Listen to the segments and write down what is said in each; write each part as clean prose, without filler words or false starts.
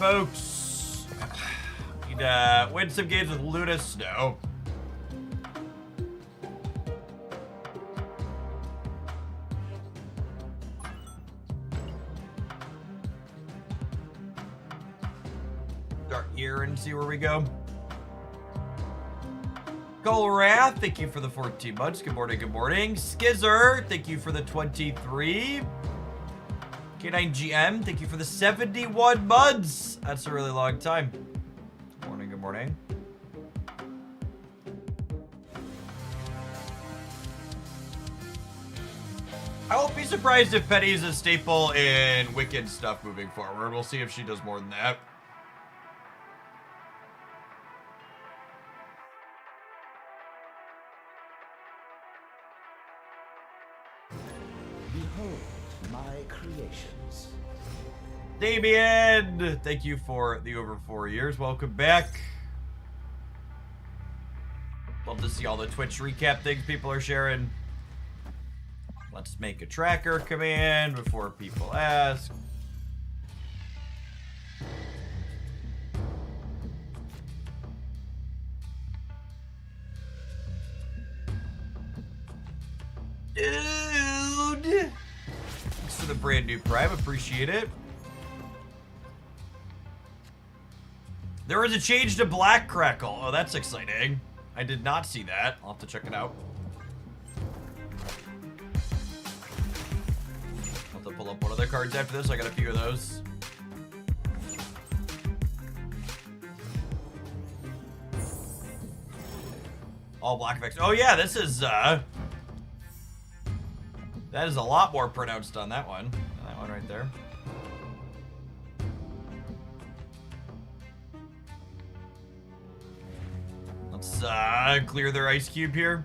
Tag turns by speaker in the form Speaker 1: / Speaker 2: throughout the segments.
Speaker 1: folks. Need to win some games with Luna Snow. Start here and see where we go. Golrath, thank you for the 14 months. Good morning, good morning. Skizzer, thank you for the 23. K9GM, thank you for the 71 months. That's a really long time. Good morning, good morning. I won't be surprised if Penny's a staple in Wicked stuff moving forward. We'll see if she does more than that.
Speaker 2: Behold my creations.
Speaker 1: Damien, thank you for the over 4 years. Welcome back. Love to see all the Twitch recap things people are sharing. Let's make a tracker command before people ask. Dude! Thanks for the brand new Prime. Appreciate it. There was a change to Black Crackle. Oh, that's exciting. I did not see that. I'll have to check it out. I'll have to pull up one of their cards after this. I got a few of those. All black effects. Oh yeah, this is that is a lot more pronounced on that one. That one right there. Let's clear their ice cube here.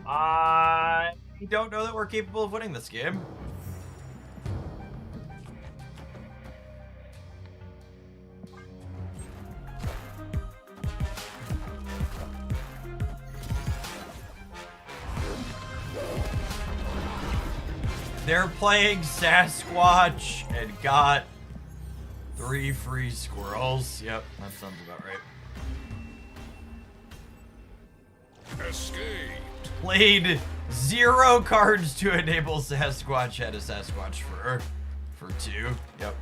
Speaker 1: I don't know that we're capable of winning this game. They're playing Sasquatch and got 3 free squirrels. Yep, that sounds about right.
Speaker 3: Escape.
Speaker 1: Played 0 cards to enable Sasquatch. Had a Sasquatch for 2. Yep.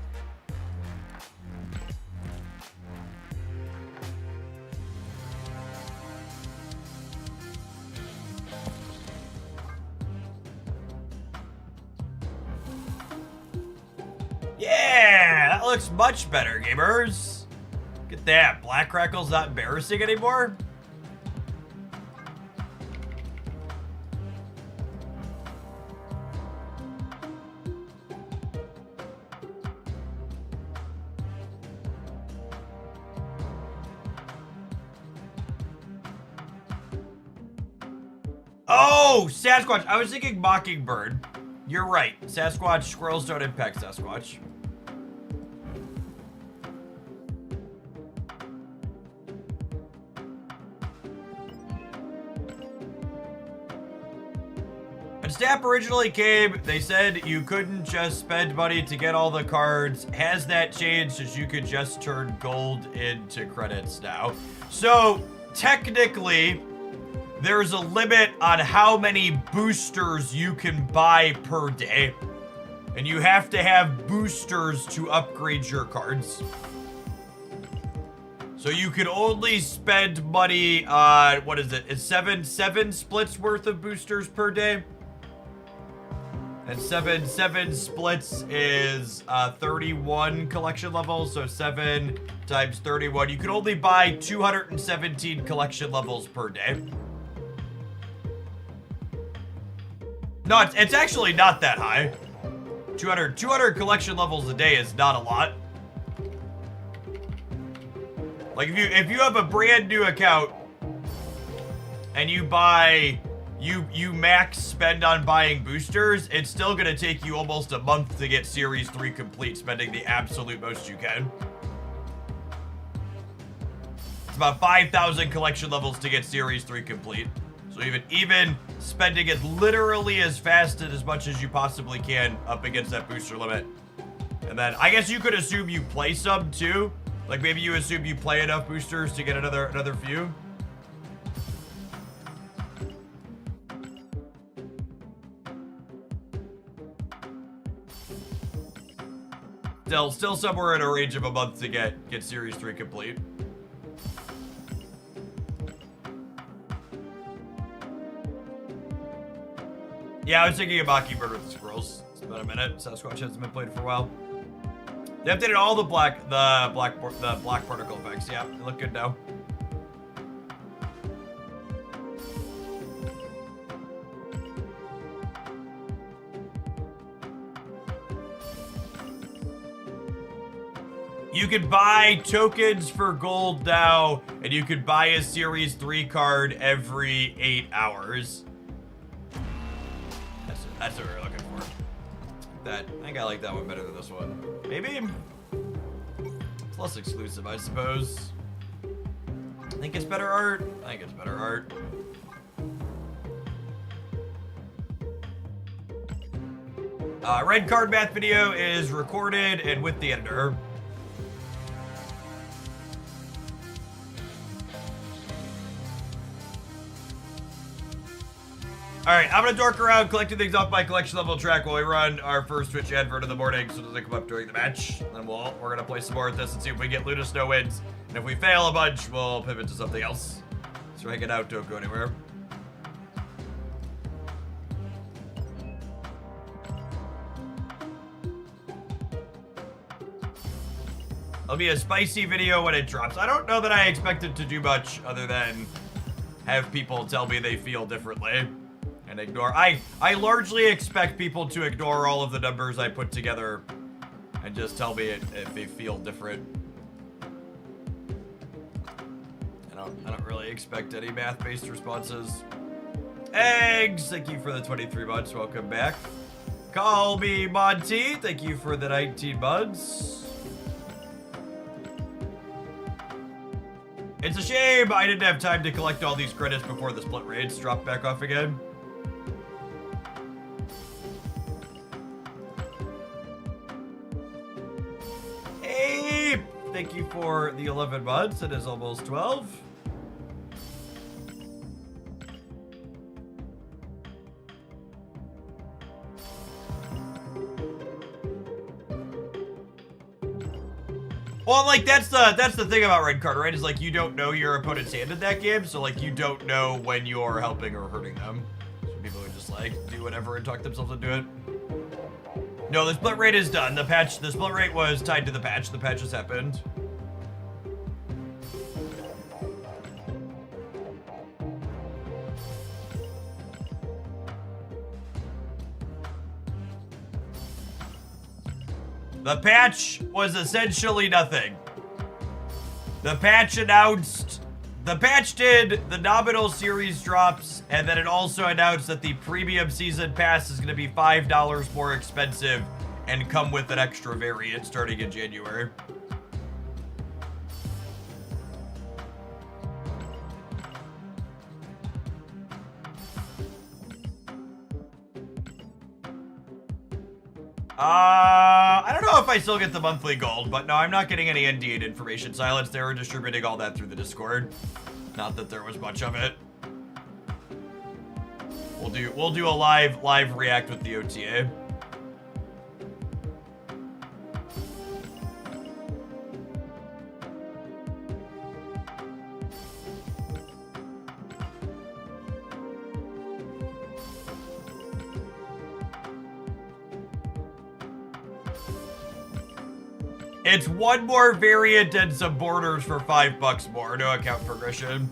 Speaker 1: Yeah, that looks much better, gamers. Look at that. Black Crackle's not embarrassing anymore. Oh, Sasquatch. I was thinking Mockingbird. You're right. Sasquatch, squirrels don't impact Sasquatch. When Snap originally came, they said you couldn't just spend money to get all the cards. Has that changed as you could just turn gold into credits now? So, technically, there's a limit on how many boosters you can buy per day. And you have to have boosters to upgrade your cards. So you can only spend money on, what is it? It's seven splits worth of boosters per day. And seven splits is 31 collection levels. So 7 times 31. You can only buy 217 collection levels per day. No, it's actually not that high. 200 collection levels a day is not a lot. Like if you have a brand new account and you buy you max spend on buying boosters, it's still gonna take you almost a month to get Series 3 complete, spending the absolute most you can. It's about 5,000 collection levels to get Series 3 complete. So even spending it literally as fast and as much as you possibly can up against that booster limit. And then I guess you could assume you play some too. Like maybe you assume you play enough boosters to get another few. Still somewhere in a range of a month to get Series 3 complete. Yeah, I was thinking of Mockingbird with the squirrels. It's been a minute. Sasquatch hasn't been played for a while. They updated all the black particle effects. Yeah, they look good now. You could buy tokens for gold now, and you could buy a Series 3 card every 8 hours. That's what we're looking for. I think I like that one better than this one. Maybe it's less exclusive, I suppose. I think it's better art. I think it's better art. Red card math video is recorded and with the editor. Alright, I'm gonna dork around collecting things off my collection level track while we run our first Twitch advert of the morning, so it doesn't come up during the match. Then we're gonna play some more at this and see if we get Luna Snow wins. And if we fail a bunch, we'll pivot to something else. So hang it out, don't go anywhere. It'll be a spicy video when it drops. I don't know that I expect it to do much other than have people tell me they feel differently. And ignore. I largely expect people to ignore all of the numbers I put together and just tell me if they feel different. I don't really expect any math-based responses. Eggs, thank you for the 23 months. Welcome back. Call me Monty. Thank you for the 19 months. It's a shame I didn't have time to collect all these credits before the split raids dropped back off again. Hey, thank you for the 11 months. It is almost 12. Well, like, that's the thing about red card, right? Is like you don't know your opponent's hand in that game, so like you don't know when you're helping or hurting them. So people would just like do whatever and talk themselves into it. No, the split rate is done. The split rate was tied to the patch. The patch has happened. The patch was essentially nothing. The patch did the nominal series drops, and then it also announced that the premium season pass is going to be $5 more expensive and come with an extra variant starting in January. I don't know if I still get the monthly gold, but no, I'm not getting any ND8 information silence. They were distributing all that through the Discord. Not that there was much of it. We'll do a live react with the OTA. It's one more variant and some borders for $5 more. No account progression.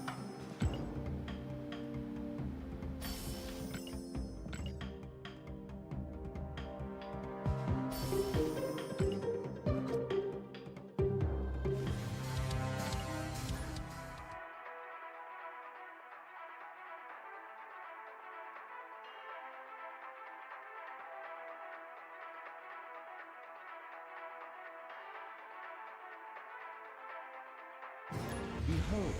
Speaker 2: Behold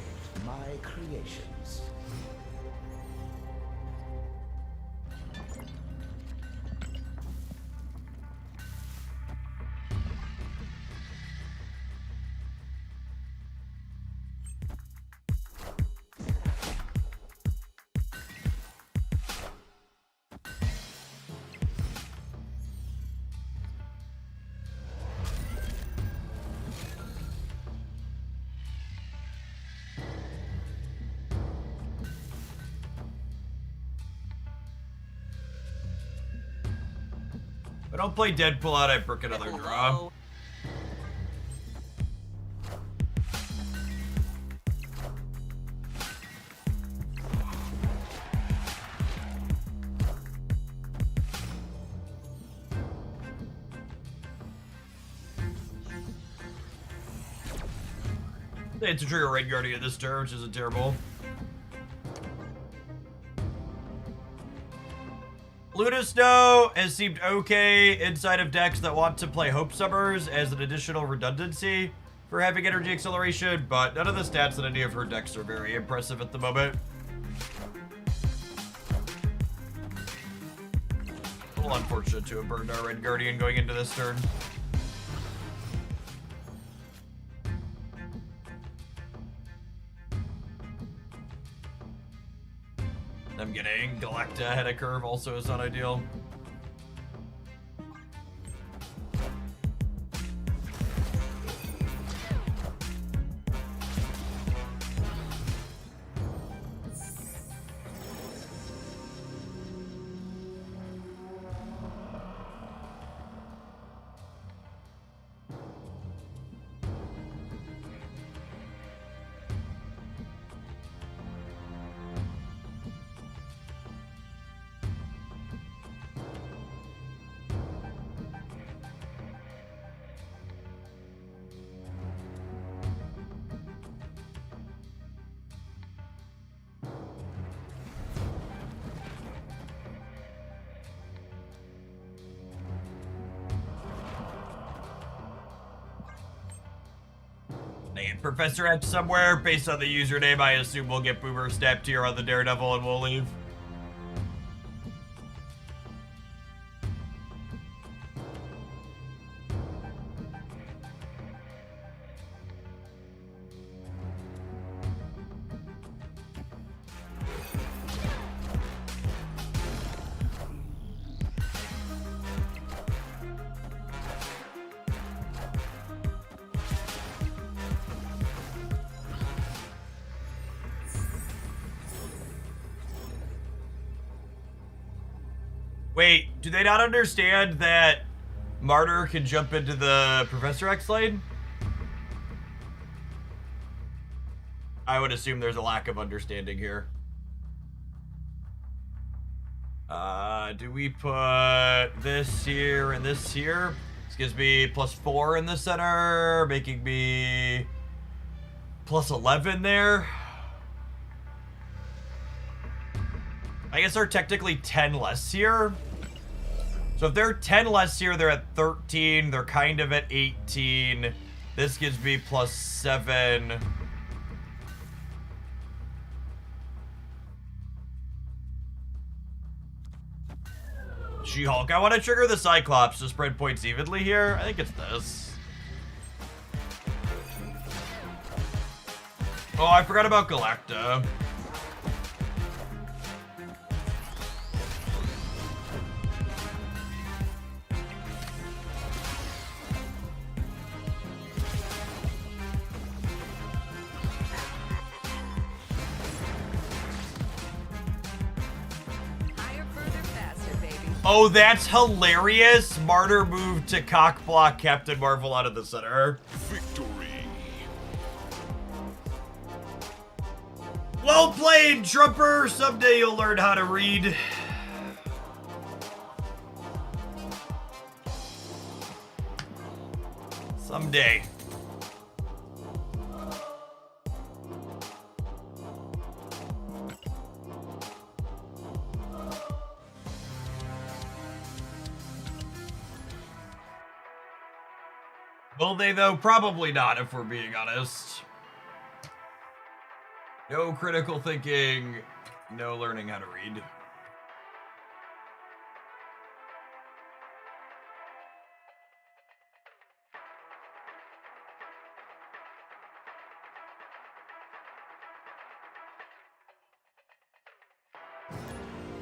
Speaker 2: my creations.
Speaker 1: If I don't play Deadpool out, I brick another draw. They had to trigger Red Guardian this turn, which isn't terrible. Luna Snow has seemed okay inside of decks that want to play Hope Summers as an additional redundancy for having energy acceleration, but none of the stats in any of her decks are very impressive at the moment. A little unfortunate to have burned our Red Guardian going into this turn. I'm getting Galacta ahead of curve also is not ideal. Professor X somewhere. Based on the username, I assume we'll get Boomer Step tier on the Daredevil and we'll leave. Wait, do they not understand that Martyr can jump into the Professor X lane? I would assume there's a lack of understanding here. Do we put this here and this here? This gives me +4 in the center, making me +11 there. I guess they're technically 10 less here. So if they're 10 less here, they're at 13. They're kind of at 18. This gives me +7. She-Hulk. I want to trigger the Cyclops to spread points evenly here. I think it's this. Oh, I forgot about Galacta. Oh, that's hilarious. Martyr moved to cock block Captain Marvel out of the center.
Speaker 3: Victory.
Speaker 1: Well played, Trumper. Someday you'll learn how to read. Someday. Will they, though? Probably not, if we're being honest. No critical thinking, no learning how to read.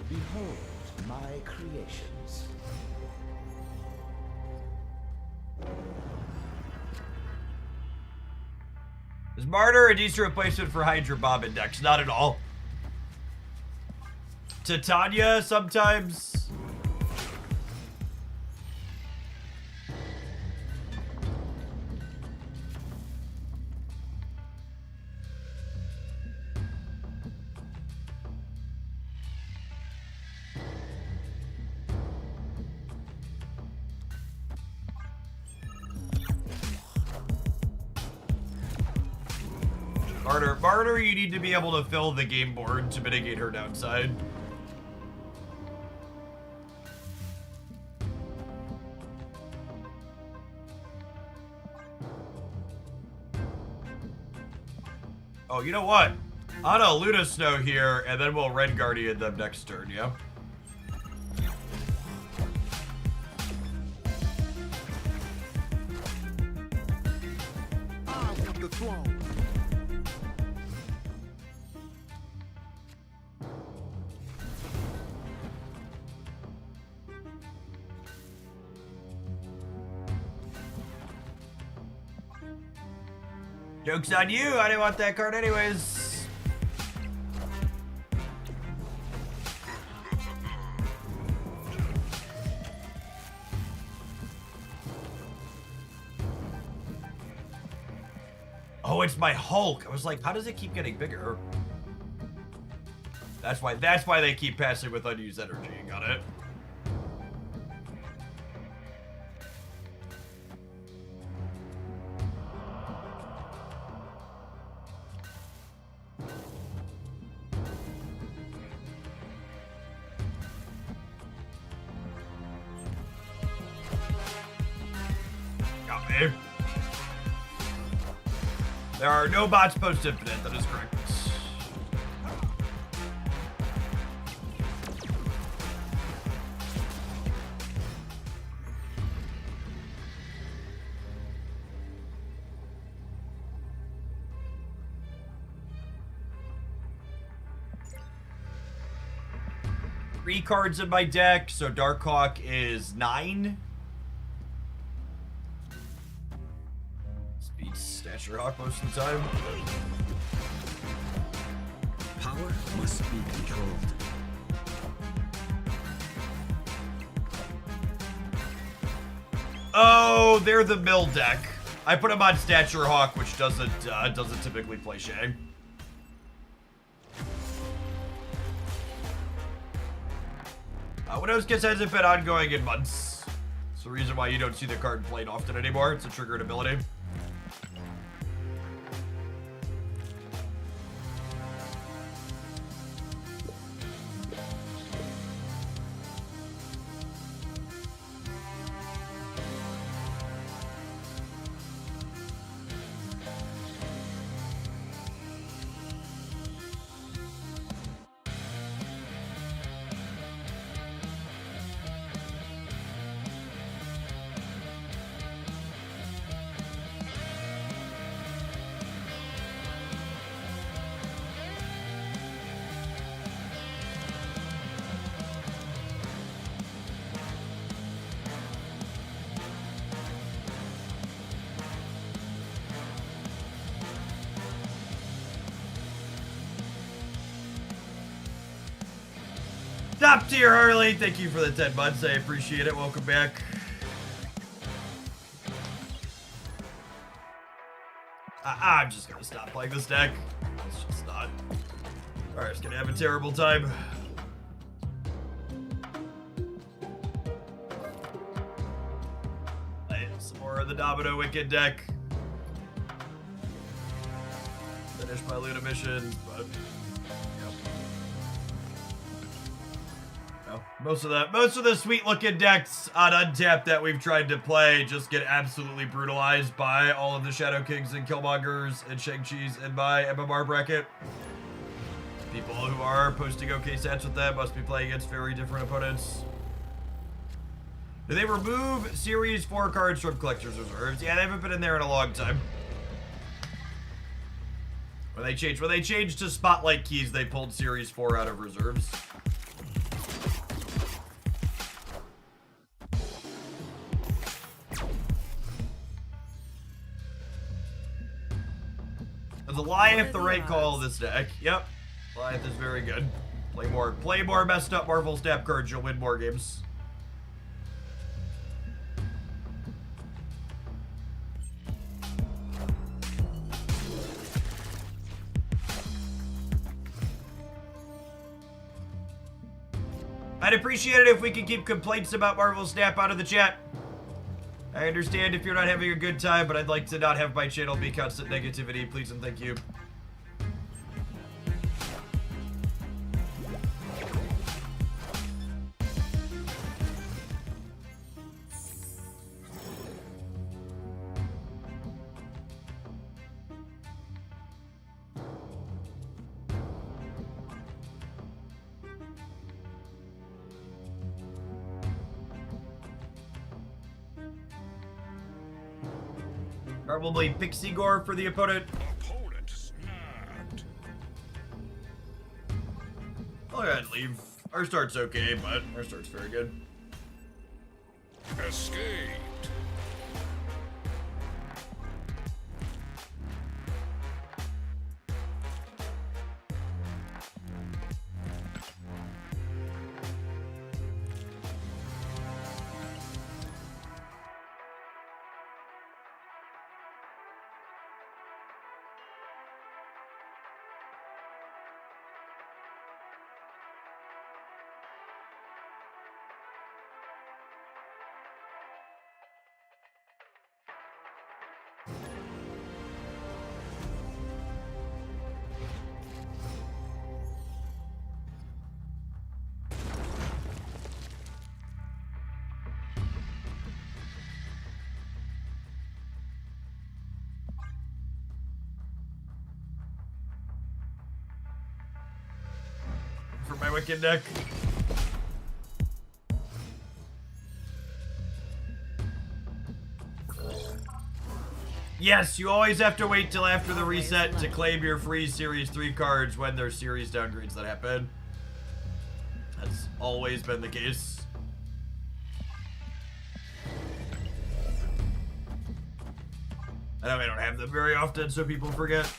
Speaker 2: Behold my creations.
Speaker 1: Is Martyr a decent replacement for Hydra Bomb Index? Not at all. Titania sometimes. Martyr, you need to be able to fill the game board to mitigate her downside. Oh, you know what? On a Luna Snow here, and then we'll Red Guardian them next turn, yeah?
Speaker 3: I want the throne.
Speaker 1: Joke's on you, I didn't want that card anyways. Oh, it's my Hulk. I was like, how does it keep getting bigger? That's why they keep passing with unused energy. Got it. Got me. There are no bots post-infinite, that is correct. Three cards in my deck, so Darkhawk is 9. Speed Stature Hawk most of the time.
Speaker 3: Power must be controlled.
Speaker 1: Oh, they're the mill deck. I put them on Stature Hawk, which doesn't typically play Shay. Widow's Kiss hasn't been ongoing in months. It's the reason why you don't see the card played often anymore. It's a triggered ability. Top tier Harley, thank you for the 10 months. I appreciate it. Welcome back. I'm just gonna stop playing this deck. It's just not. Alright, it's gonna have a terrible time. Play some more of the Domino Wicked deck. Finish my Luna missions, but most of the sweet looking decks on Untapped that we've tried to play just get absolutely brutalized by all of the Shadow Kings and Killmongers and Shang-Chi's in my MMR bracket. People who are posting OK stats with that must be playing against very different opponents. Do they remove Series 4 cards from Collector's Reserves? Yeah, they haven't been in there in a long time. When they changed to Spotlight Keys, they pulled Series 4 out of reserves. Is Goliath the right call of this deck? Yep. Goliath is very good. Play more messed up Marvel Snap cards, you'll win more games. I'd appreciate it if we could keep complaints about Marvel Snap out of the chat. I understand if you're not having a good time, but I'd like to not have my channel be constant negativity. Please and thank you. Probably Pixie Gore for the opponent.
Speaker 3: Opponent snapped.
Speaker 1: I'll go ahead and leave. Our start's okay, but our start's very good.
Speaker 3: Escaped.
Speaker 1: For my Wicked deck. Yes, you always have to wait till after the reset to claim your free Series 3 cards when there's series downgrades that happen. That's always been the case. I know we don't have them very often, so people forget.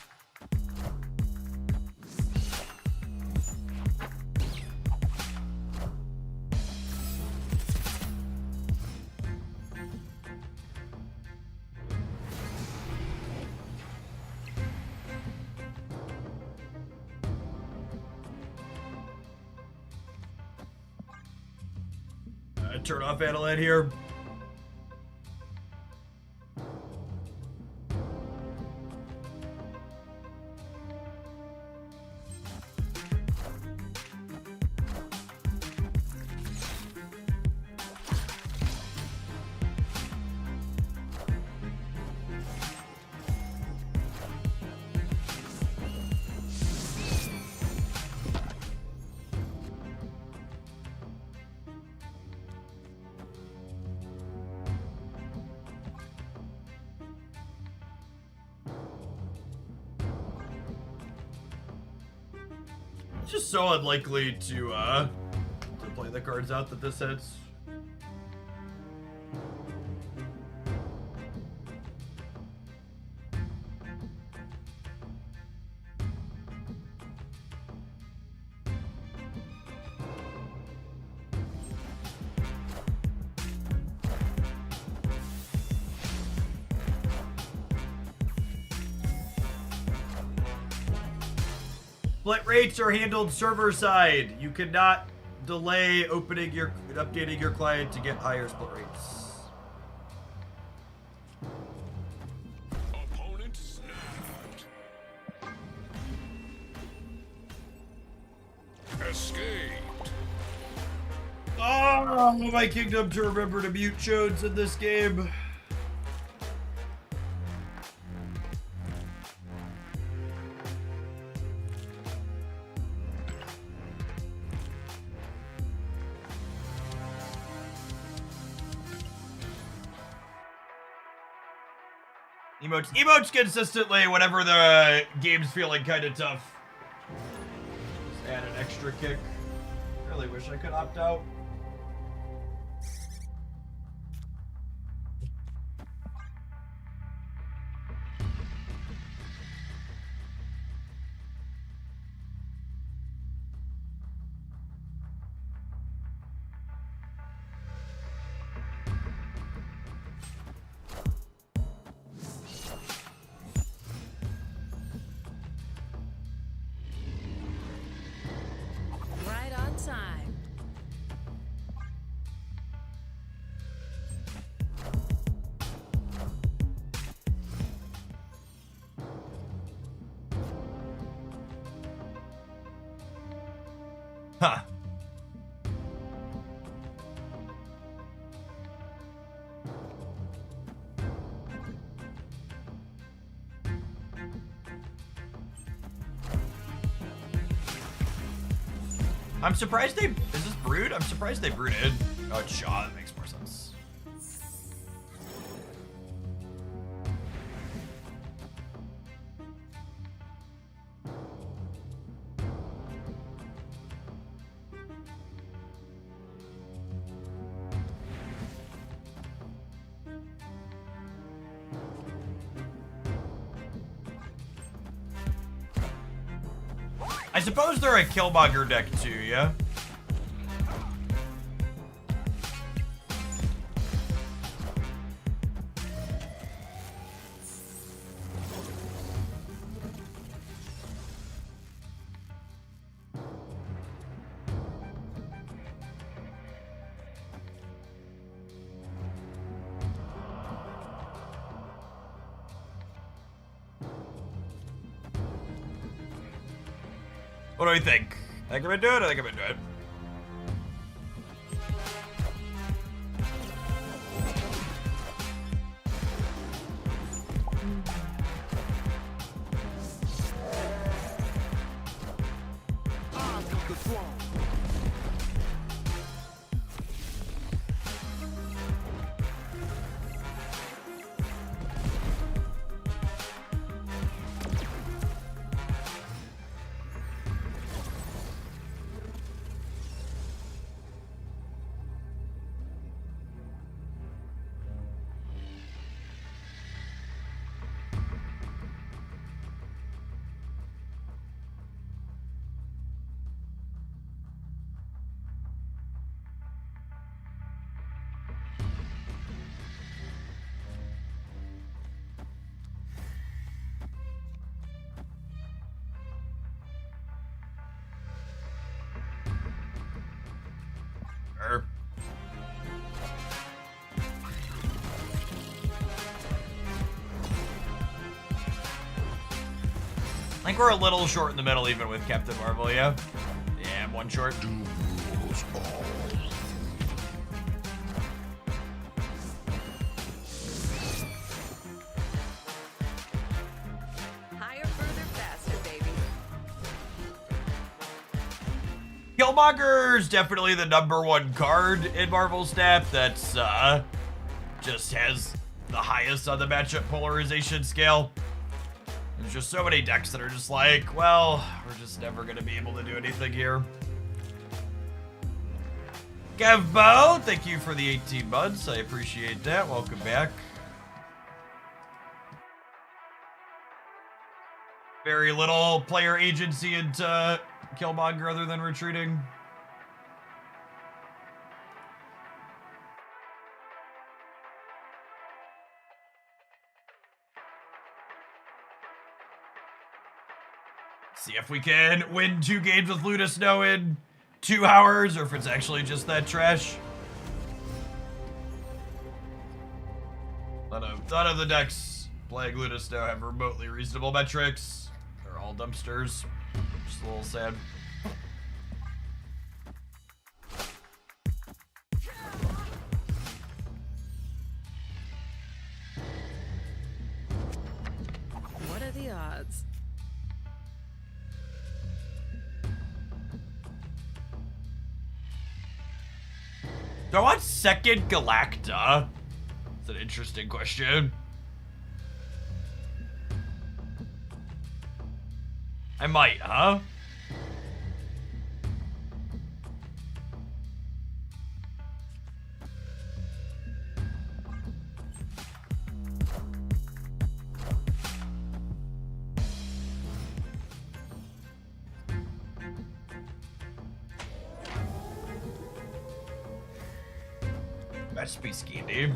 Speaker 1: Turn off Adelaide here. It's just so unlikely to play the cards out that this hits. Split rates are handled server side. You cannot delay updating your client to get higher split rates.
Speaker 3: Opponent snapped. Escaped.
Speaker 1: Oh, my kingdom to remember to mute Jones in this game. Emotes consistently whenever the game's feeling kind of tough. Just add an extra kick. Really wish I could opt out.
Speaker 4: Right on time.
Speaker 1: Huh. I'm surprised they... Is this Brood? I'm surprised they brooded. Oh, it's Shaw. That makes more sense. I suppose they're a Killmonger deck too, yeah? What do we think? I think I'm into it? I think I'm into it. Sure. I think we're a little short in the middle even with Captain Marvel, yeah? Yeah, I'm one short.
Speaker 4: Higher, further, faster, baby.
Speaker 1: Killmonger's definitely the #1 card in Marvel Snap that's just has the highest on the matchup polarization scale. There's just so many decks that are just like, well, we're just never gonna be able to do anything here. Gavbo, thank you for the 18 months. I appreciate that. Welcome back. Very little player agency into Killmonger other than retreating. See if we can win 2 games with Luna Snow in 2 hours, or if it's actually just that trash. None of the decks playing Luna Snow have remotely reasonable metrics. They're all dumpsters. Just a little sad.
Speaker 4: What are the odds?
Speaker 1: Do I want second Galacta? That's an interesting question. I might, huh? That's be skinny.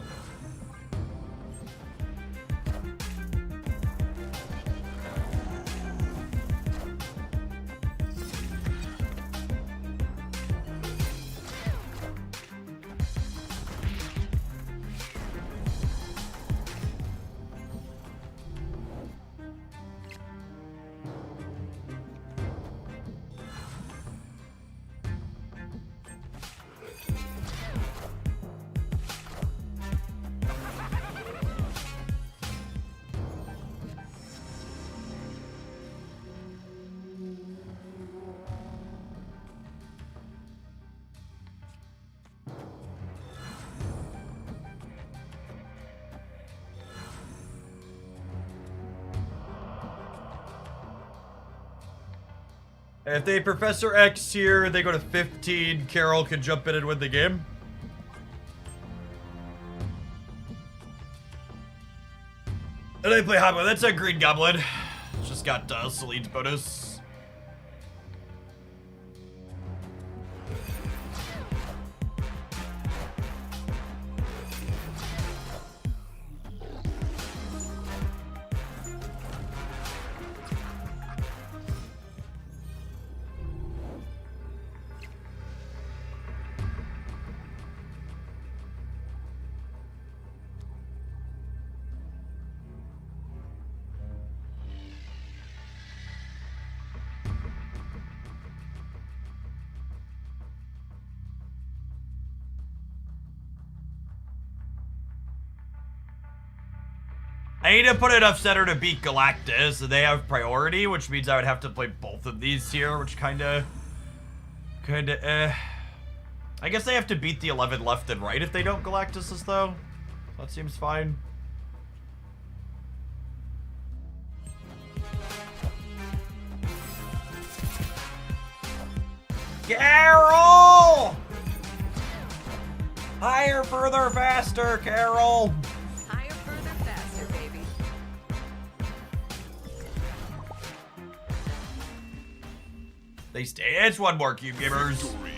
Speaker 1: If they Professor X here, they go to 15, Carol can jump in and win the game. And they play Hobgo. That's a Green Goblin. Just got Celine's bonus. I need to put enough center to beat Galactus, and they have priority, which means I would have to play both of these here, which kinda I guess they have to beat the 11 left and right if they don't Galactus, though. That seems fine. Carol! Higher, further, faster, Carol!
Speaker 4: Higher, further, faster, baby.
Speaker 1: They stay. It's one more, Cube Gamers.
Speaker 3: Victory.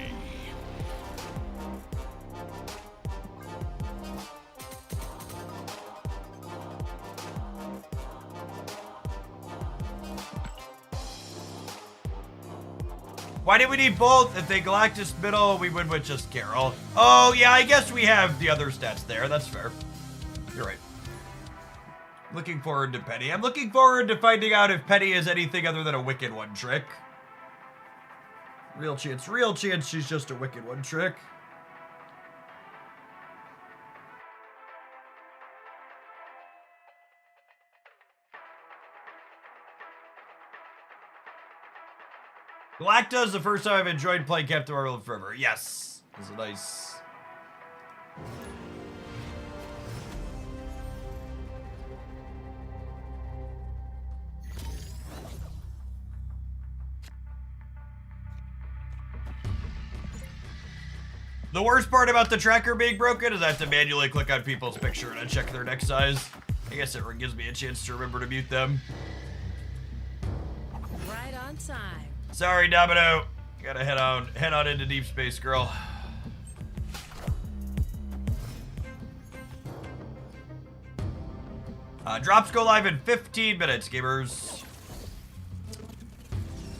Speaker 1: Why did we need both? If they Galactus middle, we would with just Carol. Oh, yeah, I guess we have the other stats there. That's fair. You're right. Looking forward to Penny. I'm looking forward to finding out if Penny is anything other than a Wicked One trick. Real chance she's just a Wicked One trick. Galacta is the first time I've enjoyed playing Captain Marvel forever. Yes. This is nice. The worst part about the tracker being broken is I have to manually click on people's picture and check their neck size. I guess it gives me a chance to remember to mute them.
Speaker 4: Right on time.
Speaker 1: Sorry, Domino. Gotta head on into deep space, girl. Drops go live in 15 minutes, gamers.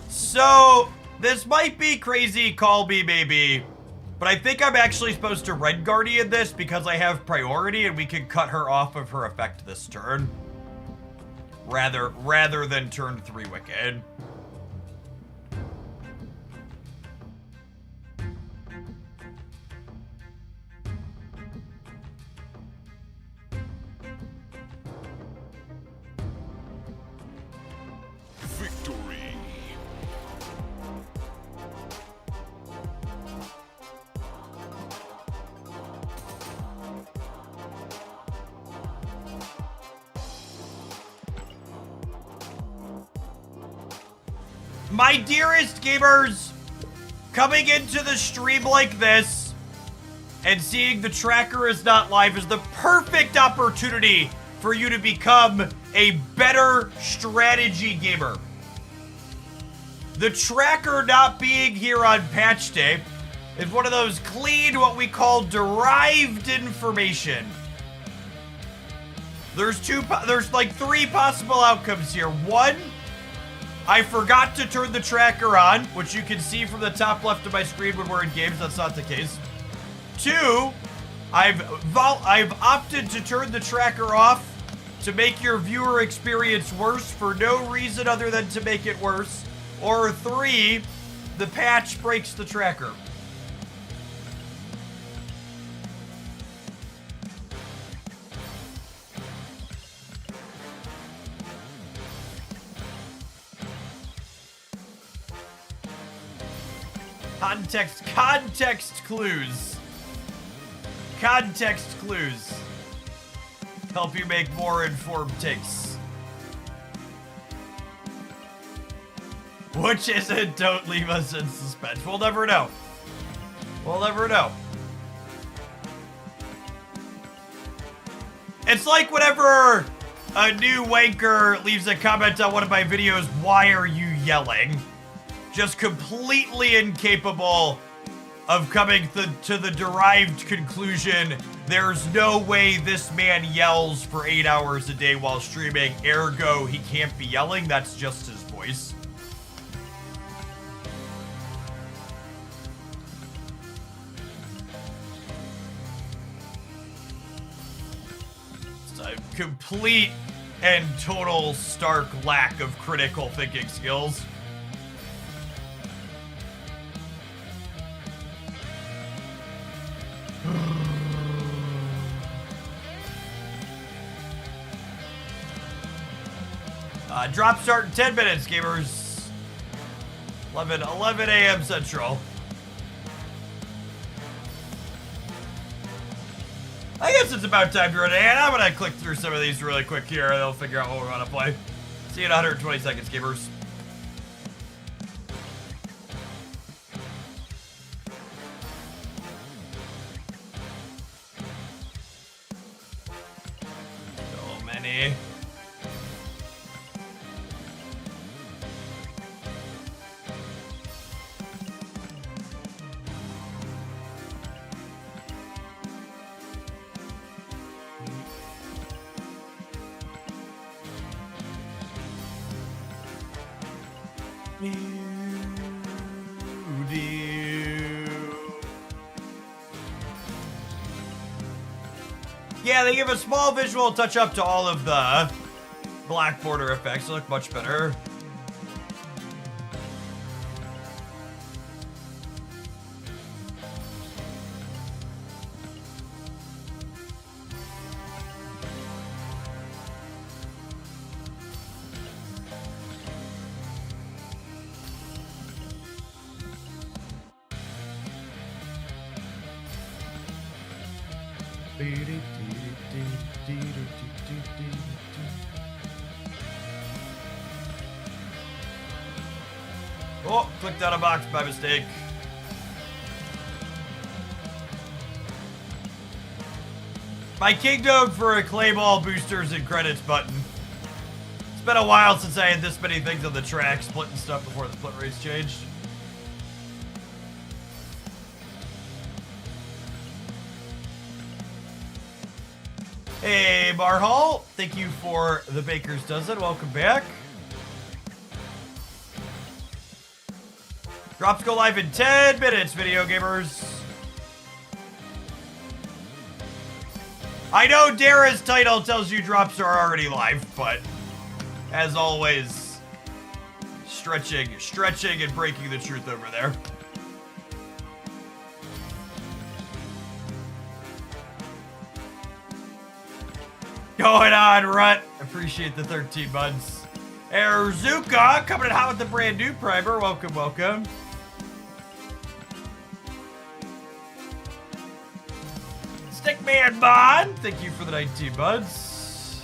Speaker 1: So, this might be crazy, call me maybe, but I think I'm actually supposed to Red Guardian this because I have priority and we can cut her off of her effect this turn. Rather than turn 3 Wicked.
Speaker 3: Victory.
Speaker 1: My dearest gamers, coming into the stream like this and seeing the tracker is not live is the perfect opportunity for you to become a better strategy gamer. The tracker not being here on patch day is one of those clean, what we call derived information. There's like 3 possible outcomes here. 1, I forgot to turn the tracker on, which you can see from the top left of my screen when we're in games. That's not the case. 2, I've opted to turn the tracker off to make your viewer experience worse for no reason other than to make it worse. Or 3, the patch breaks the tracker. Context clues. Context clues. Help you make more informed takes. Which is it? Don't leave us in suspense. We'll never know. We'll never know. It's like whenever a new wanker leaves a comment on one of my videos, why are you yelling? Just completely incapable of coming to the derived conclusion, there's no way this man yells for 8 hours a day while streaming, ergo he can't be yelling, that's just his voice. It's a complete and total stark lack of critical thinking skills. Drop start in 10 minutes, gamers. 11 a.m. Central. I guess it's about time to run it, and I'm gonna click through some of these really quick here, and they'll figure out what we want to play. See you in 120 seconds, gamers. So many. Yeah, they give a small visual touch up to all of the black border effects. They look much better. Oh, clicked out a box by mistake. My kingdom for a claymall boosters and credits button. It's been a while since I had this many things on the track, splitting stuff before the split race changed. Hey, Barhall, thank you for the Baker's Dozen. Welcome back. Drops go live in 10 minutes, video gamers. I know Dara's title tells you drops are already live, but as always, stretching and breaking the truth over there. Going on, Rut. Appreciate the 13 months. Erzuka coming in hot with the brand new primer. Welcome, welcome. Stickman Bond, thank you for the 19 months.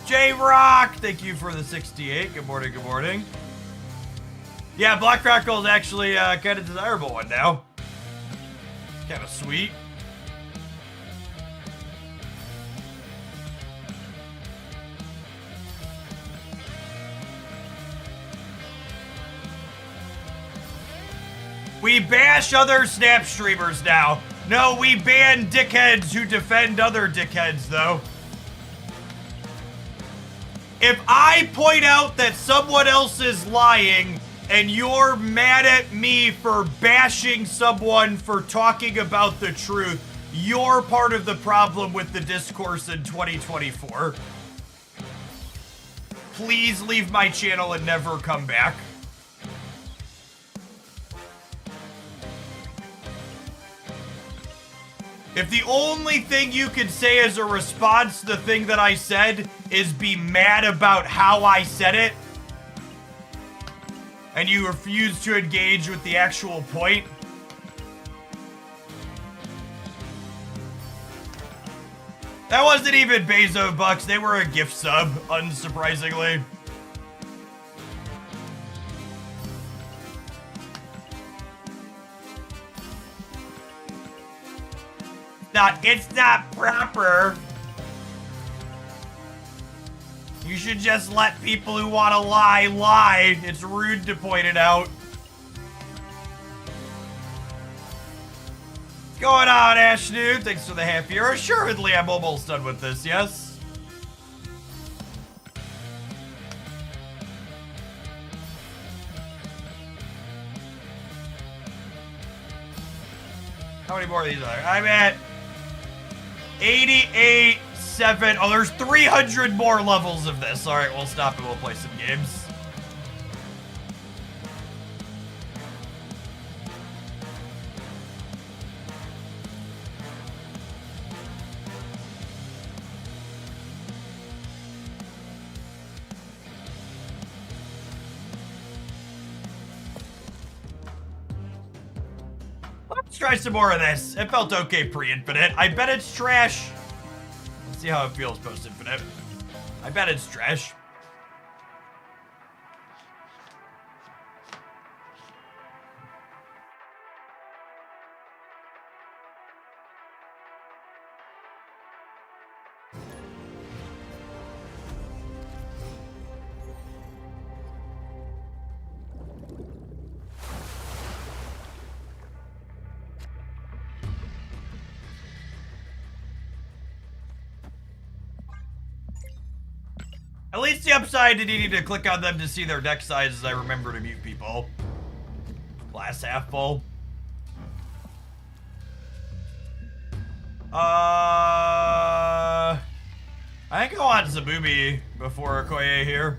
Speaker 1: J-Rock, thank you for the 68. Good morning, good morning. Yeah, Black Crackle is actually kind of desirable one now. Kind of sweet. We bash other Snap streamers now. No, we ban dickheads who defend other dickheads, though. If I point out that someone else is lying and you're mad at me for bashing someone for talking about the truth, you're part of the problem with the discourse in 2024. Please leave my channel and never come back. If the only thing you could say as a response to the thing that I said is be mad about how I said it, and you refuse to engage with the actual point, that wasn't even Bezo Bucks, they were a gift sub, unsurprisingly. It's not proper. You should just let people who want to lie, lie. It's rude to point it out. What's going on, Ashnu? Thanks for the half year. Assuredly, I'm almost done with this, yes? How many more of these are there? I'm at 88, 7. Oh, there's 300 more levels of this. All right, we'll stop and we'll play some games. Let's try some more of this. It felt okay pre-infinite. I bet it's trash. Let's see how it feels post-infinite. I bet it's trash. At least the upside to needing to click on them to see their deck sizes, I remember to mute people. Glass half full. I think I want Zabumi before Okoye here.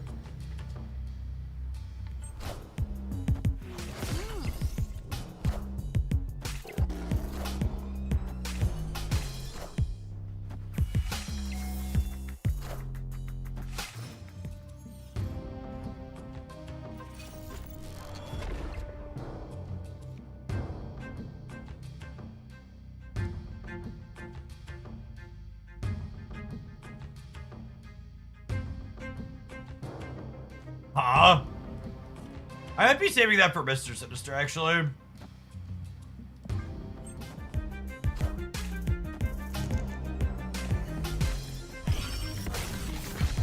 Speaker 1: Huh? I might be saving that for Mr. Sinister, actually.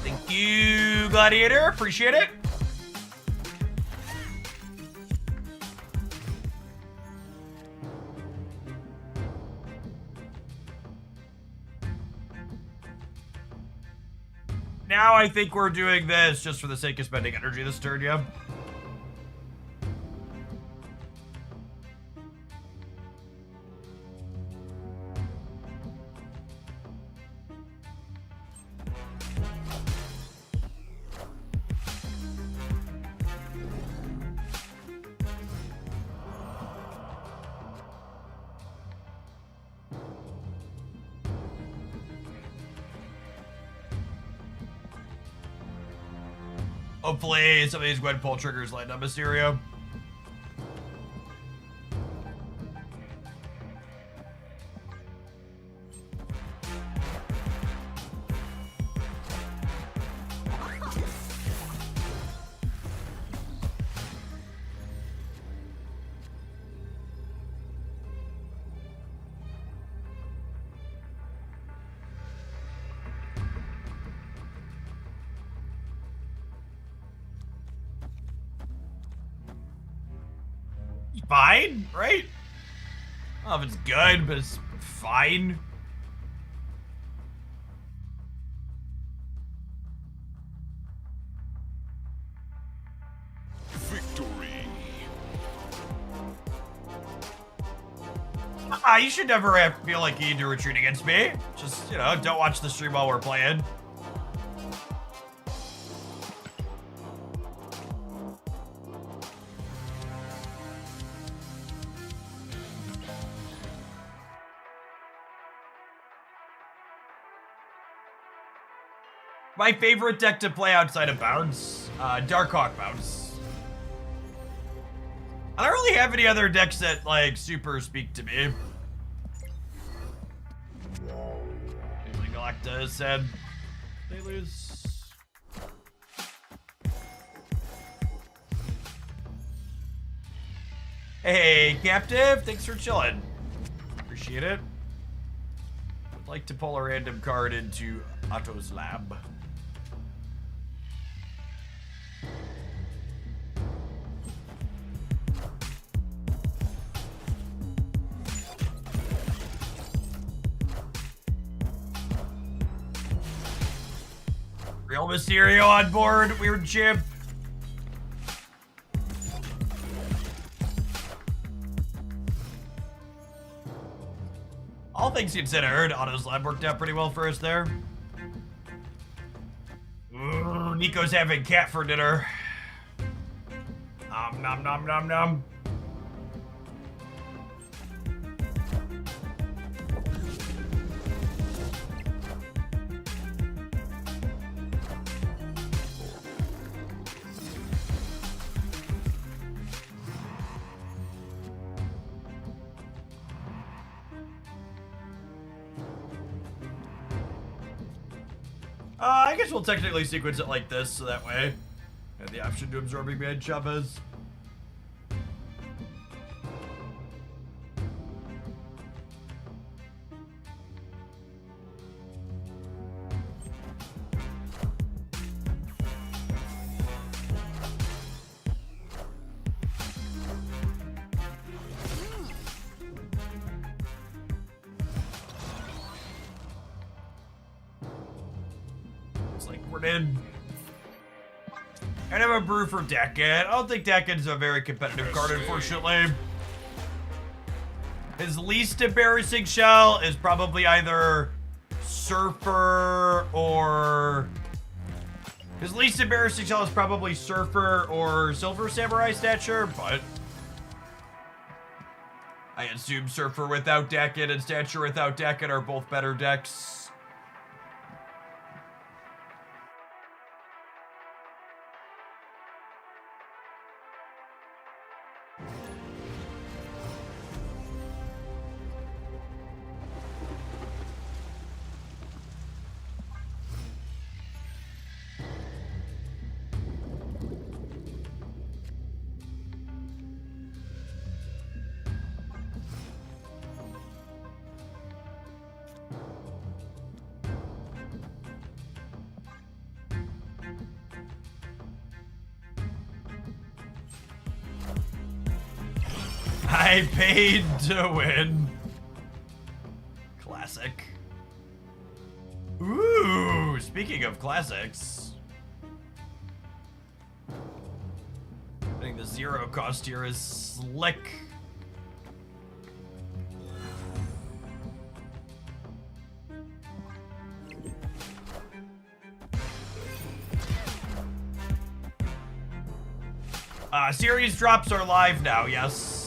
Speaker 1: Thank you, Gladiator. Appreciate it. Now I think we're doing this just for the sake of spending energy this turn, yeah. Hopefully some of these Gwen pull triggers land on Mysterio. Fine, right? I don't know if it's good, but it's fine.
Speaker 3: Victory.
Speaker 1: You should never have feel like you need to retreat against me. Just, you know, don't watch the stream while we're playing. My favorite deck to play outside of Bounce, Darkhawk Bounce. I don't really have any other decks that, like, super speak to me. Galacta said they lose. Hey, Captive, thanks for chilling. Appreciate it. Would like to pull a random card into Otto's lab. Real Mysterio on board, weird chip. All things considered, Otto's lab worked out pretty well for us there. Ooh, Nico's having cat for dinner. Nom nom nom nom nom. I guess we'll technically sequence it like this, so that way I have the option to absorbing man Chavez. In. I have a brew for Deckard. I don't think Deckard's a very competitive card, unfortunately. His least embarrassing shell is probably either Surfer or... His least embarrassing shell is probably Surfer or Silver Samurai Stature, but... I assume Surfer without Deckard and Stature without Deckard are both better decks. I paid to win. Classic. Ooh, speaking of classics. I think the zero cost here is slick. Series drops are live now, yes.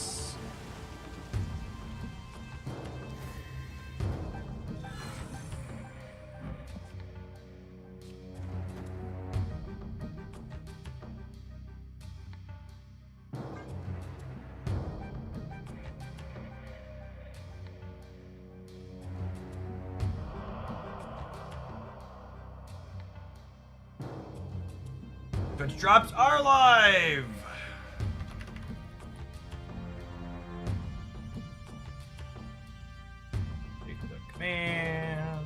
Speaker 1: Twitch drops are live! Take the command.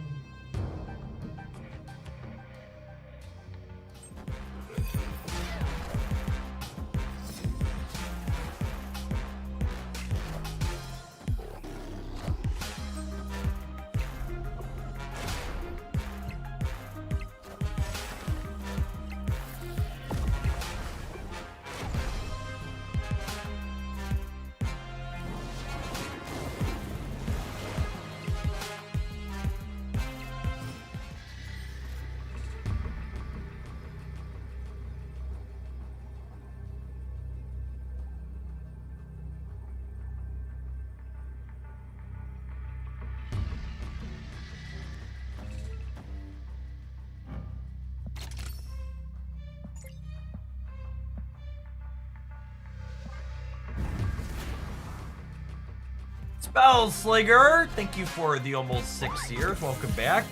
Speaker 1: Spellslinger, thank you for the almost 6 years. Welcome back.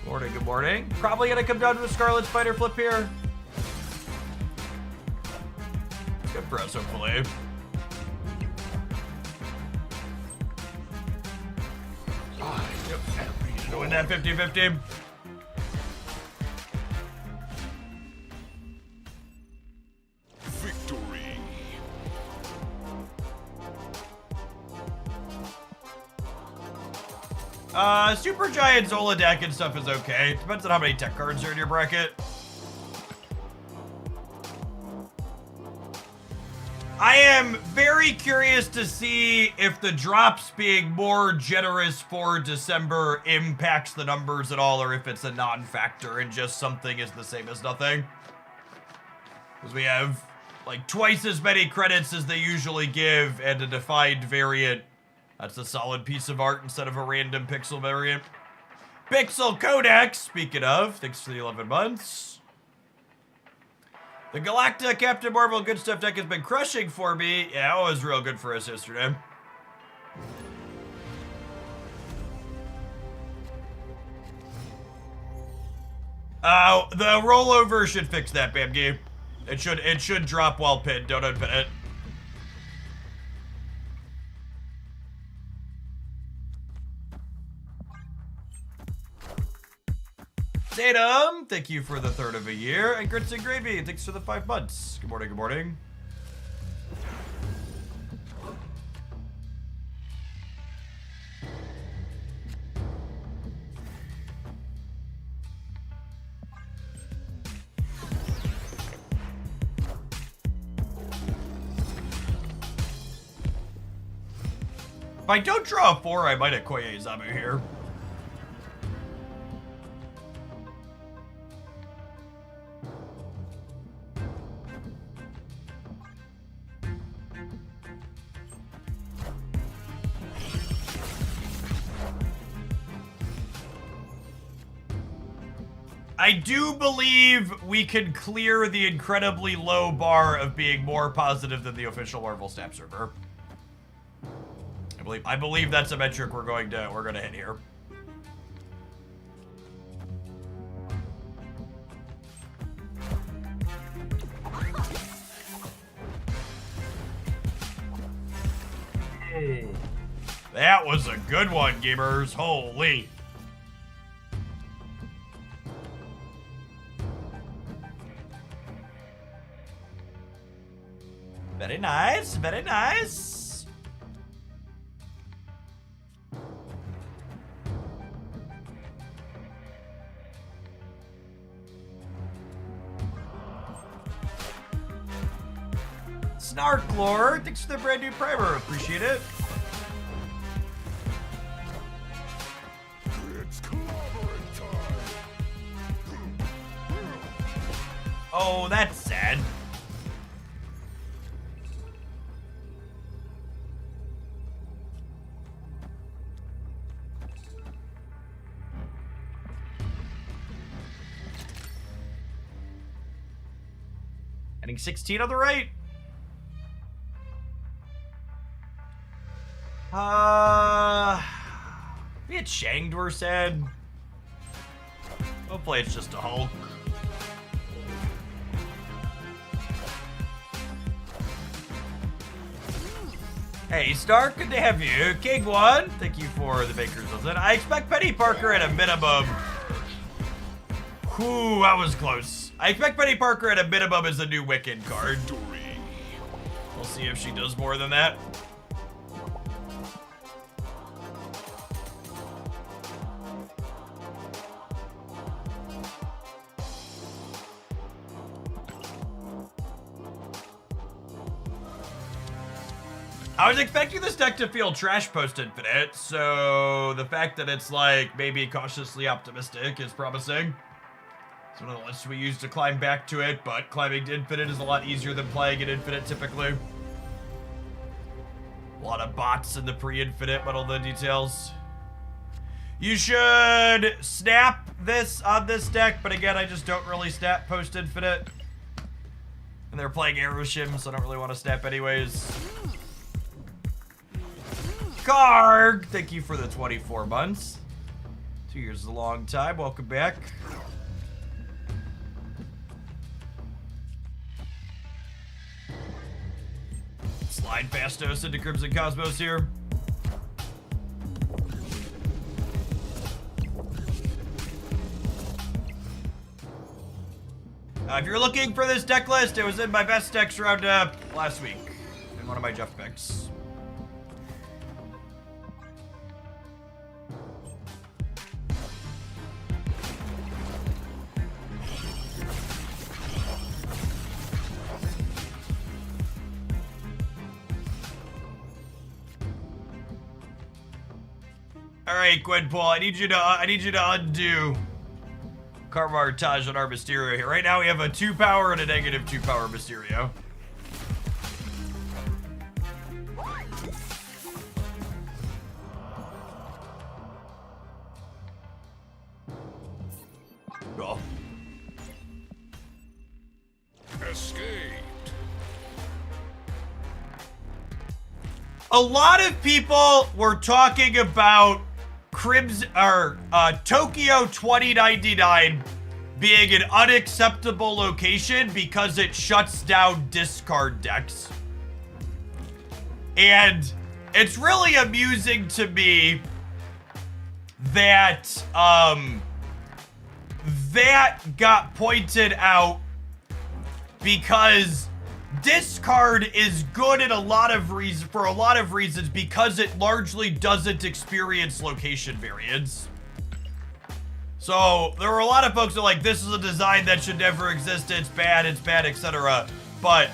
Speaker 1: Morning, good morning. Probably gonna come down to a Scarlet Spider flip here. Good for us, hopefully. Go in that 50-50.
Speaker 3: Victory.
Speaker 1: Super Giant Zola deck and stuff is okay. Depends on how many tech cards are in your bracket. I am very curious to see if the drops being more generous for December impacts the numbers at all, or if it's a non-factor and just something is the same as nothing. Because we have like twice as many credits as they usually give and a defined variant. That's a solid piece of art instead of a random pixel variant. Pixel Codex, speaking of, thanks for the 11 months. The Galacta Captain Marvel Good Stuff deck has been crushing for me. Yeah, it was real good for us yesterday. The rollover should fix that, Bamgi. It should drop while pinned. Don't unpin it. Datum, thank you for the 3rd of a year. And Grits and Gravy, thanks for the 5 months. Good morning, good morning. If I don't draw a 4, I might have Koye Zabu here. I do believe we can clear the incredibly low bar of being more positive than the official Marvel Snap server. I believe that's a metric we're going to hit here. That was a good one, gamers. Holy. Very nice, very nice. Snark Lord, thanks for the brand new primer. Appreciate it.
Speaker 3: It's clobbering time.
Speaker 1: Oh, that's sad. Heading 16 on the right. Be it Shanged, we're sad. Hopefully it's just a Hulk. Hey, Stark, good to have you. King One, thank you for the Baker's Dozen. I expect Peni Parker at a minimum. Whew, that was close. I expect Peni Parker at a minimum as a new Wicked card. We'll see if she does more than that. I was expecting this deck to feel trash post-infinite, so the fact that it's like maybe cautiously optimistic is promising. It's one of the lists we use to climb back to it, but climbing to infinite is a lot easier than playing at infinite typically. A lot of bots in the pre-infinite, but all the details. You should snap this on this deck, but again, I just don't really snap post-infinite. And they're playing Aeroshim, so I don't really want to snap anyways. Karg, thank you for the 24 months. 2 years is a long time. Welcome back. Slide Fastos into Crimson Cosmos here. If you're looking for this deck list, it was in my best decks roundup last week in one of my Jeff picks. All right, Gwenpool, I need you to undo Karmar Taj on our Mysterio here. Right now we have a 2 power and a negative 2 power Mysterio. Cool.
Speaker 3: Escaped.
Speaker 1: A lot of people were talking about Tokyo 2099 being an unacceptable location because it shuts down discard decks. And it's really amusing to me that that got pointed out because discard is good in for a lot of reasons because it largely doesn't experience location variance. So there were a lot of folks that are like, this is a design that should never exist, it's bad, etc. But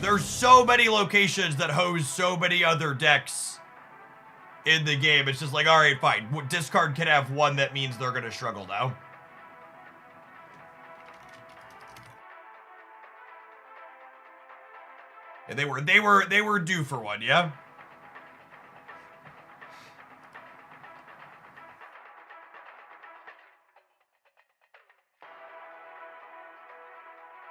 Speaker 1: there's so many locations that host so many other decks in the game. It's just like, all right, fine. Discard can have one that means they're gonna struggle now. And they were due for one, yeah?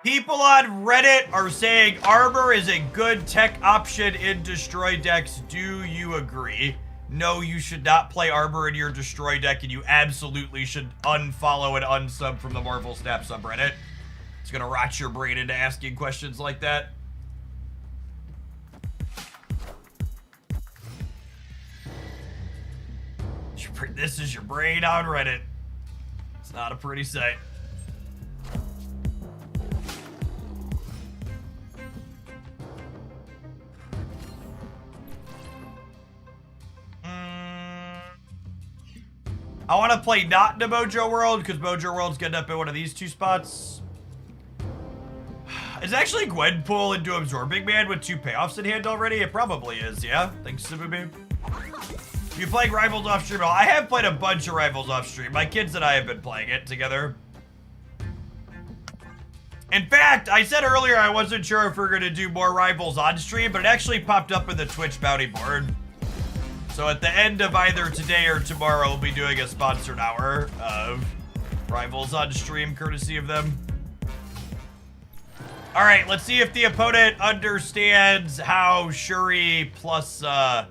Speaker 1: People on Reddit are saying Arbor is a good tech option in Destroy decks. Do you agree? No, you should not play Arbor in your Destroy deck, and you absolutely should unfollow and unsub from the Marvel Snap subreddit. It's gonna rot your brain into asking questions like that. This is your brain on Reddit. It's not a pretty sight. I want to play not into Mojo World because Mojo World's getting up in one of these two spots. Is actually Gwenpool into Absorbing Man with 2 payoffs in hand already? It probably is, yeah? Thanks, Sububi. You playing Rivals off stream? I have played a bunch of Rivals off stream. My kids and I have been playing it together. In fact, I said earlier I wasn't sure if we we're going to do more Rivals on stream, but it actually popped up in the Twitch bounty board. So at the end of either today or tomorrow, we'll be doing a sponsored hour of Rivals on stream, courtesy of them. All right, let's see if the opponent understands how Shuri plus, let's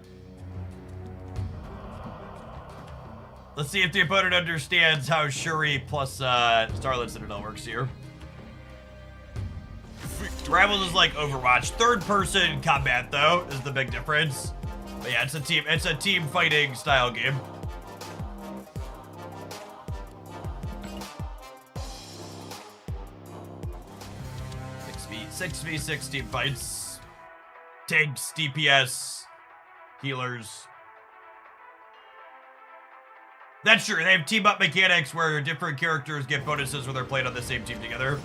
Speaker 1: see if the opponent understands how Shuri plus Starlit Citadel works here. Rivals is like Overwatch. Third person combat though is the big difference. But yeah, it's a team fighting style game. 6v6 team fights. Tanks, DPS, healers. That's true. They have team up mechanics where different characters get bonuses when they're played on the same team together.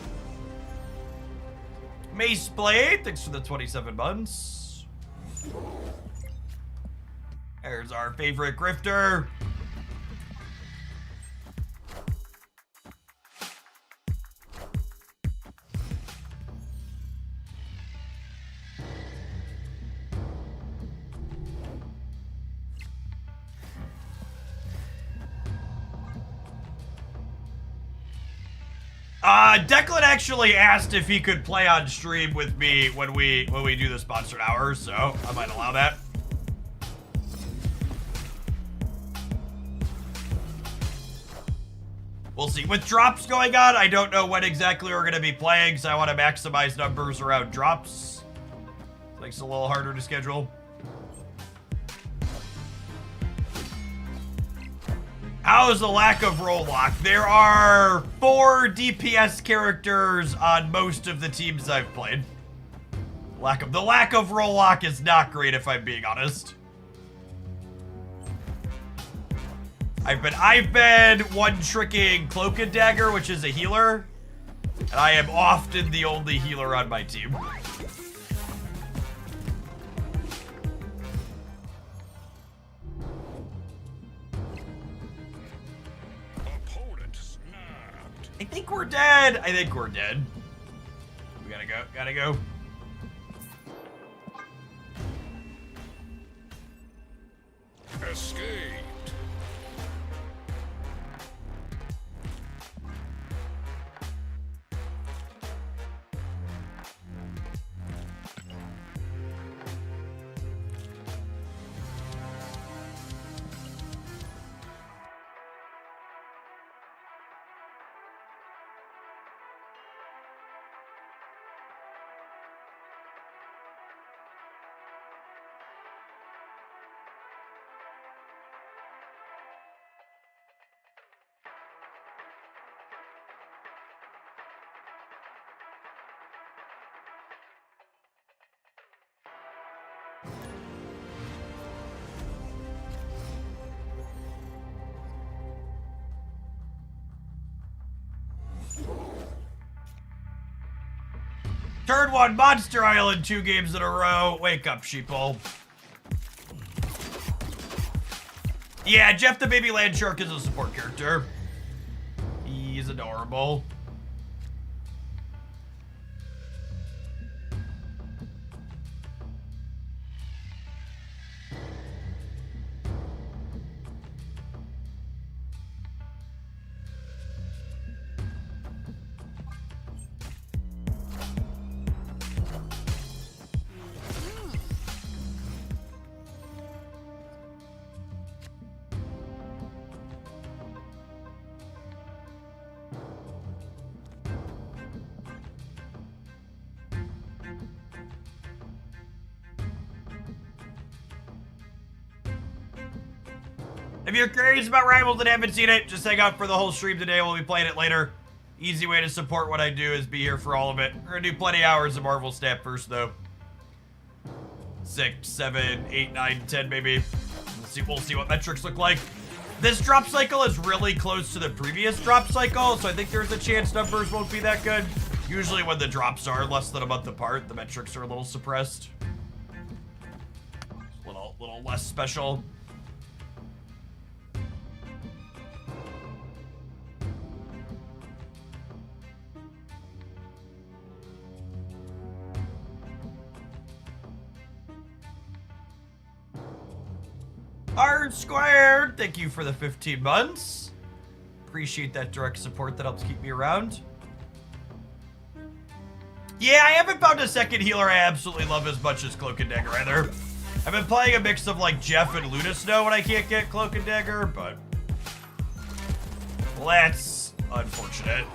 Speaker 1: Mace Blade, thanks for the 27 months. There's our favorite grifter. Declan actually asked if he could play on stream with me when we do the sponsored hour, so I might allow that. We'll see. With drops going on, I don't know when exactly we're going to be playing, so I want to maximize numbers around drops. Makes it a little harder to schedule. How is the lack of roll lock? There are 4 DPS characters on most of the teams I've played. The lack of roll lock is not great, if I'm being honest. I've been one-tricking Cloak and Dagger, which is a healer, and I am often the only healer on my team.
Speaker 3: Opponent snapped.
Speaker 1: I think we're dead. I think we're dead. We gotta go. Gotta go.
Speaker 3: Escaped.
Speaker 1: Turn 1, Monster Island, 2 games in a row. Wake up, sheeple. Yeah, Jeff the Baby Land Shark is a support character. He's adorable. If you're curious about Rivals and haven't seen it, just hang out for the whole stream today. We'll be playing it later. Easy way to support what I do is be here for all of it. We're gonna do plenty of hours of Marvel Snap first, though. 6, 7, 8, 9, 10, maybe. We'll see what metrics look like. This drop cycle is really close to the previous drop cycle, so I think there's a chance numbers won't be that good. Usually when the drops are less than a month apart, the metrics are a little suppressed. Little less special. R-Squared, thank you for the 15 months. Appreciate that direct support that helps keep me around. Yeah, I haven't found a second healer I absolutely love as much as Cloak and Dagger either. I've been playing a mix of like Jeff and Luna Snow when I can't get Cloak and Dagger, but well, that's unfortunate.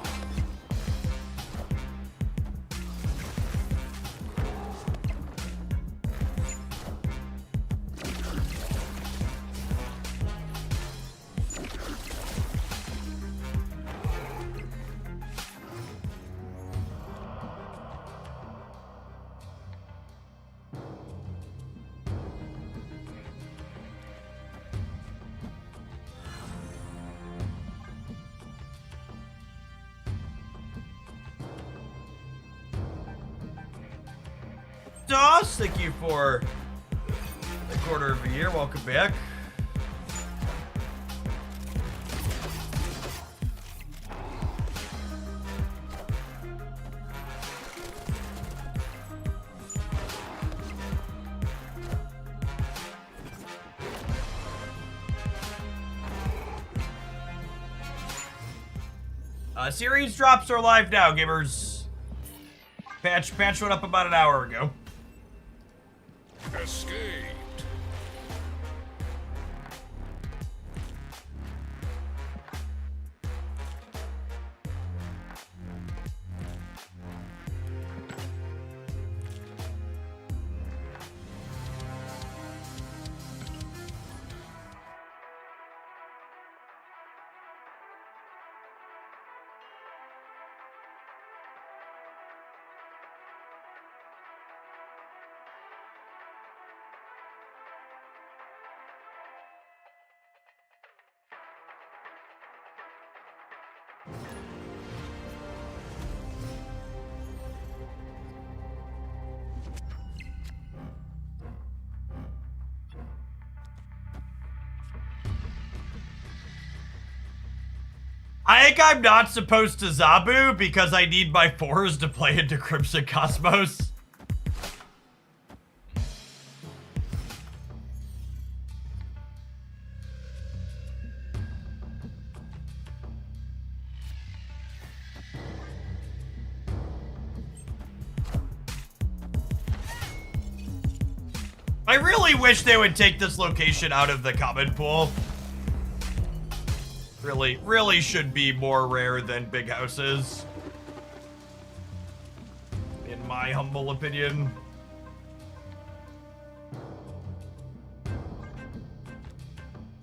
Speaker 1: Doss, thank you for a quarter of a year. Welcome back. Series drops are live now, gamers. Patch went up about an hour ago.
Speaker 3: Escaped.
Speaker 1: I think I'm not supposed to Zabu because I need my 4s to play into Crimson Cosmos. I really wish they would take this location out of the common pool. Really should be more rare than big houses. In my humble opinion.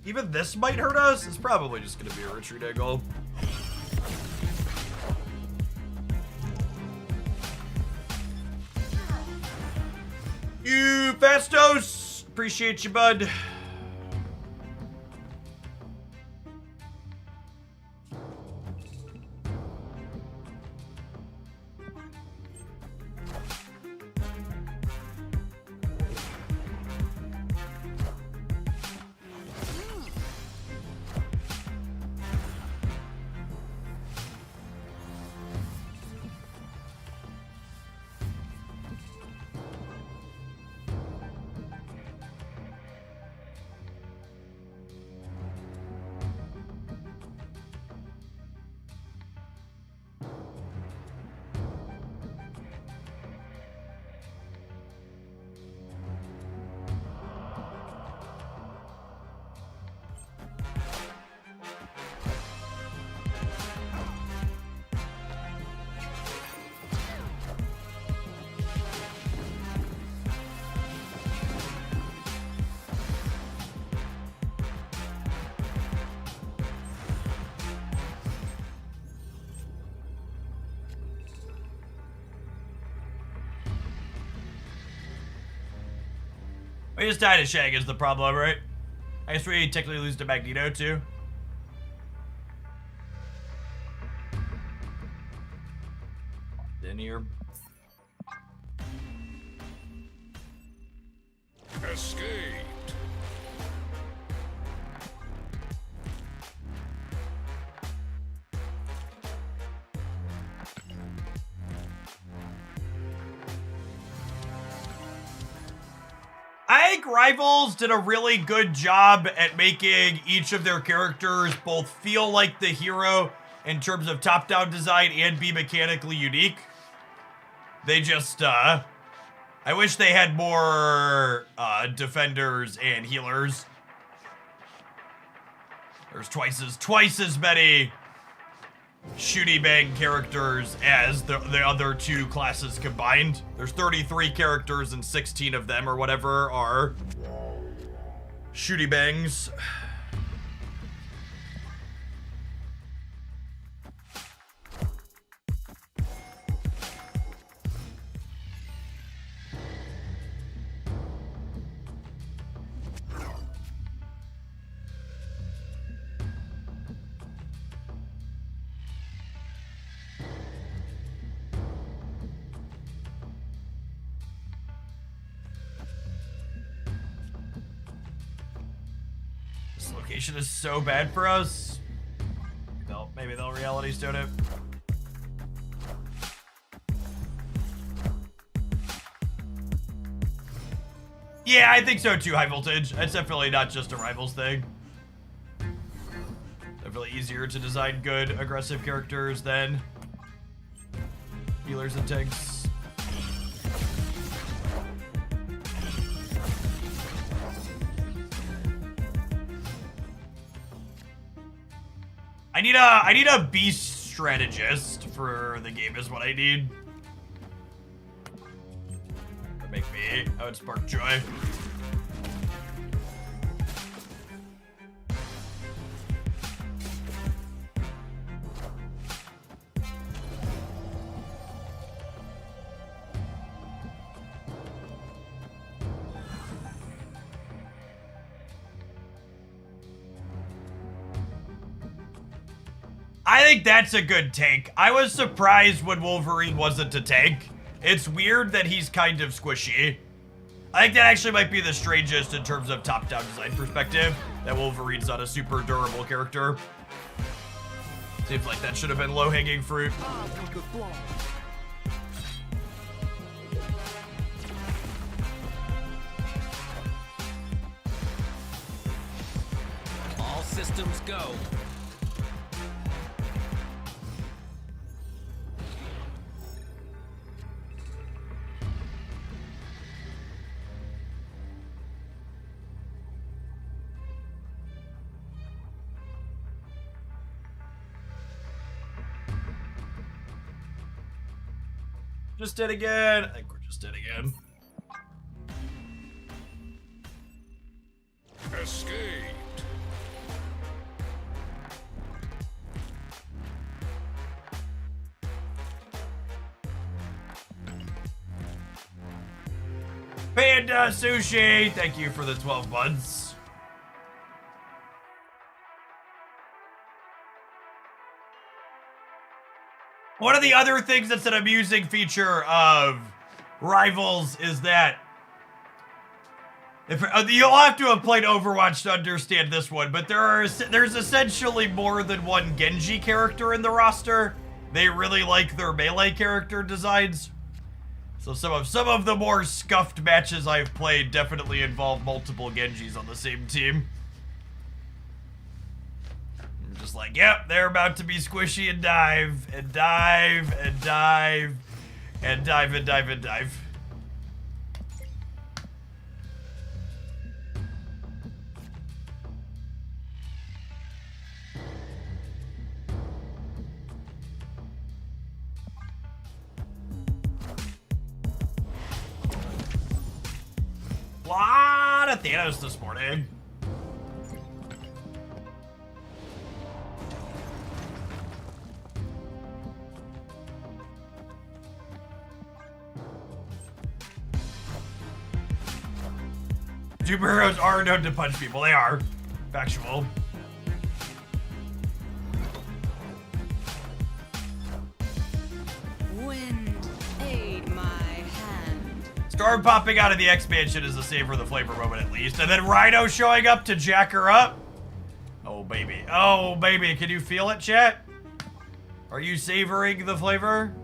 Speaker 1: Even this might hurt us. It's probably just gonna be a retreat angle. You Fastos, appreciate you, bud. We just died to Shag is the problem, right? I guess we technically lose to Magneto too. In here.
Speaker 3: Escaped.
Speaker 1: I think Rivals did a really good job at making each of their characters both feel like the hero in terms of top-down design and be mechanically unique. They just, I wish they had more defenders and healers. There's twice as many shooty bang characters as the other two classes combined. There's 33 characters and 16 of them or whatever are shooty bangs. This location is so bad for us. Maybe they'll reality stone it. Yeah, I think so too, High Voltage. It's definitely not just a Rivals thing. Definitely easier to design good, aggressive characters than healers and tanks. I need a beast strategist for the game is what I need. That make me, I would spark joy. I think that's a good take. I was surprised when Wolverine wasn't a tank. It's weird that he's kind of squishy. I think that actually might be the strangest in terms of top-down design perspective, that Wolverine's not a super durable character. Seems like that should have been low-hanging fruit.
Speaker 5: All systems go.
Speaker 1: Just did again. I think we're just did again.
Speaker 3: Escaped.
Speaker 1: Panda Sushi, thank you for the 12 months. One of the other things that's an amusing feature of Rivals is that if you'll have to have played Overwatch to understand this one, but there's essentially more than one Genji character in the roster. They really like their melee character designs. So some of the more scuffed matches I've played definitely involve multiple Genjis on the same team. I'm just like, yep, they're about to be squishy and dive, and dive, and dive, and dive, and dive, and dive. Lot of Thanos this morning. Superheroes are known to punch people. They are. Factual.
Speaker 4: Wind aid my hand.
Speaker 1: Storm popping out of the expansion is a savor the flavor moment at least. And then Rhino showing up to jack her up. Oh, baby. Oh, baby. Can you feel it, chat? Are you savoring the flavor?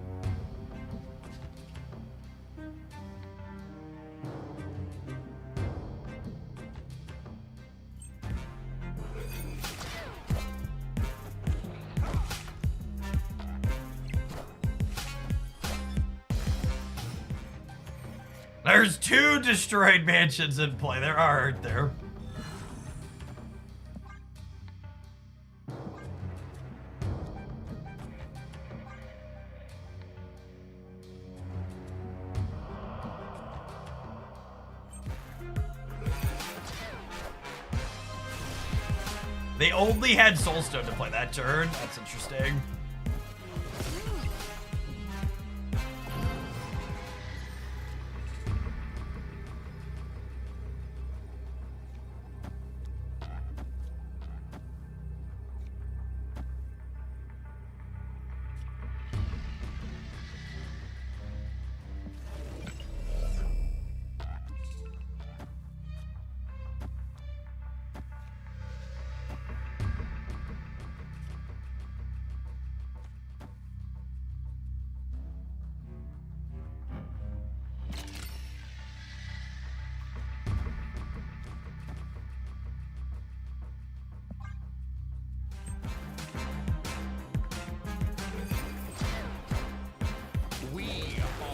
Speaker 1: There's 2 destroyed mansions in play. There are, aren't there? They only had Soulstone to play that turn. That's interesting.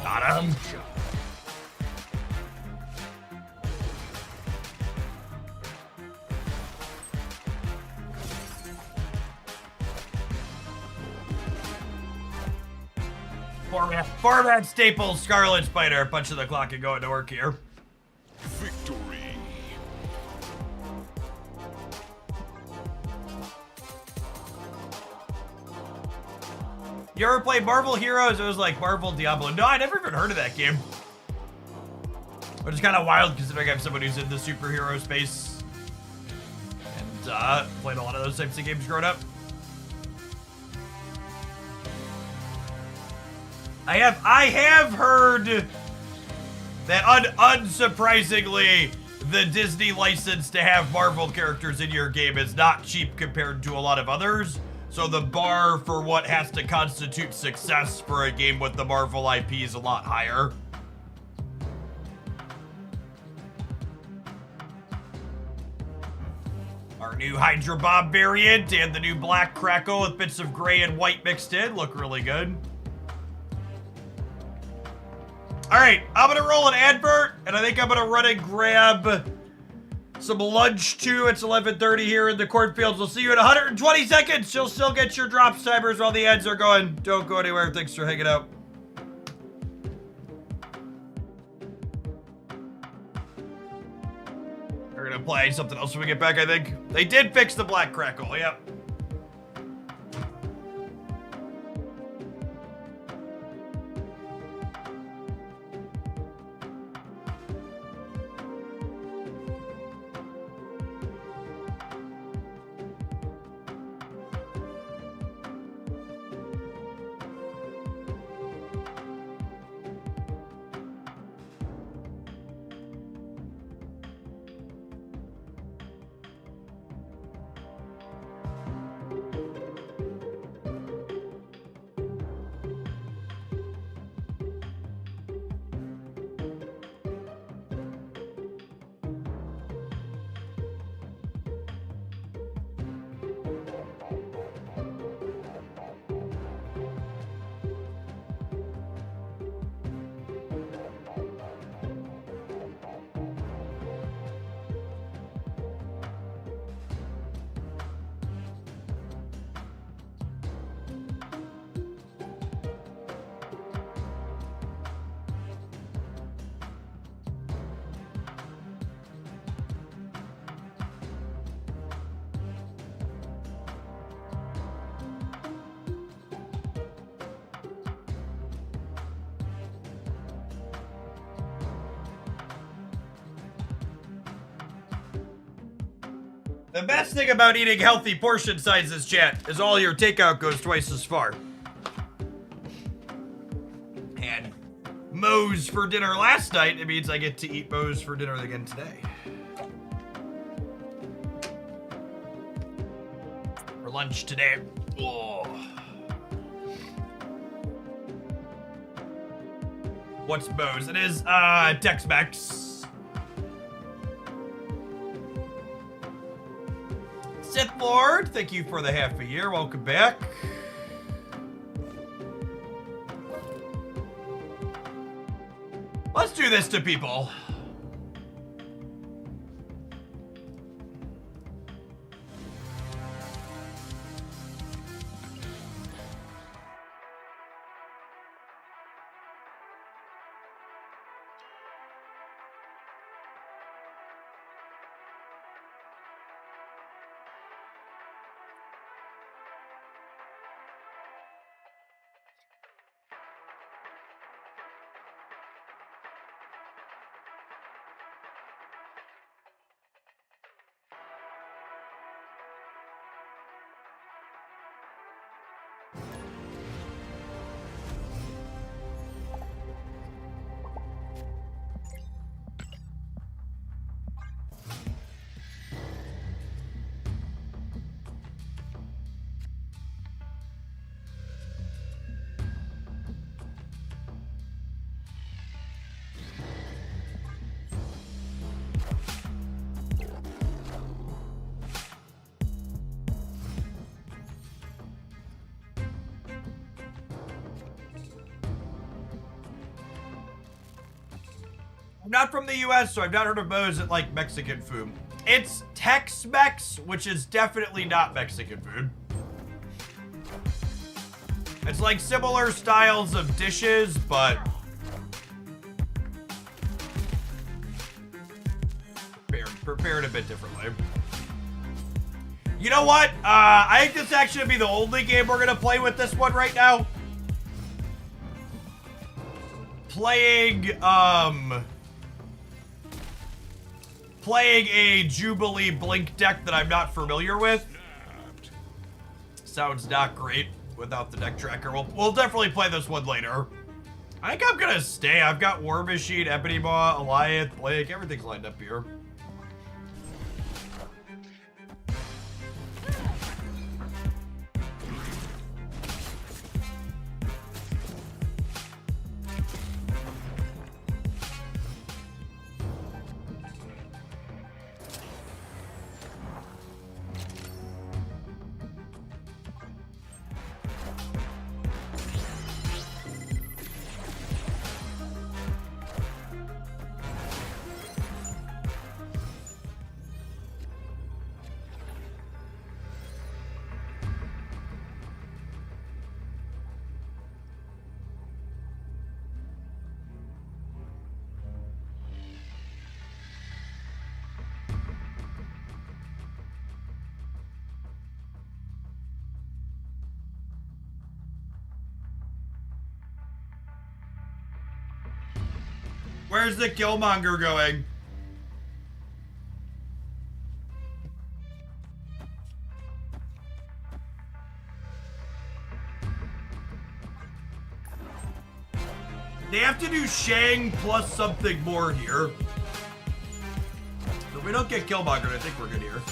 Speaker 1: Got him. Format Staples, Scarlet Spider, punch of the clock and going to work here.
Speaker 3: Victory.
Speaker 1: You ever played Marvel Heroes? It was like Marvel Diablo. No, I never even heard of that game. Which is kind of wild considering I'm someone who's in the superhero space. And played a lot of those types of games growing up. I have heard that unsurprisingly, the Disney license to have Marvel characters in your game is not cheap compared to a lot of others. So the bar for what has to constitute success for a game with the Marvel IP is a lot higher. Our new Hydra Bob variant and the new black crackle with bits of gray and white mixed in look really good. All right, I'm gonna roll an advert, and I think I'm gonna run and grab some lunch too. It's 11:30 here in the cornfields. We'll see you in 120 seconds. You'll still get your drops timers while the ads are going. Don't go anywhere. Thanks for hanging out. We're gonna play something else when we get back, I think. They did fix the black crackle, yep. The best thing about eating healthy portion sizes, chat, is all your takeout goes twice as far. And Moe's for dinner last night, it means I get to eat Moe's for dinner again today. For lunch today. Oh. What's Moe's? It is Tex-Mex. Sith Lord, thank you for the half a year. Welcome back. Let's do this to people. I'm not from the US, so I've not heard of Moe's at like Mexican food. It's Tex-Mex, which is definitely not Mexican food. It's like similar styles of dishes, but prepared a bit differently. You know what? I think this actually be the only game we're gonna play with this one right now. Playing a Jubilee Blink deck that I'm not familiar with. Sounds not great without the deck tracker. We'll definitely play this one later. I think I'm gonna stay. I've got War Machine, Ebony Maw, Alliance, Blake, everything's lined up here. Where's the Killmonger going? They have to do Shang plus something more here. So if we don't get Killmonger, I think we're good here.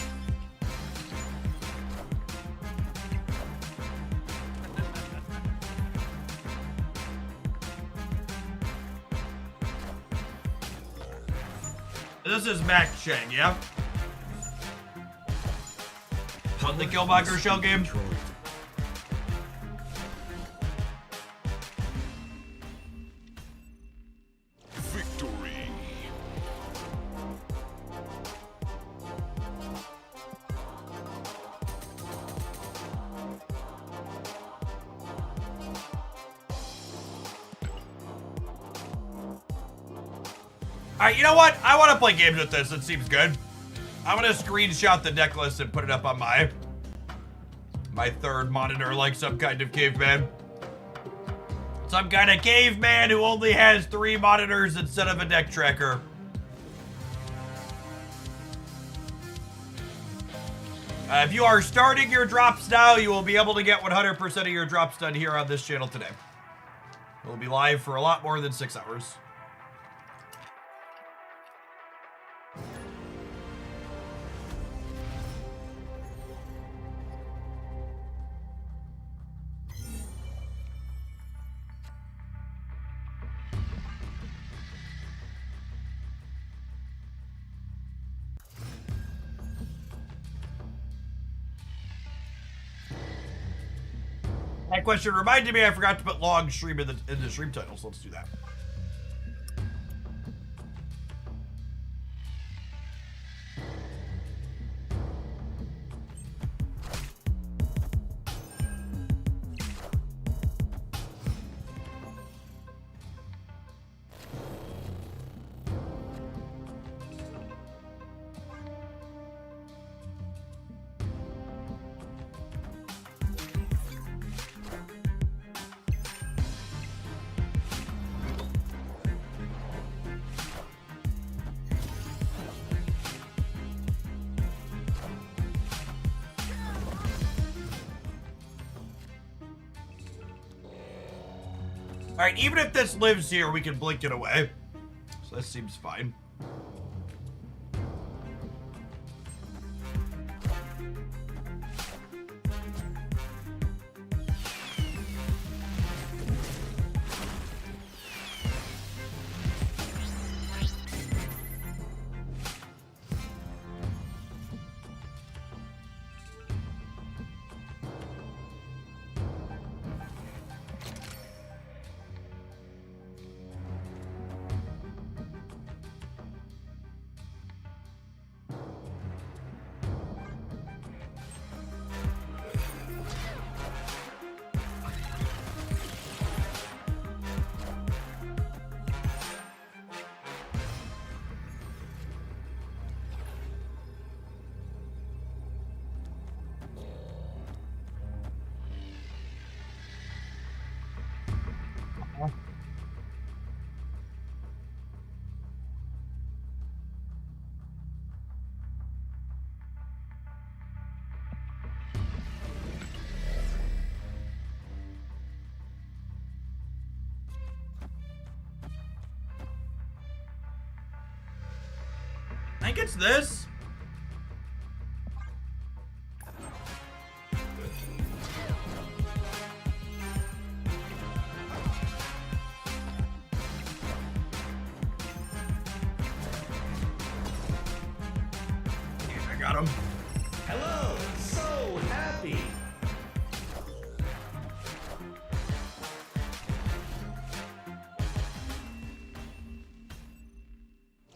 Speaker 1: This is Max Shang, yeah? On the Killmonger shell game.
Speaker 3: Victory.
Speaker 1: Alright, you know what? I want to play games with this. It seems good. I'm going to screenshot the necklace and put it up on my third monitor like some kind of caveman. Some kind of caveman who only has 3 monitors instead of a deck tracker. If you are starting your drops now, you will be able to get 100% of your drops done here on this channel today. We'll be live for a lot more than 6 hours. That question reminded me I forgot to put long stream in the stream title, so let's do that. Alright, even if this lives here, we can blink it away. So that seems fine. I think it's this. I got him.
Speaker 2: Hello, so happy.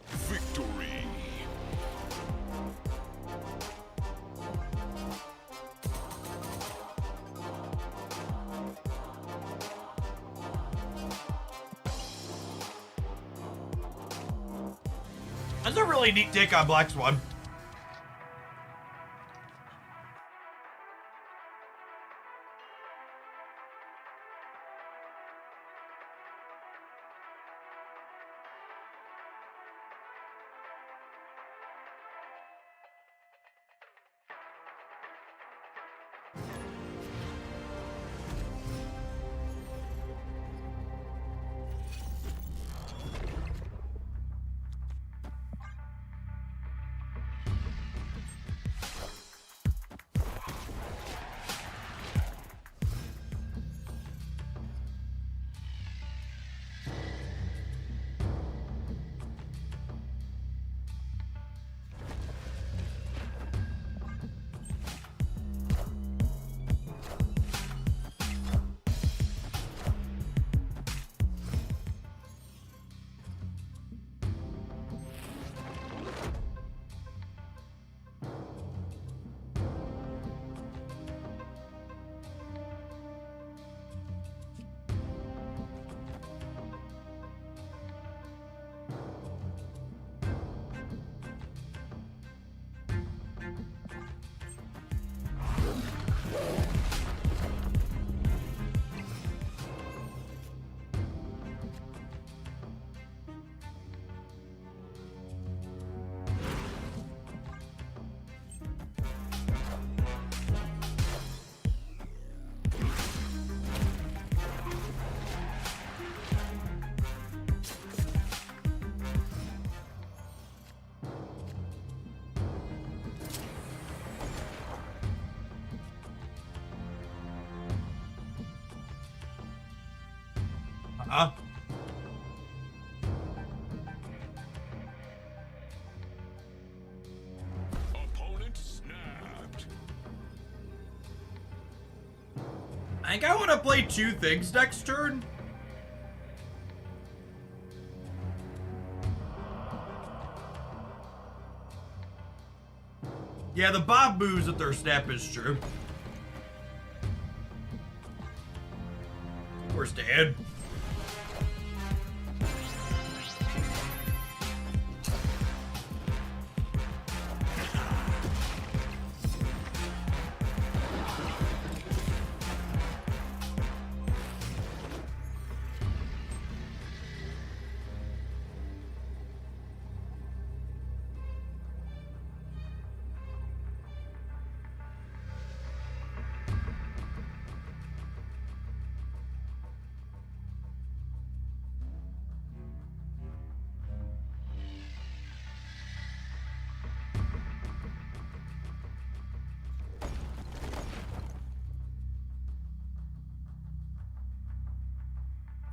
Speaker 3: Victory.
Speaker 1: That's a really neat take on Black Swan. Huh?
Speaker 3: Opponent snapped.
Speaker 1: I think I want to play 2 things next turn. Yeah, the Bob moves at their snap is true. Where's Dan?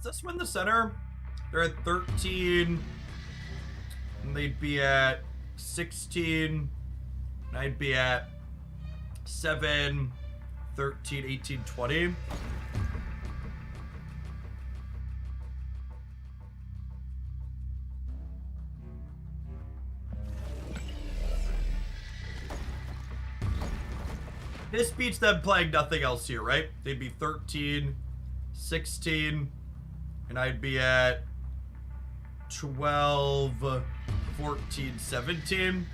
Speaker 1: Does this win the center? They're at 13. And they'd be at 16. And I'd be at 7, 13, 18, 20. This beats them playing nothing else here, right? They'd be 13, 16. And I'd be at 12, 14, 17.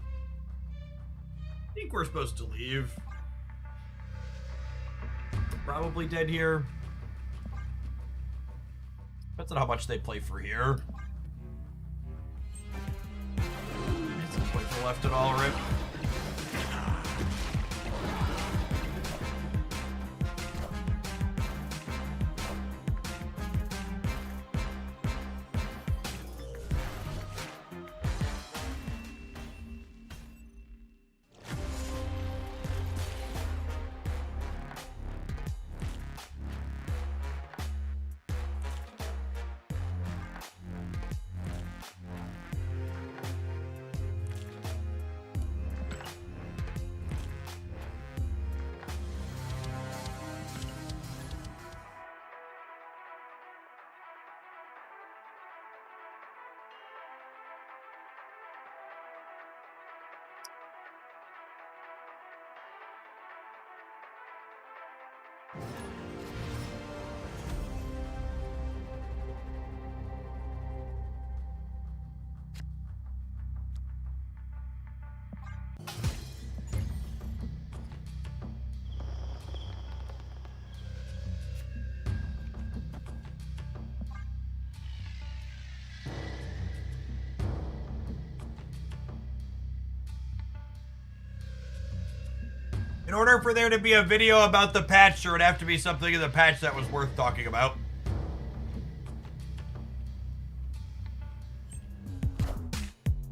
Speaker 1: I think we're supposed to leave. Probably dead here. Depends on how much they play for here. Doesn't play for left at all, right? In order for there to be a video about the patch, there would have to be something in the patch that was worth talking about.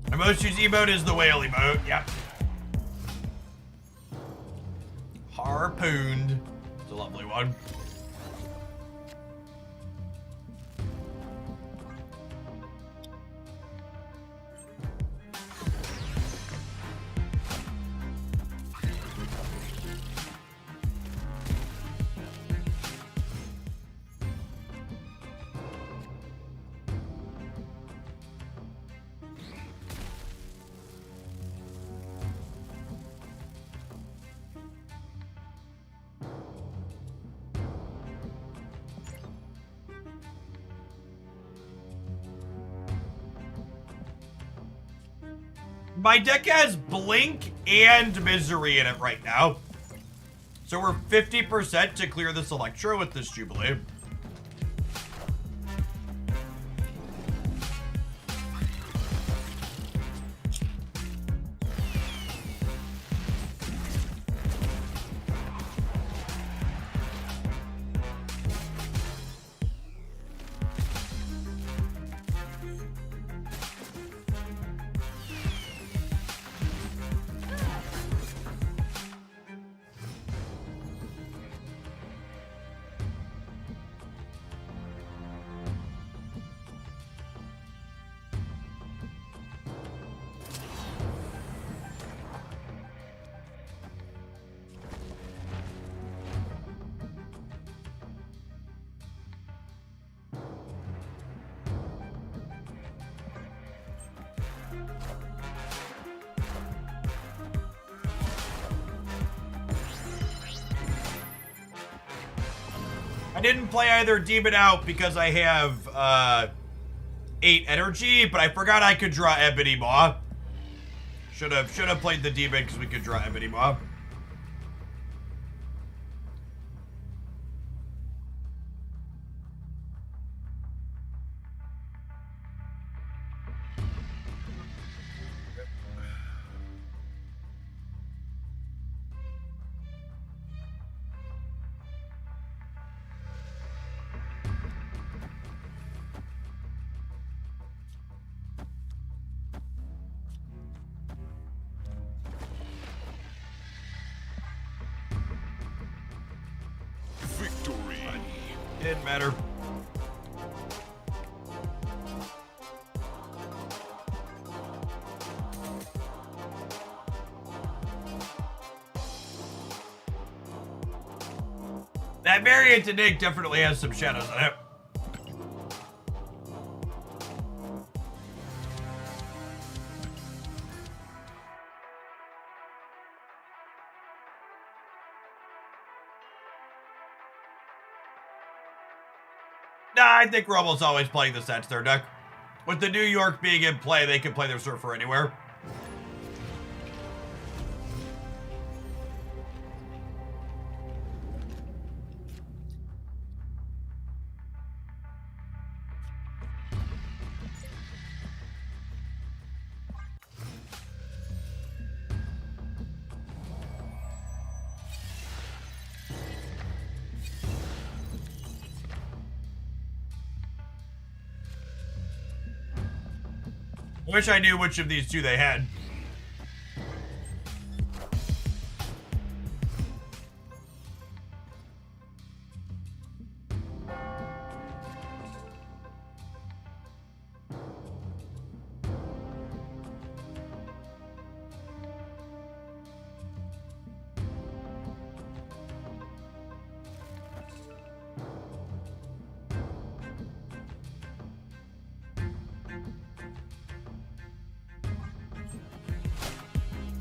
Speaker 1: The most used emote is the whale emote, yep. Harpooned. It's a lovely one. My deck has Blink and Misery in it right now. So we're 50% to clear this Electro with this Jubilee. didn't play either Demon Out because I have 8 energy, but I forgot I could draw Ebony Maw. Should have played the Demon because we could draw Ebony Maw.
Speaker 3: Victory.
Speaker 1: Didn't matter. That variant to Nick definitely has some shadows on it. Nah, I think we're almost always playing the sets there, Nick. With the New York being in play, they can play their Surfer anywhere. Wish I knew which of these two they had.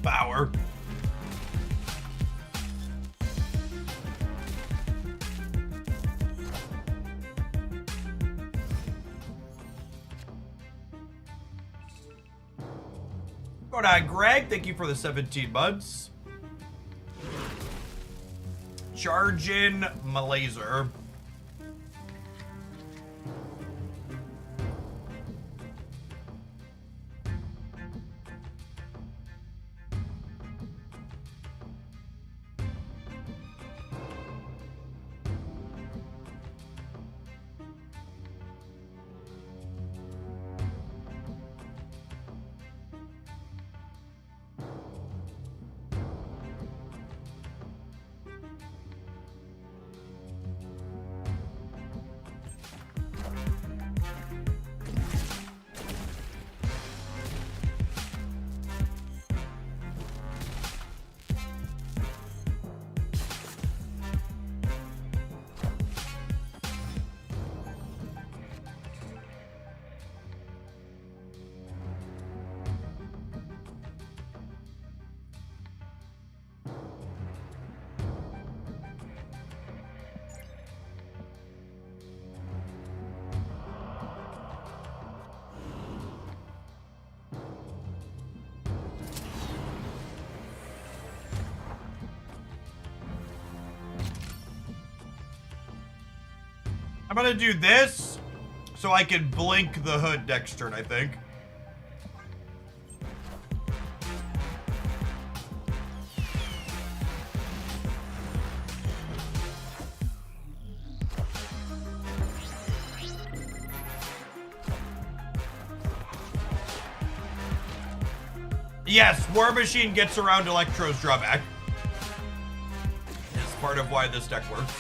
Speaker 1: Power. Going on, Greg. Thank you for the 17 months. Chargin' Malaser. I'm gonna do this so I can blink the hood next turn, I think. Yes, War Machine gets around Electro's drawback. It's part of why this deck works.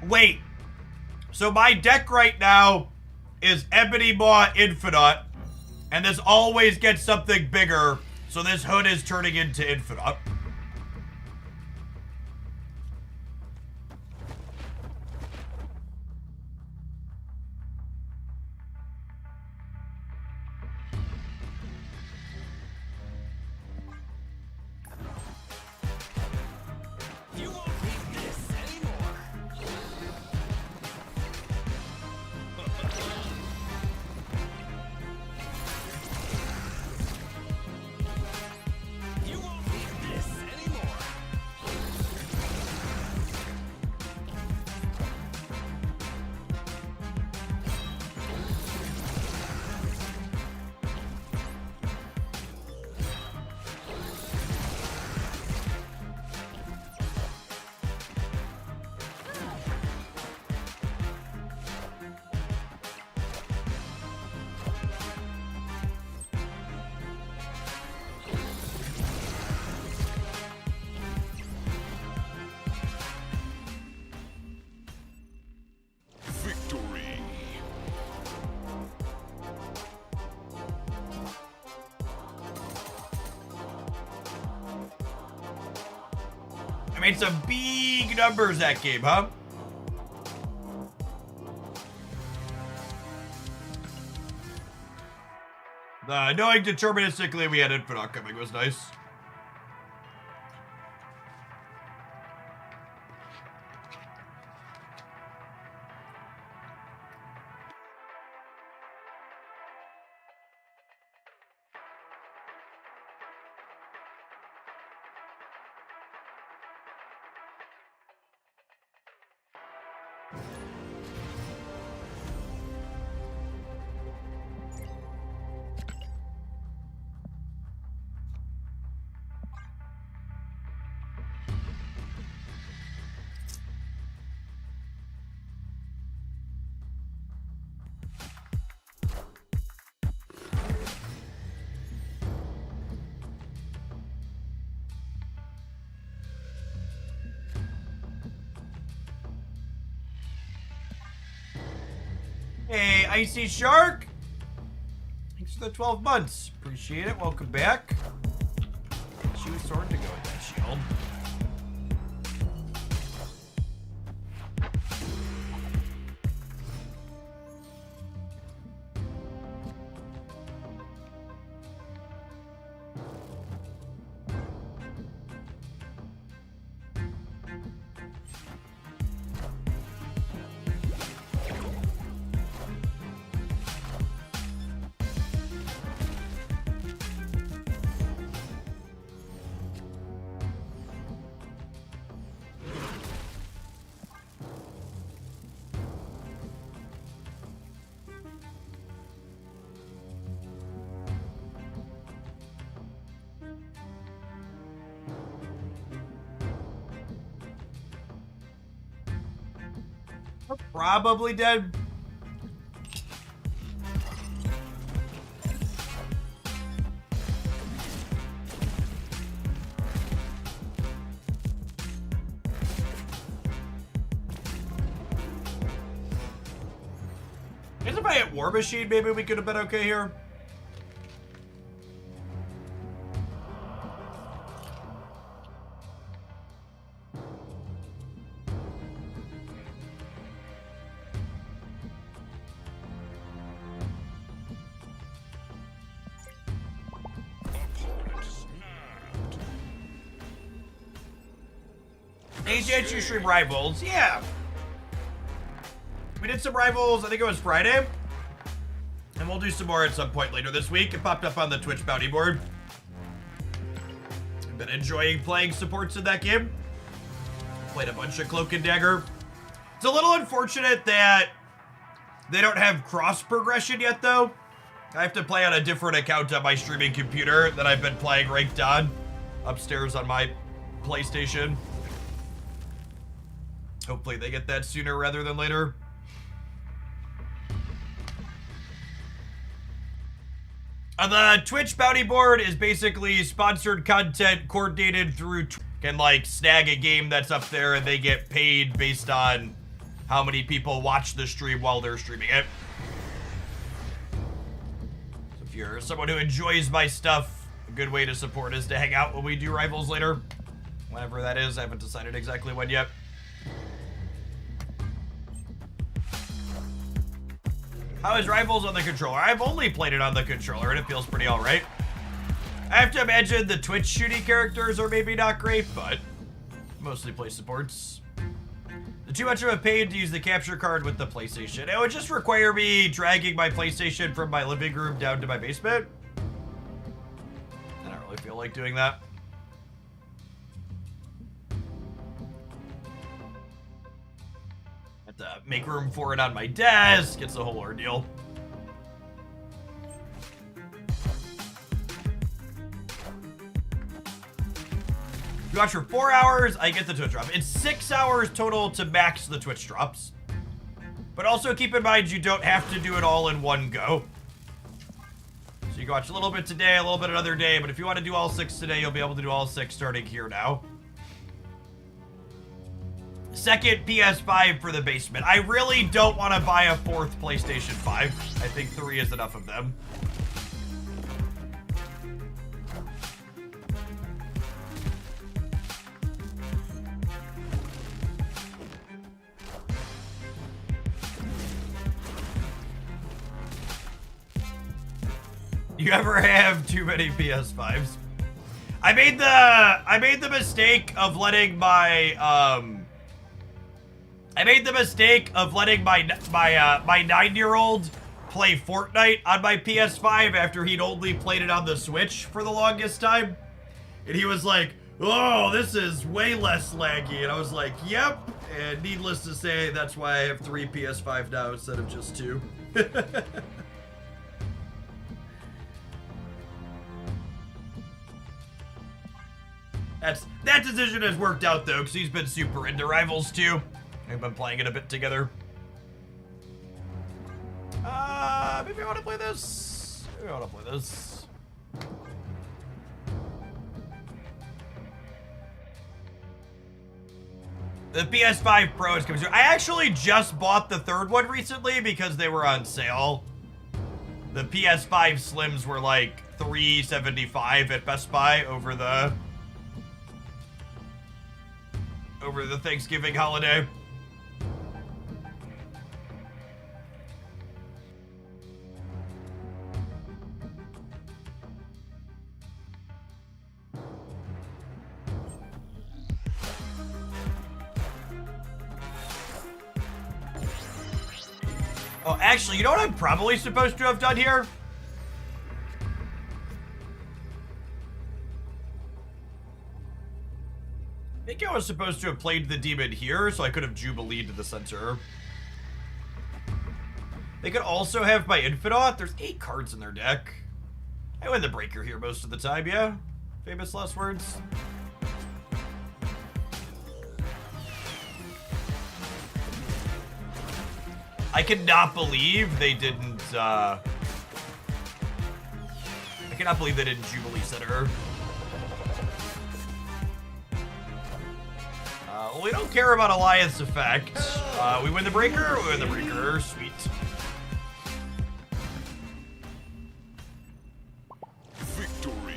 Speaker 1: Wait, so my deck right now is Ebony Maw Infinite, and this always gets something bigger, so this hood is turning into Infinite.
Speaker 2: You won't need this anymore. You won't need this anymore.
Speaker 3: Victory.
Speaker 1: I made some big numbers that game, huh? Knowing deterministically we had Infinite coming was nice. Hey, Icy Shark! Thanks for the 12 months. Appreciate it. Welcome back. Choose sword to go with that shield. We're probably dead. I guess if I hit War Machine, maybe we could have been okay here.
Speaker 3: Opponent snapped.
Speaker 1: AJ you stream Rivals, yeah. We did some Rivals, I think it was Friday. And we'll do some more at some point later this week. It popped up on the Twitch bounty board. I've been enjoying playing supports in that game. Played a bunch of Cloak and Dagger. It's a little unfortunate that they don't have cross progression yet, though. I have to play on a different account on my streaming computer that I've been playing ranked on upstairs on my PlayStation. Hopefully they get that sooner rather than later. The Twitch bounty board is basically sponsored content coordinated through can like snag a game that's up there and they get paid based on how many people watch the stream while they're streaming it. you're someone who enjoys my stuff, a good way to support is to hang out when we do Rivals later. Whenever that is, I haven't decided exactly when yet. How is Rivals on the controller? I've only played it on the controller and it feels pretty alright. I have to imagine the Twitch shooty characters are maybe not great, but mostly play supports. Too much of a pain to use the capture card with the PlayStation. It would just require me dragging my PlayStation from my living room down to my basement. I don't really feel like doing that. Have to make room for it on my desk. It's a whole ordeal. You watch for 4 hours, I get the Twitch drop. It's 6 hours total to max the Twitch drops. But also keep in mind you don't have to do it all in one go. So you can watch a little bit today, a little bit another day, but if you want to do all 6 today, you'll be able to do all 6 starting here now. Second PS5 for the basement. I really don't want to buy a 4th PlayStation 5. I think 3 is enough of them. You ever have too many PS5s? I made the mistake of letting my my 9-year-old play Fortnite on my PS5 after he'd only played it on the Switch for the longest time. And he was like, "Oh, this is way less laggy." And I was like, "Yep." And needless to say, that's why I have 3 PS5 now instead of just 2. That decision has worked out though, because he's been super into Rivals too. We've been playing it a bit together. Maybe I want to play this. Maybe I want to play this. The PS5 Pro is coming soon. I actually just bought the 3rd one recently because they were on sale. The PS5 Slims were like $375 at Best Buy over the Thanksgiving holiday. Oh, actually, you know what I'm probably supposed to have done here? I think I was supposed to have played the demon here, so I could have Jubileed to the center. They could also have my Infinite. There's 8 cards in their deck. I win the breaker here most of the time, yeah? Famous last words. I cannot believe they didn't, I cannot believe they didn't Jubilee Center. Well, we don't care about Alliance Effect. We win the breaker, we win the breaker. Sweet.
Speaker 3: Victory.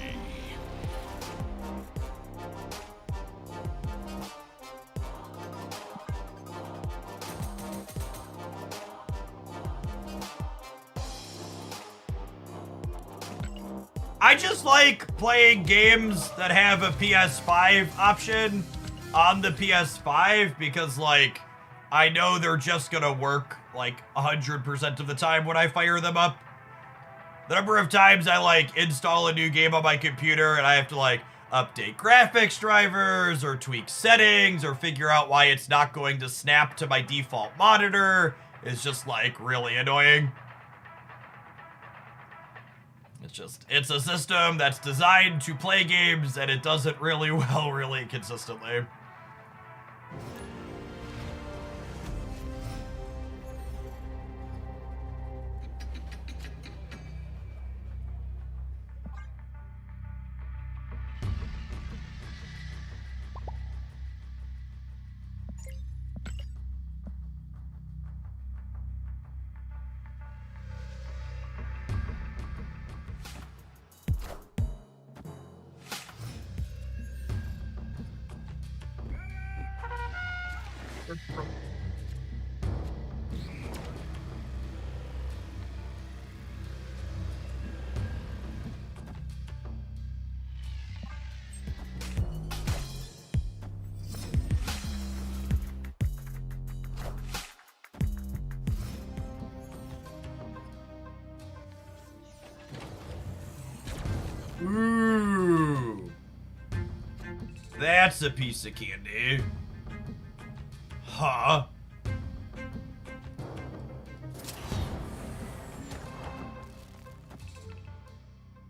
Speaker 1: I just like playing games that have a PS5 option on the PS5 because, like, I know they're just gonna work, like, 100% of the time when I fire them up. The number of times I, like, install a new game on my computer and I have to, like, update graphics drivers or tweak settings or figure out why it's not going to snap to my default monitor is just, like, really annoying. It's a system that's designed to play games, and it does it really well, really consistently. Ooh. That's a piece of candy. Huh?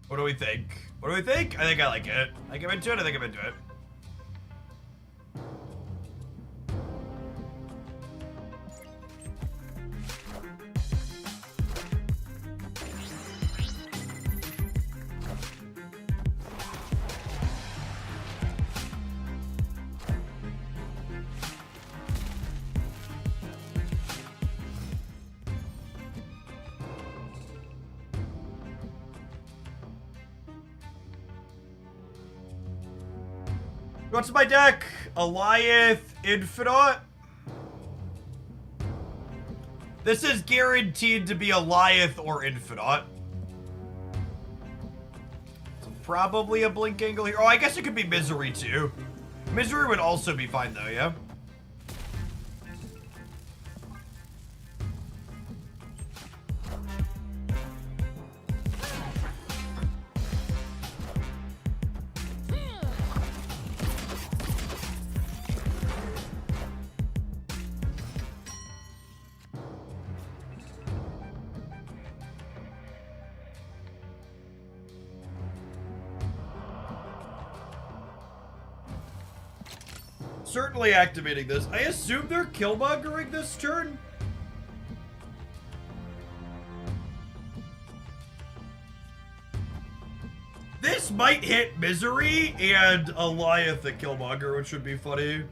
Speaker 1: What do we think? What do we think? I think I like it. I think I'm into it. I think I'm into it. What's in my deck? Eliath Infinite. This is guaranteed to be Eliath or Infinite. So probably a blink angle here. Oh, I guess it could be Misery too. Misery would also be fine though, yeah? Certainly activating this. I assume they're killmongering this turn. This might hit Misery and Eliath the Killmonger, which would be funny.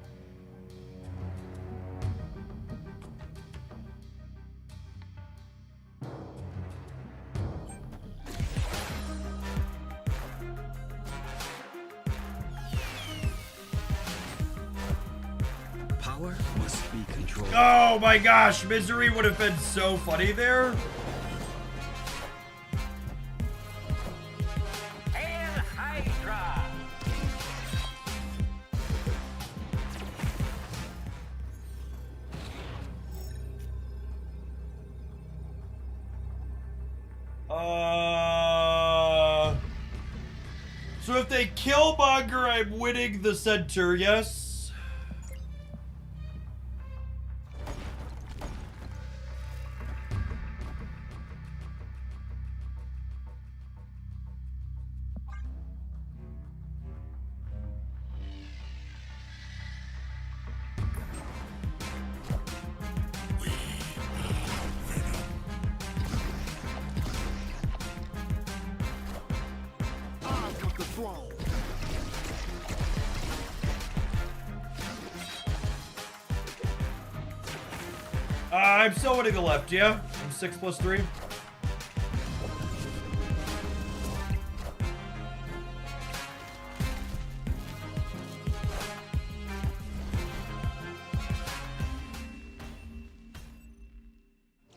Speaker 2: Power must be controlled.
Speaker 1: Oh my gosh, Misery would have been so funny there.
Speaker 2: And Hydra.
Speaker 1: So if they kill Monger, I'm winning the center, yes? I'm still winning the left, yeah? I'm 6+3.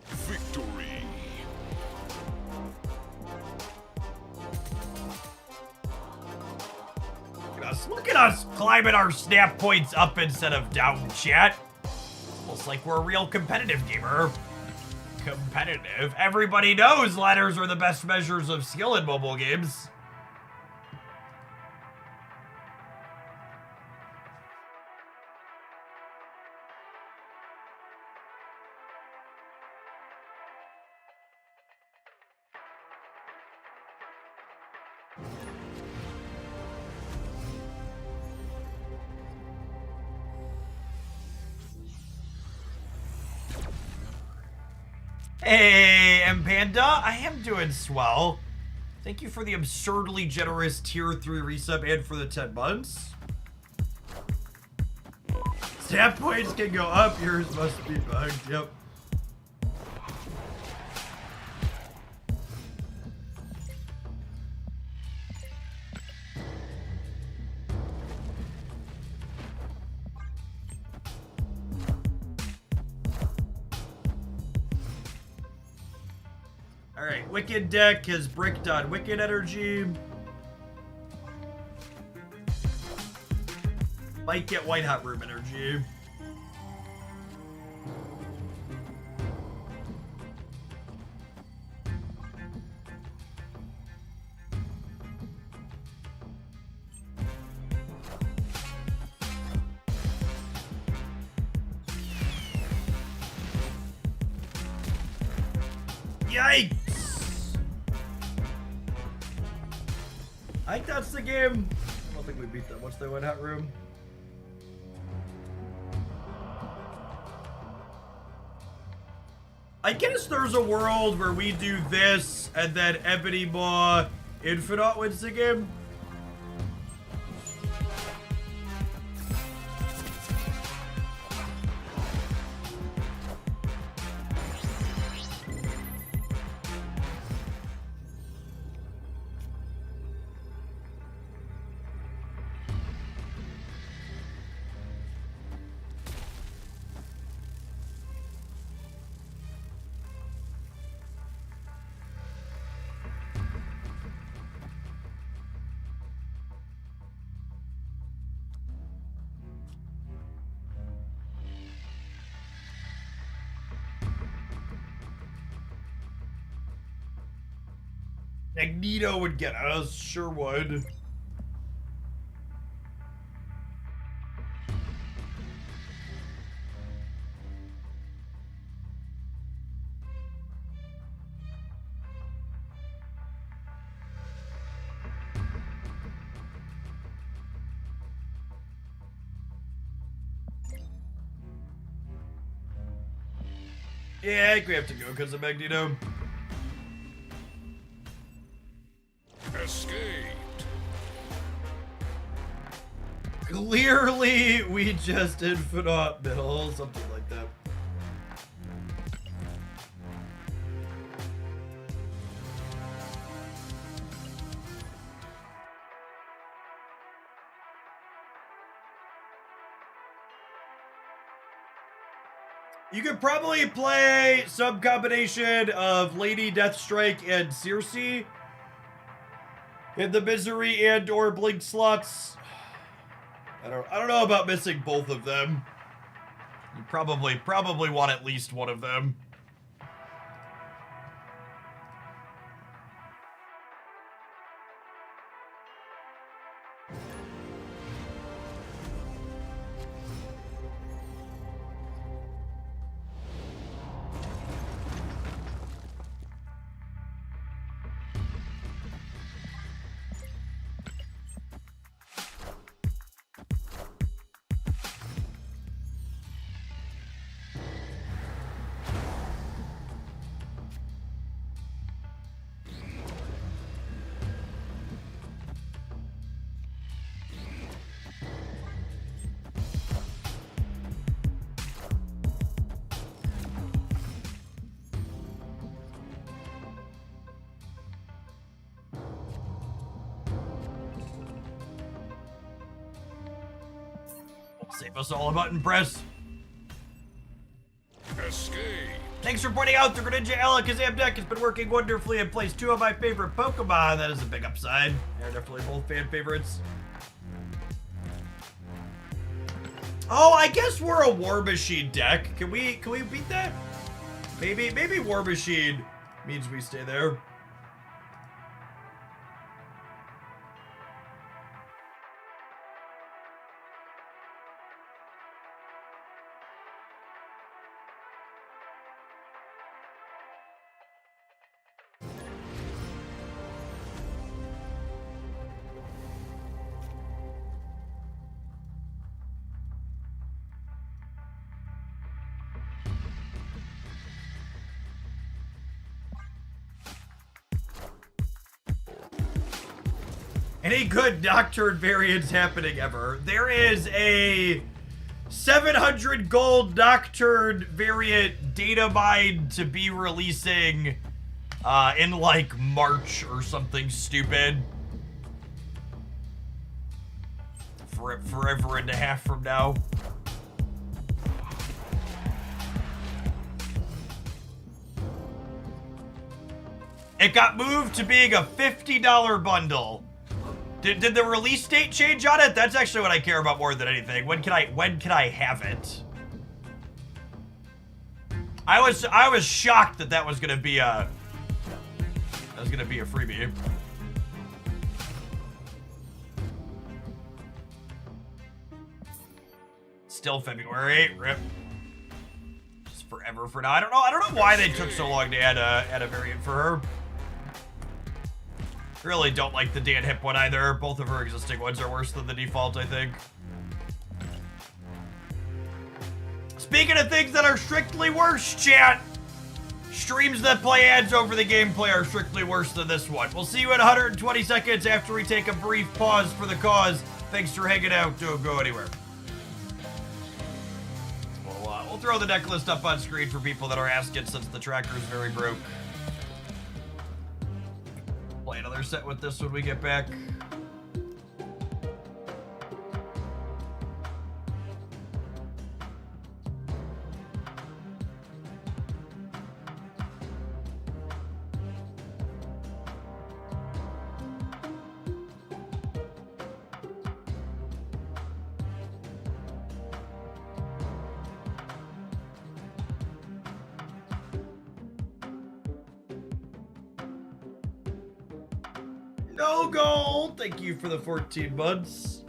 Speaker 3: Victory.
Speaker 1: Look at us climbing our snap points up instead of down, chat. Almost like we're a real competitive gamer. Competitive? Everybody knows ladders are the best measures of skill in mobile games. Hey, M Panda, I am doing swell. Thank you for the absurdly generous tier 3 resub and for the 10 months. Stat points can go up, yours must be bugged, yep. Alright, Wicked deck has bricked on Wicked energy. Might get White Hot Room energy. Yikes! I think that's the game. I don't think we beat them. What's the White Hot Room? I guess there's a world where we do this and then Ebony Maw Infinite wins the game. Magneto would get us, sure would. Yeah, I think we have to go because of Magneto.
Speaker 3: Escaped.
Speaker 1: Clearly, we just infinite middle, something like that. You could probably play some combination of Lady Deathstrike and Circe in the Misery and or Blink slots. I don't know about missing both of them. You probably want at least one of them. Save us all a button press.
Speaker 3: Escape.
Speaker 1: Thanks for pointing out the Greninja Alakazam deck has been working wonderfully and plays two of my favorite Pokemon. That is a big upside. They're definitely both fan favorites. Oh, I guess we're a War Machine deck. Can we beat that? Maybe War Machine means we stay there. Any good Nocturne variants happening ever? There is a 700 gold Nocturne variant data mine to be releasing in like March or something stupid. Forever and a half from now. It got moved to being a $50 bundle. Did the release date change on it? That's actually what I care about more than anything. When can I have it? I was shocked that was gonna be a freebie. Still February. Rip. Just forever for now. I don't know why they took so long to add a variant for her. Really don't like the Dan Hip one either. Both of her existing ones are worse than the default, I think. Speaking of things that are strictly worse, chat. Streams that play ads over the gameplay are strictly worse than this one. We'll see you in 120 seconds after we take a brief pause for the cause. Thanks for hanging out. Don't go anywhere. We'll throw the deck list up on screen for people that are asking since the tracker's very broke. Play another set with this when we get back. No gold. Thank you for the 14 months.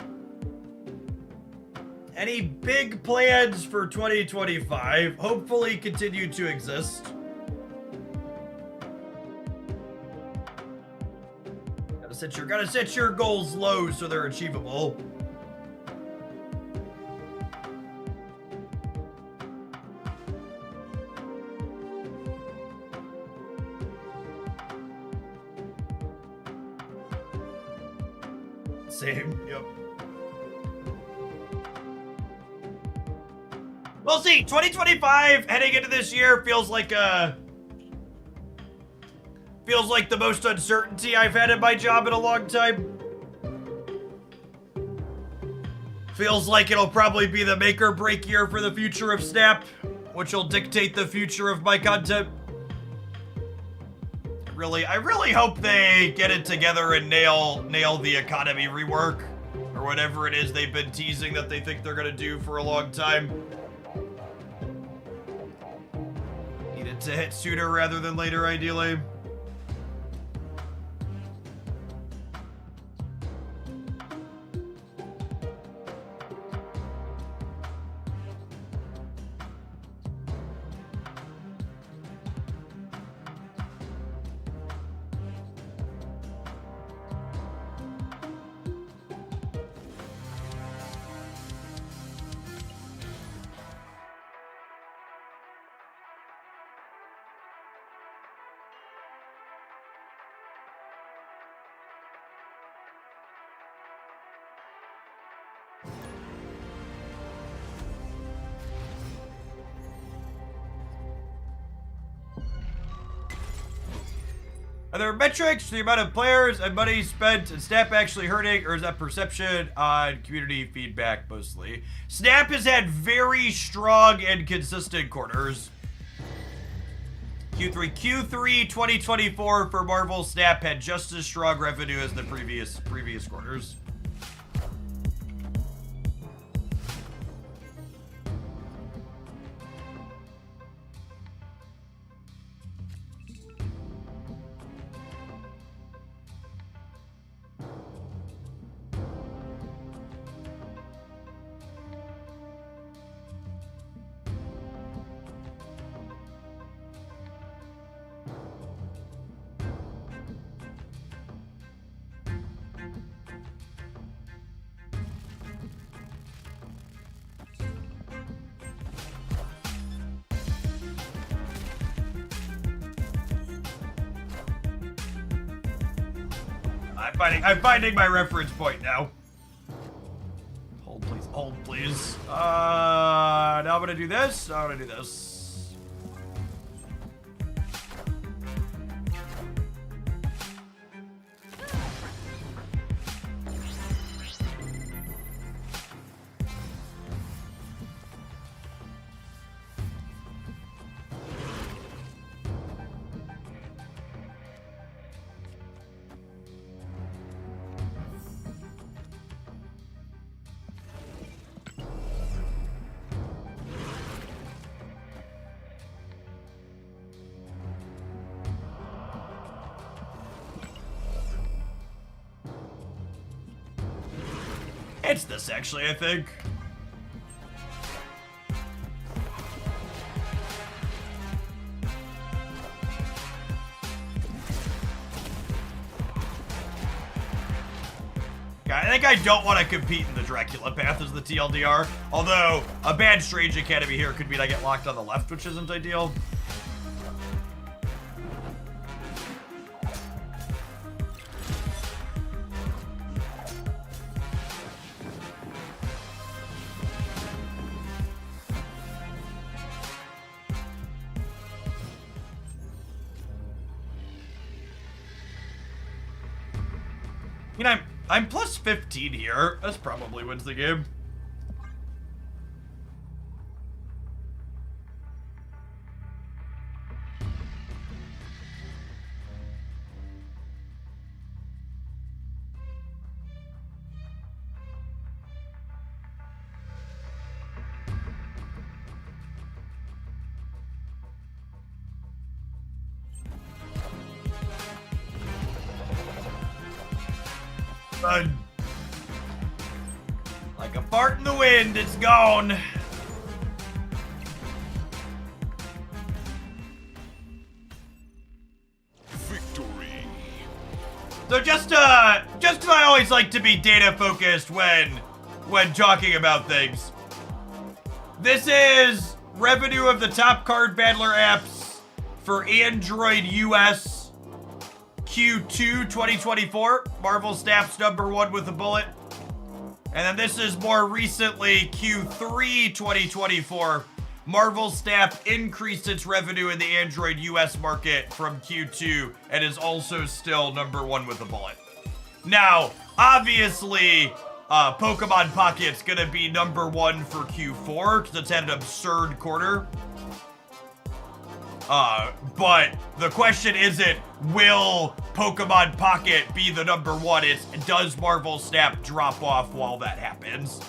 Speaker 1: Any big plans for 2025? Hopefully continue to exist. Gotta set your goals low so they're achievable. Same, yep. We'll see. 2025 heading into this year feels like the most uncertainty I've had in my job in a long time. Feels like it'll probably be the make or break year for the future of Snap, which will dictate the future of my content. I really hope they get it together and nail the economy rework or whatever it is they've been teasing that they think they're gonna do for a long time. Need it to hit sooner rather than later, ideally. Are there metrics for the amount of players and money spent and Snap actually hurting, or is that perception on community feedback mostly? Snap has had very strong and consistent quarters. Q3 2024 for Marvel Snap had just as strong revenue as the previous quarters. I'm finding my reference point now. Hold please, hold please. Now I'm gonna do this. Now I'm gonna do this. It's this, actually, I think. I think I don't want to compete in the Dracula path as the TLDR. Although, a bad Strange Academy here could mean I get locked on the left, which isn't ideal. You know, I'm plus 15 here. This probably wins the game. Like a fart in the wind, it's gone.
Speaker 3: Victory.
Speaker 1: So just because I always like to be data focused when talking about things. This is revenue of the top card battler apps for Android US. Q2 2024, Marvel Snap's #1 with a bullet. And then this is more recently Q3 2024. Marvel Snap increased its revenue in the Android US market from Q2 and is also still #1 with a bullet. Now, obviously, Pokemon Pocket's gonna be #1 for Q4 because it's had an absurd quarter. But the question isn't, will Pokemon Pocket be the #1? It's, does Marvel Snap drop off while that happens?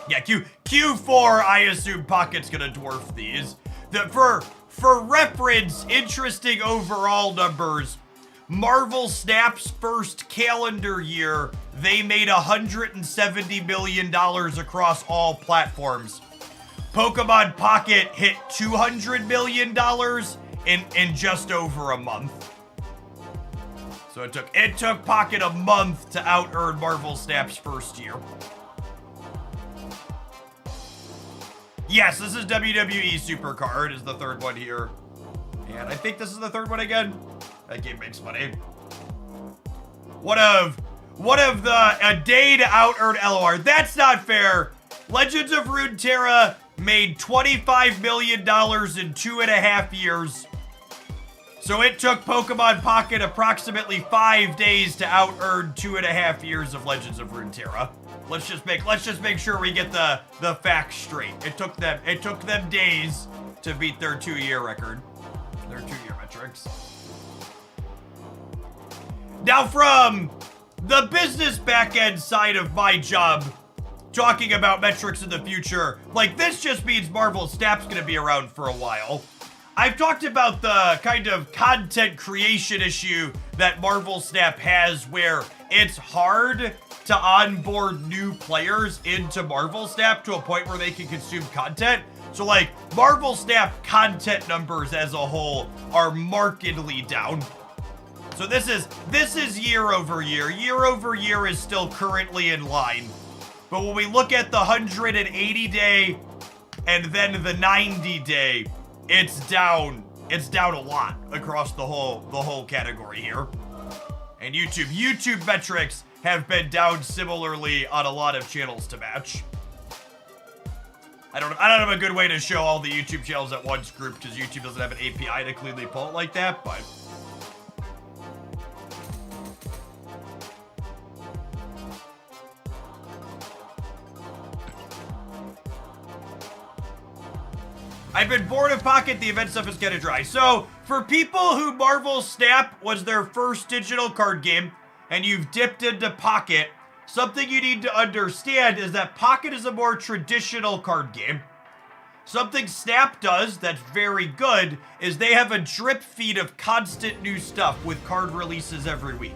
Speaker 1: Yeah, Q4, I assume Pocket's gonna dwarf these. For reference, interesting overall numbers, Marvel Snap's first calendar year, they made $170 million across all platforms. Pokemon Pocket hit $200 million in just over a month. So it took Pocket a month to out-earn Marvel Snap's first year. Yes, this is WWE Supercard is the third one here. And I think this is the third one again. That game makes money. One of a day to out-earn LOR. That's not fair. Legends of Runeterra made $25 million in 2.5 years. So it took Pokemon Pocket approximately 5 days to out-earn 2.5 years of Legends of Runeterra. Let's just make sure we get the facts straight. It took them days to beat their 2-year record. Their 2-year metrics. Now from the business back-end side of my job, talking about metrics in the future, like this just means Marvel Snap's gonna be around for a while. I've talked about the kind of content creation issue that Marvel Snap has where it's hard to onboard new players into Marvel Snap to a point where they can consume content. So like Marvel Snap content numbers as a whole are markedly down. So this is year over year. Year over year is still currently in line. But when we look at the 180-day and then the 90-day, it's down a lot across the whole category here. And YouTube metrics have been down similarly on a lot of channels to match. I don't have a good way to show all the YouTube channels at once grouped because YouTube doesn't have an API to cleanly pull it like that, but I've been bored of Pocket, the event stuff is kinda dry. So, for people who Marvel Snap was their first digital card game, and you've dipped into Pocket, something you need to understand is that Pocket is a more traditional card game. Something Snap does that's very good is they have a drip feed of constant new stuff with card releases every week.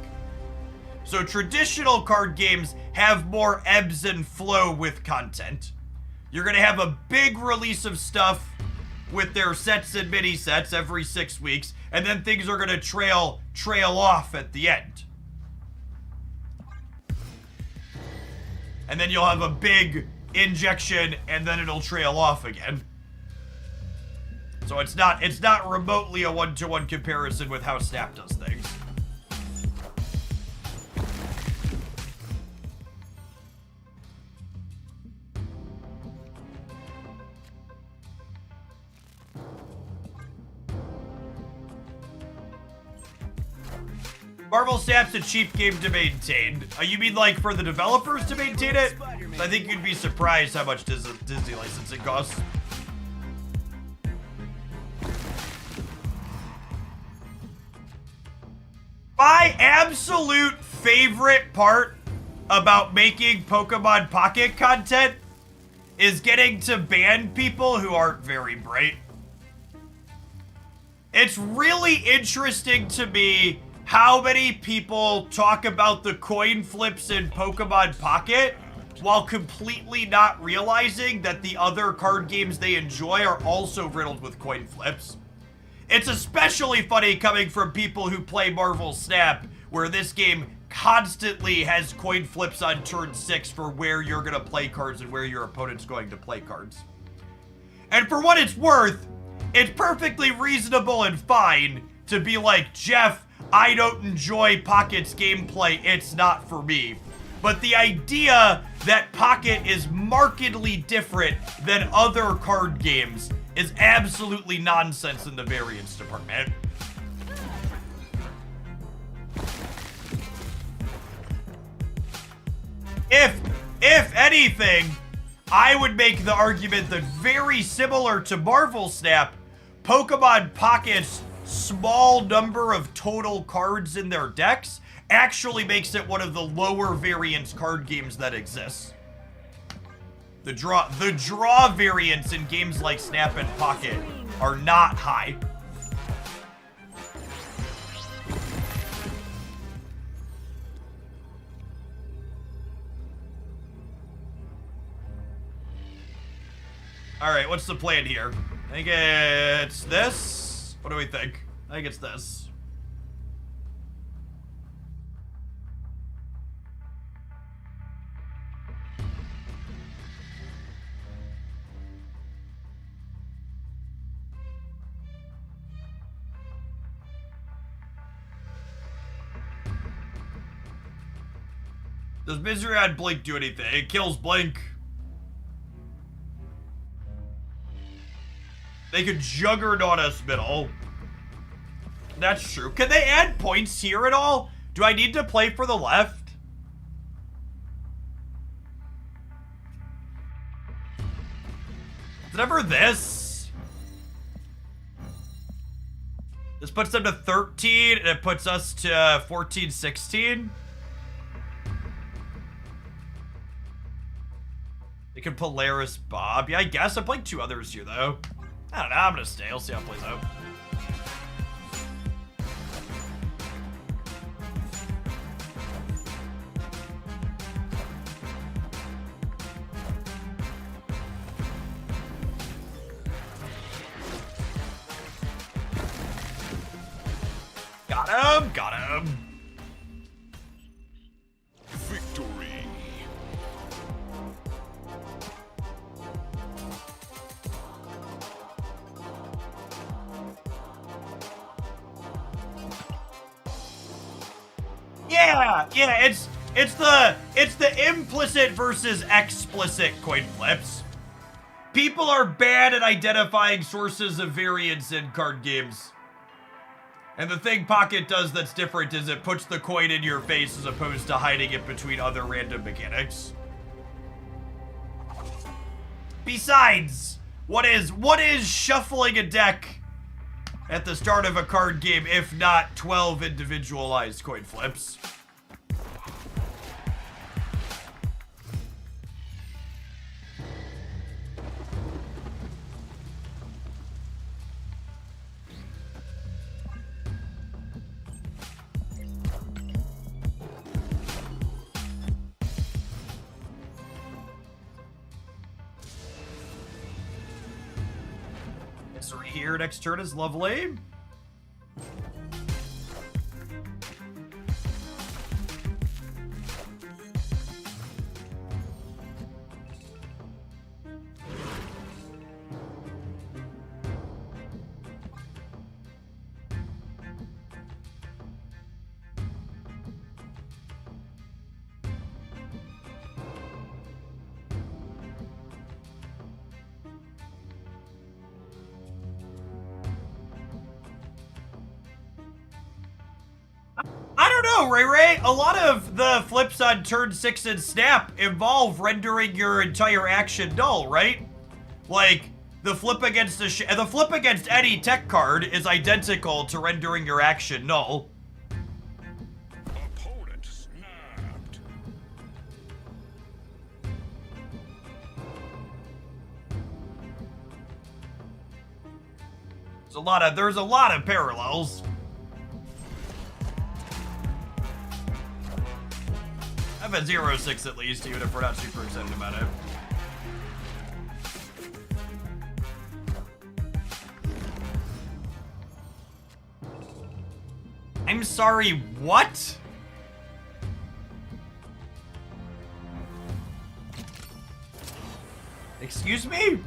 Speaker 1: So traditional card games have more ebbs and flow with content. You're gonna have a big release of stuff with their sets and mini sets every 6 weeks, and then things are gonna trail off at the end. And then you'll have a big injection, and then it'll trail off again. So it's not remotely a one-to-one comparison with how Snap does things. Marvel Snap's a cheap game to maintain. You mean like for the developers to maintain it? I think you'd be surprised how much Disney licensing costs. My absolute favorite part about making Pokemon Pocket content is getting to ban people who aren't very bright. It's really interesting to me how many people talk about the coin flips in Pokemon Pocket while completely not realizing that the other card games they enjoy are also riddled with coin flips. It's especially funny coming from people who play Marvel Snap, where this game constantly has coin flips on turn 6 for where you're gonna play cards and where your opponent's going to play cards. And for what it's worth, it's perfectly reasonable and fine to be like, Jeff, I don't enjoy Pocket's gameplay, it's not for me. But the idea that Pocket is markedly different than other card games is absolutely nonsense in the variance department. If anything, I would make the argument that very similar to Marvel Snap, Pokemon Pocket's small number of total cards in their decks actually makes it one of the lower variance card games that exists. The draw variants in games like Snap and Pocket are not high. All right, what's the plan here? I think it's this. What do we think? I think it's this. Does Misery on Blink do anything? It kills Blink. They could Juggernaut us middle. That's true. Can they add points here at all? Do I need to play for the left? Is it ever this? This puts them to 13 and it puts us to 14, 16. They can Polaris Bob. Yeah, I guess. I'm playing 2 others here, though. I don't know. I'm going to stay. I'll see how it plays out. Got him! Got him!
Speaker 3: Victory.
Speaker 1: Yeah, it's the implicit versus explicit coin flips. People are bad at identifying sources of variance in card games. And the thing Pocket does that's different is it puts the coin in your face as opposed to hiding it between other random mechanics. Besides, what is shuffling a deck at the start of a card game if not 12 individualized coin flips? Accessory here next turn is lovely. I don't know, Ray Ray. A lot of the flips on turn 6 and Snap involve rendering your entire action null, right? Like the flip against the flip against any tech card is identical to rendering your action null.
Speaker 3: Opponent snapped.
Speaker 1: There's a lot of parallels. I have a 0-6 at least, even if we're not super excited about it. I'm sorry, what? Excuse me?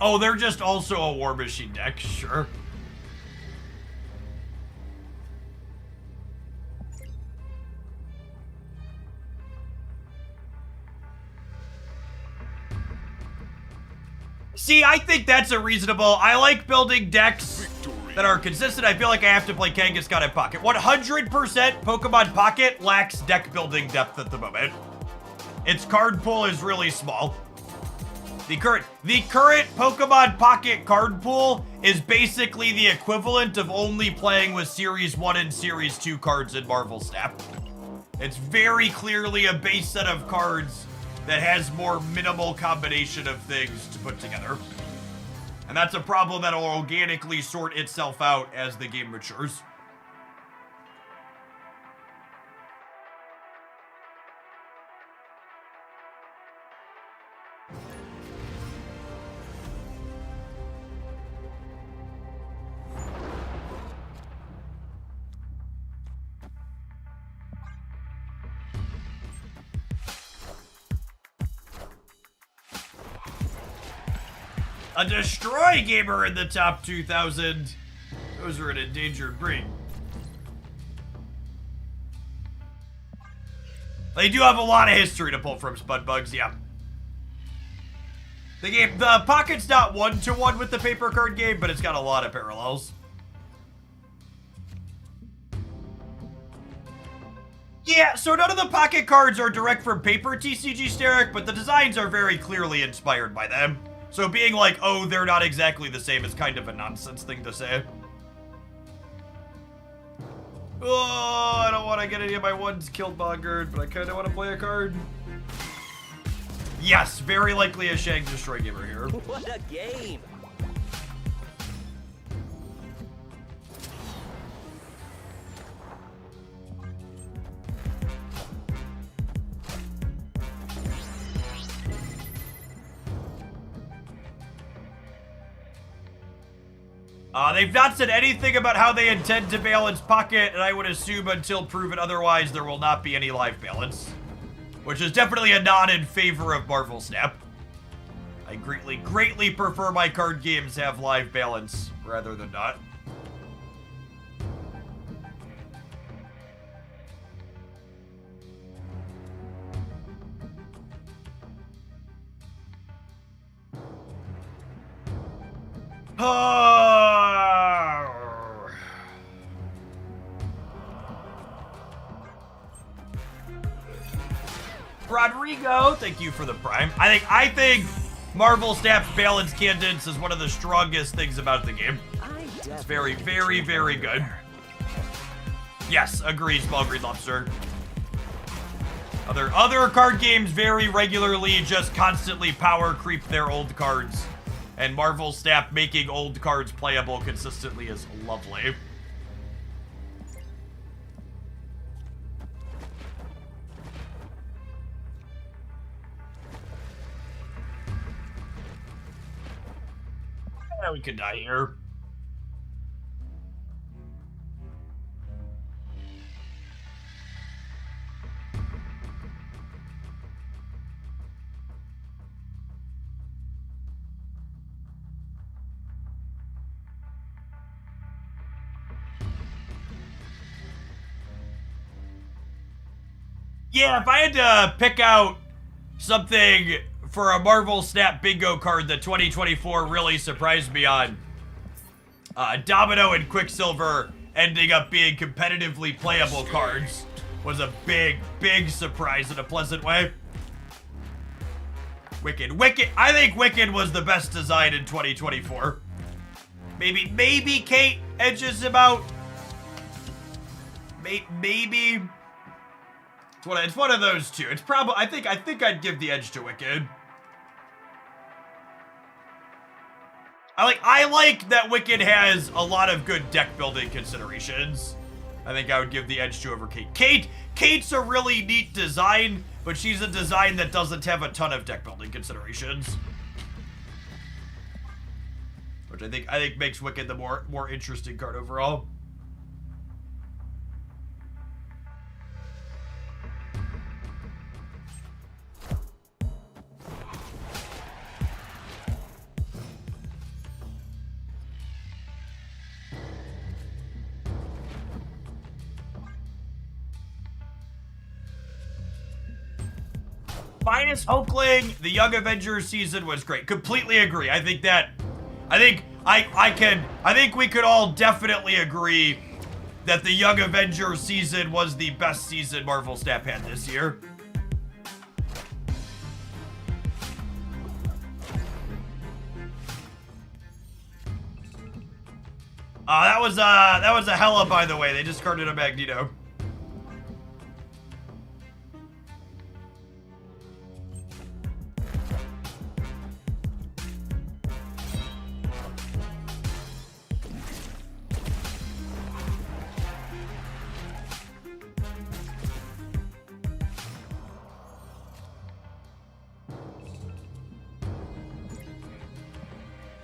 Speaker 1: Oh, they're just also a War Machine deck, sure. See, I think that's a reasonable. I like building decks that are consistent. I feel like I have to play Kangaskhan in Pocket. 100% Pokemon Pocket lacks deck building depth at the moment. Its card pool is really small. The current Pokemon Pocket card pool is basically the equivalent of only playing with Series 1 and Series 2 cards in Marvel Snap. It's very clearly a base set of cards that has more minimal combination of things to put together. And that's a problem that will organically sort itself out as the game matures. A Destroy Gamer in the top 2,000. Those are an endangered breed. They do have a lot of history to pull from, Spudbugs, yeah. The Pocket's not one-to-one with the paper card game, but it's got a lot of parallels. Yeah, so none of the Pocket cards are direct from paper TCG Steric, but the designs are very clearly inspired by them. So being like, oh, they're not exactly the same is kind of a nonsense thing to say. Oh, I don't want to get any of my ones killed bongered, but I kind of want to play a card. Yes, very likely a Shang Destroy Gamer here.
Speaker 2: What a game!
Speaker 1: They've not said anything about how they intend to balance Pocket, and I would assume until proven otherwise, there will not be any live balance. Which is definitely a nod in favor of Marvel Snap. I greatly prefer my card games have live balance rather than not. Rodrigo, thank you for the prime. I think Marvel Snap's balance cadence is one of the strongest things about the game. It's very, very, very good. Yes, agree, Small Green Lobster. Other card games very regularly just constantly power creep their old cards. And Marvel Snap making old cards playable consistently is lovely. Yeah, we could die here. Yeah, if I had to pick out something for a Marvel Snap Bingo card that 2024 really surprised me on, Domino and Quicksilver ending up being competitively playable cards was a big, big surprise in a pleasant way. Wicked. I think Wicked was the best design in 2024. Maybe Kate edges him out. Maybe. It's one of those two. It's probably. I think I'd give the edge to Wicked. I like that Wicked has a lot of good deck building considerations. I think I would give the edge to over Kate. Kate's a really neat design, but she's a design that doesn't have a ton of deck building considerations. Which I think makes Wicked the more interesting card overall. Minus Hulkling, the Young Avengers season was great. Completely agree. I think we could all definitely agree that the Young Avengers season was the best season Marvel Snap had this year. That was a hella, by the way. They discarded a Magneto.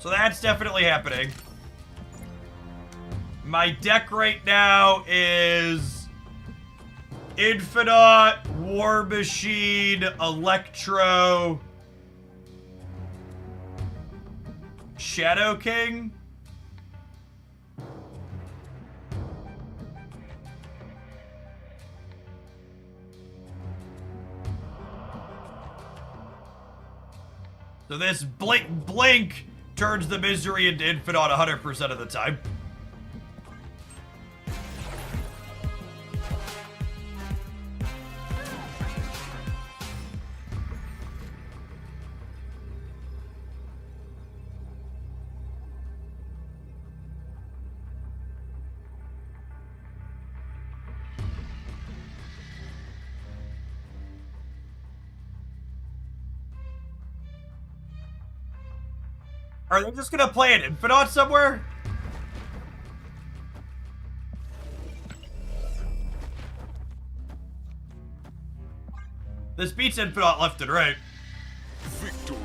Speaker 1: So that's definitely happening. My deck right now is Infinite, War Machine, Electro, Shadow King. So this blink turns the misery into Infinite 100% of the time. Are they just gonna play an Infinite somewhere? This beats Infinite left and right.
Speaker 3: Victory.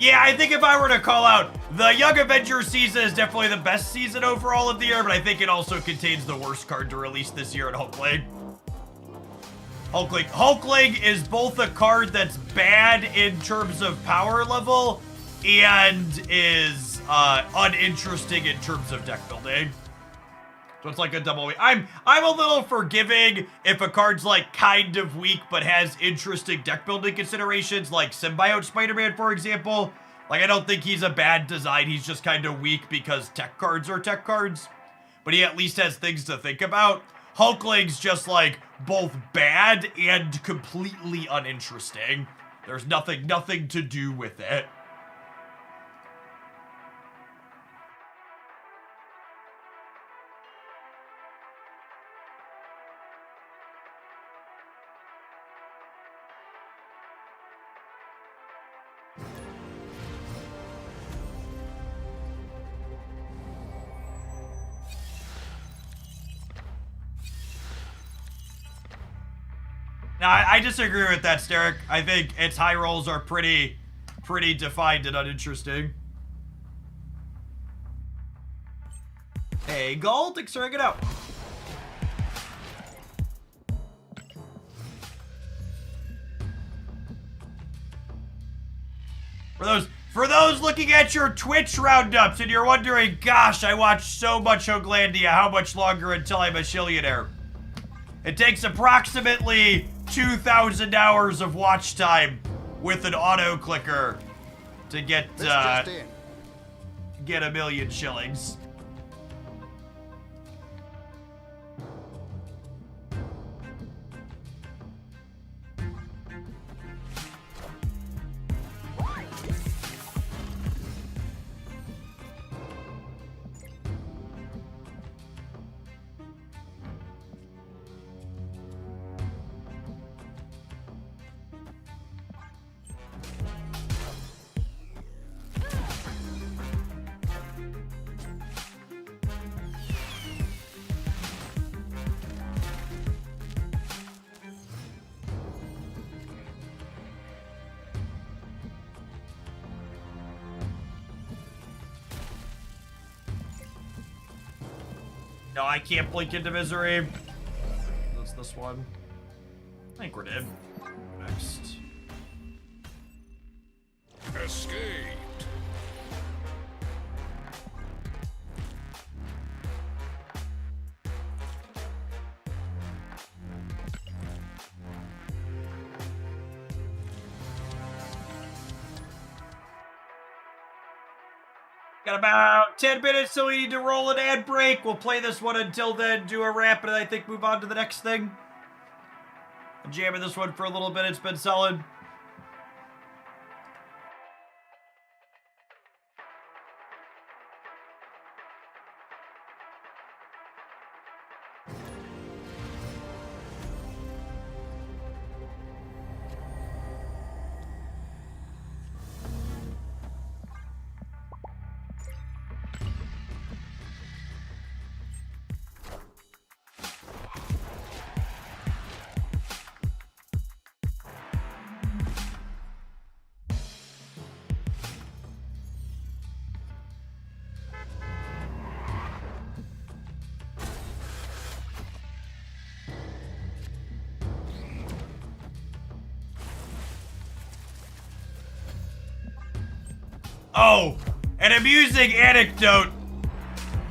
Speaker 1: Yeah, I think if I were to call out, the Young Avengers season is definitely the best season overall of the year, but I think it also contains the worst card to release this year in Hulkling. Hulkling is both a card that's bad in terms of power level and is uninteresting in terms of deck building. So it's like a double weak. I'm a little forgiving if a card's like kind of weak but has interesting deck building considerations, like Symbiote Spider-Man, for example. Like, I don't think he's a bad design. He's just kind of weak because tech cards are tech cards. But he at least has things to think about. Hulkling's just like both bad and completely uninteresting. There's nothing to do with it. Now, I disagree with that, Steric. I think its high rolls are pretty defined and uninteresting. Hey, Gold, thanks for hanging out. For those looking at your Twitch roundups and you're wondering, gosh, I watched so much Hoaglandia, how much longer until I'm a shillionaire? It takes approximately 2,000 hours of watch time with an auto clicker to get a million shillings. No, I can't blink into misery. That's this one. I think we're dead. Next.
Speaker 3: Escaped.
Speaker 1: Got about 10 minutes, so we need to roll an ad break. We'll play this one until then, do a wrap, and I think move on to the next thing. I'm jamming this one for a little bit. It's been solid. Oh, an amusing anecdote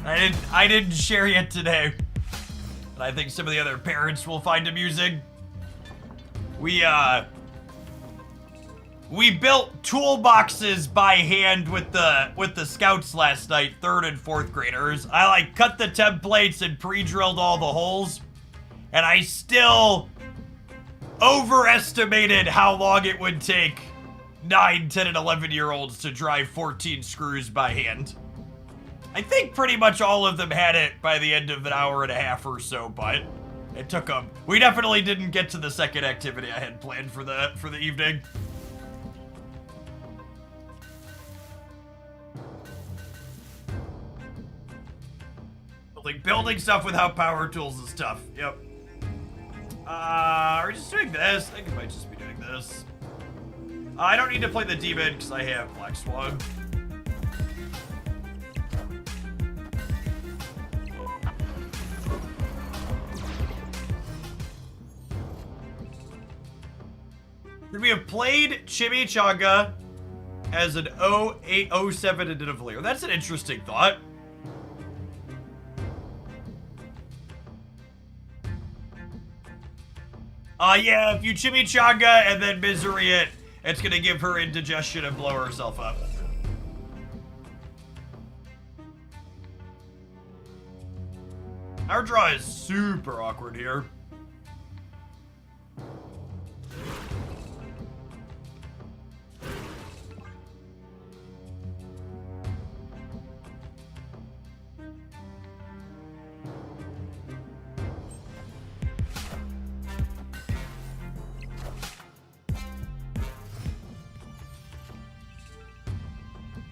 Speaker 1: I didn't share yet today, and I think some of the other parents will find amusing. We built toolboxes by hand with the scouts last night, 3rd and 4th graders. I like cut the templates and pre-drilled all the holes, and I still overestimated how long it would take 9, 10, and 11-year-olds to drive 14 screws by hand. I think pretty much all of them had it by the end of an hour and a half or so, but it took them. We definitely didn't get to the second activity I had planned for the evening. Building stuff without power tools is tough. Yep. Are we just doing this? I think we might just be doing this. I don't need to play the demon because I have Black Swan. We have played Chimichanga as an 0807 and Nidavellir. That's an interesting thought. Yeah, if you Chimichanga and then Misery it, it's gonna give her indigestion and blow herself up. Our draw is super awkward here.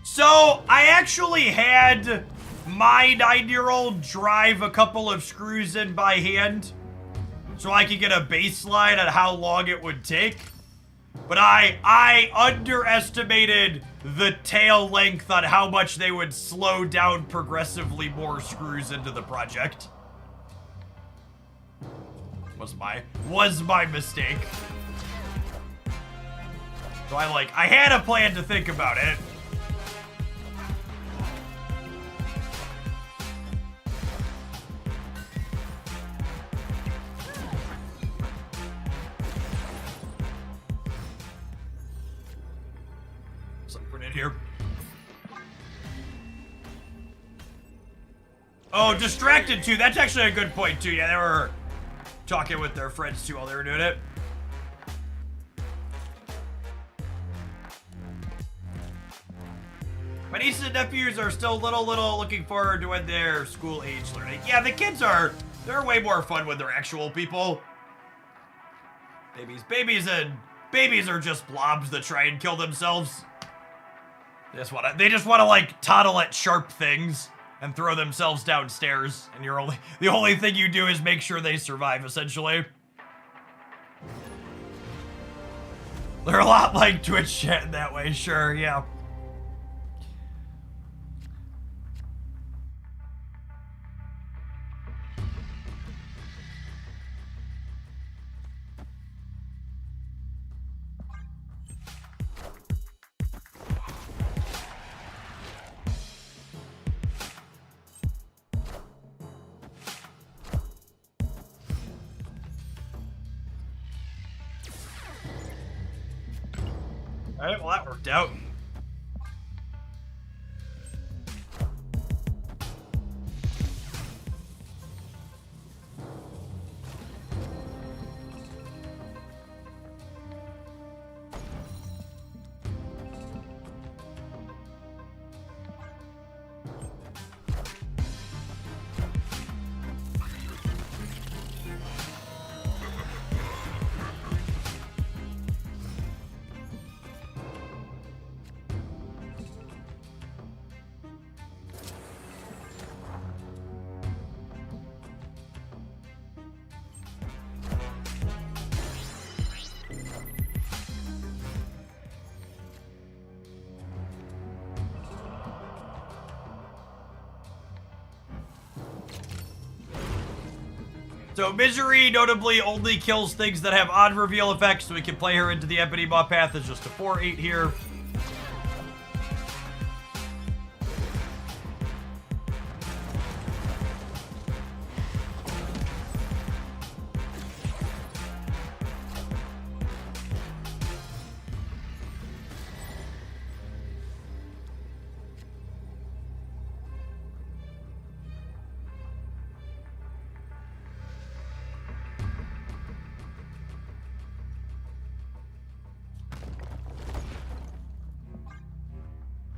Speaker 1: So, I actually had my 9-year-old drive a couple of screws in by hand so I could get a baseline on how long it would take. But I underestimated the tail length on how much they would slow down progressively more screws into the project. Was my mistake. So I had a plan to think about it. Something in here. Oh, distracted too. That's actually a good point too. Yeah, they were talking with their friends too while they were doing it. My nieces and nephews are still little looking forward to when they're school age learning. Yeah, the kids they're way more fun when they're actual people. Babies are just blobs that try and kill themselves. They just wanna like toddle at sharp things and throw themselves downstairs, and the only thing you do is make sure they survive, essentially. They're a lot like Twitch chat in that way, sure, yeah. Alright, well that worked out. So Misery notably only kills things that have odd reveal effects, so we can play her into the Ebony Maw path as just a 4/8 here.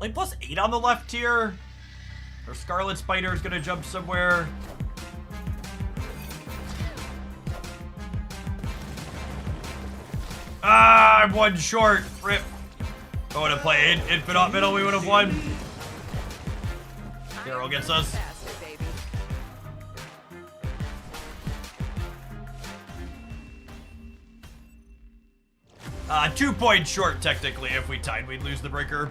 Speaker 1: Like +8 on the left here. Or Scarlet Spider is gonna jump somewhere. Ah, I'm one short. Rip. If I would have played Infinite Middle, we would have won. Carol gets us.
Speaker 4: Faster, baby.
Speaker 1: 2 points short, technically. If we tied, we'd lose the breaker.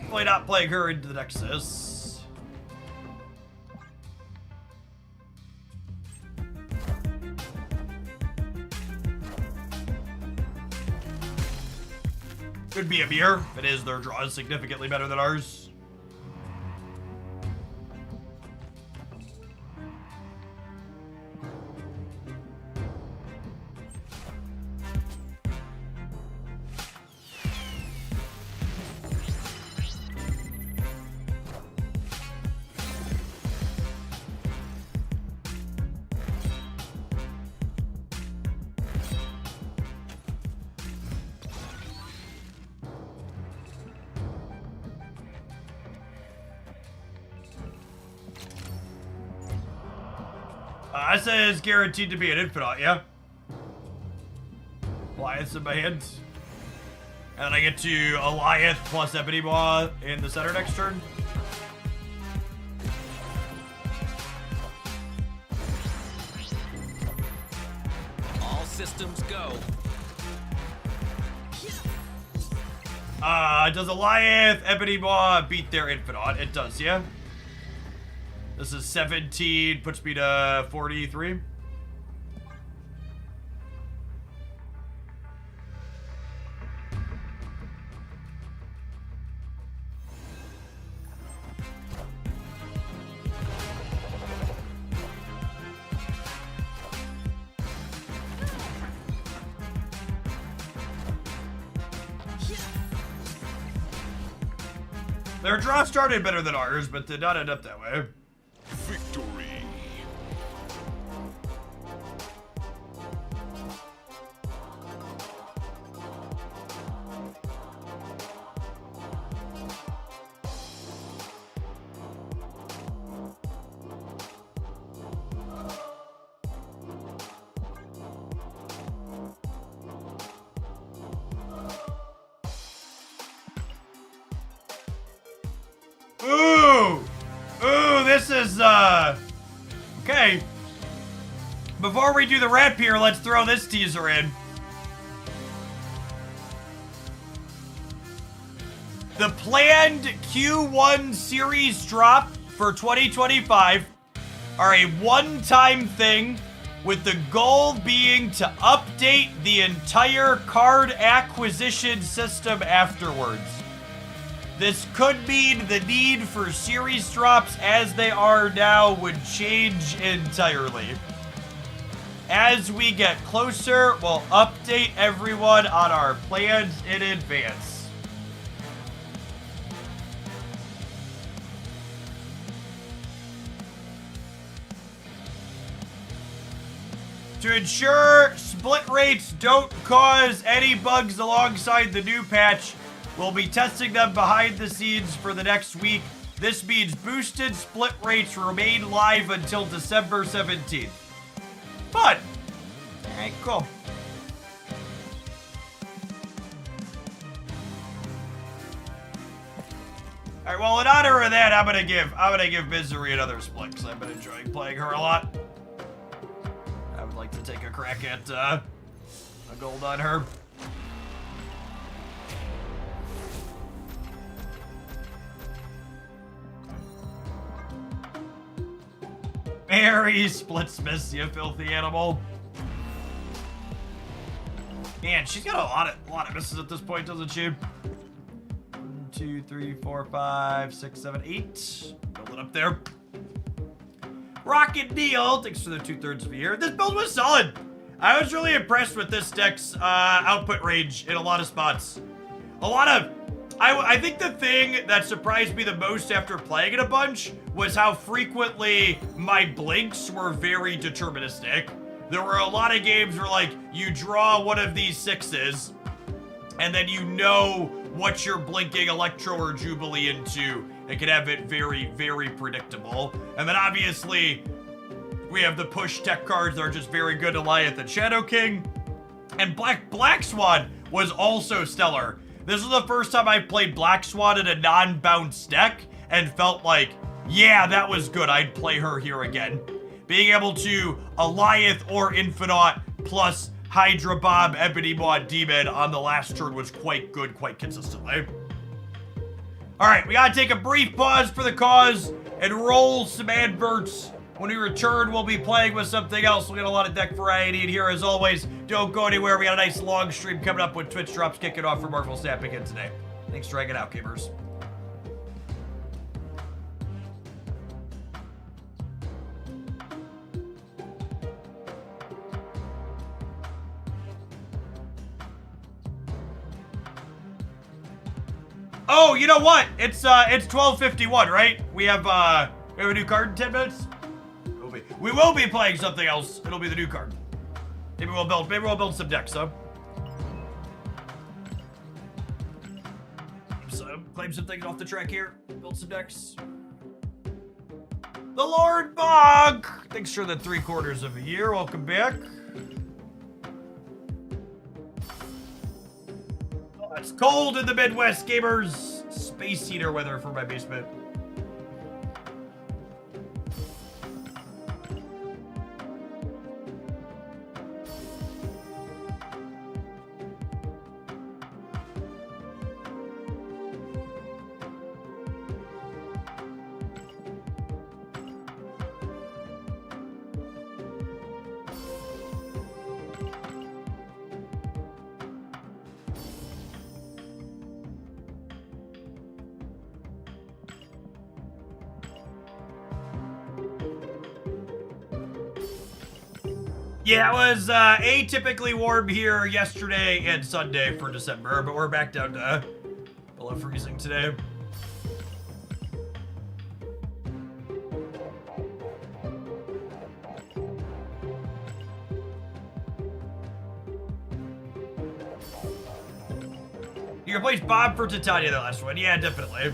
Speaker 1: Definitely not playing her into the Nexus. Could be a mirror. If it is, their draw is significantly better than ours. I says guaranteed to be an infinite, yeah? Goliath's in my hand. And then I get to Goliath plus Ebony Maw in the center next turn.
Speaker 2: All systems go.
Speaker 1: Does Goliath, Ebony Maw beat their infinite? It does, yeah? This is 17, puts me to 43. Their draw started better than ours, but did not end up that way.
Speaker 3: Victory.
Speaker 1: Ooh! Ooh, this is, okay. Before we do the rep here, let's throw this teaser in. The planned Q1 series drop for 2025 are a one-time thing, with the goal being to update the entire card acquisition system afterwards. This could mean the need for series drops as they are now would change entirely. As we get closer, we'll update everyone on our plans in advance. To ensure split rates don't cause any bugs alongside the new patch, we'll be testing them behind the scenes for the next week. This means boosted split rates remain live until December 17th. Fun! Alright, cool. Alright, well, in honor of that, I'm gonna give Misery another split, because I've been enjoying playing her a lot. I would like to take a crack at a gold on her. Mary Splitsmith, you filthy animal. Man, she's got a lot of misses at this point, doesn't she? 1, 2, 3, 4, 5, 6, 7, 8. Build it up there. Rocket Neil, thanks for the 2/3 of a year. This build was solid. I was really impressed with this deck's output range in a lot of spots. I think the thing that surprised me the most after playing it a bunch was how frequently my blinks were very deterministic. There were a lot of games where, like, you draw one of these 6s, and then you know what you're blinking Electro or Jubilee into. It can have it very, very predictable. And then obviously, we have the push tech cards that are just very good, Goliath and Shadow King. And Black Swan was also stellar. This was the first time I played Black Swan in a non-bounce deck and felt like, yeah, that was good. I'd play her here again. Being able to Goliath or Infinite plus Hydra Bob, Ebony Maw, Demon on the last turn was quite good, quite consistently. All right, we gotta take a brief pause for the cause and roll some adverts. When we return, we'll be playing with something else. We'll get a lot of deck variety in here as always. Don't go anywhere. We got a nice long stream coming up with Twitch drops kicking off for Marvel Snap again today. Thanks for hanging out, gamers. Oh, you know what? It's 12:51, right? We have a new card in 10 minutes. We will be playing something else. It'll be the new card. Maybe we'll build some decks, huh? Claim some things off the track here. Build some decks. The Lord Bog! Thanks for the 3/4 of a year. Welcome back. Oh, it's cold in the Midwest, gamers. Space heater weather for my basement. Yeah, it was atypically warm here yesterday and Sunday for December, but we're back down to below freezing today. You replaced Bob for Titania the last one. Yeah, definitely.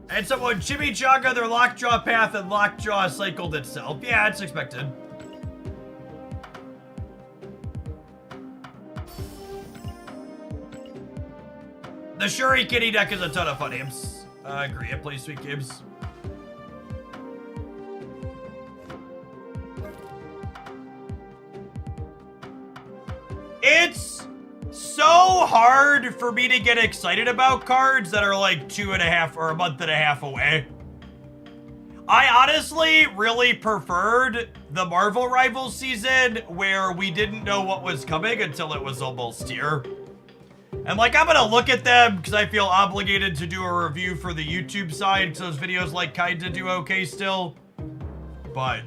Speaker 1: And someone chimichanga their lockjaw path and lockjaw cycled itself. Yeah, it's expected. The Shuri Kitty deck is a ton of fun games. I agree, it plays sweet games. It's so hard for me to get excited about cards that are like 2.5 or a month and a half away. I honestly really preferred the Marvel Rivals season where we didn't know what was coming until it was almost here. And like, I'm gonna look at them because I feel obligated to do a review for the YouTube side because those videos like kinda do okay still. But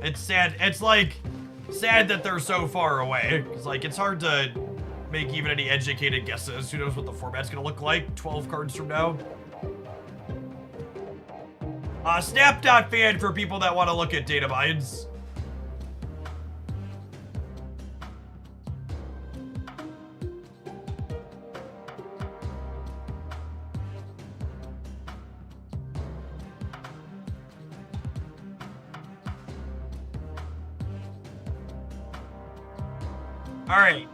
Speaker 1: it's sad. It's like sad that they're so far away. Because like, it's hard to make even any educated guesses. Who knows what the format's gonna look like 12 cards from now. Snap.fan for people that want to look at data mines. All right.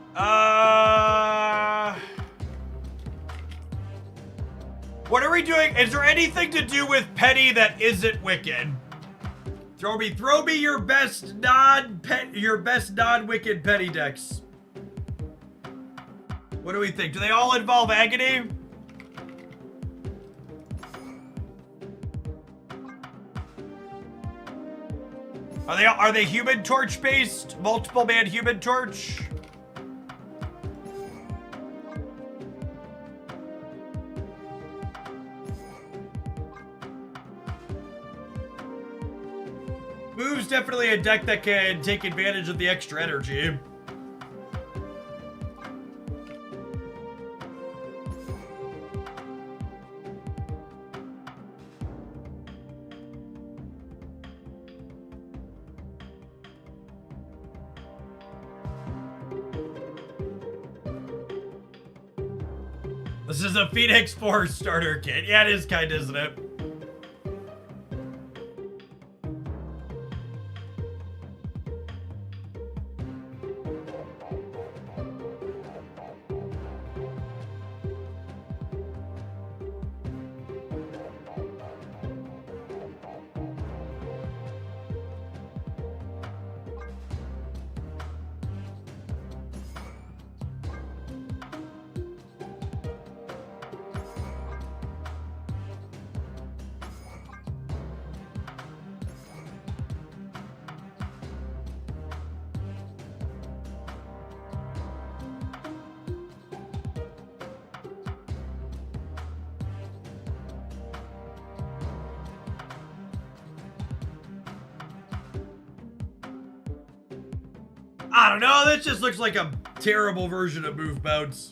Speaker 1: What are we doing? Is there anything to do with Penny that isn't Wicked? Throw me your best non-Wicked Penny decks. What do we think? Do they all involve Agony? Are they Human Torch based? Multiple man Human Torch? Move's definitely a deck that can take advantage of the extra energy. This is a Phoenix Force starter kit. Yeah, it is kind, isn't it? I don't know, that just looks like a terrible version of Move Bounce.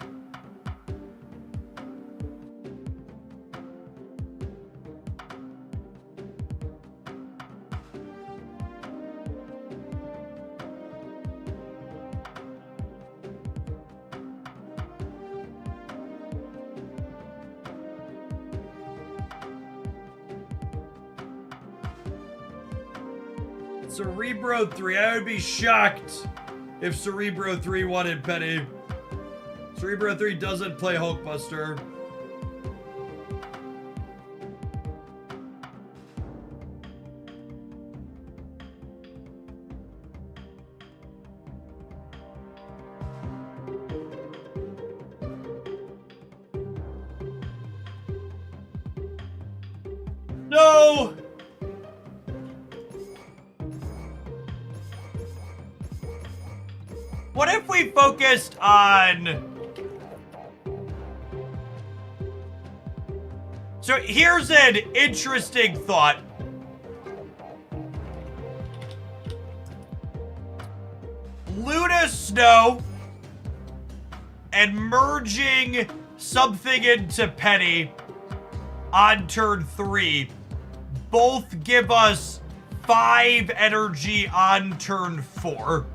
Speaker 1: Cerebro 3, I would be shocked if Cerebro 3 wanted Penny. Cerebro 3 doesn't play Hulkbuster. No! What if we focused on... So here's an interesting thought. Luna Snow and merging something into Penny on turn 3 both give us 5 energy on turn 4.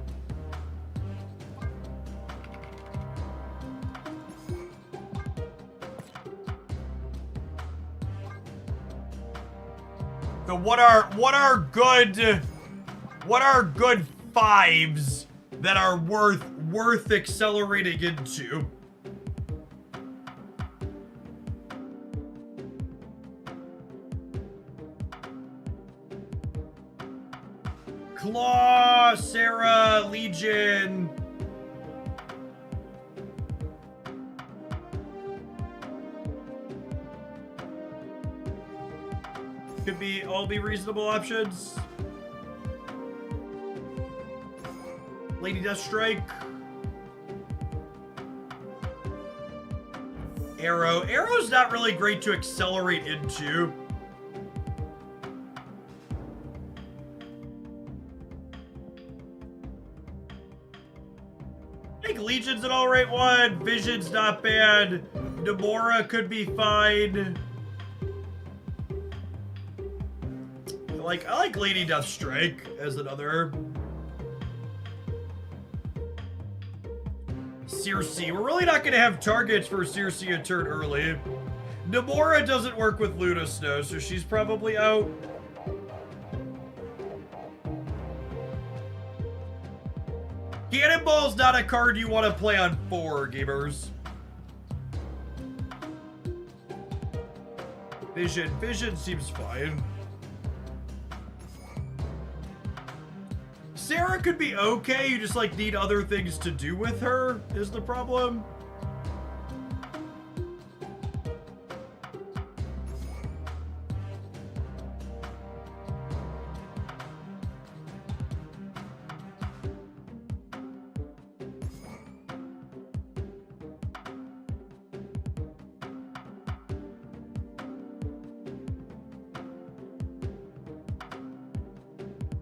Speaker 1: So what are good 5s that are worth accelerating into? Claw, Sarah, Legion. Could be all be reasonable options. Lady Deathstrike. Arrow. Arrow's not really great to accelerate into. I think Legion's an alright one. Vision's not bad. Namora could be fine. I like Lady Deathstrike as another. Circe. We're really not going to have targets for Circe a turn early. Namora doesn't work with Luna Snow, so she's probably out. Cannonball's not a card you want to play on 4, gamers. Vision seems fine. Sarah could be okay, you just need other things to do with her, is the problem.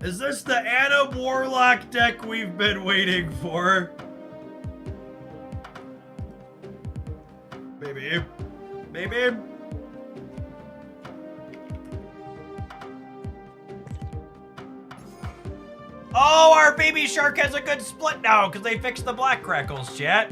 Speaker 1: Is this the Anna Warlock deck we've been waiting for? Maybe. Maybe. Oh, our baby shark has a good split now because they fixed the black crackles, chat.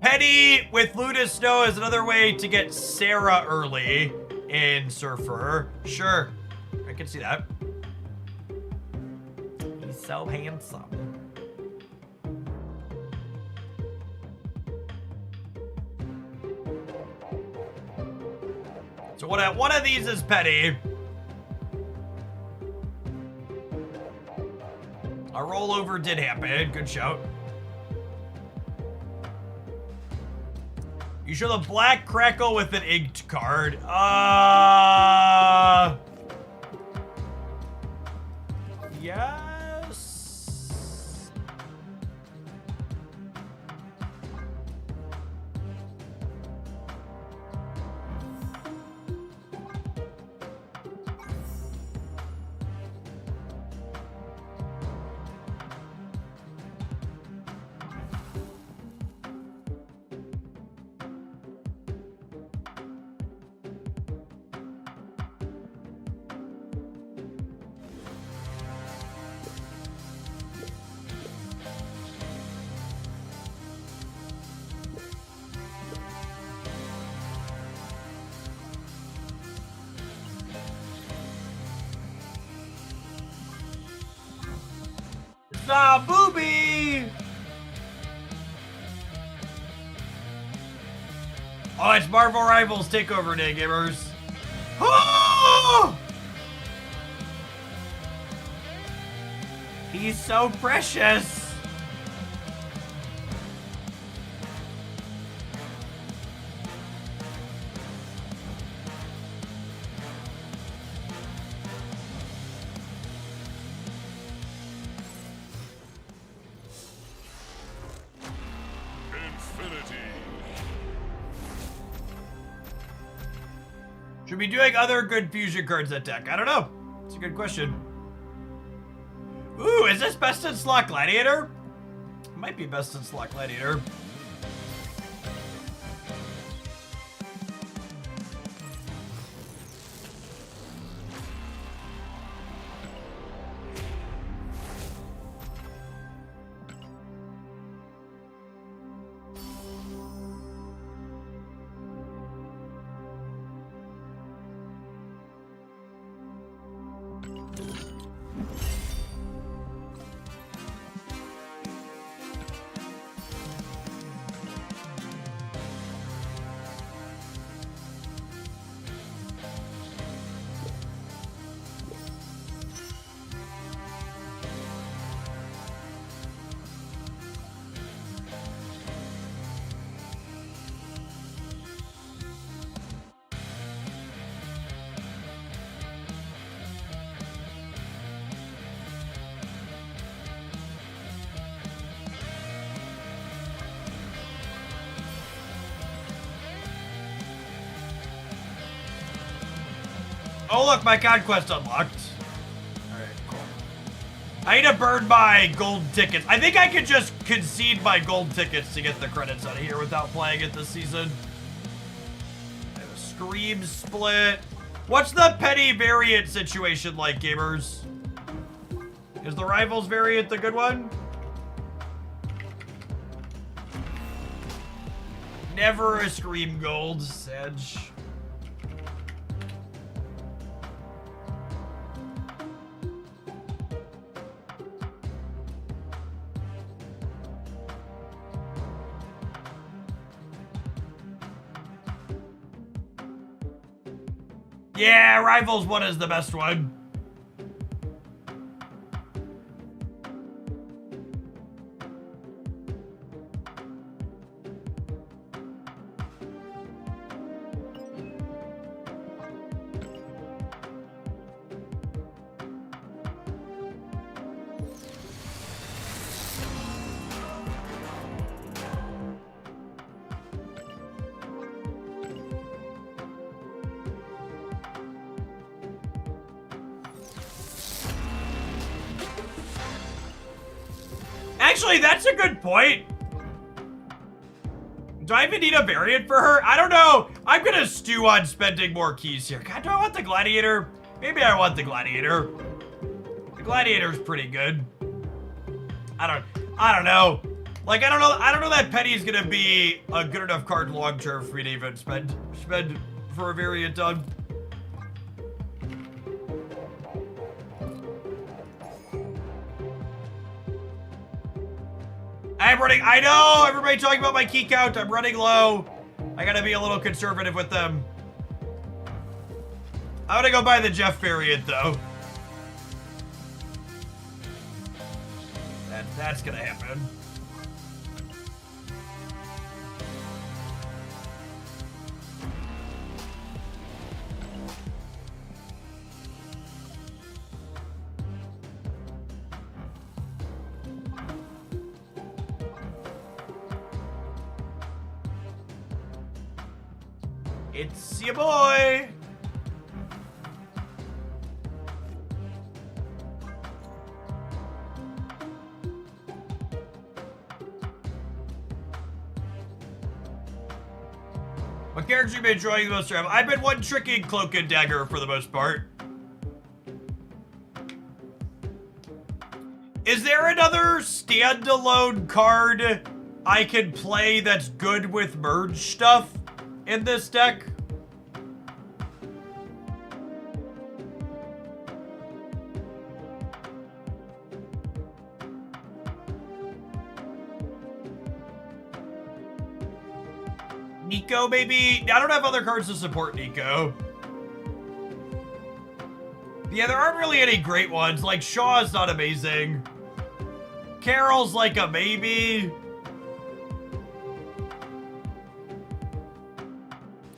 Speaker 1: Penny with Luna Snow is another way to get Sarah early in Surfer. Sure, I can see that. He's so handsome. So one of these is Penny. A rollover did happen. Good shout. You show the black crackle with an inked card. Yes. Ah, booby! Oh, it's Marvel Rivals Takeover Day, gamers. Oh! He's so precious. Should be doing other good fusion cards at deck. I don't know. It's a good question. Ooh, is this Best in Slot Gladiator? It might be Best in Slot Gladiator. Oh look, my conquest unlocked. Alright, cool. I need to burn my gold tickets. I think I could just concede my gold tickets to get the credits out of here without playing it this season. I have a Scream split. What's the Penny variant situation like, gamers? Is the Rivals variant the good one? Never a Scream gold, Sedge. Yeah, Rivals 1 is the best one. Actually, that's a good point. Do I even need a variant for her? I don't know. I'm gonna stew on spending more keys here. God, do I want the Gladiator? Maybe I want the Gladiator. The Gladiator's pretty good. I don't know. Like, I don't know that Penny's gonna be a good enough card long term for me to even spend for a variant on. I'm running, I know, everybody talking about my key count. I'm running low. I gotta be a little conservative with them. I'm gonna go buy the Jeff variant though. That's gonna happen. It's your boy. What character you been enjoying the most? I've been one-tricking Cloak and Dagger for the most part. Is there another standalone card I can play that's good with merge stuff in this deck? Nico, maybe? I don't have other cards to support Nico. Yeah, there aren't really any great ones. Like, Shaw's not amazing. Carol's like a maybe.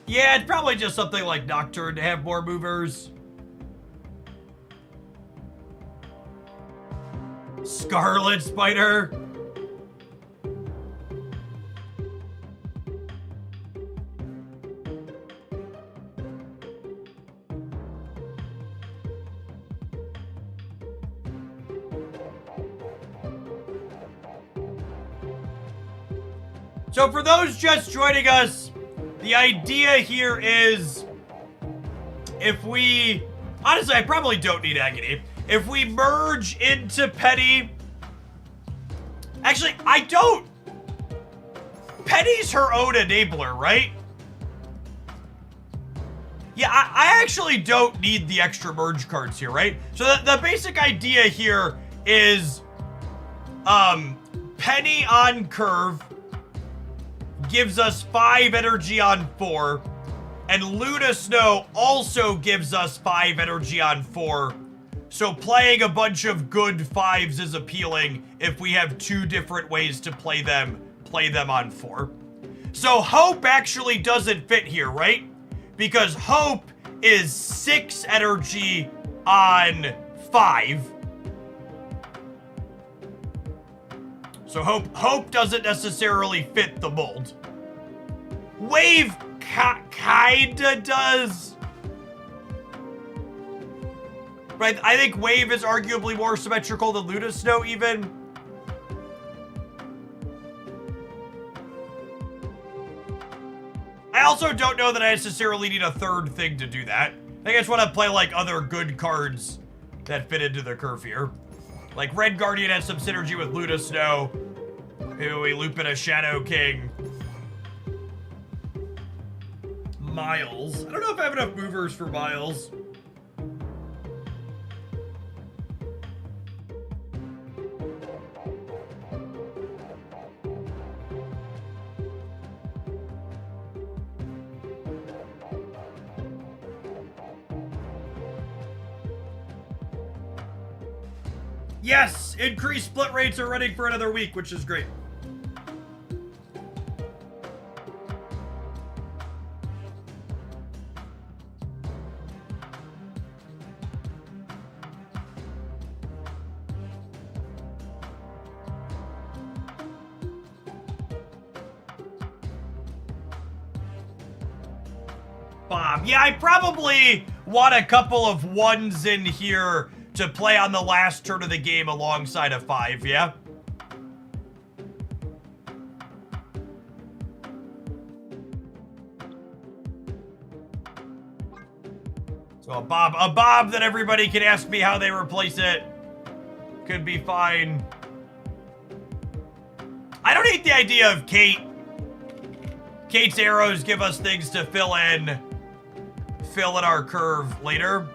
Speaker 1: Yeah, it's probably just something like Nocturne to have more movers. Scarlet Spider. So for those just joining us, the idea here is if we... Honestly, I probably don't need Agony. If we merge into Penny... Actually, I don't... Penny's her own enabler, right? Yeah, I actually don't need the extra merge cards here, right? So the basic idea here is... Penny on curve gives us 5 energy on 4, and Luna Snow also gives us 5 energy on 4. So playing a bunch of good 5s is appealing if we have 2 different ways to play them on 4. So Hope actually doesn't fit here, right? Because Hope is 6 energy on 5. So Hope doesn't necessarily fit the mold. Wave kinda does. Right, I think Wave is arguably more symmetrical than Luna Snow even. I also don't know that I necessarily need a third thing to do that. I just want to play like other good cards that fit into the curve here. Like Red Guardian has some synergy with Luna Snow. Maybe we loop in a Shadow King. Miles. I don't know if I have enough movers for Miles. Yes! Increased split rates are running for another week, which is great. Bob. Yeah, I probably want a couple of 1s in here to play on the last turn of the game alongside a 5, yeah? So a Bob that everybody can ask me how they replace it. Could be fine. I don't hate the idea of Kate. Kate's arrows give us things to fill in our curve later.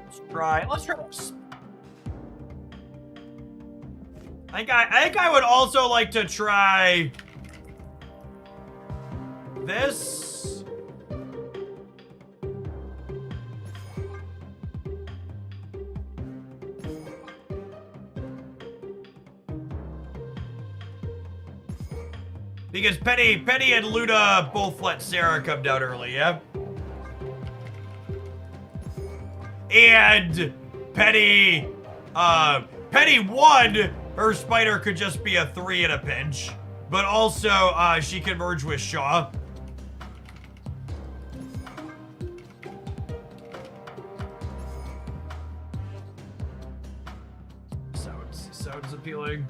Speaker 1: Let's try this. I think I would also like to try this. Because Penny and Luda both let Sarah come down early, yeah? And Penny won. Her spider could just be a 3 in a pinch. But also, she can merge with Shaw. Sounds appealing.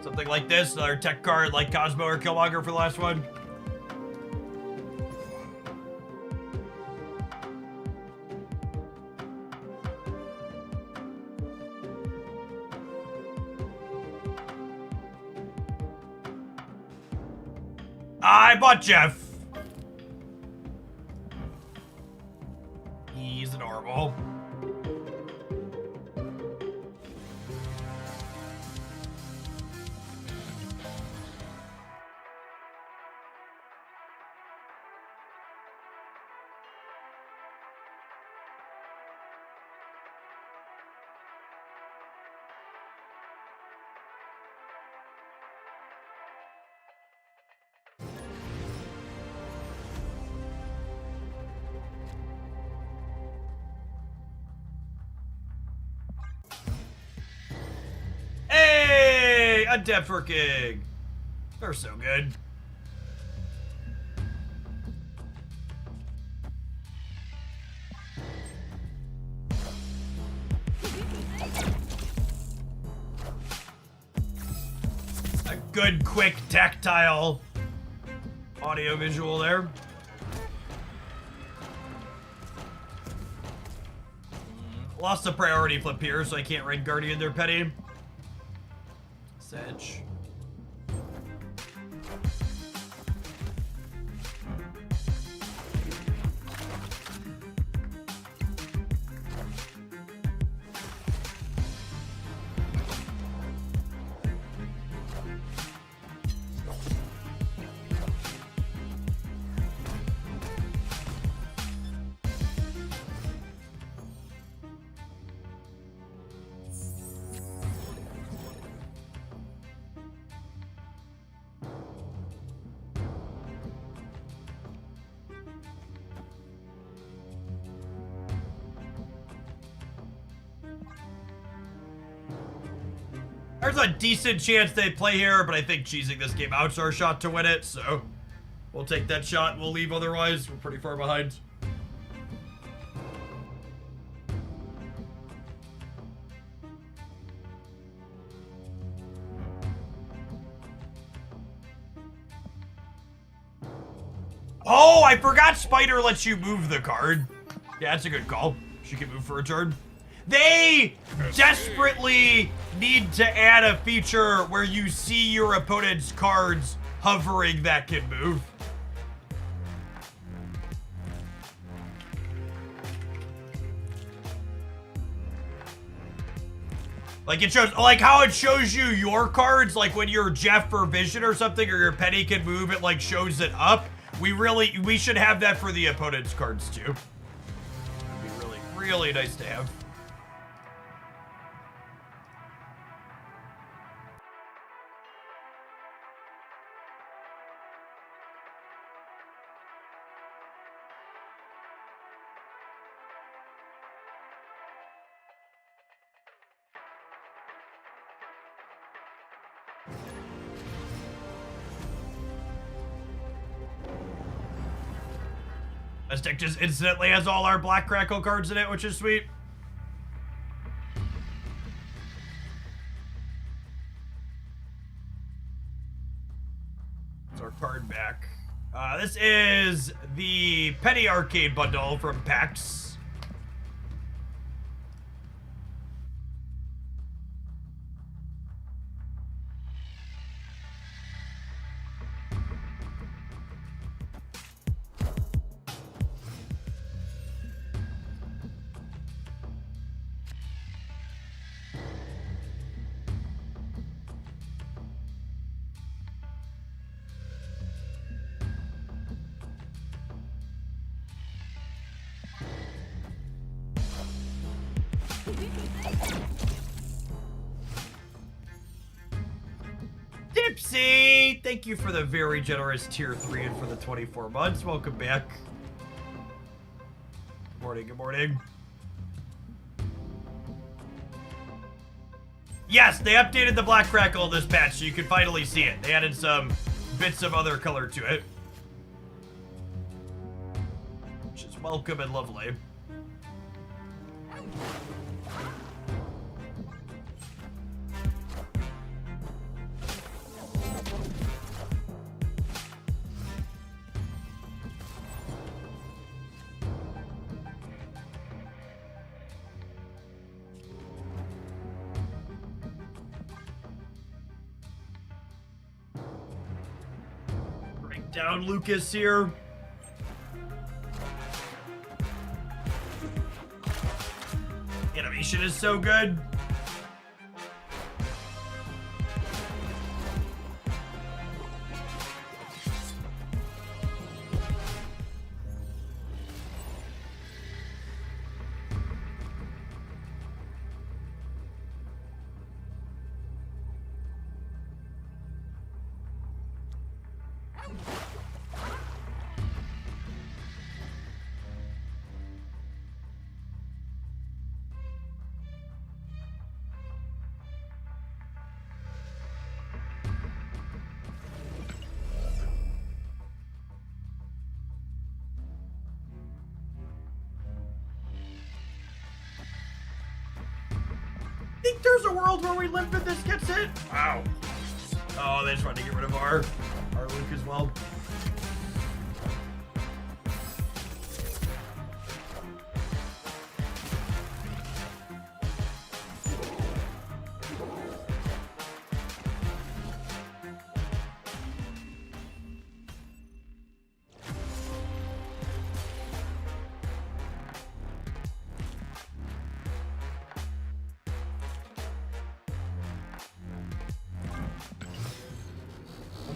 Speaker 1: Something like this, another tech card like Cosmo or Killmonger for the last one. I bought Jeff. He's adorable. Adept working. They're so good. A good, quick, tactile audio visual there. Lost the priority flip here, so I can't raid Guardian there, Petty. Sedge. There's a decent chance they play here, but I think cheesing this game out's our shot to win it, so we'll take that shot. We'll leave otherwise. We're pretty far behind. Oh, I forgot Spider lets you move the card. Yeah, that's a good call. She can move for a turn. They desperately need to add a feature where you see your opponent's cards hovering that can move. Like it shows, like how it shows you your cards, like when you're Jeff or Vision or something, or your Penny can move, it like shows it up. We should have that for the opponent's cards too. It'd be really nice to have. This deck just instantly has all our Black Crackle cards in it, which is sweet. It's our card back. This is the Penny Arcade bundle from PAX. Dipsy! Thank you for the very generous tier 3 and for the 24 months. Welcome back. Good morning, good morning. Yes, they updated the Black Crackle in this patch, so you can finally see it. They added some bits of other color to it, which is welcome and lovely. Down Lucas here. Animation is so good. Think there's a world where we live and this gets hit? Wow. Oh, they just wanted to get rid of our Luke as well.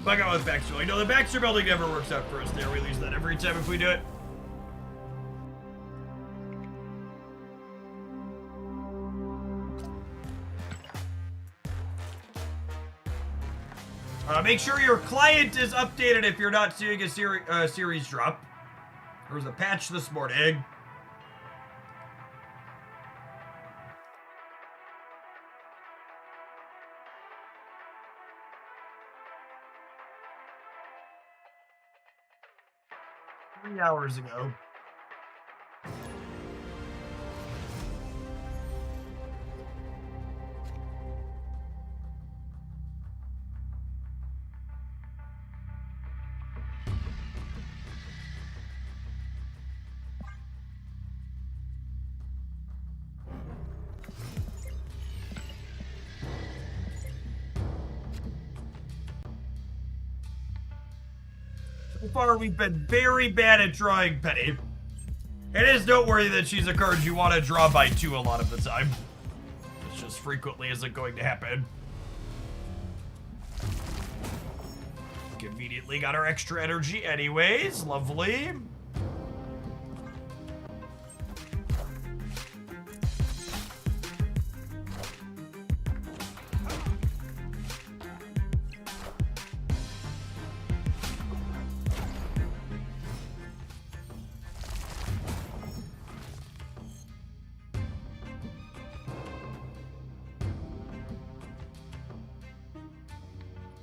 Speaker 1: Back out with Baxter. Like, no, the Baxter building never works out for us there. We lose that every time if we do it. Make sure your client is updated if you're not seeing a series drop. There was a patch this morning. Three hours ago. So far, we've been very bad at drawing Penny. It is noteworthy that she's a card you want to draw by 2 a lot of the time. It just frequently isn't going to happen. Conveniently got our extra energy anyways. Lovely.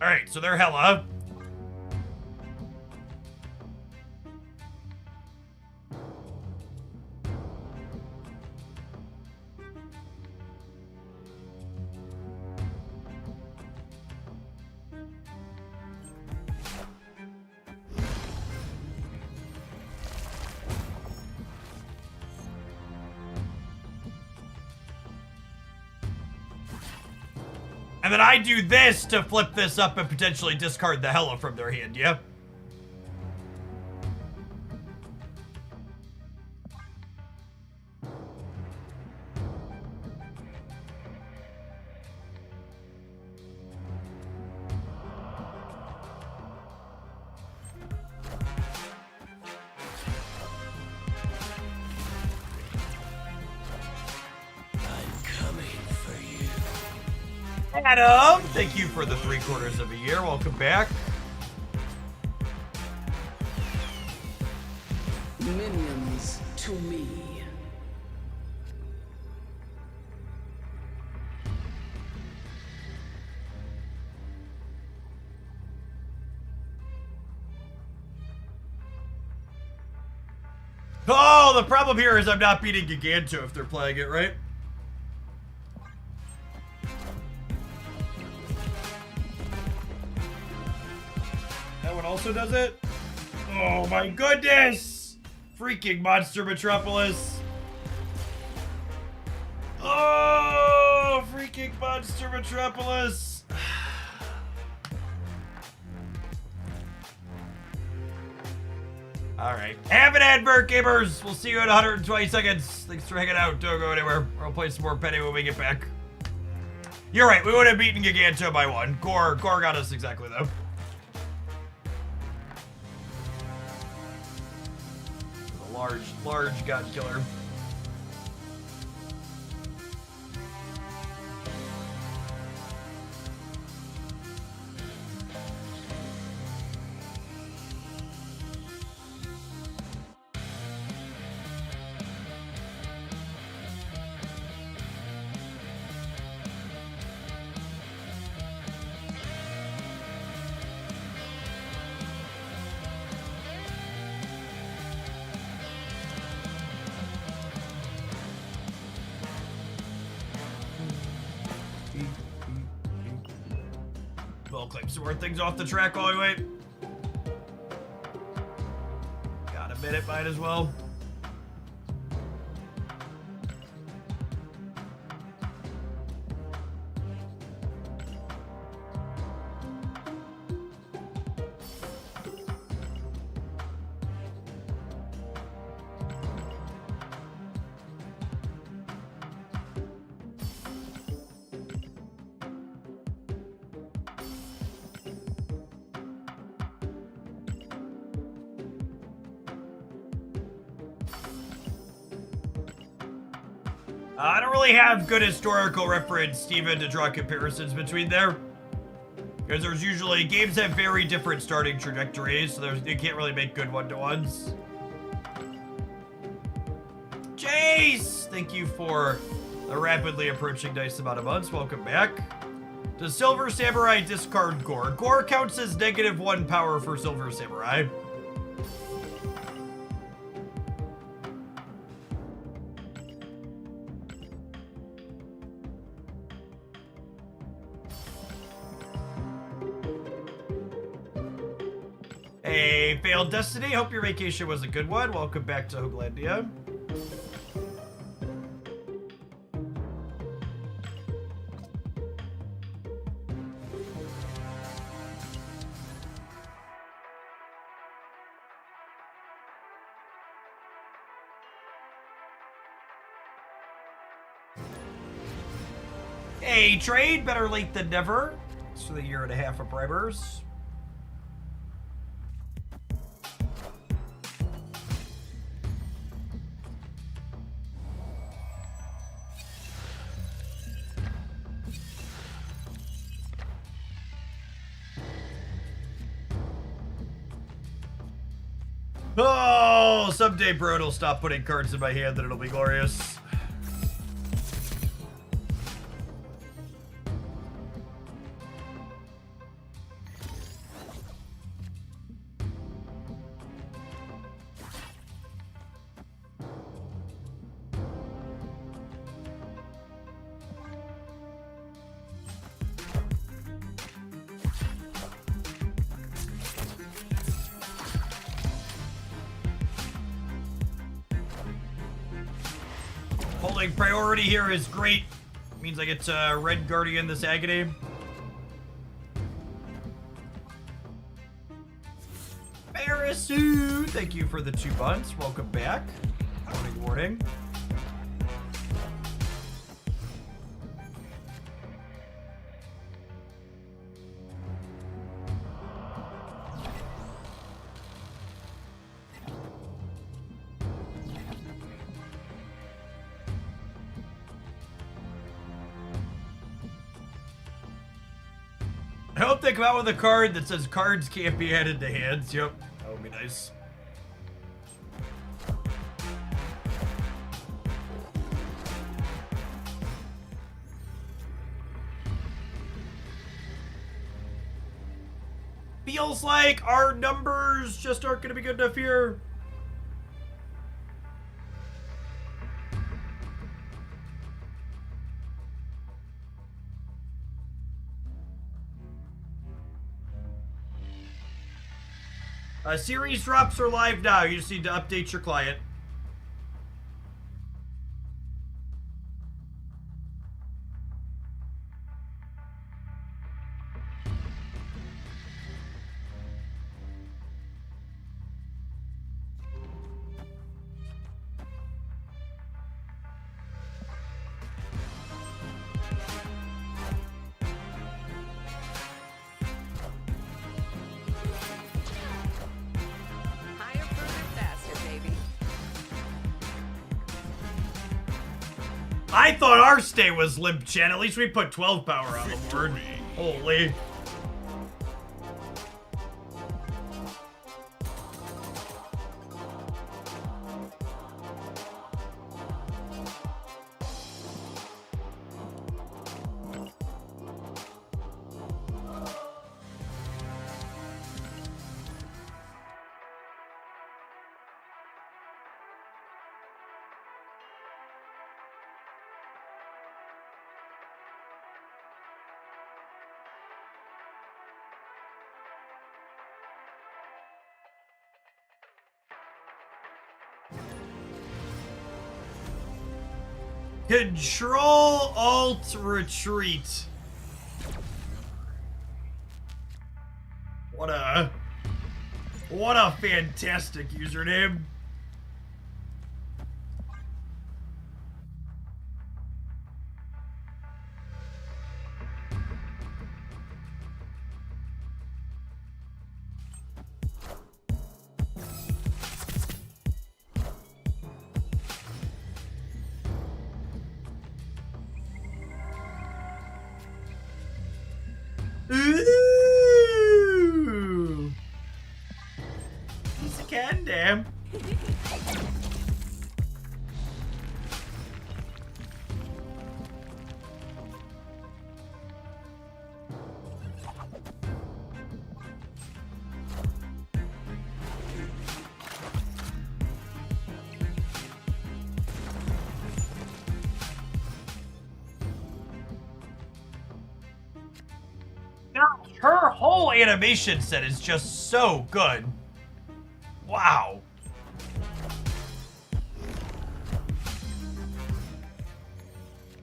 Speaker 1: All right, so they're hella. And then I do this to flip this up and potentially discard the hella from their hand, yeah? Adam, thank you for the 3/4 of a year. Welcome back.
Speaker 5: Minions to me.
Speaker 1: Oh, the problem here is I'm not beating Giganto if they're playing it, right? That one also does it? Oh my goodness! Freaking Monster Metropolis! Oh, freaking Monster Metropolis! Alright. Have an advert, gamers! We'll see you in 120 seconds. Thanks for hanging out. Don't go anywhere. I'll play some more Penny when we get back. You're right, we would have beaten Giganto by 1. Gore got us exactly, though. A large god killer. We'll claim some more things off the track while we wait. Got a minute, might as well. I don't really have good historical reference, Steven, to draw comparisons between there. Because there's usually, games have very different starting trajectories, so you can't really make good one-to-ones. Jace! Thank you for the rapidly approaching nice amount of months. Welcome back. Does Silver Samurai discard Gore? Gore counts as -1 power for Silver Samurai. Hey, Failed Destiny. Hope your vacation was a good one. Welcome back to Hooglandia. Hey, trade. Better late than never. It's for the 1.5 of bribers. Oh, someday Broad will stop putting cards in my hand and it'll be glorious. like priority here is great. Means I get Red Guardian this agony. Marisu, thank you for the 2 months. Welcome back. Morning, morning. I hope they come out with a card that says cards can't be added to hands. Yep, that would be nice. Feels like our numbers just aren't going to be good enough here. Series drops are live now. You just need to update your client.
Speaker 4: Higher, further, faster, baby.
Speaker 1: I thought our stay was limp, Chen. At least we put 12 power on the board. Holy. Control Alt Retreat. What a fantastic username. Ooh. Piece of can, damn. Her whole animation set is just so good. Wow.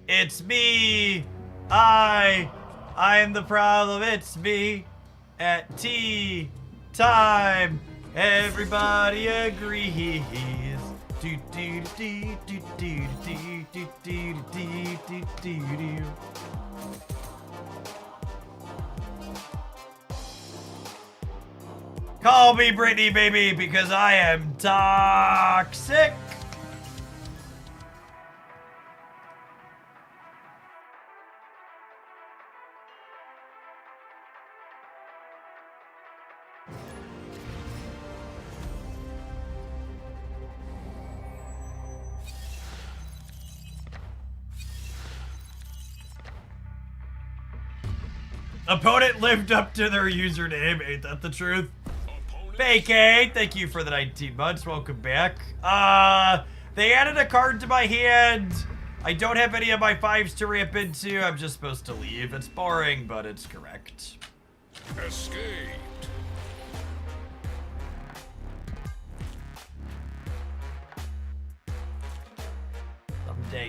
Speaker 1: It's me. I'm the problem. It's me. At tea time, everybody agrees. Do do do do do do do do do do do do. Call me Brittany, baby, because I am toxic. Opponent lived up to their username. Ain't that the truth? Fake, thank you for the 19 months. Welcome back. They added a card to my hand. I don't have any of my 5s to ramp into. I'm just supposed to leave. It's boring, but it's correct.
Speaker 3: Escaped.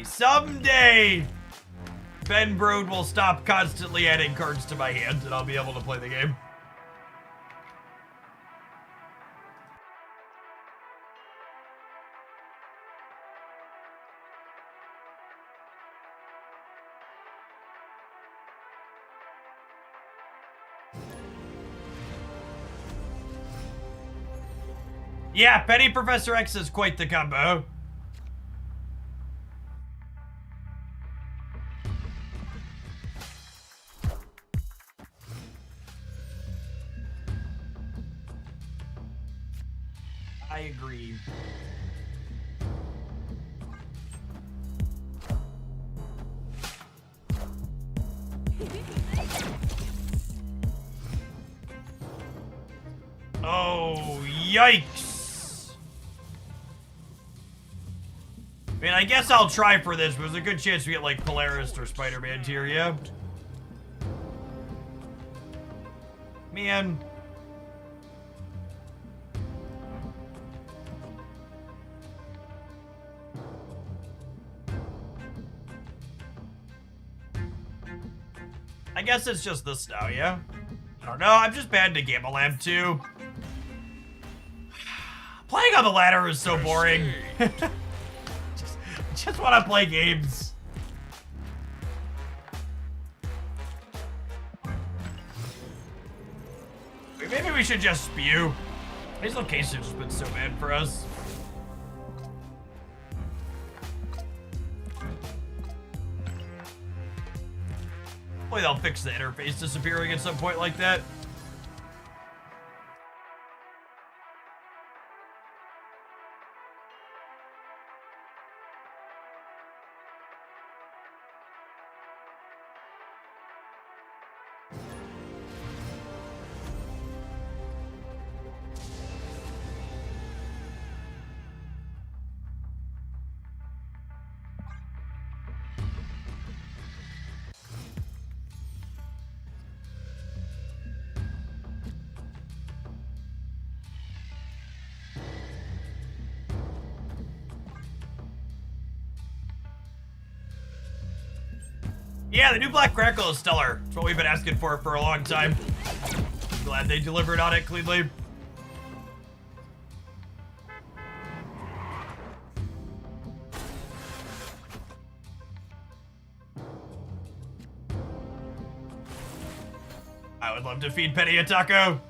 Speaker 1: Someday, Ben Broad will stop constantly adding cards to my hand and I'll be able to play the game. Yeah, Penny Professor X is quite the combo. I agree. Oh, yikes. I mean, I guess I'll try for this, but there's a good chance we get, like, Polaris or Spider-Man tier, yeah? Man. I guess it's just this now, yeah? I don't know, I'm just bad to Gamma Lab too. Playing on the ladder is so boring. just want to play games. Maybe we should just spew. These locations have just been so bad for us. Hopefully they'll fix the interface disappearing at some point like that. Yeah, the new Black Crackle is stellar. It's what we've been asking for a long time. Glad they delivered on it cleanly. I would love to feed Penny a taco.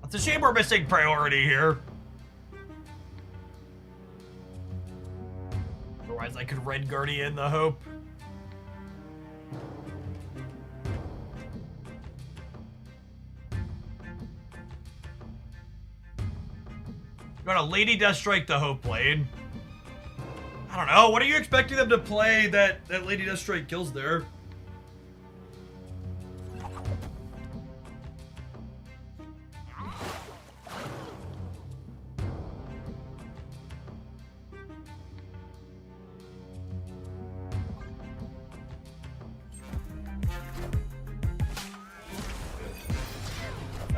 Speaker 1: It's a shame we're missing priority here. Otherwise I could Red Guardian the Hope. You want to Lady Deathstrike the Hope lane? I don't know. What are you expecting them to play that Lady Deathstrike kills there?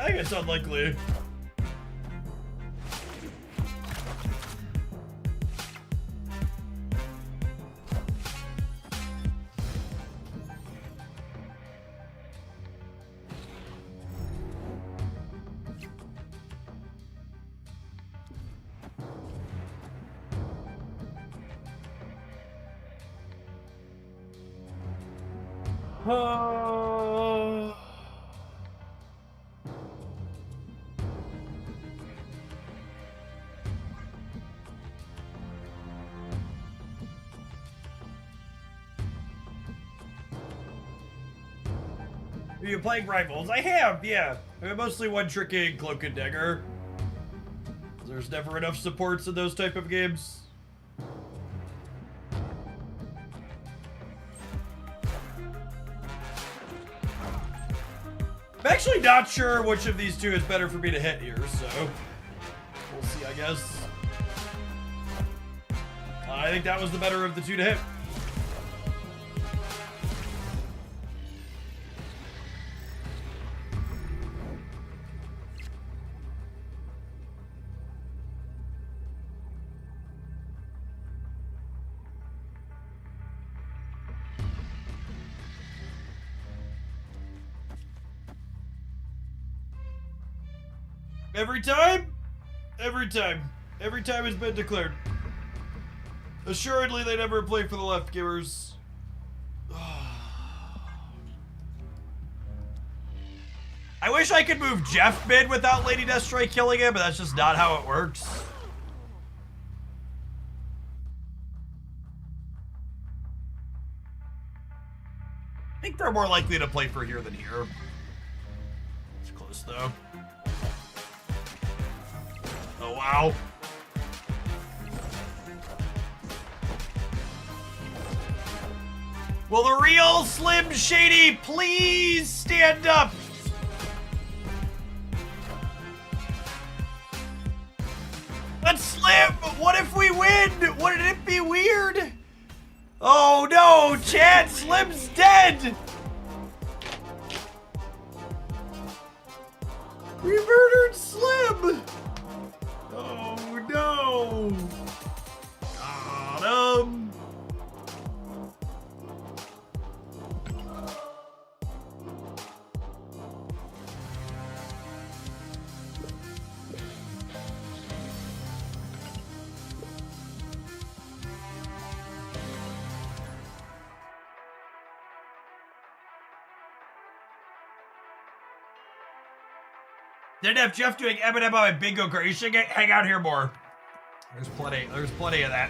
Speaker 1: I think it's unlikely. Are you playing Rivals? I have, yeah. I'm mostly one-tricking Cloak and Dagger. There's never enough supports in those type of games. actually not sure which of these two is better for me to hit here, so we'll see, I guess. I think that was the better of the two to hit. Every time? Every time. Every time it's been declared. Assuredly, they never play for the left givers. I wish I could move Jeff mid without Lady Destroy killing him, but that's just not how it works. I think they're more likely to play for here than here. It's close, though. Oh, wow. Will the real Slim Shady please stand up? But Slim, what if we win? Wouldn't it be weird? Oh no, Chad, Slim's dead! We murdered Slim! Oh no! Got him! Didn't have Jeff doing Eminem on my bingo card. You should hang out here more. There's plenty of that.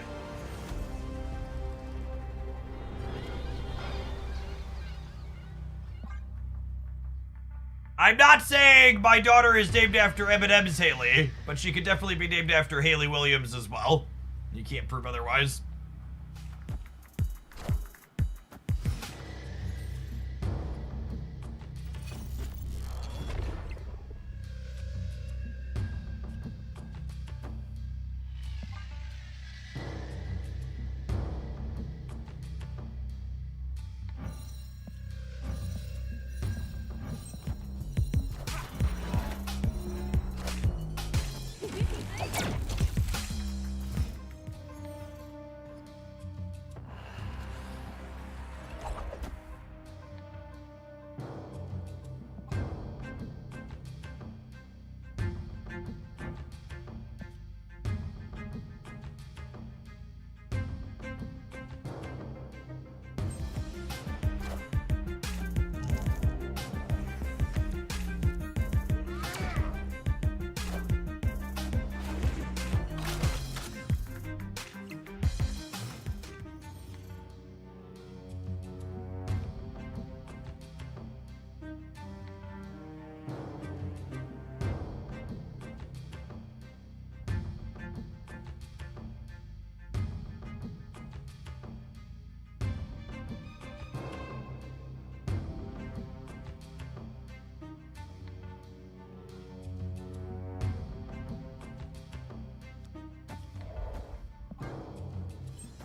Speaker 1: I'm not saying my daughter is named after Eminem's Haley, but she could definitely be named after Haley Williams as well. You can't prove otherwise.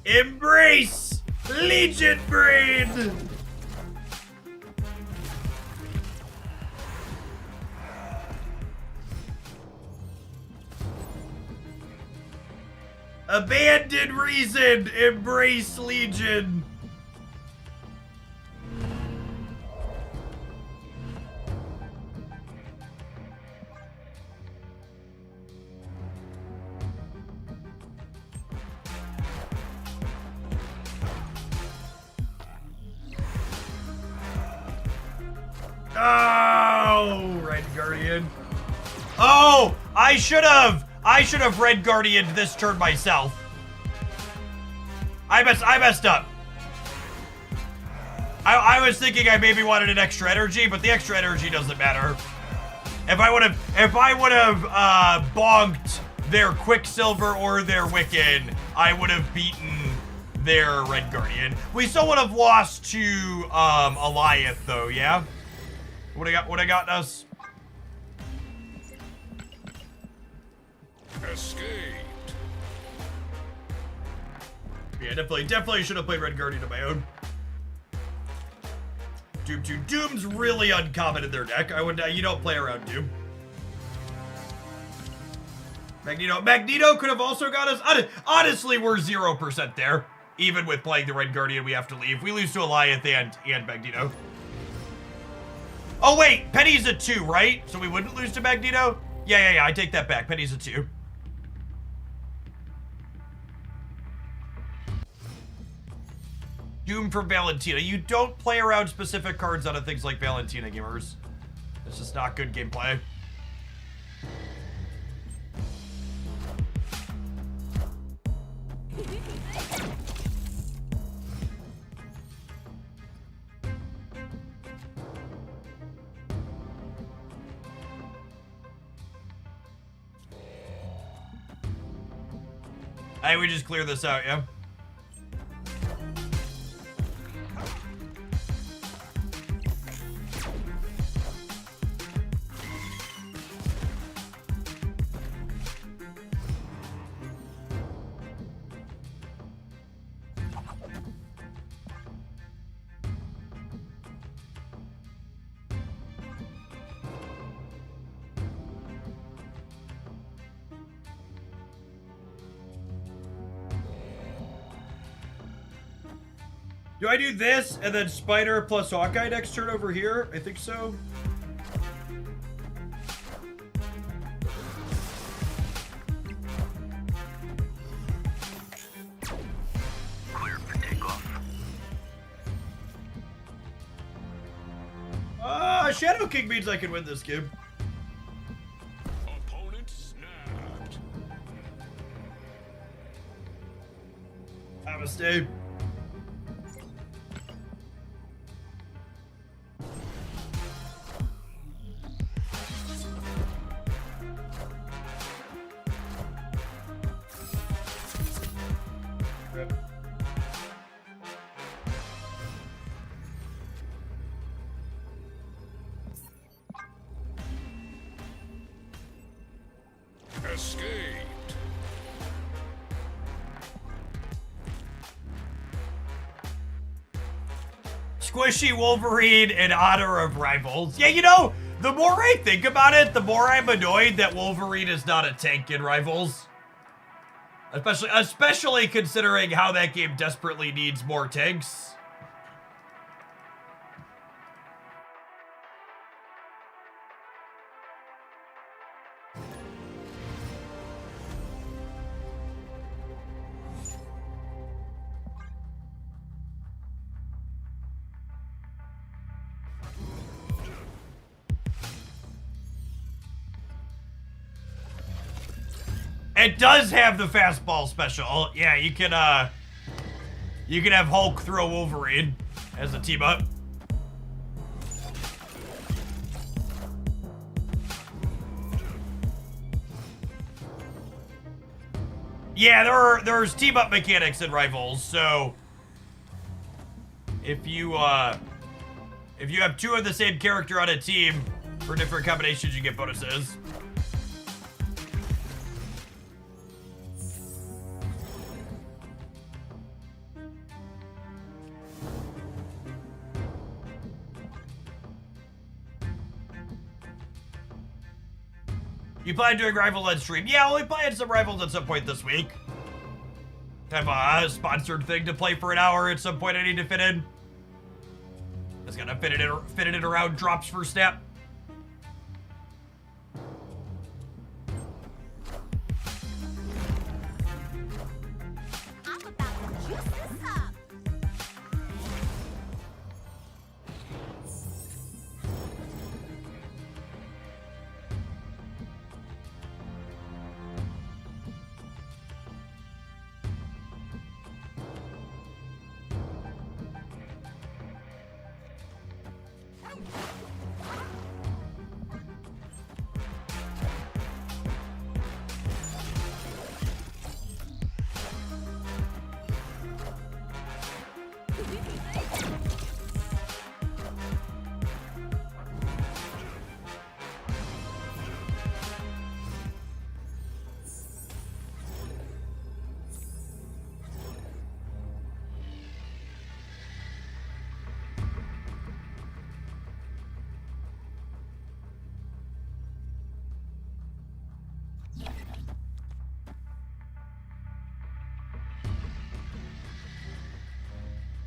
Speaker 1: Embrace Legion Breed! Abandon reason, embrace Legion. Oh, Red Guardian. Oh, I should have Red Guardian this turn myself. I messed up. I was thinking I maybe wanted an extra energy, but the extra energy doesn't matter. If I would have bonked their Quicksilver or their Wiccan, I would have beaten their Red Guardian. We still would have lost to Alliath though, yeah? What I got us?
Speaker 3: Escaped.
Speaker 1: Yeah, definitely should have played Red Guardian on my own. Doom 2. Doom's really uncommon in their deck. You don't play around Doom. Magneto could have also got us. Honestly, we're 0% there. Even with playing the Red Guardian, we have to leave. We lose to Alliance and Magneto. Oh, wait. Penny's a 2, right? So we wouldn't lose to Magneto? Yeah. I take that back. Penny's a 2. Doom for Valentina. You don't play around specific cards out of things like Valentina, gamers. It's just not good gameplay. Hey, we just clear this out, yeah? Do I do this and then Spider plus Hawkeye next turn over here? I think so.
Speaker 6: Clear for takeoff.
Speaker 1: Shadow King means I can win this game.
Speaker 3: Opponent snapped.
Speaker 1: Namaste.
Speaker 3: Escaped.
Speaker 1: Squishy Wolverine in honor of Rivals. Yeah, you know, the more I think about it, the more I'm annoyed that Wolverine is not a tank in Rivals. Especially considering how that game desperately needs more tanks. It does have the fastball special. Yeah, you can have Hulk throw Wolverine as a team up. Yeah, there's team up mechanics in Rivals, so if you have two of the same character on a team for different combinations, you get bonuses. You plan doing Rivals on stream? Yeah, we'll be playing some Rivals at some point this week. Have a sponsored thing to play for an hour at some point I need to fit in. Just gotta fit it in around drops for Snap.
Speaker 4: I'm about to juice this up.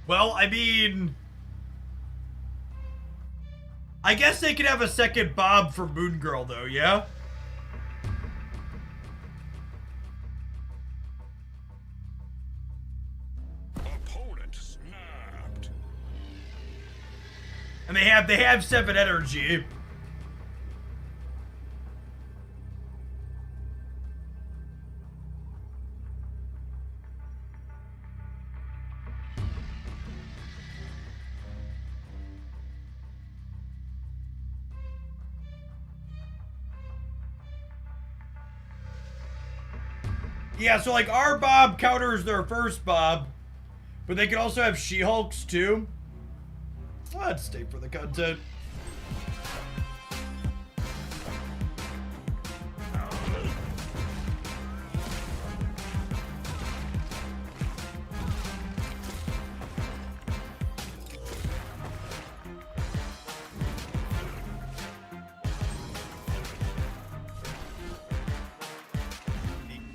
Speaker 1: Well, I mean, I guess they could have a second Bob for Moon Girl, though, yeah?
Speaker 3: Opponent snapped.
Speaker 1: And they have 7 energy. Yeah, so like our Bob counters their first Bob, but they can also have She-Hulks too. Let's stay for the content.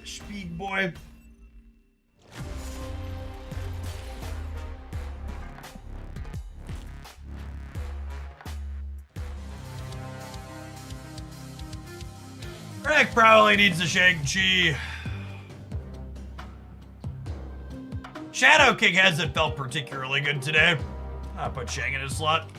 Speaker 1: Speed boy. Rick probably needs a Shang-Chi. Shadow King hasn't felt particularly good today. I'll put Shang in his slot.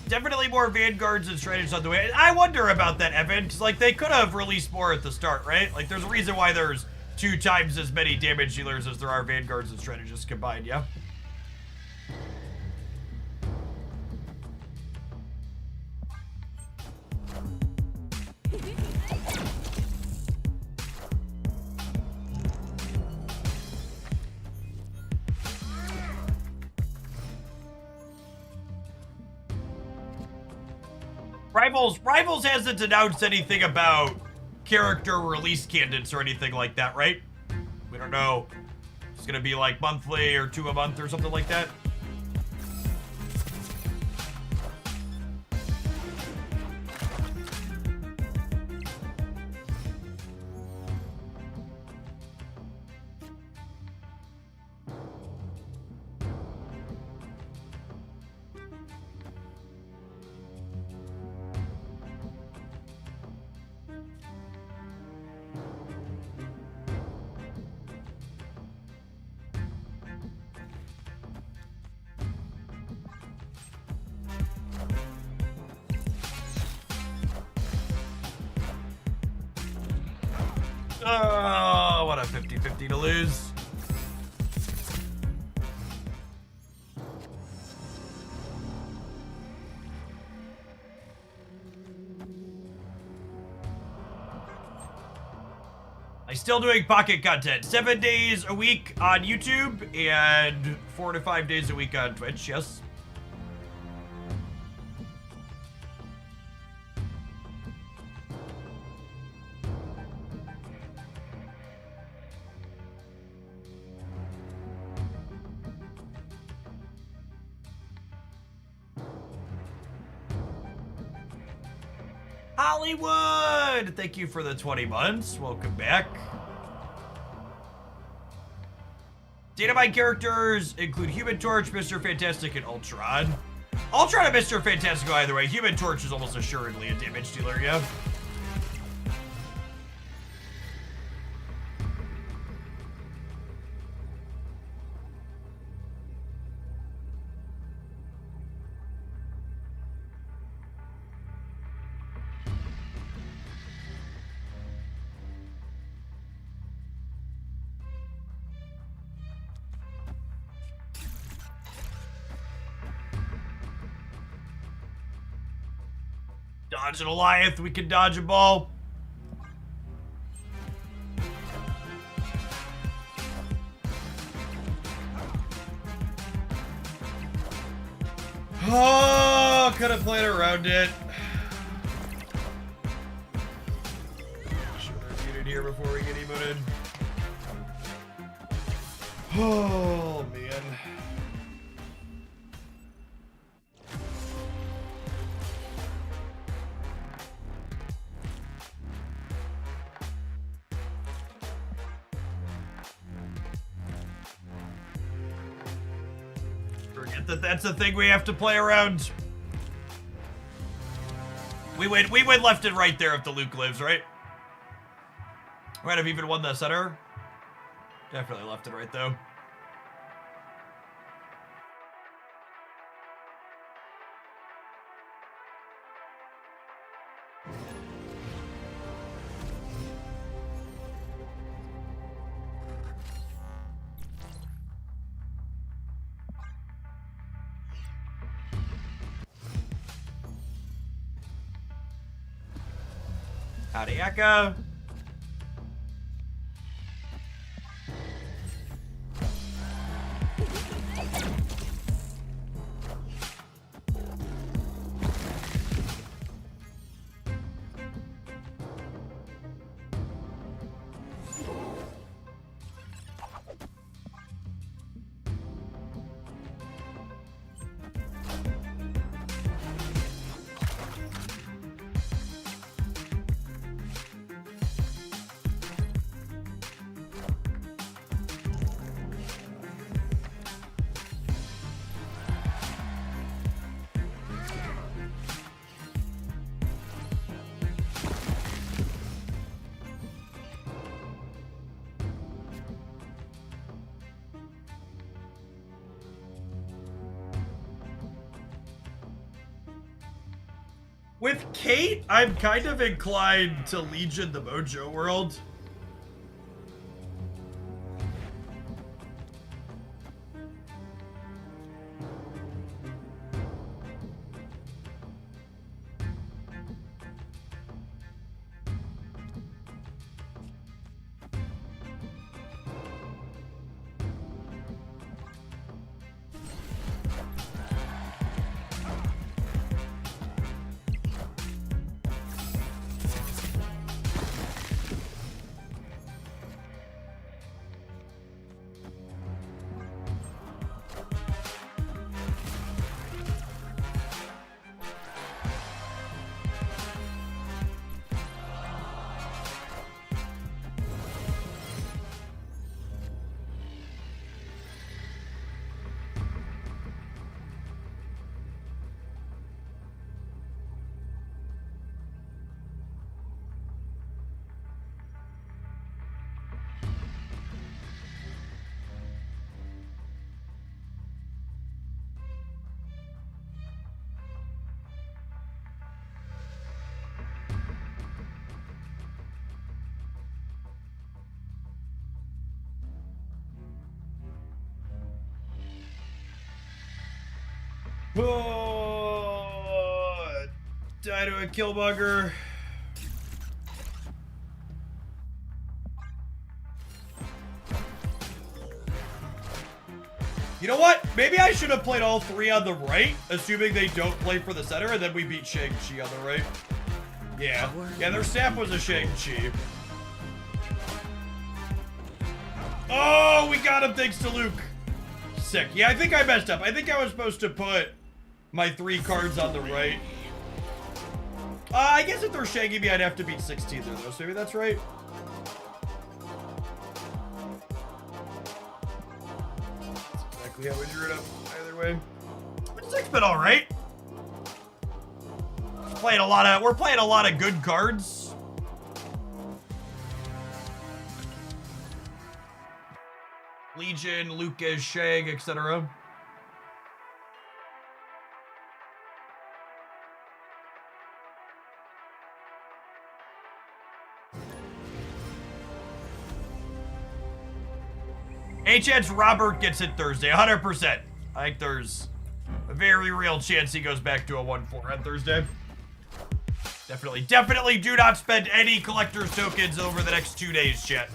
Speaker 1: Definitely more Vanguards and Strategists on the way. I wonder about that, Evan, because like they could have released more at the start, right? Like there's a reason why there's 2 times as many damage dealers as there are Vanguards and Strategists combined, yeah? Rivals hasn't announced anything about character release candidates or anything like that, right? We don't know. It's gonna be like monthly or 2 a month or something like that. Oh, what a 50-50 to lose. I'm still doing pocket content. 7 days a week on YouTube and 4 to 5 days a week on Twitch, yes. Hollywood! Thank you for the 20 months. Welcome back. Dynamite characters include Human Torch, Mr. Fantastic, and Ultron. Ultron and Mr. Fantastic go either way. Human Torch is almost assuredly a damage dealer, yeah. Dodge an Goliath, we can dodge a ball. Oh, could have played around it. Should have muted here before we get emoted. Oh, man. Forget that that's a thing we have to play around. We win left and right there if the Luke lives, right? We might have even won the center. Definitely left and right, though. Howdy, Eka. With Kate, I'm kind of inclined to Legion the Mojo world. Oh, die to a Killmonger. You know what? Maybe I should have played all three on the right, assuming they don't play for the center, and then we beat Shang-Chi on the right. Yeah. Yeah, their staff was a Shang-Chi. Oh, we got him thanks to Luke. Sick. Yeah, I think I messed up. I think I was supposed to put my 3 cards on the right. I guess if they're shagging me, I'd have to beat 16 there, though. So maybe that's right. That's exactly how we drew it up. Either way. It's been all right. We're playing a lot of good cards. Legion, Lucas, Shag, etc. Any chance Robert gets it Thursday? 100%. I think there's a very real chance he goes back to a 1-4 on Thursday. Definitely do not spend any collector's tokens over the next 2 days, chat.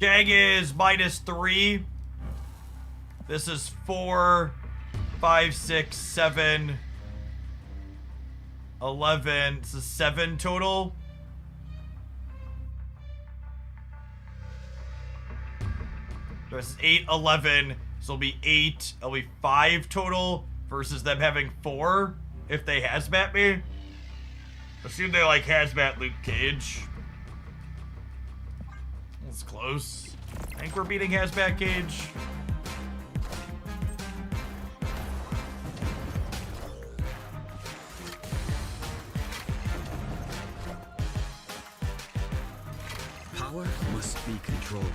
Speaker 1: Jag is -3. This is 4, 5, 6, 7, 11. This is 7 total. This is 8, 11. So it'll be 8. It'll be 5 total versus them having 4 if they hazmat me. Assume they like hazmat Luke Cage. That's close. I think we're beating hazmat Cage.
Speaker 2: Power must be controlled.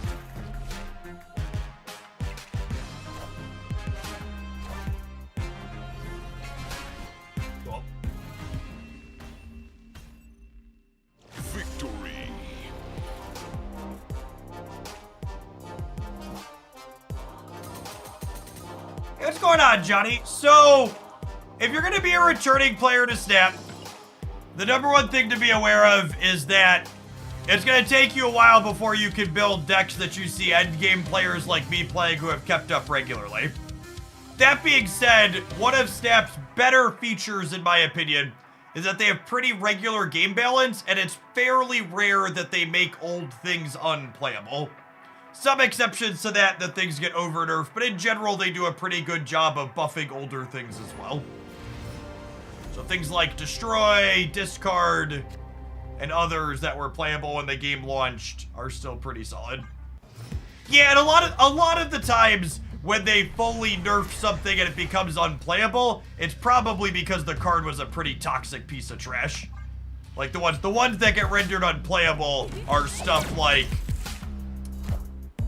Speaker 1: Cool.
Speaker 3: Victory.
Speaker 1: Hey, what's going on, Johnny? So, if you're going to be a returning player to Snap, the #1 thing to be aware of is that it's going to take you a while before you can build decks that you see endgame players like me playing who have kept up regularly. That being said, one of Snap's better features, in my opinion, is that they have pretty regular game balance, and it's fairly rare that they make old things unplayable. Some exceptions to that things get over-nerfed, but in general, they do a pretty good job of buffing older things as well. So things like Destroy, Discard, and others that were playable when the game launched are still pretty solid. Yeah, and a lot of the times when they fully nerf something and it becomes unplayable, it's probably because the card was a pretty toxic piece of trash. Like the ones that get rendered unplayable are stuff like,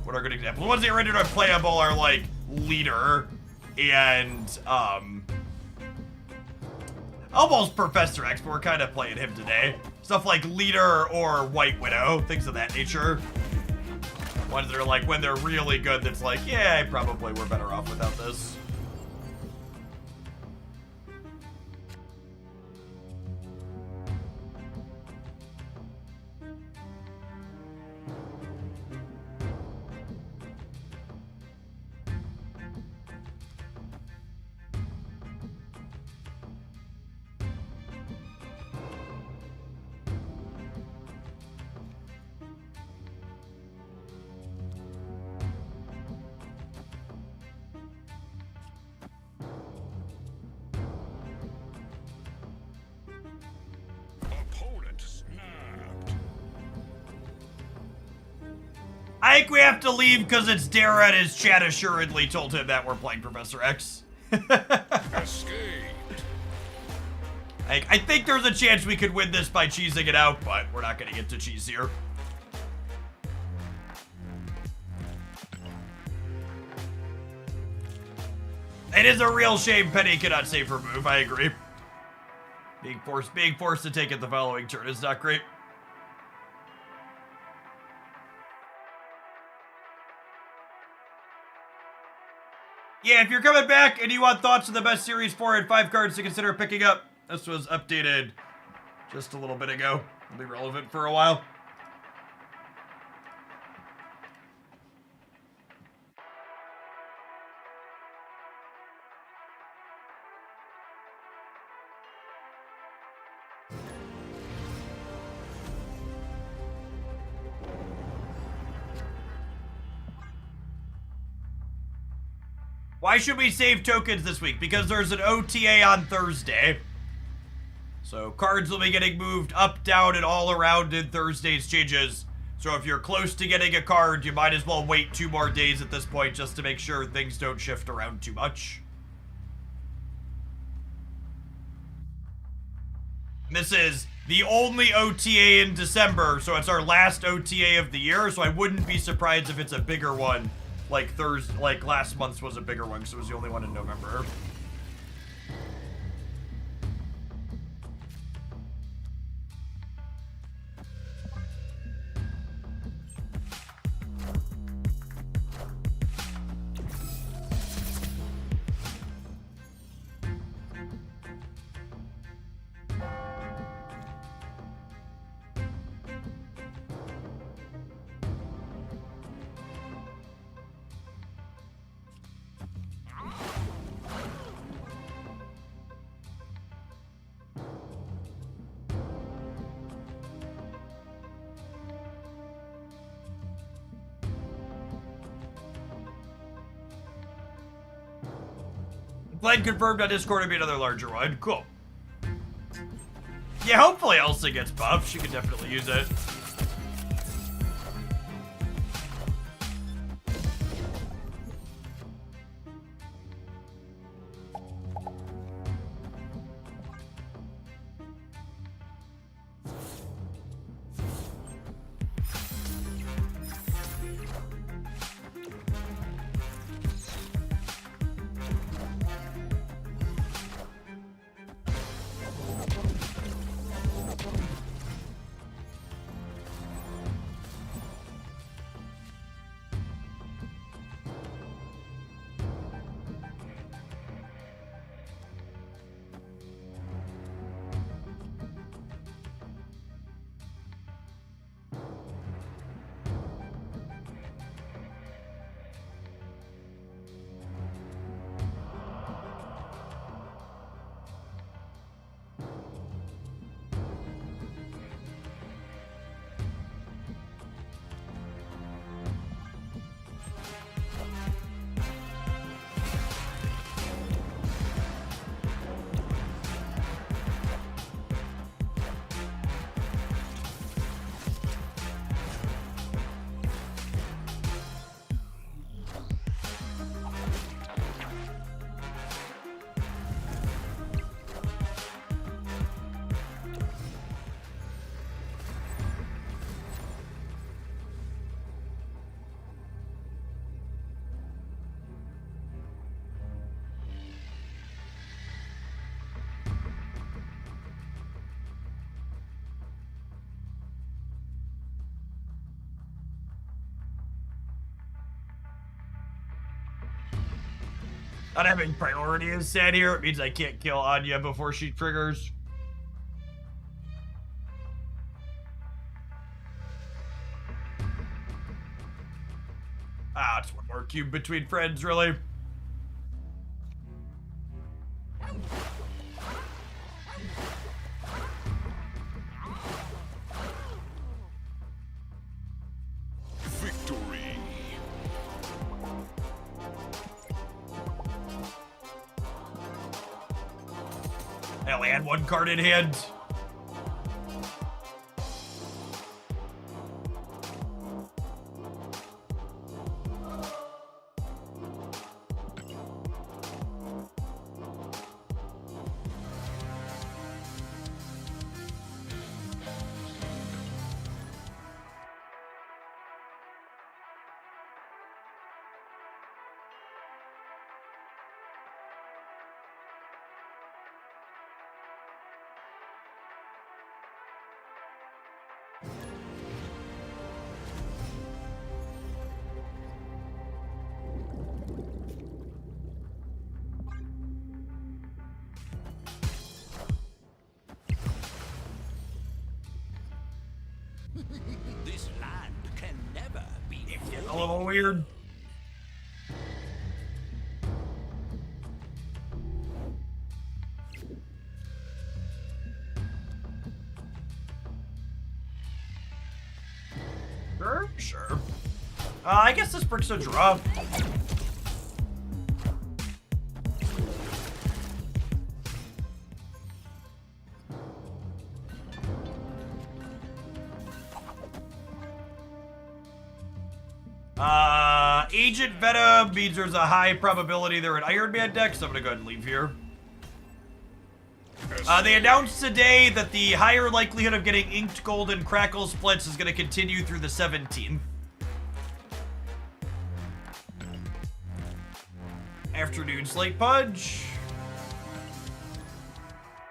Speaker 1: what are good examples? The ones that get rendered unplayable are like Leader and almost Professor X, but we're kind of playing him today. Stuff like Leader or White Widow, things of that nature. Ones that are like, when they're really good, that's like, yeah, probably we're better off without this.
Speaker 3: Opponent snapped.
Speaker 1: I think we have to leave because it's Dara and his chat assuredly told him that we're playing Professor X.
Speaker 3: Escaped.
Speaker 1: I think there's a chance we could win this by cheesing it out, but we're not going to get to cheese here. It is a real shame Penny cannot save her move, I agree. Being forced to take it the following turn is not great. Yeah, if you're coming back and you want thoughts on the best Series 4 and 5 cards to consider picking up, this was updated just a little bit ago. It'll be relevant for a while. Why should we save tokens this week? Because there's an OTA on Thursday. So cards will be getting moved up, down, and all around in Thursday's changes. So if you're close to getting a card, you might as well wait 2 more days at this point just to make sure things don't shift around too much. This is the only OTA in December, so it's our last OTA of the year, so I wouldn't be surprised if it's a bigger one. Like last month's was a bigger one, because it was the only one in November. Glenn confirmed on Discord it'd be another larger one. Cool. Yeah, hopefully Elsa gets buffed. She could definitely use it. Not having priority is sad here. It means I can't kill Anya before she triggers. Ah, it's one more cube between friends, really.
Speaker 3: Victory.
Speaker 1: I only had one card in hand.
Speaker 2: This land can never be
Speaker 1: A little weird. Sure. I guess this brick's a draw. Agent Venom means there's a high probability they're an Iron Man deck, so I'm gonna go ahead and leave here. They announced today that the higher likelihood of getting Inked Gold and Crackle Splits is gonna continue through the 17th. Afternoon Slate Punch.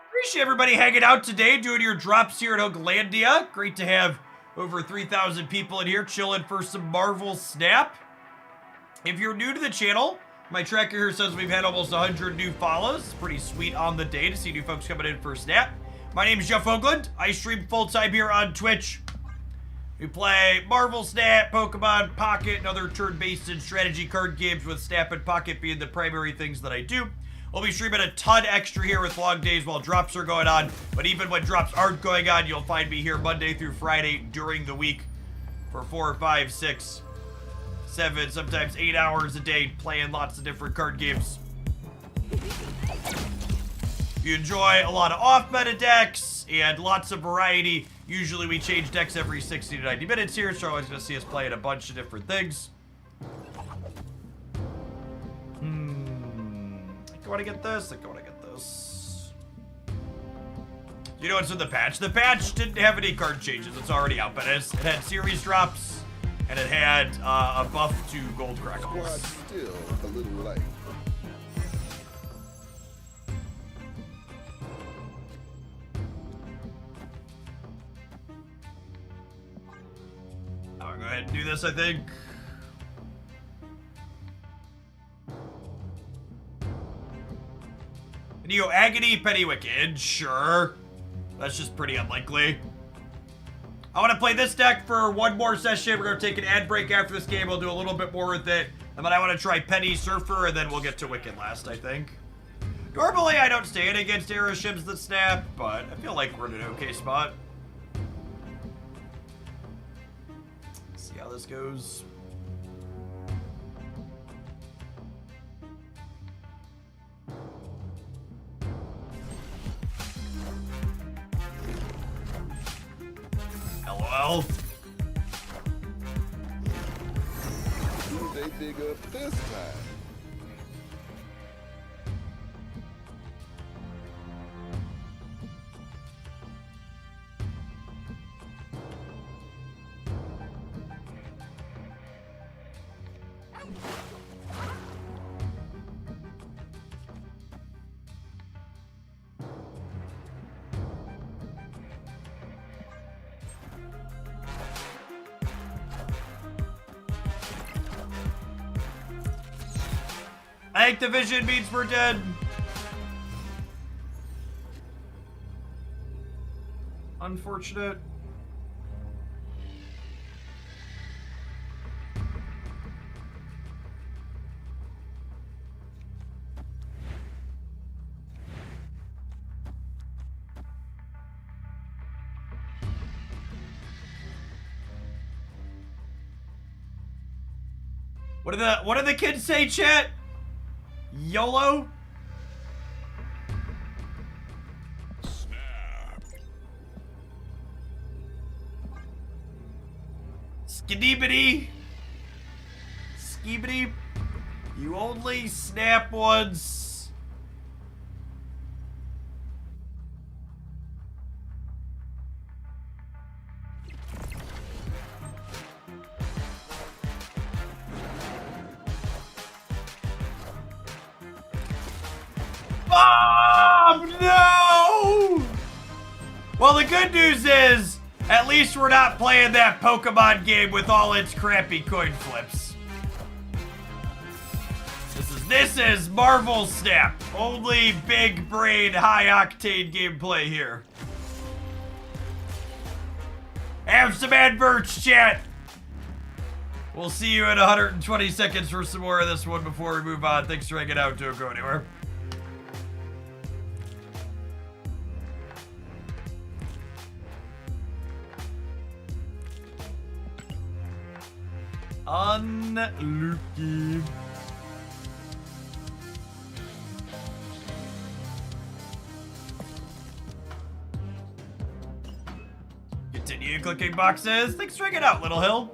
Speaker 1: Appreciate everybody hanging out today, doing your drops here at Oaklandia. Great to have over 3,000 people in here chilling for some Marvel Snap. If you're new to the channel, my tracker here says we've had almost 100 new follows. It's pretty sweet on the day to see new folks coming in for Snap. My name is Jeff Oakland. I stream full-time here on Twitch. We play Marvel Snap, Pokemon Pocket, and other turn-based and strategy card games, with Snap and Pocket being the primary things that I do. We'll be streaming a ton extra here with long days while drops are going on, but even when drops aren't going on, you'll find me here Monday through Friday during the week for 4, 5, 6, 7, sometimes 8 hours a day playing lots of different card games. If you enjoy a lot of off-meta decks and lots of variety, usually we change decks every 60 to 90 minutes here, so you're always going to see us playing a bunch of different things. I think I want to get this. I think I want to get this. You know what's in the patch? The patch didn't have any card changes. It's already out, but it had series drops, and it had a buff to gold crackles.
Speaker 3: Still a little late.
Speaker 1: I'll go ahead and do this, I think. Neo Agony, Penny Wicked, sure. That's just pretty unlikely. I want to play this deck for one more session. We're going to take an ad break after this game. We'll do a little bit more with it. And then I want to try Penny Surfer, and then we'll get to Wicked last, I think. Normally, I don't stand against arrow shims that snap, but I feel like we're in an okay spot. See how this goes. LOL.
Speaker 3: Who they dig up this time?
Speaker 1: I think the vision means we're dead. Unfortunate. What do the kids say, chat? YOLO?
Speaker 3: Snap.
Speaker 1: Skidibity. Skibidi. You only snap once. No! Well, the good news is, at least we're not playing that Pokemon game with all its crappy coin flips. This is Marvel Snap. Only big brain, high octane gameplay here. Have some adverts, chat. We'll see you in 120 seconds for some more of this one before we move on. Thanks for hanging out. Don't go anywhere. Unlucky. Continue clicking boxes. Thanks for hanging out, Little Hill.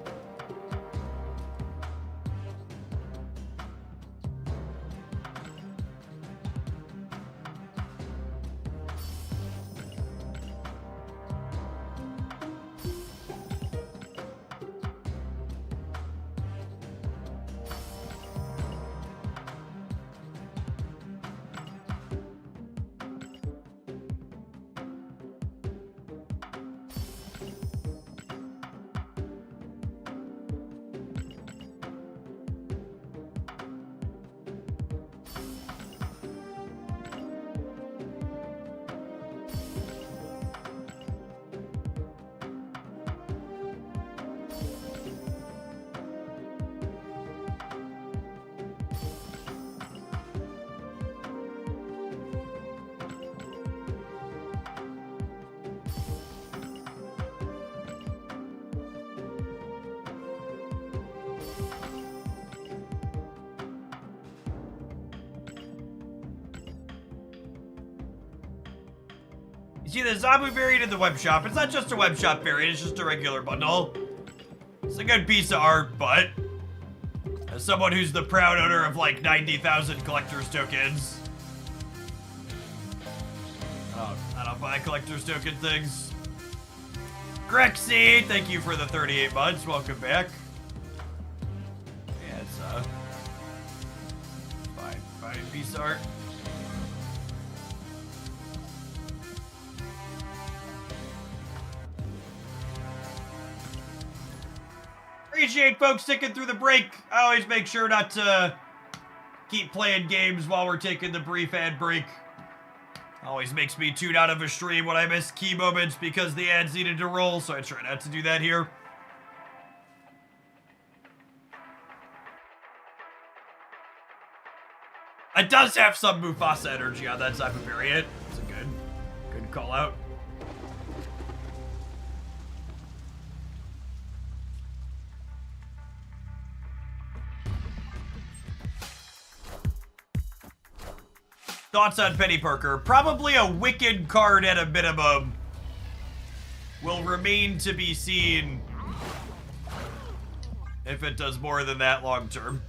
Speaker 1: See the Zabu variant in the web shop. It's not just a web shop variant, it's just a regular bundle. It's a good piece of art, but as someone who's the proud owner of like 90,000 collector's tokens, I don't buy collector's token things. Grexy, thank you for the 38 months. Welcome back. Yeah, it's fine piece of art. Appreciate folks sticking through the break. I always make sure not to keep playing games while we're taking the brief ad break. Always makes me tune out of a stream when I miss key moments because the ads needed to roll, so I try not to do that here. It does have some Mufasa energy on that type of variant. It's a good call out. Thoughts on Peni Parker? Probably a wicked card at a minimum. Will remain to be seen if it does more than that long term.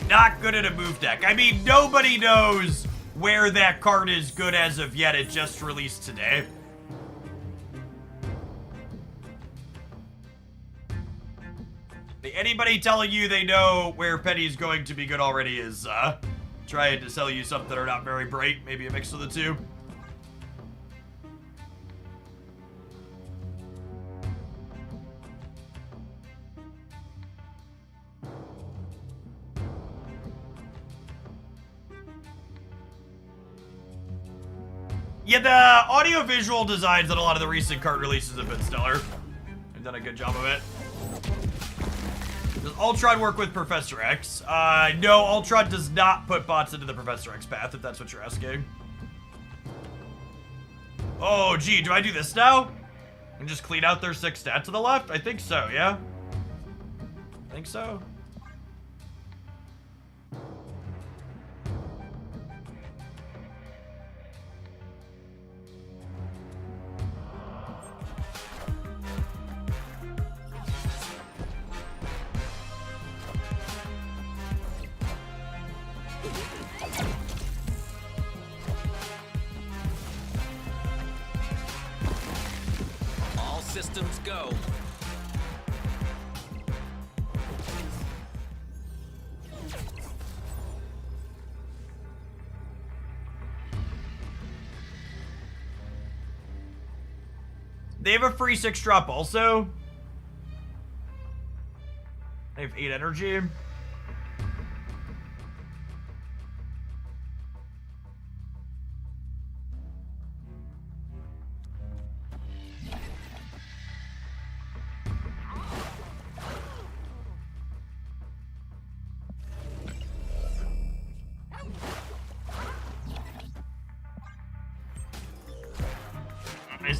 Speaker 1: Not good at a move deck. I mean, nobody knows where that card is good as of yet. It just released today. Anybody telling you they know where Penny's going to be good already is trying to sell you something that are not very bright. Maybe a mix of the two. Yeah, the audio-visual designs on a lot of the recent card releases have been stellar. They've done a good job of it. Does Ultron work with Professor X? No, Ultron does not put bots into the Professor X path, if that's what you're asking. Oh, gee, do I do this now? And just clean out their 6 stats to the left? I think so, yeah? I think so.
Speaker 2: Systems go.
Speaker 1: They have a free 6 drop also. They have 8 energy.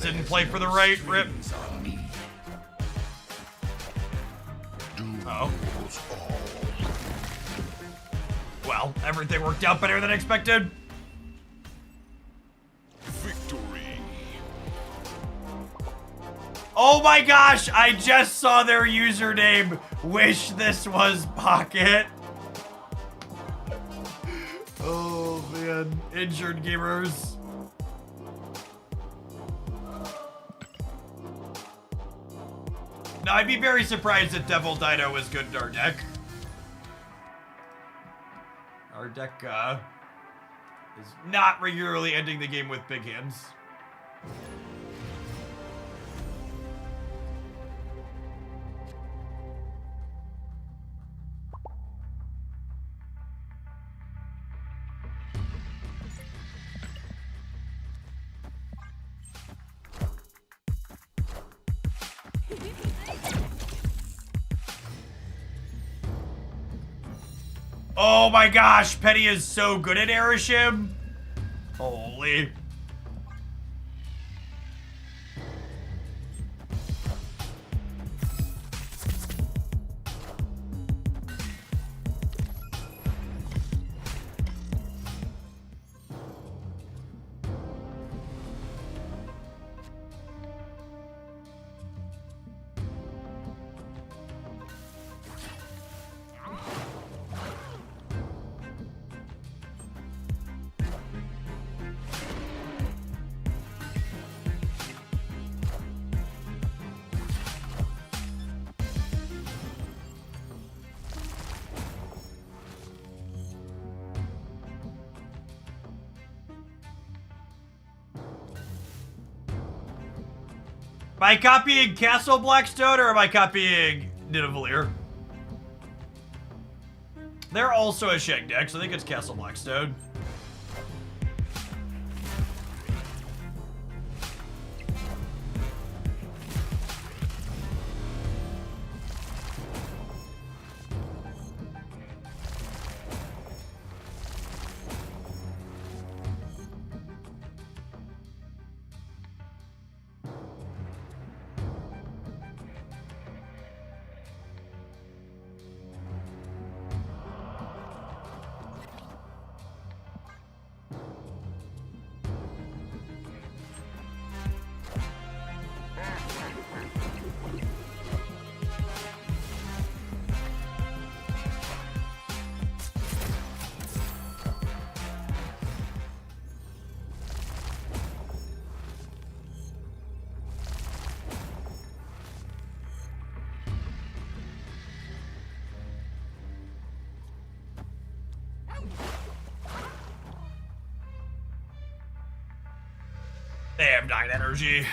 Speaker 1: Didn't play for the right, rip. Oh. Well, everything worked out better than expected.
Speaker 3: Victory.
Speaker 1: Oh my gosh, I just saw their username. Wish this was Pocket. Oh man, injured gamers. No, I'd be very surprised if Devil Dino was good in our deck. Our deck, is not regularly ending the game with big hands. Oh my gosh, Penny is so good at Airship. Holy. Am I copying Castle Blackstone or am I copying Nidavellir? They're also a Shag deck, so I think it's Castle Blackstone. They have 9 energy.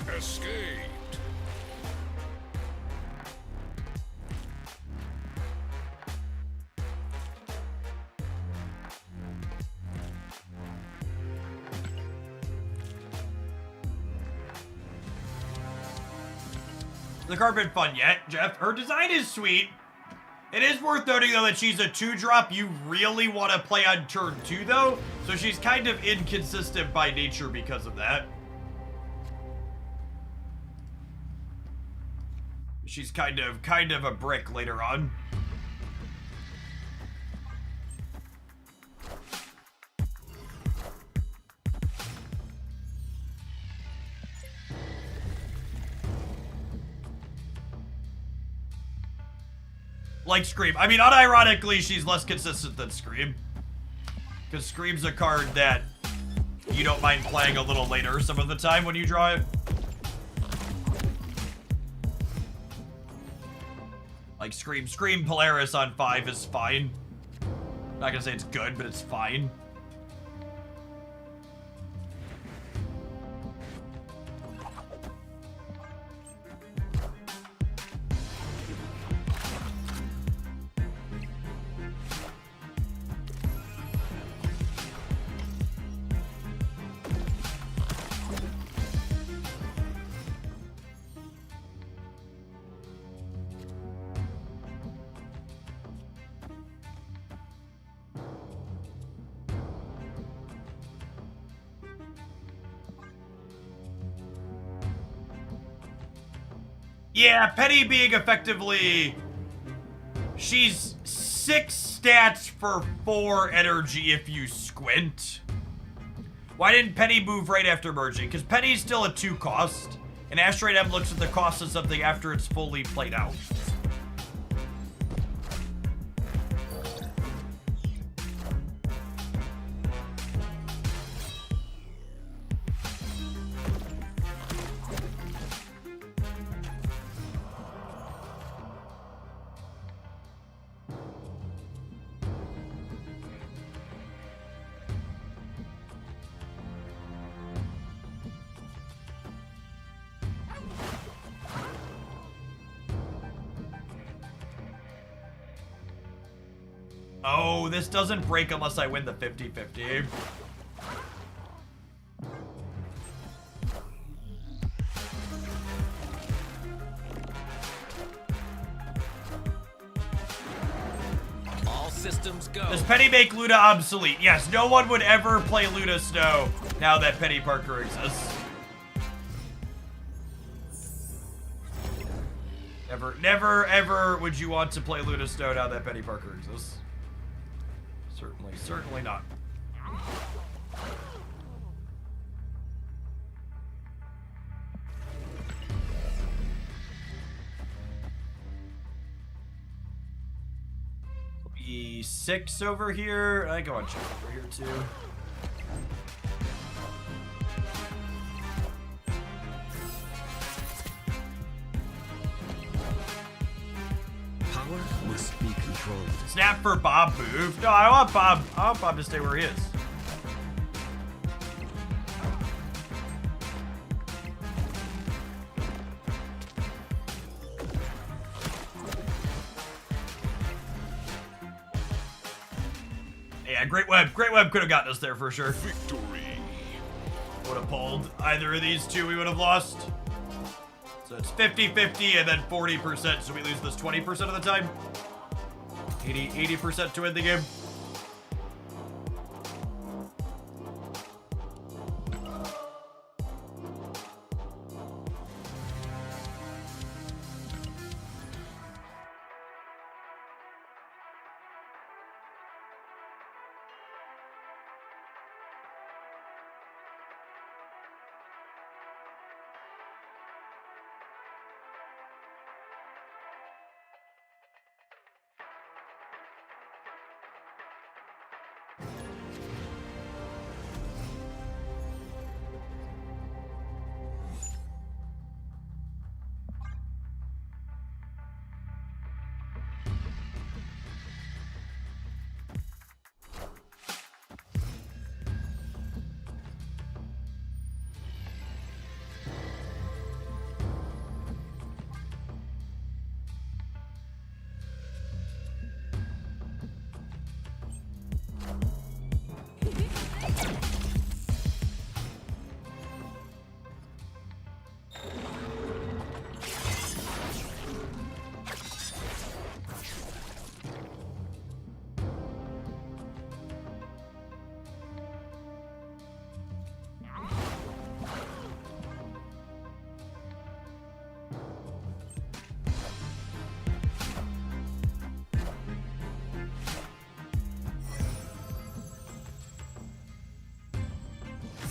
Speaker 3: Escaped.
Speaker 1: The card been fun yet, Jeff? Her design is sweet. It is worth noting, though, that she's a 2-drop you really want to play on turn 2, though. So she's kind of inconsistent by nature because of that. She's kind of a brick later on. Like Scream. I mean, unironically, she's less consistent than Scream. Because Scream's a card that you don't mind playing a little later some of the time when you draw it. Like Scream Polaris on 5 is fine. Not gonna say it's good, but it's fine. Yeah, Penny being effectively... She's 6 stats for 4 energy if you squint. Why didn't Penny move right after merging? Because Penny's still a 2 cost, and Asteroid M looks at the cost of something after it's fully played out. Oh, this doesn't break unless I win the 50-50.
Speaker 2: systems go.
Speaker 1: Does Penny make Luna obsolete? Yes, no one would ever play Luna Snow now that Peni Parker exists. Never, ever would you want to play Luna Snow now that Peni Parker exists. Certainly not. Be 6 over here. I go on check over here too.
Speaker 2: Power must be controlled.
Speaker 1: Snap for Bob move. No, I want Bob to stay where he is. Yeah, Great Web could have gotten us there for sure.
Speaker 3: Victory.
Speaker 1: Would have pulled either of these two, we would have lost. So it's 50-50 and then 40%, so we lose this 20% of the time. 80% to win the game.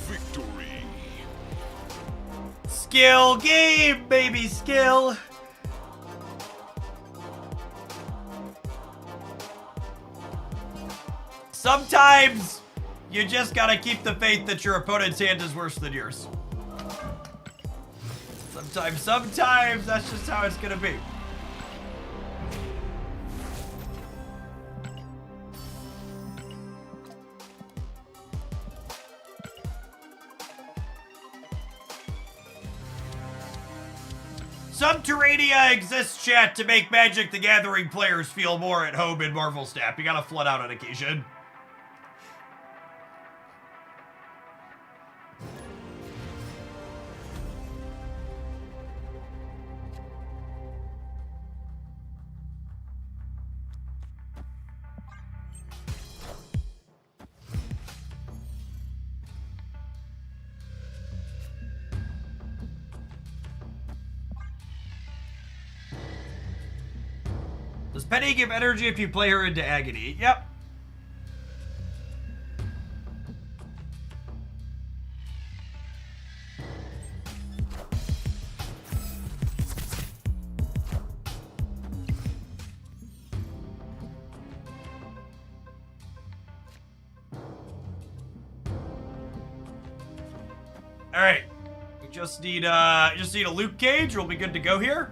Speaker 3: Victory.
Speaker 1: Skill game, baby, skill. Sometimes you just gotta keep the faith that your opponent's hand is worse than yours. Sometimes that's just how it's gonna be. Subterranea exists, chat, to make Magic the Gathering players feel more at home in Marvel Snap. You gotta flood out on occasion. Does Penny give energy if you play her into Agony? Yep. All right. We just need a Luke Cage. We'll be good to go here.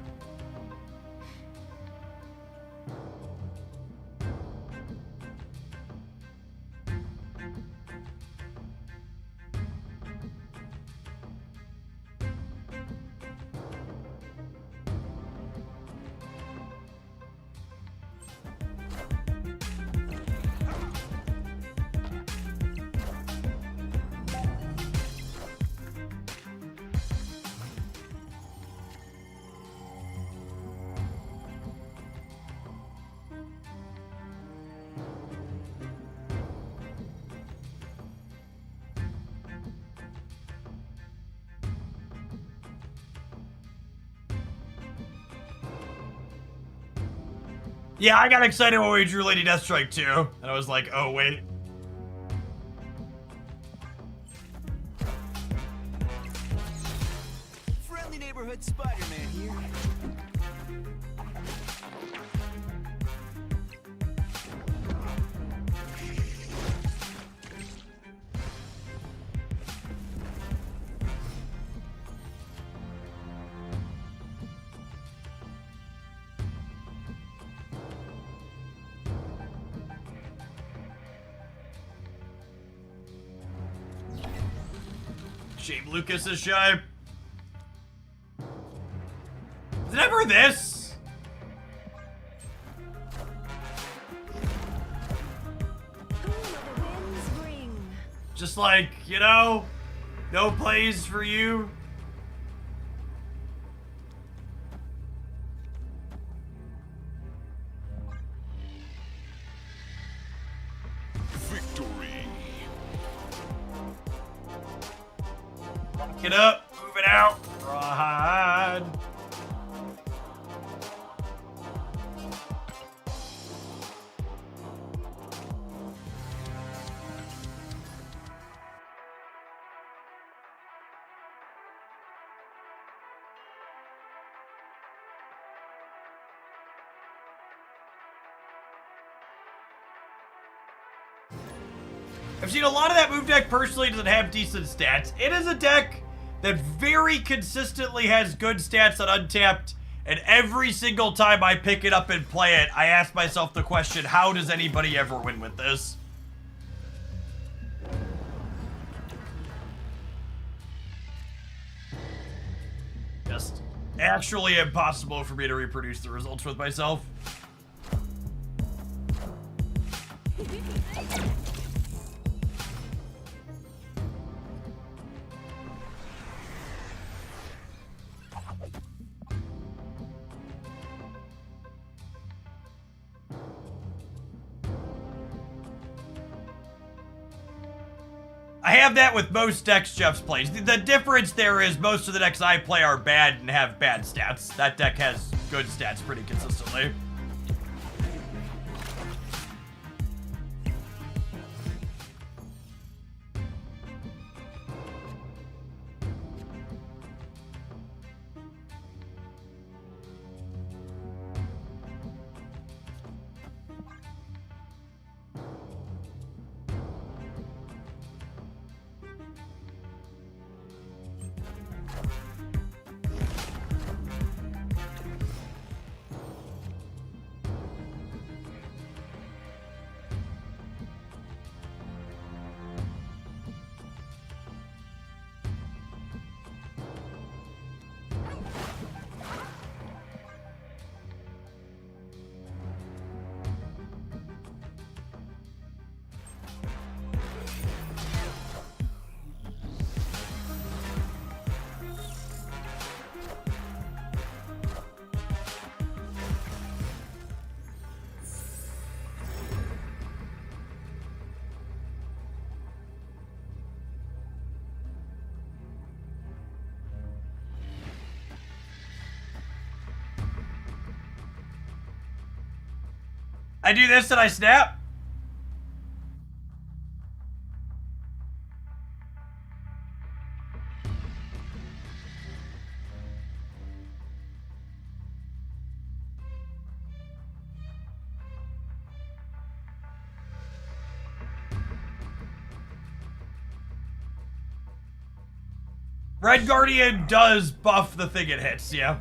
Speaker 1: Yeah, I got excited when we drew Lady Deathstrike too. And I was like, oh, wait.
Speaker 2: Friendly neighborhood Spider-Man here.
Speaker 1: Shame Lucas is shy. Is it ever this?
Speaker 4: Who will the winds bring?
Speaker 1: Just like, you know, no plays for you.
Speaker 3: Victory.
Speaker 1: Get up, move it out. Rawhide. I've seen a lot of that move deck personally doesn't have decent stats. It is a deck that very consistently has good stats on Untapped, and every single time I pick it up and play it, I ask myself the question, how does anybody ever win with this? Just actually impossible for me to reproduce the results with myself. I have that with most decks Jeff's plays. The difference there is most of the decks I play are bad and have bad stats. That deck has good stats pretty consistently. I do this and I snap. Red Guardian does buff the thing it hits, yeah.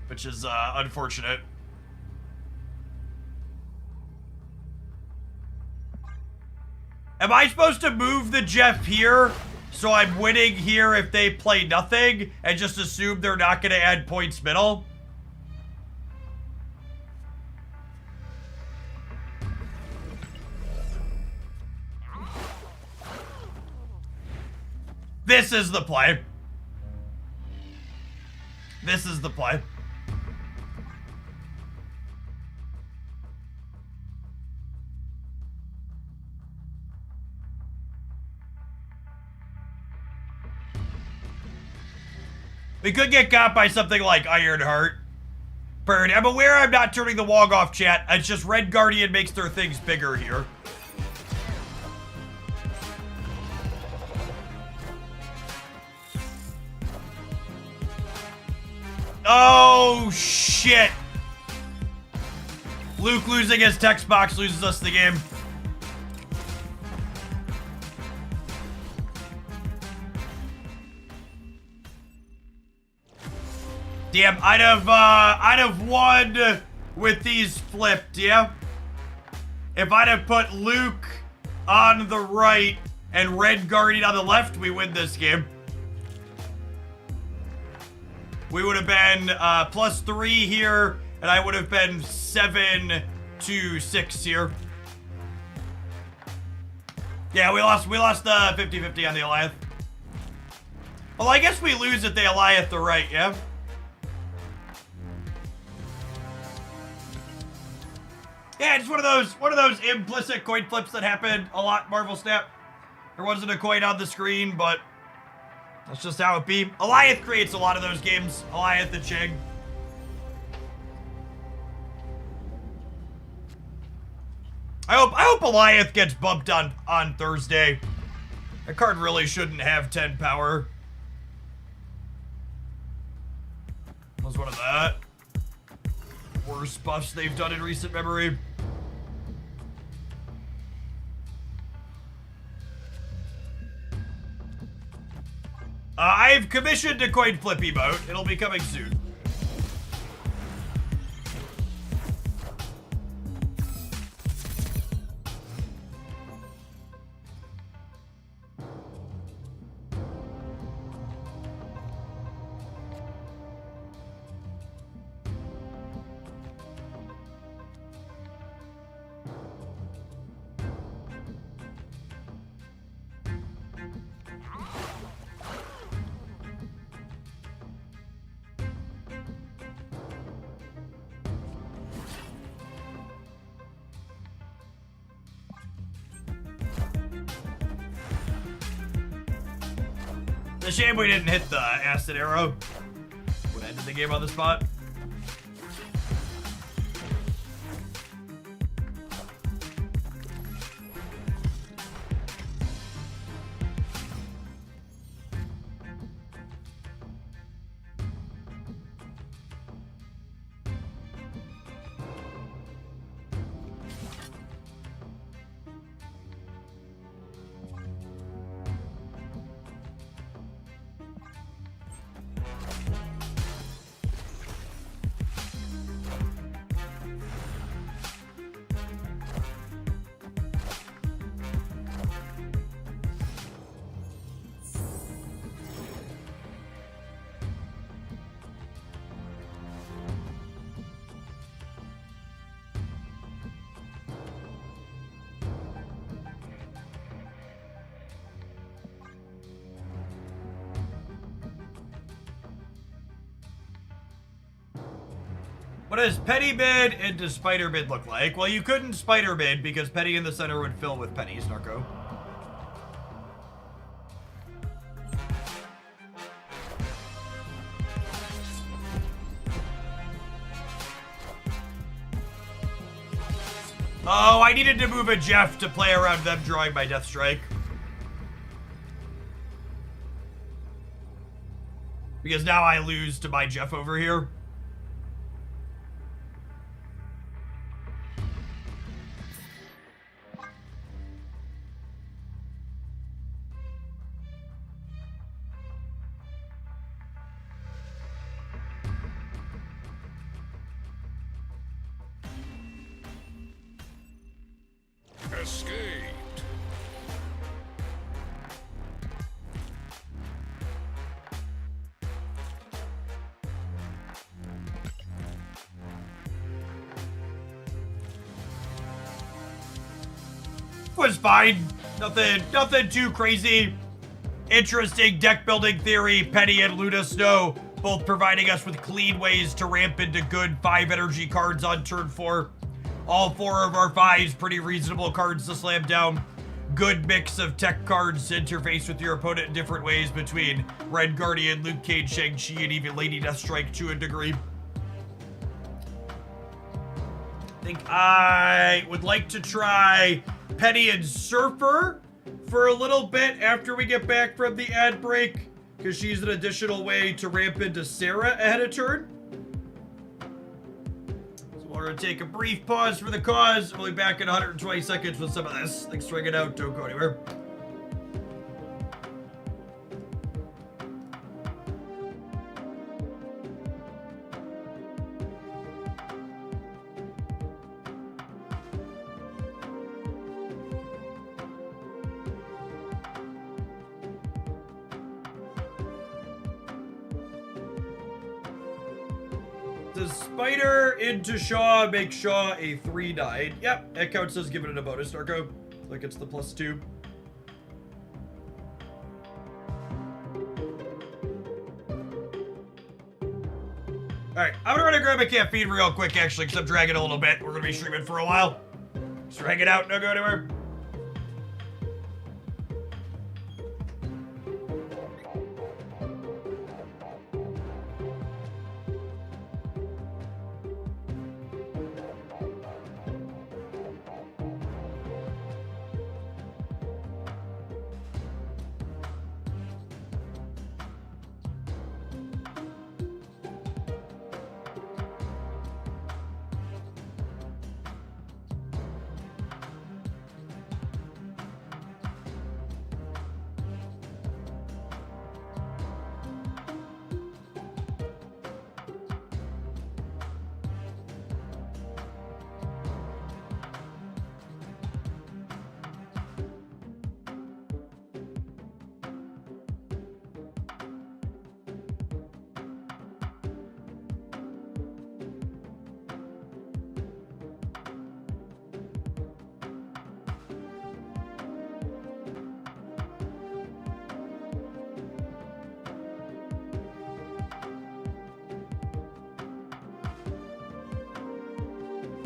Speaker 1: Which is unfortunate. Am I supposed to move the Jeff here so I'm winning here if they play nothing and just assume they're not going to add points middle? This is the play. This is the play. We could get got by something like Ironheart. Bird, I'm aware I'm not turning the wog off, chat. It's just Red Guardian makes their things bigger here. Oh, shit. Luke losing his text box loses us the game. Damn, I'd have won with these flipped, yeah? If I'd have put Luke on the right and Red Guardian on the left, we win this game. We would have been +3 here, and I would have been 7 to 6 here. Yeah, we lost the 50-50 on the Alliance. Well, I guess we lose if they Alliance the right, yeah? Yeah, it's one of those implicit coin flips that happened a lot, Marvel Snap. There wasn't a coin on the screen, but that's just how it be. Alliance creates a lot of those games. Alliance and Ching. I hope Alliance gets bumped on Thursday. That card really shouldn't have 10 power. Was one of that. Worst buffs they've done in recent memory. I've commissioned a coin flip emote. It'll be coming soon. It's a shame we didn't hit the acid arrow. Would have ended the game on the spot. What does Penny Bid into Spider Bid look like? Well, you couldn't Spider Bid because Penny in the center would fill with pennies, Narco. Oh, I needed to move a Jeff to play around them drawing my Death Strike. Because now I lose to my Jeff over here.
Speaker 3: Escaped.
Speaker 1: Was fine. Nothing too crazy. Interesting deck building theory. Penny and Luna Snow both providing us with clean ways to ramp into good 5 energy cards on turn 4. All 4 of our 5s pretty reasonable cards to slam down. good mix of tech cards to interface with your opponent in different ways between Red Guardian, Luke Cage, Shang-Chi, and even Lady Deathstrike to a degree. I think I would like to try Penny and Surfer for a little bit after we get back from the ad break, because she's an additional way to ramp into Sarah ahead of turn. So we're going to take a brief pause for the cause. We'll be back in 120 seconds with some of this. Thanks for hanging out. Don't go anywhere. Does Spider into Shaw make Shaw a 3-9? Yep, that counts as giving it a bonus, Narco. Like it's the +2. Alright, I'm gonna run and grab a caffeine real quick, actually, because I'm dragging a little bit. We're gonna be streaming for a while. Just drag it out, don't go anywhere.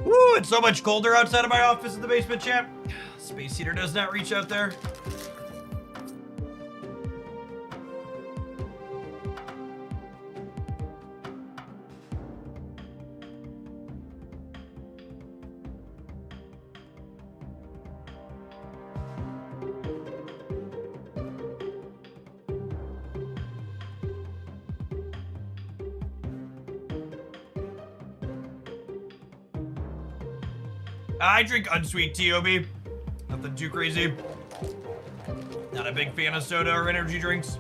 Speaker 1: Woo, it's so much colder outside of my office in the basement, champ. Space heater does not reach out there. I drink unsweet TOB. Nothing too crazy. Not a big fan of soda or energy drinks.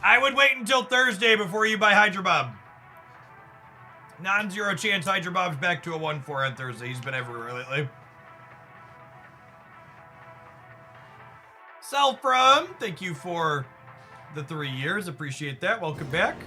Speaker 1: I would wait until Thursday before you buy Hydra Bob. Non-zero chance Hydra Bob's back to a 1-4 on Thursday. He's been everywhere lately. Sell from, thank you for the 3 years. Appreciate that. Welcome back.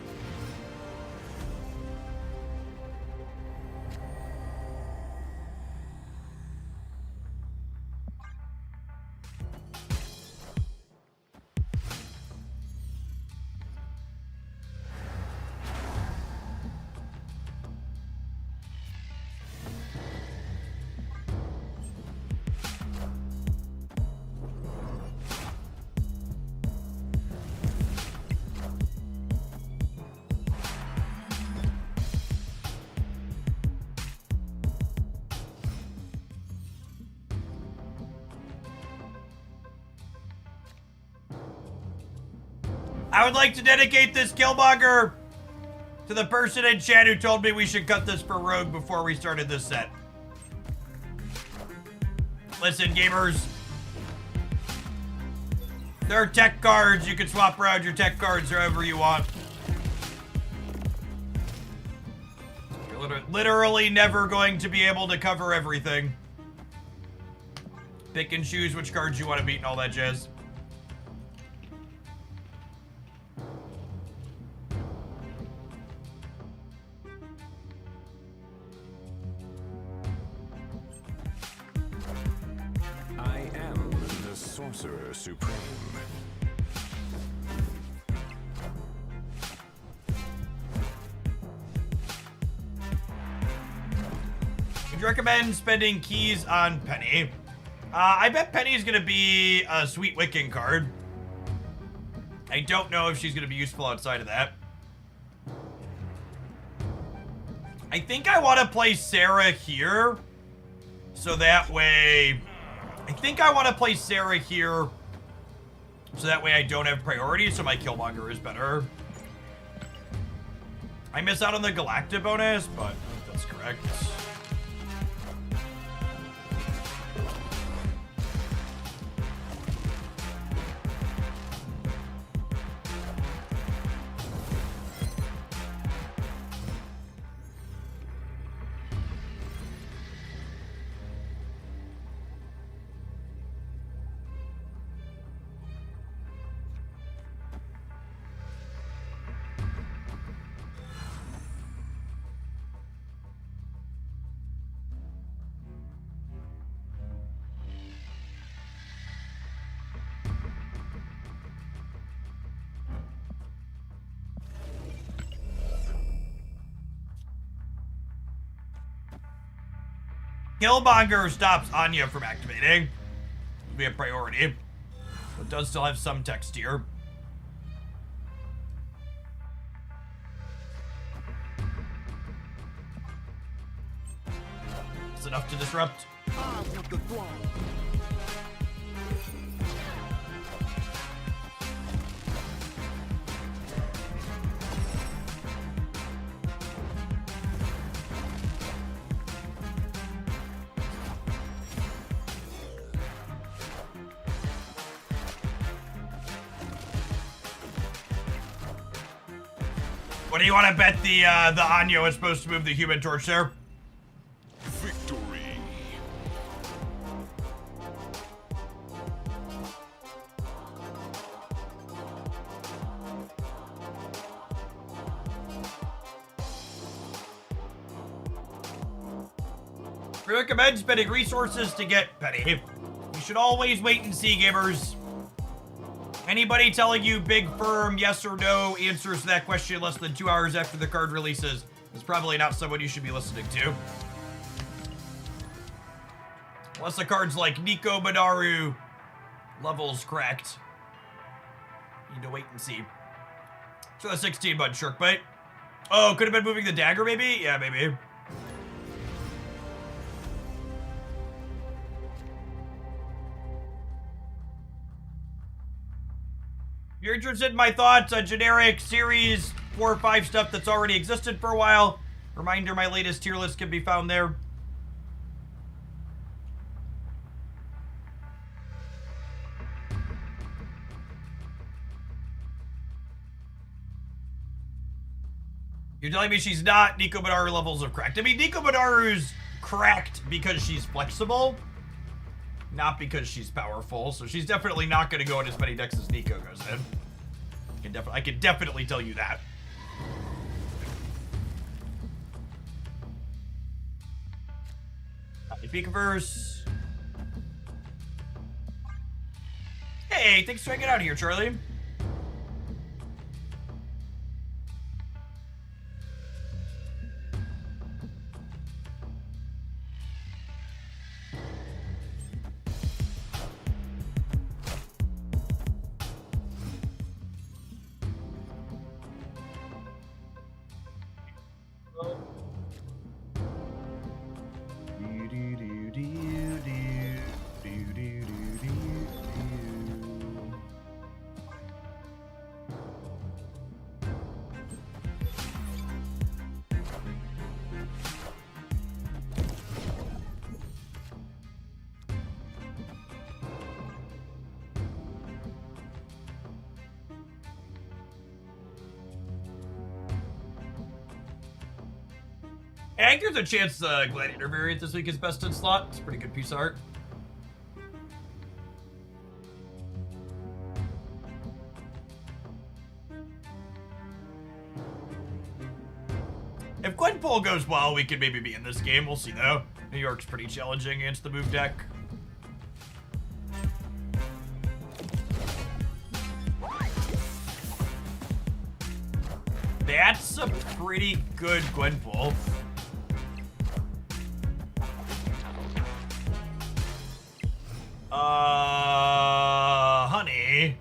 Speaker 1: I would like to dedicate this Killmonger to the person in chat who told me we should cut this for Rogue before we started this set. Listen, gamers. There are tech cards. You can swap around your tech cards however you want. You're literally never going to be able to cover everything. Pick and choose which cards you want to beat and all that jazz.
Speaker 7: I am the Sorcerer Supreme.
Speaker 1: Would you recommend spending keys on Penny? I bet Penny's gonna be a Sweet Wiccan card. I don't know if she's gonna be useful outside of that. I think I want to play Sarah here. So that way... I think I want to play Sarah here. So that way I don't have priority, so my Killmonger is better. I miss out on the Galacta bonus, but that's correct. Killmonger stops Anya from activating. We have priority. It does still have some text here. It's enough to disrupt.
Speaker 3: I want the throne.
Speaker 1: What do you want to bet the Anya is supposed to move the Human Torch there?
Speaker 3: Victory.
Speaker 1: We recommend spending resources to get Penny. You should always wait and see, gamers. Anybody telling you big firm yes or no answers to that question less than 2 hours after the card releases is probably not someone you should be listening to. Unless the card's like Nico Madaru levels cracked. You need to wait and see. So the 16-button Shark Bite. Oh, could have been moving the dagger maybe? Yeah, maybe. If you're interested in my thoughts on generic series 4 or 5 stuff that's already existed for a while, reminder my latest tier list can be found there. You're telling me she's not Nico Madaru levels of cracked. I mean, Nico Madaru's cracked because she's flexible, not because she's powerful. So she's definitely not going to go in as many decks as Nico goes in. I can definitely tell you that. Peekaverse. Hey, thanks for hanging out here, Charlie. I think there's a chance the Gladiator variant this week is best in slot. It's a pretty good piece of art. If Gwenpool goes well, we could maybe be in this game. We'll see, though. New York's pretty challenging against the move deck. That's a pretty good Gwenpool. Honey.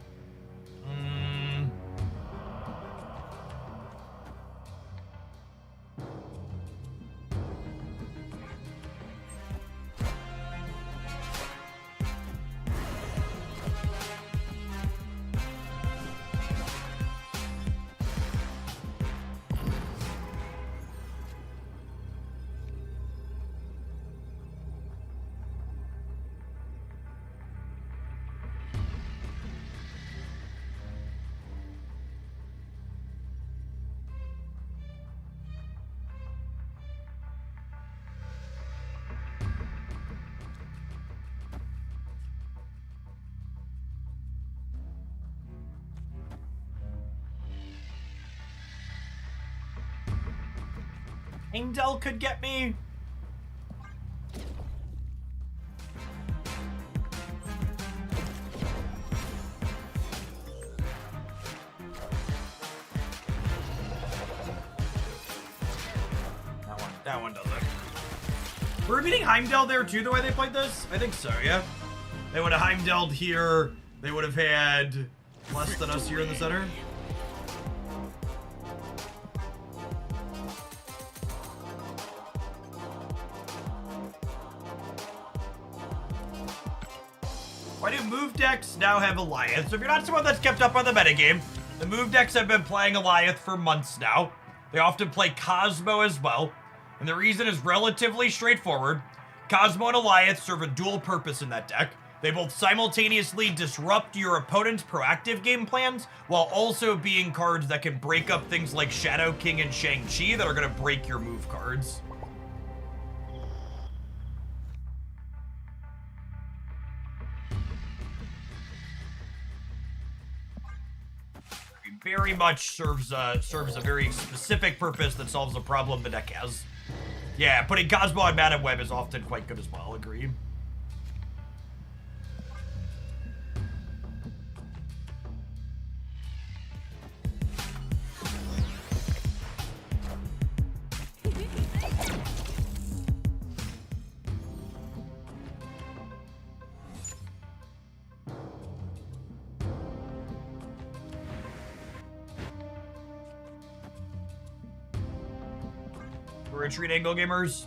Speaker 1: Heimdall could get me. That one doesn't. We're beating Heimdall there too, the way they played this? I think so, yeah. They would have Heimdalled here. They would have had less than us here in the center. Why do move decks now have Alliance? So if you're not someone that's kept up on the metagame, the move decks have been playing Alliance for months now. They often play Cosmo as well. And the reason is relatively straightforward. Cosmo and Alliance serve a dual purpose in that deck. They both simultaneously disrupt your opponent's proactive game plans, while also being cards that can break up things like Shadow King and Shang-Chi that are going to break your move cards. Very much serves a very specific purpose that solves a problem the deck has. Yeah, putting Cosmo on Madam Web is often quite good as well, agree. Retreat angle gamers.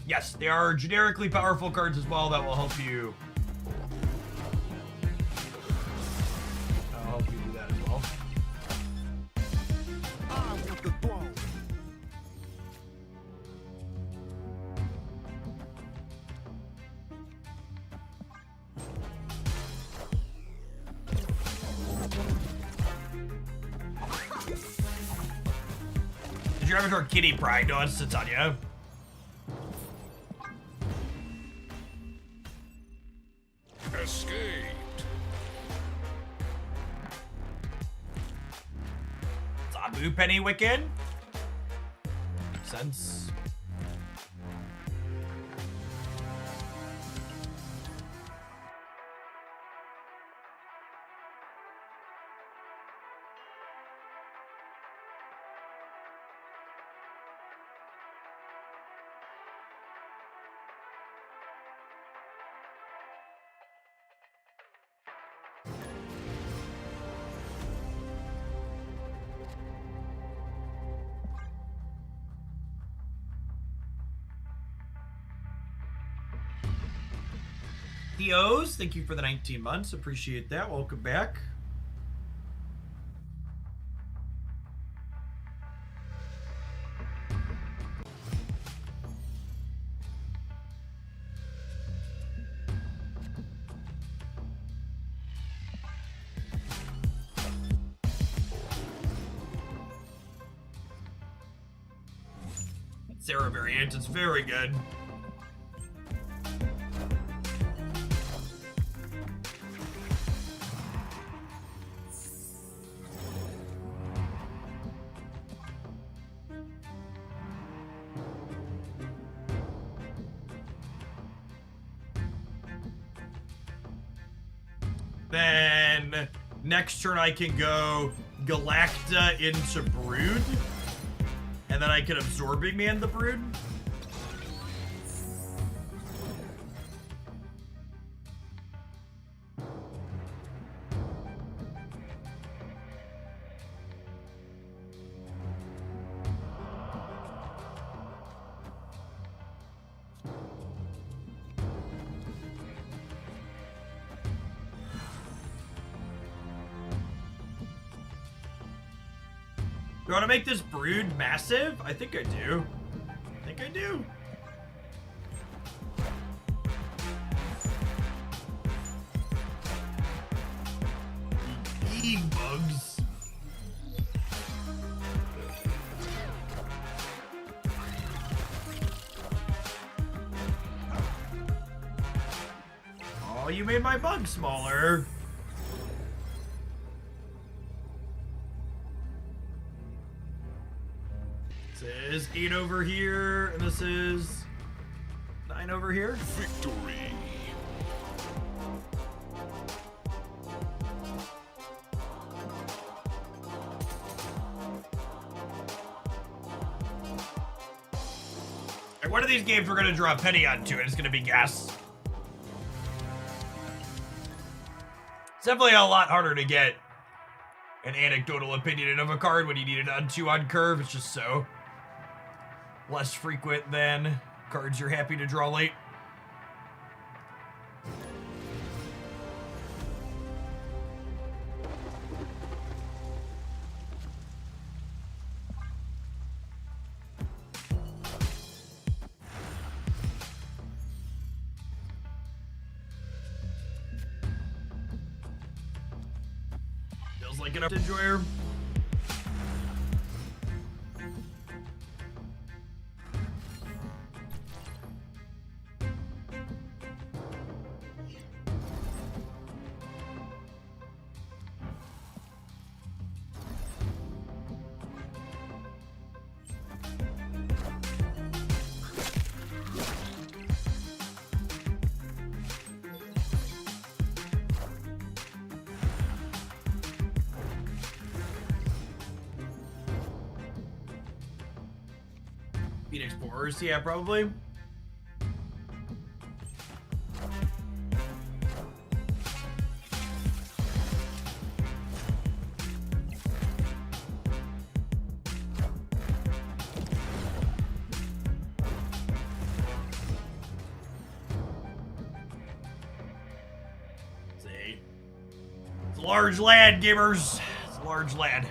Speaker 1: Yes, they are generically powerful cards as well that will help you. I'll help you do that as well.
Speaker 3: I want the throne.
Speaker 1: Did you ever hear Kitty Pride? No, it's Titania.
Speaker 3: Escaped.
Speaker 1: Zabu Penny Wicked. Makes sense. Theos, thank you for the 19 months. Appreciate that. Welcome back. Sarah variant is very good. Then next turn I can go Galacta into Brood. And then I can Absorbing Man the Brood. Do I want to make this brood massive? I think I do. I think I do. Eating bugs. Oh, you made my bug smaller. This is 8 over here, and this is 9 over here.
Speaker 3: Victory.
Speaker 1: And one of these games we're gonna draw a penny onto, and it's gonna be gas. It's definitely a lot harder to get an anecdotal opinion of a card when you need it onto on curve. It's just so less frequent than cards you're happy to draw late. Feels like an enjoyer. Phoenix Explorers, yeah, probably. See? It's a large lad, gamers. It's a large lad.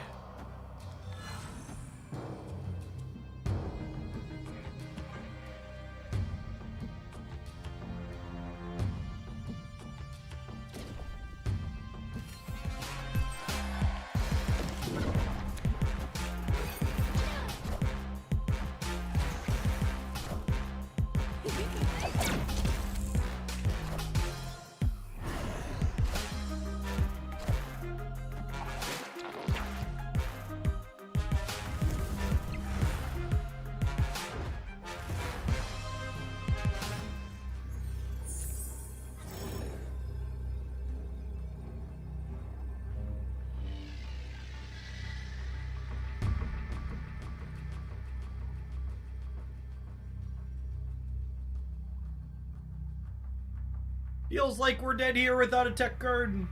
Speaker 1: Feels like we're dead here without a tech card.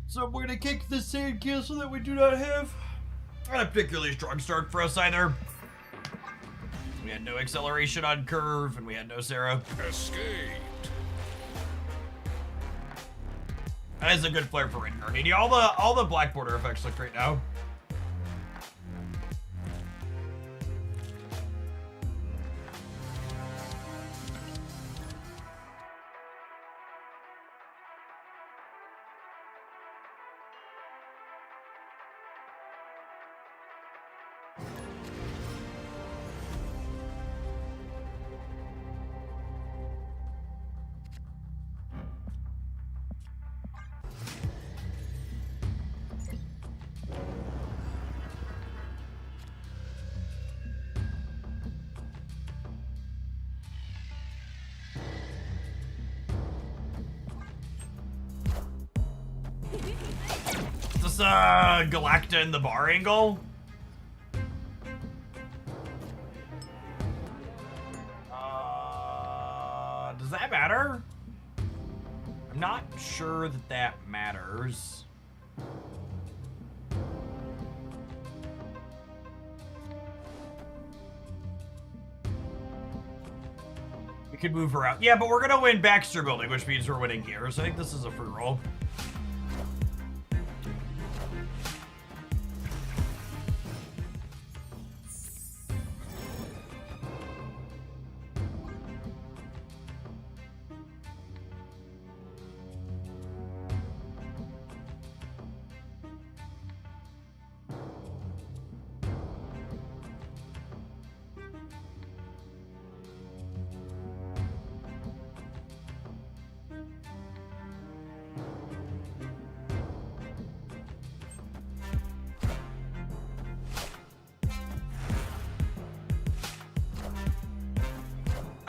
Speaker 1: So I'm gonna kick the sand castle that we do not have. Not a particularly strong start for us either. We had no acceleration on curve, and we had no Sarah.
Speaker 3: Escaped.
Speaker 1: That is a good flare for Rain Gardenia. All the black border effects look great now. Is this Galacta in the bar angle? Does that matter? I'm not sure that that matters. We could move her out. Yeah, but we're gonna win Baxter Building, which means we're winning here. So I think this is a free roll.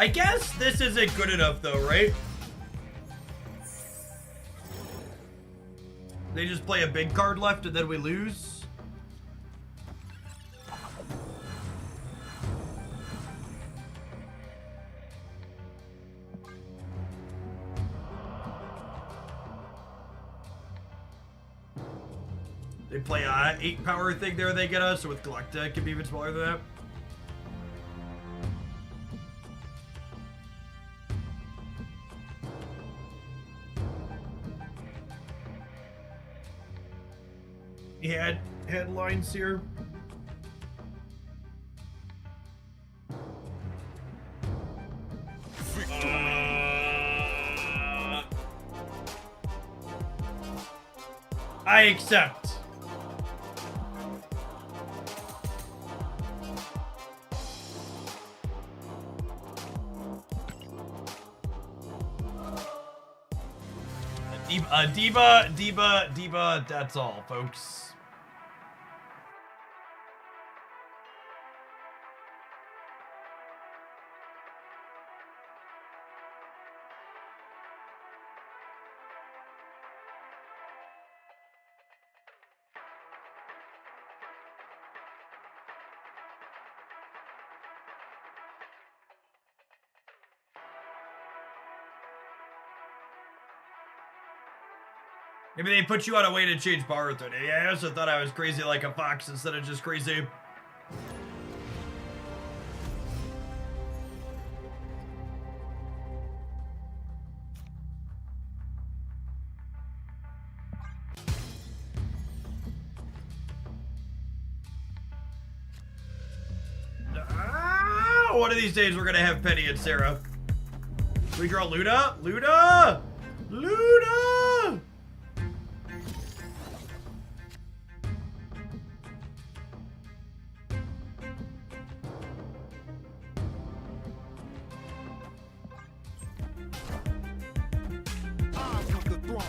Speaker 1: I guess this isn't good enough though, right? They just play a big card left and then we lose? They play a 8 power thing there they get us, so with Galacta it can be even smaller than that. He had headlines here. I accept. Diva, that's all, folks. Maybe they put you on a way to change power authority. Yeah, I also thought I was crazy like a fox instead of just crazy. One of these days we're gonna have Penny and Sarah. Can we draw Luna? Luna! Luna!
Speaker 3: I want the throne.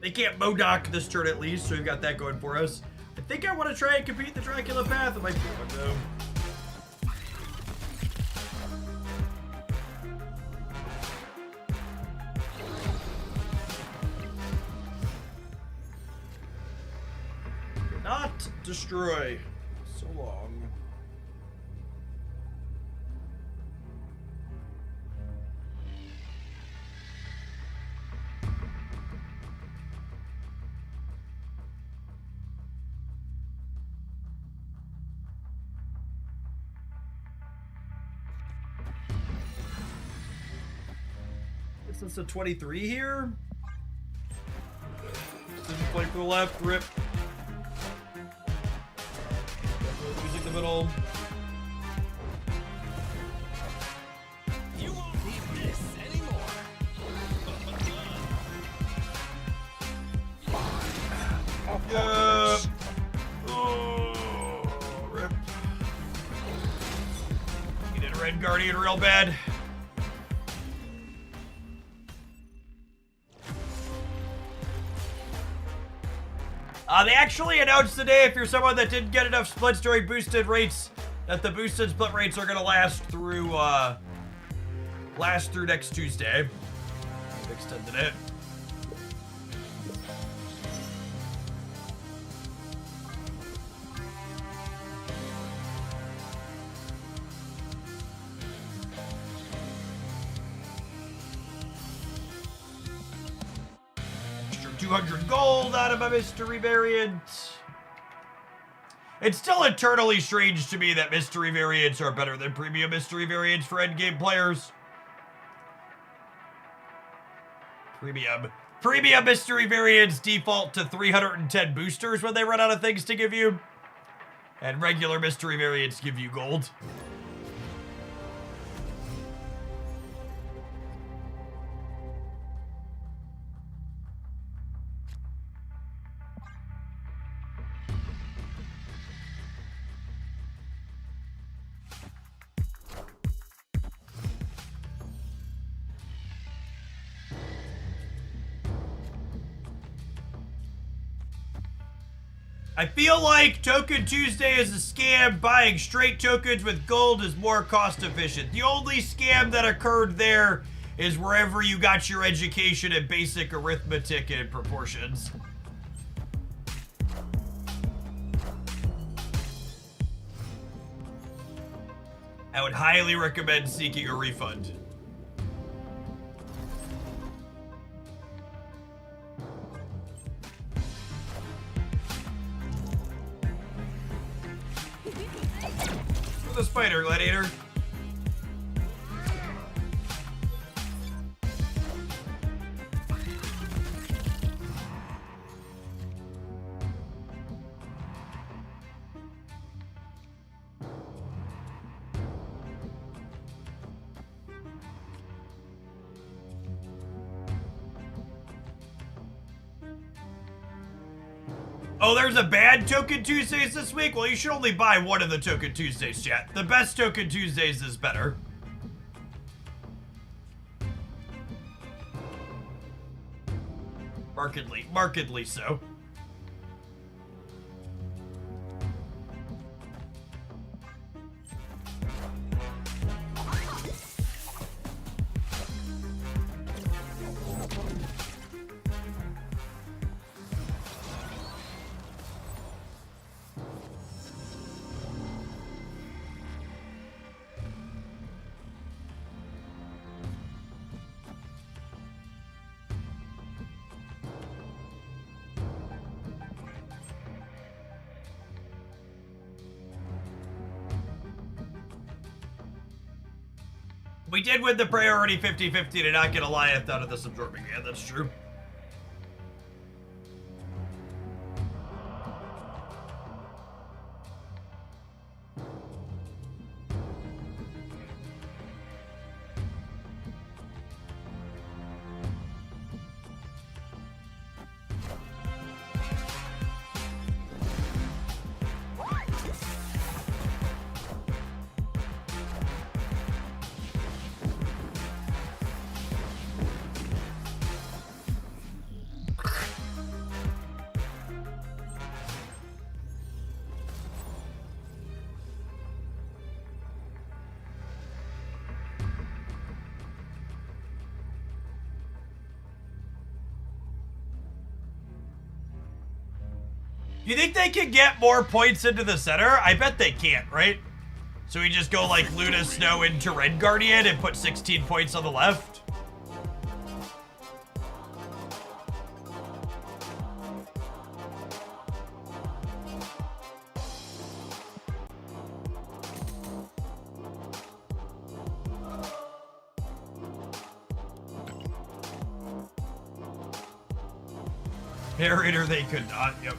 Speaker 1: They can't Modoc this turn at least, so we've got that going for us. I think I want to try and compete the Dracula path. It might be one though. Not destroy. So long. This is a 23 here. Didn't play for the left, rip. Losing the middle.
Speaker 2: You won't need this anymore.
Speaker 1: Yeah. Oh, rip. Needed a Red Guardian real bad. They actually announced today, if you're someone that didn't get enough splits during boosted rates, that the boosted split rates are gonna last through next Tuesday. They've extended it. Extra 200 gold out of a mystery variant. It's still eternally strange to me that mystery variants are better than premium mystery variants for endgame players. Premium mystery variants default to 310 boosters when they run out of things to give you. And regular mystery variants give you gold. I feel like Token Tuesday is a scam. Buying straight tokens with gold is more cost efficient. The only scam that occurred there is wherever you got your education in basic arithmetic and proportions. I would highly recommend seeking a refund. The spider gladiator. Oh, there's a bad Token Tuesdays this week? Well, you should only buy one of the Token Tuesdays, chat. The best Token Tuesdays is better. Markedly so. We did win the priority 50-50 to not get Goliath out of this absorbing hand, that's true. You think they can get more points into the center? I bet they can't, right? So we just go like Luna Snow into Red Guardian and put 16 points on the left? Narrator, they could not, yep.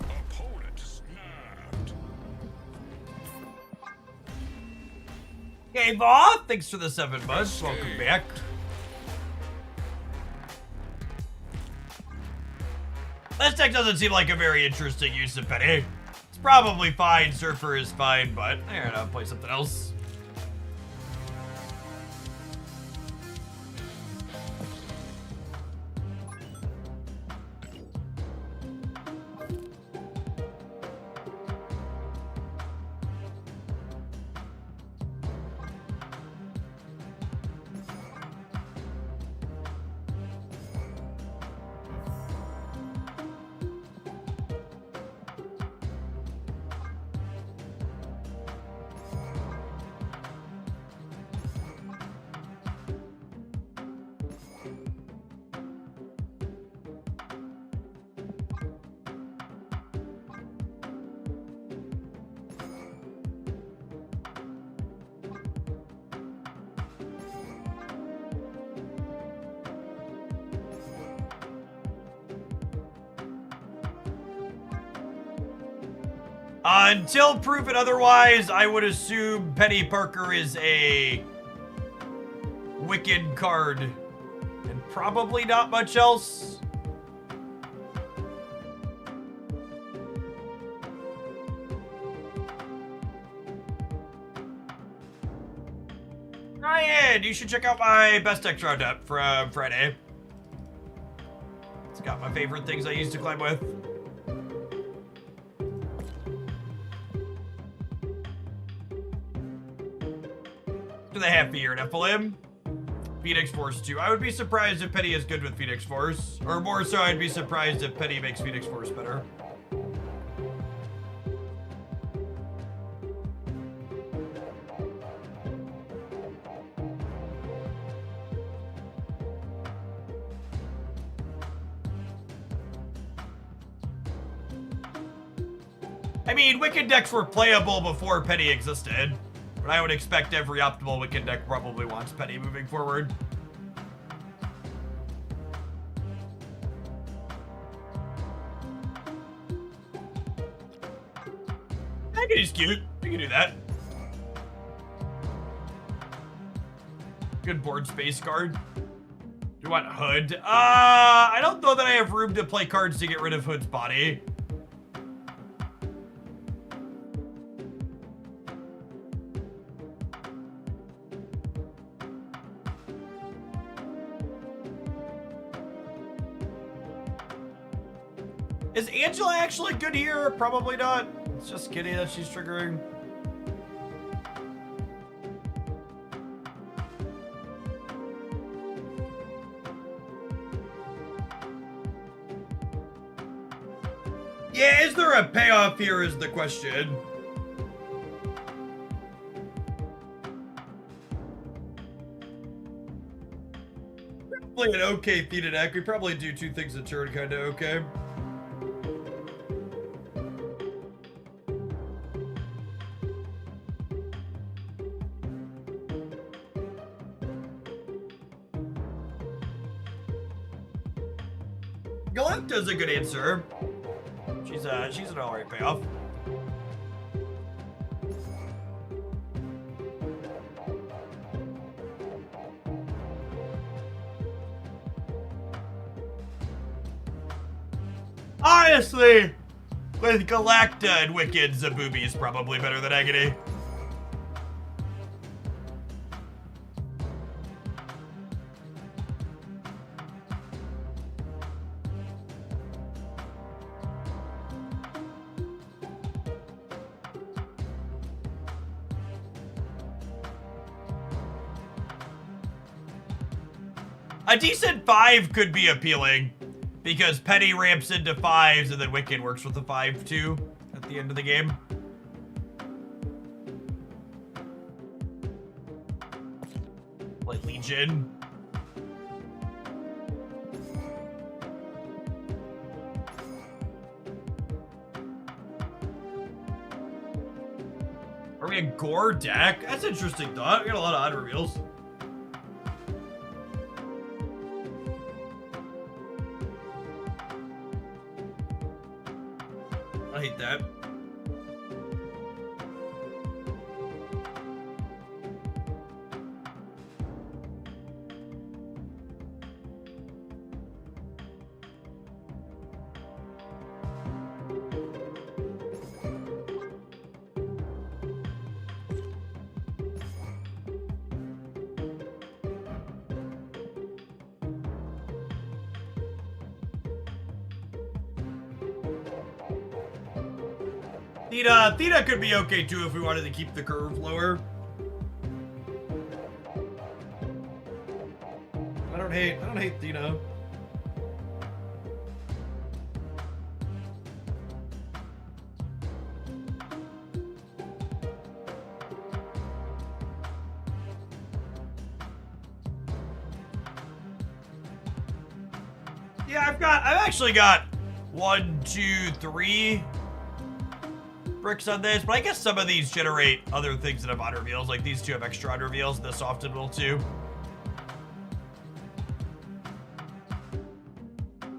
Speaker 2: Opponent snapped.
Speaker 1: Hey, Vaw, thanks for the 7 months. Welcome back. This deck doesn't seem like a very interesting use of Peni. It's probably fine. Surfer is fine, but I don't know, play something else. Until proven otherwise, I would assume Peni Parker is a wicked card. And probably not much else. Ryan, you should check out my best deck roundup from Friday. It's got my favorite things I used to climb with. Do they have Fear and Nephilim? Phoenix Force 2. I would be surprised if Penny is good with Phoenix Force. Or more so, I'd be surprised if Penny makes Phoenix Force better. I mean, Wicked decks were playable before Penny existed. But I would expect every optimal Wicked deck probably wants Penny moving forward. Agony's cute. We can do that. Good board space card. Do you want Hood? I don't know that I have room to play cards to get rid of Hood's body. Is Angela actually good here? Probably not. It's just Kitty that she's triggering. Yeah, is there a payoff here is the question. Probably an okay Theta deck. We probably do two things a turn kind of okay. Galacta's a good answer. She's an alright payoff. Honestly, with Galacta and Wicked, Zabubi is probably better than Agony. A decent 5 could be appealing, because Penny ramps into 5s and then Wicked works with the 5-2 at the end of the game. Like Legion. Are we a Gore deck? That's an interesting thought. We got a lot of odd reveals. I hate that. Theta could be okay too if we wanted to keep the curve lower. I don't hate Theta. Yeah, I've actually got 1, 2, 3 bricks on this, but I guess some of these generate other things that have odd reveals, like these two have extra odd reveals, and this often will too.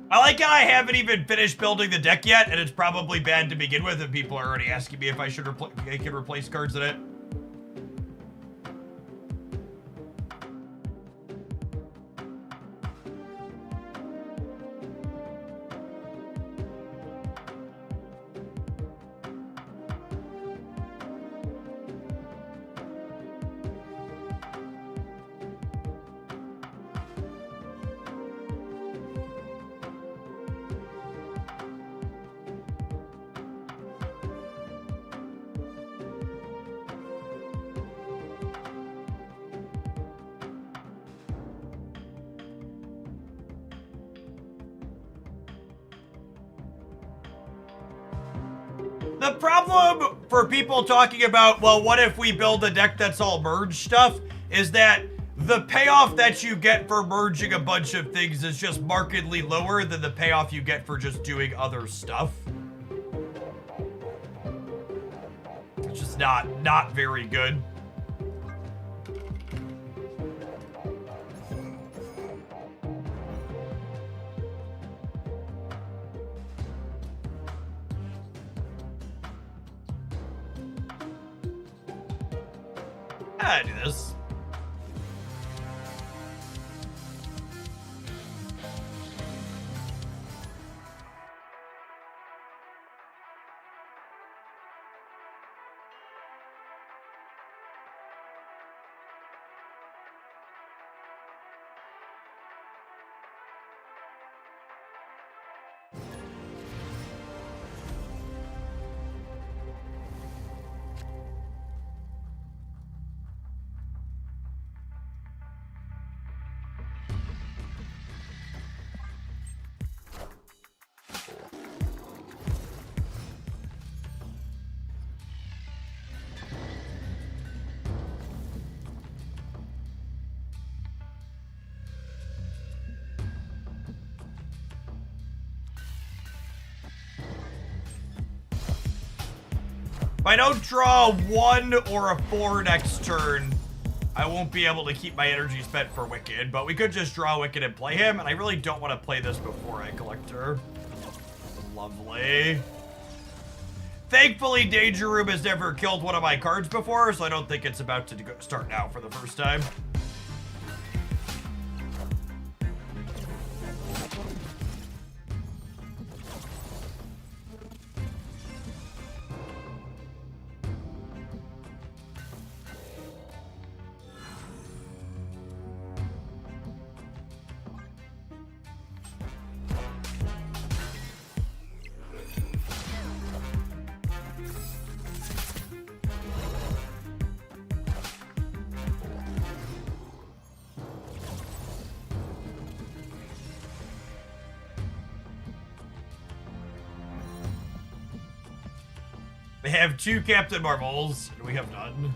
Speaker 1: I like how I haven't even finished building the deck yet, and it's probably bad to begin with, and people are already asking me if I should can replace cards in it. The problem for people talking about, well, what if we build a deck that's all merge stuff, is that the payoff that you get for merging a bunch of things is just markedly lower than the payoff you get for just doing other stuff. It's just not very good. I do this. If I don't draw 1 or a 4 next turn, I won't be able to keep my energy spent for Wicked, but we could just draw Wicked and play him, and I really don't want to play this before I collect her. Lovely. Thankfully, Danger Room has never killed one of my cards before, so I don't think it's about to start now for the first time. They have 2 Captain Marvels, and we have none.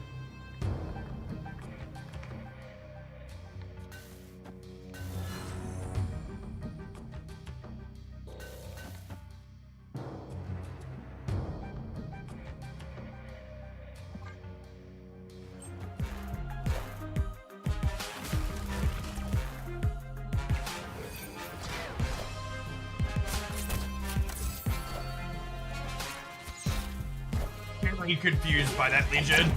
Speaker 1: Very confused by that Legion.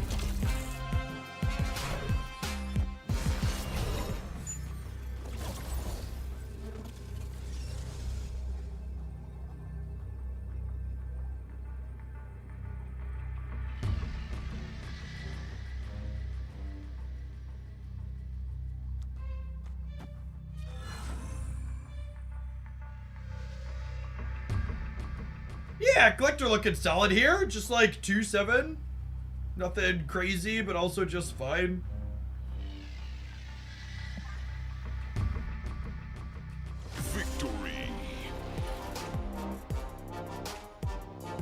Speaker 1: Yeah, Collector looking solid here. Just like 2-7. Nothing crazy, but also just fine.
Speaker 3: Victory.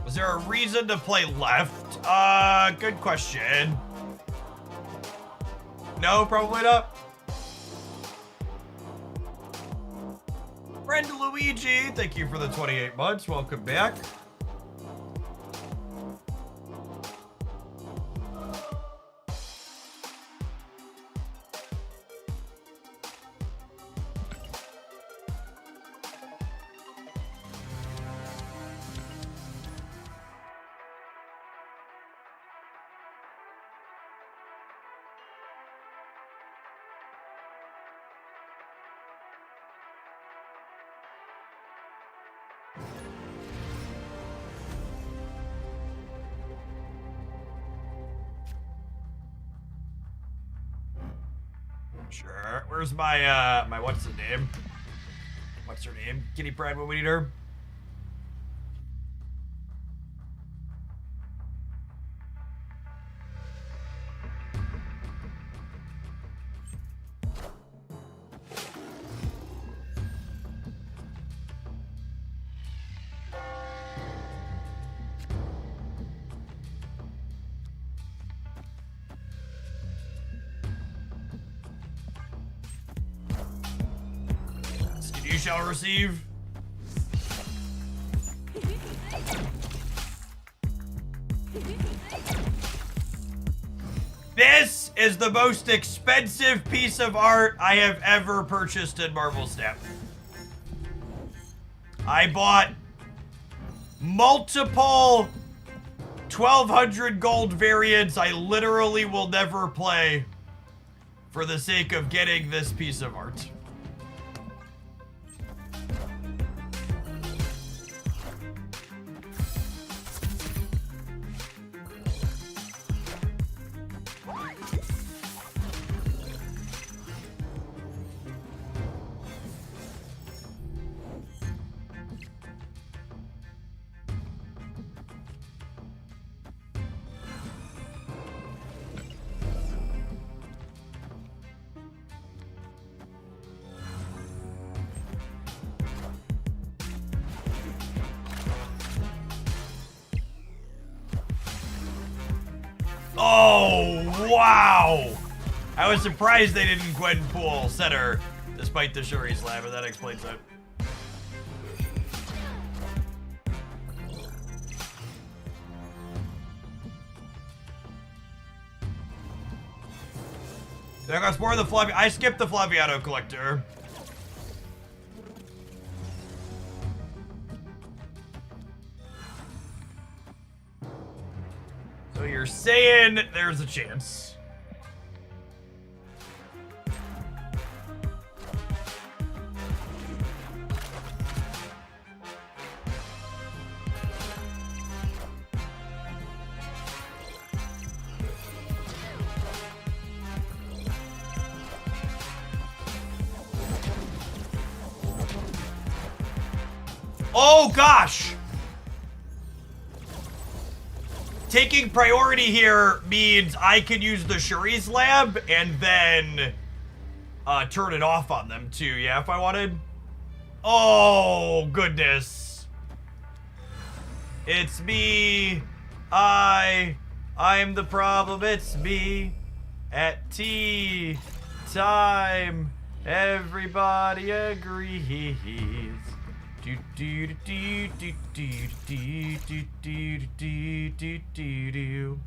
Speaker 1: Was there a reason to play left? Good question. No, probably not. Friend Luigi, thank you for the 28 months. Welcome back. Sure. Where's my, my what's her name? What's her name? Kitty Pryde when we need her. You shall receive. This is the most expensive piece of art I have ever purchased in Marvel Snap. I bought multiple 1200 gold variants I literally will never play for the sake of getting this piece of art. Oh, wow! I was surprised they didn't Gwenpool center despite the Shuri slam, and that explains it. There goes more of the Flavi. I skipped the Flaviano collector. So you're saying there's a chance. Oh gosh! Taking priority here means I can use the Shuri's lab and then turn it off on them too, yeah, if I wanted. Oh, goodness. It's me. I'm the problem, it's me. At tea time, everybody agrees. Do do do do do do do do do do do do.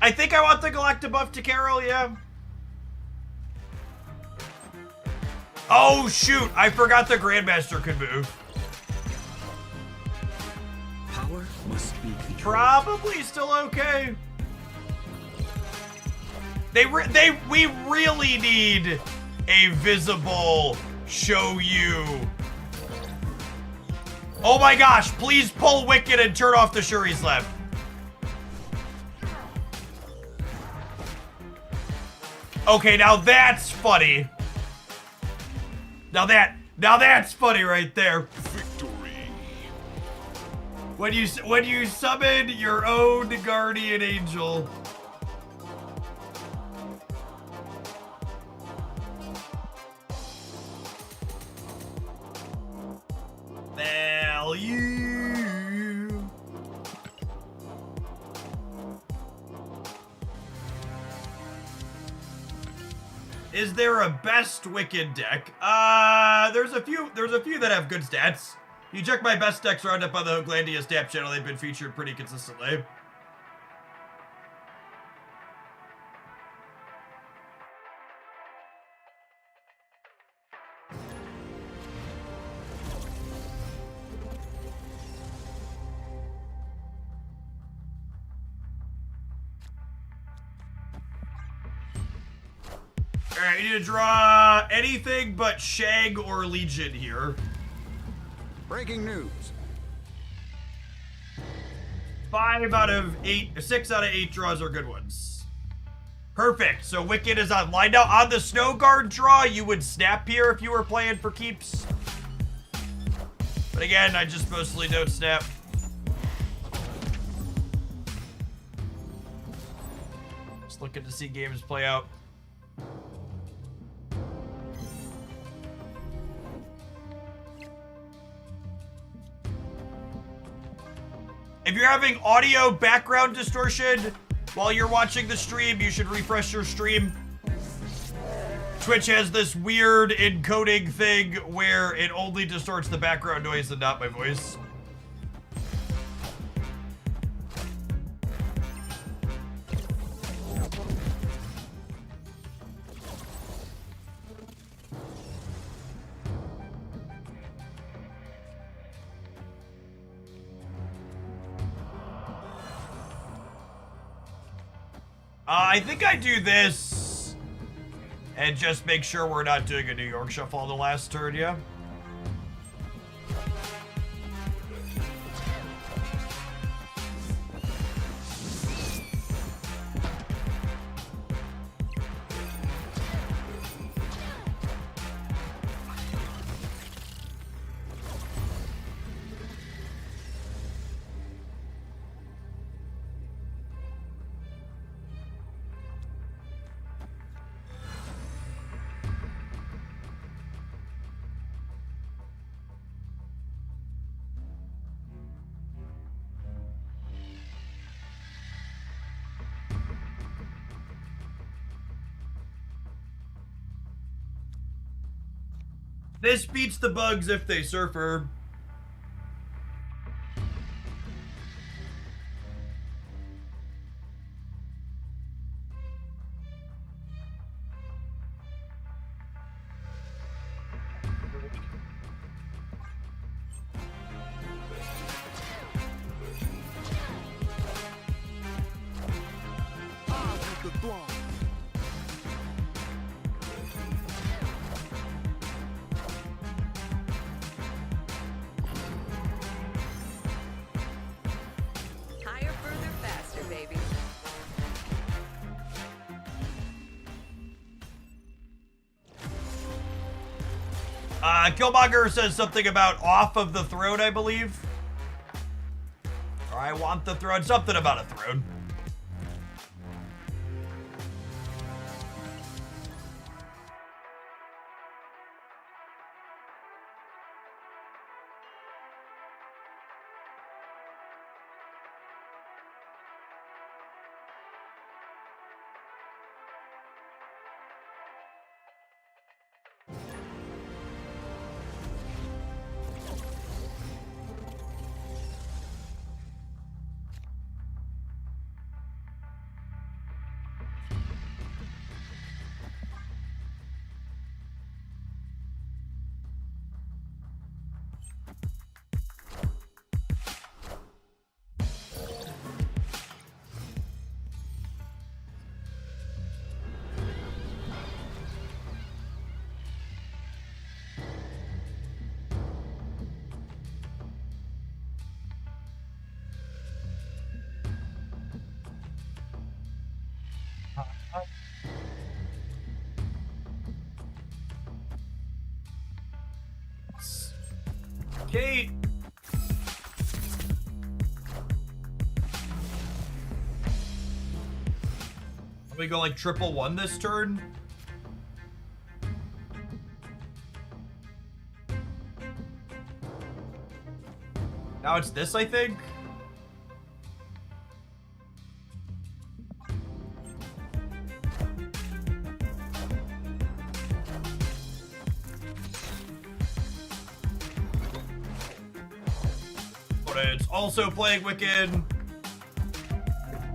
Speaker 1: I think I want the Galacta buff to Carol, yeah. Oh shoot, I forgot the Grandmaster could move.
Speaker 5: Power must be controlled.
Speaker 1: Probably still okay. We really need a visible show you. Oh my gosh, please pull Wicked and turn off the Shuri's lab. Okay, now that's funny. Now that's funny right there.
Speaker 3: Victory.
Speaker 1: When you summon your own guardian angel. Value. Is there a best Wicked deck? There's a few that have good stats. You check my best decks roundup on the Glandia stat channel. They've been featured pretty consistently. Alright, you need to draw anything but Shag or Legion here.
Speaker 7: Breaking news.
Speaker 1: 5 out of 8, 6 out of 8 draws are good ones. Perfect. So Wicked is online now. On the Snow Guard draw, you would snap here if you were playing for keeps. But again, I just mostly don't snap. Just looking to see games play out. If you're having audio background distortion while you're watching the stream, you should refresh your stream. Twitch has this weird encoding thing where it only distorts the background noise and not my voice. I think I do this and just make sure we're not doing a New York Shuffle on the last turn, yeah? This beats the bugs if they surfer.
Speaker 7: Higher, further, faster, baby.
Speaker 1: Killmonger says something about off of the throne, I believe. Or I want the throne, something about a throne. Okay. Are we go like 111 this turn? Now it's this, I think. But it's also playing Wicked.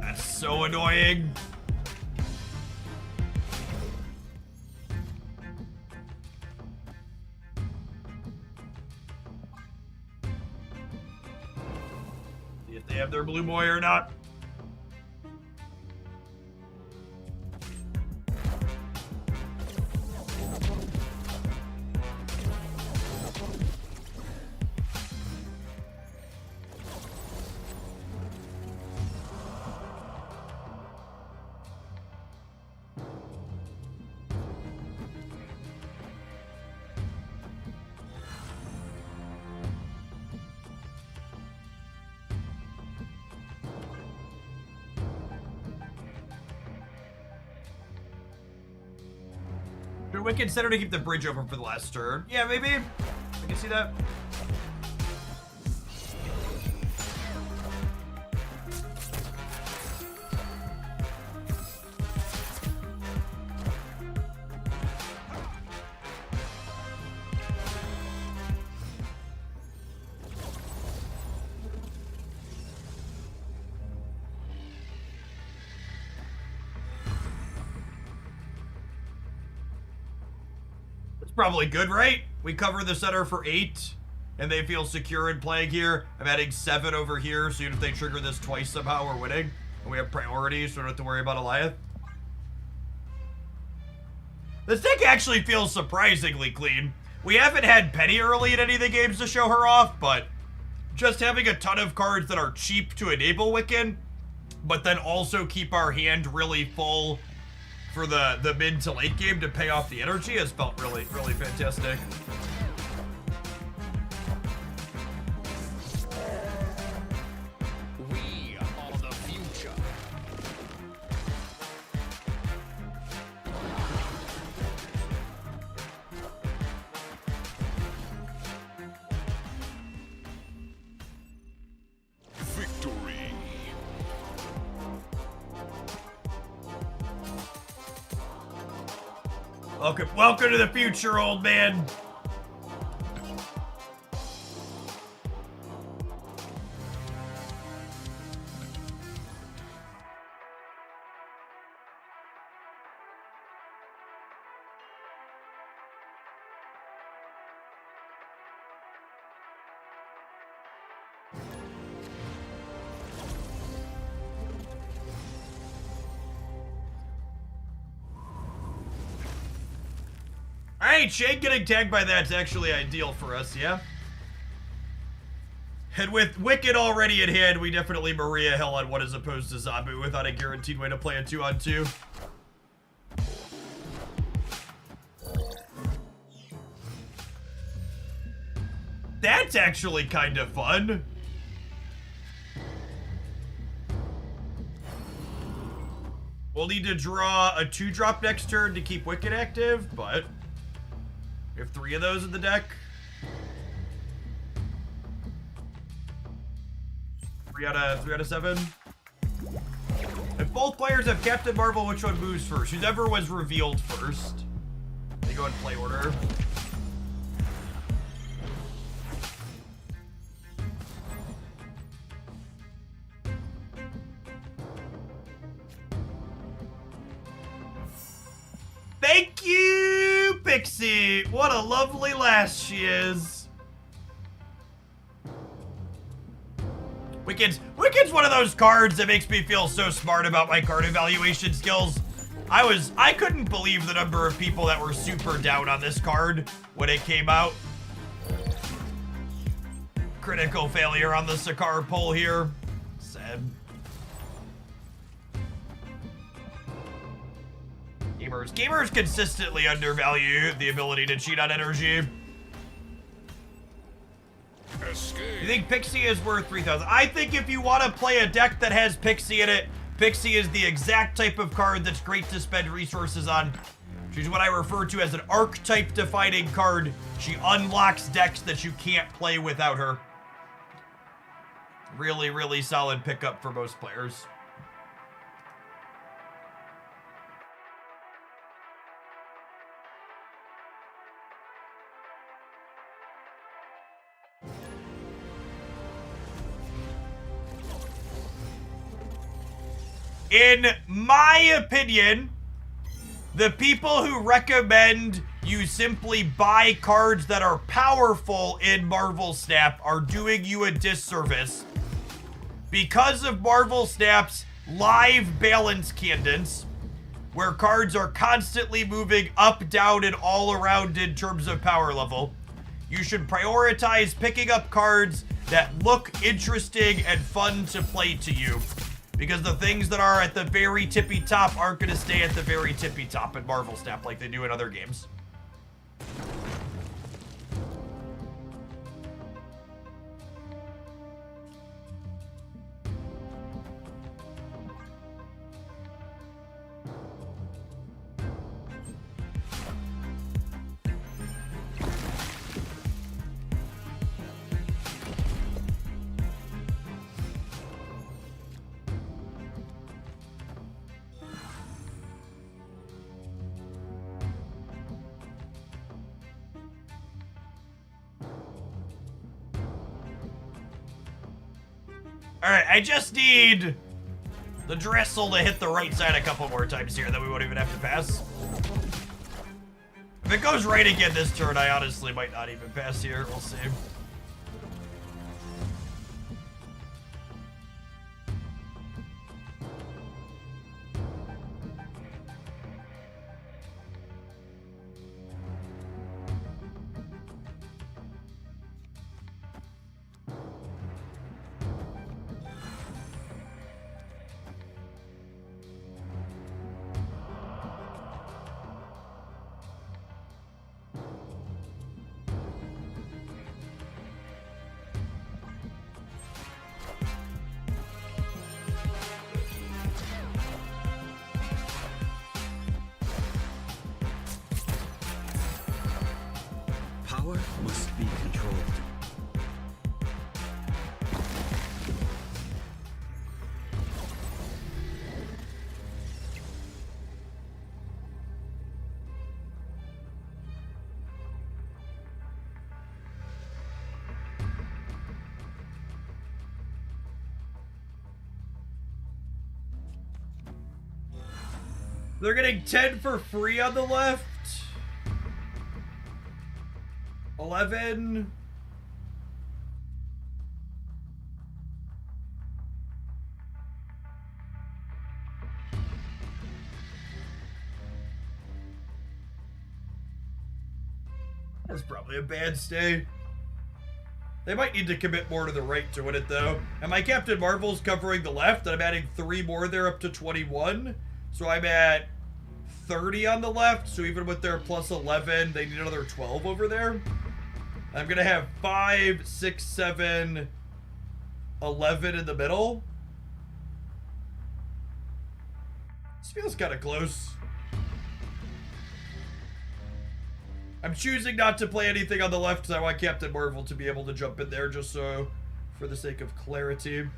Speaker 1: That's so annoying. See if they have their blue boy or not. Should we consider to keep the bridge open for the last turn? Yeah, maybe. I can see that. Probably good, right? We cover the center for 8, and they feel secure in playing here. I'm adding 7 over here, so even if they trigger this twice somehow, we're winning. And we have priority, so we don't have to worry about Aliyah. This deck actually feels surprisingly clean. We haven't had Penny early in any of the games to show her off, but just having a ton of cards that are cheap to enable Wiccan, but then also keep our hand really full for the mid to late game to pay off the energy has felt really, really fantastic.
Speaker 2: We are the future.
Speaker 3: Victory.
Speaker 1: Welcome to the future, old man. Alright, Shane getting tagged by that's actually ideal for us, yeah? And with Wicked already in hand, we definitely Maria Hill on 1 as opposed to Zombie without a guaranteed way to play a 2-on-2. That's actually kind of fun. We'll need to draw a 2-drop next turn to keep Wicked active, but we have 3 of those in the deck. 3 out of 7. If both players have Captain Marvel, which one moves first? Whoever was revealed first. They go in play order. Thank you, Pixie. What a lovely lass she is. Wicked's one of those cards that makes me feel so smart about my card evaluation skills. I couldn't believe the number of people that were super down on this card when it came out. Critical failure on the Sakar poll here. Sad. Gamers consistently undervalue the ability to cheat on energy.
Speaker 3: Escape.
Speaker 1: You think Pixie is worth 3,000? I think if you want to play a deck that has Pixie in it, Pixie is the exact type of card that's great to spend resources on. She's what I refer to as an archetype defining card. She unlocks decks that you can't play without her. Really, really solid pickup for most players. In my opinion, the people who recommend you simply buy cards that are powerful in Marvel Snap are doing you a disservice. Because of Marvel Snap's live balance cadence, where cards are constantly moving up, down, and all around in terms of power level, you should prioritize picking up cards that look interesting and fun to play to you. Because the things that are at the very tippy top aren't going to stay at the very tippy top in Marvel Snap like they do in other games. Alright, I just need the Dressel to hit the right side a couple more times here, then we won't even have to pass. If it goes right again this turn, I honestly might not even pass here. We'll see.
Speaker 5: Power must be controlled.
Speaker 1: They're getting 10 for free on the left. 11. That's probably a bad stay. They might need to commit more to the right to win it, though. And my Captain Marvel's covering the left, and I'm adding 3 more there up to 21. So I'm at 30 on the left, so even with their plus 11, they need another 12 over there. I'm gonna have 5, 6, 7, 11 in the middle. This feels kind of close. I'm choosing not to play anything on the left because I want Captain Marvel to be able to jump in there just so, for the sake of clarity.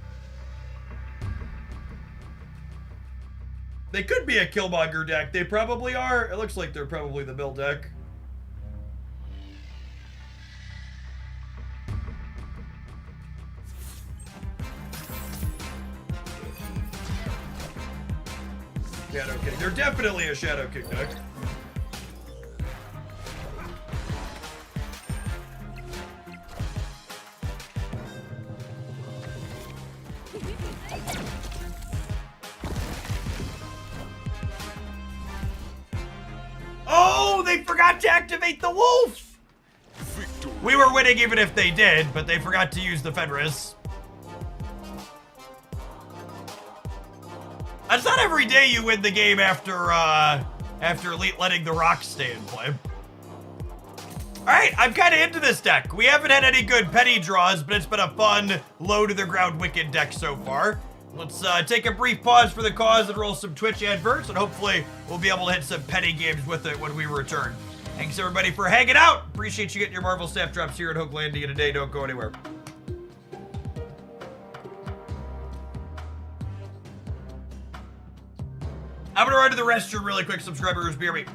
Speaker 1: They could be a Killmonger deck. They probably are. It looks like they're probably the mill deck. Shadow King. They're definitely a Shadow King deck. Oh, they forgot to activate the wolf! We were winning even if they did, but they forgot to use the Fenris. It's not every day you win the game after letting the rocks stay in play. Alright, I'm kind of into this deck. We haven't had any good penny draws, but it's been a fun, low-to-the-ground Wicked deck so far. Let's take a brief pause for the cause and roll some Twitch adverts, and hopefully we'll be able to hit some penny games with it when we return. Thanks, everybody, for hanging out. Appreciate you getting your Marvel Snap Drops here at Hook Landing today. Don't go anywhere. I'm gonna run to the restroom really quick, subscribers. BRB.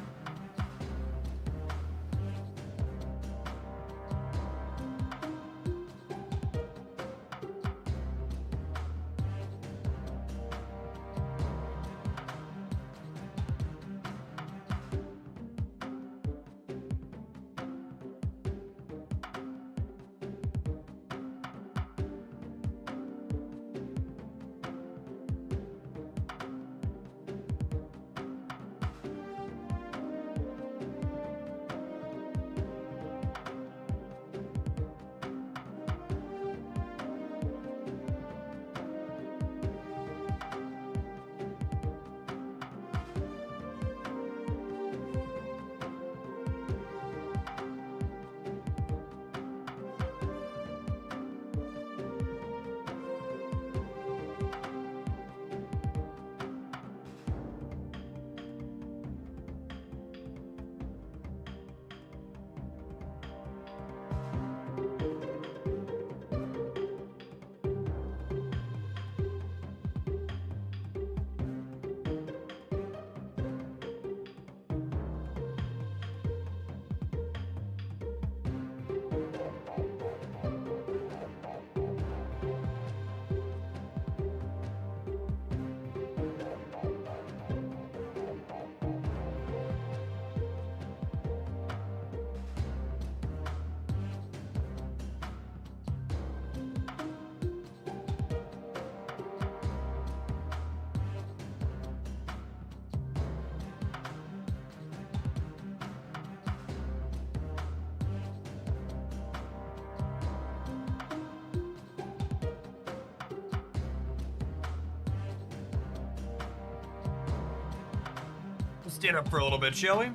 Speaker 1: stand up for a little bit, shall we?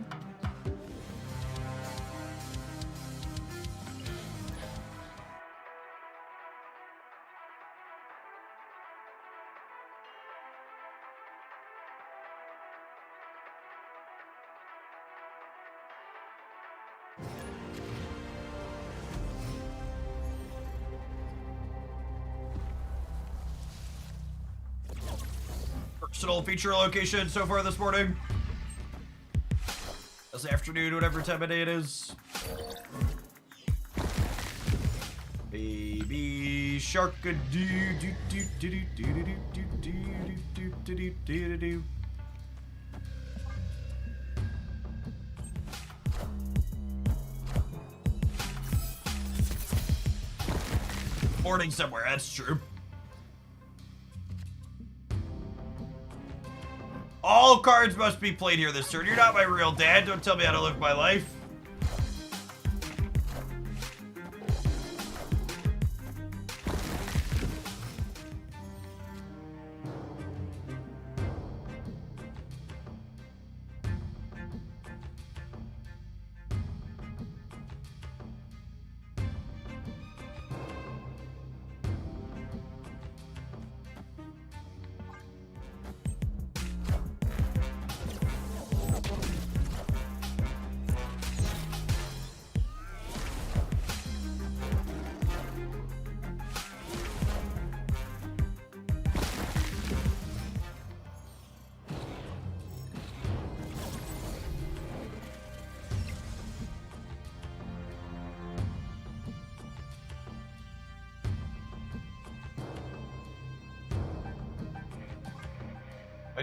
Speaker 1: Personal feature location so far this morning. This afternoon, whatever time of day it is. Baby shark a doo doo doo doo doo doo doo doo doo doo doo doo. Morning somewhere, that's true. All cards must be played here this turn. You're not my real dad. Don't tell me how to live my life.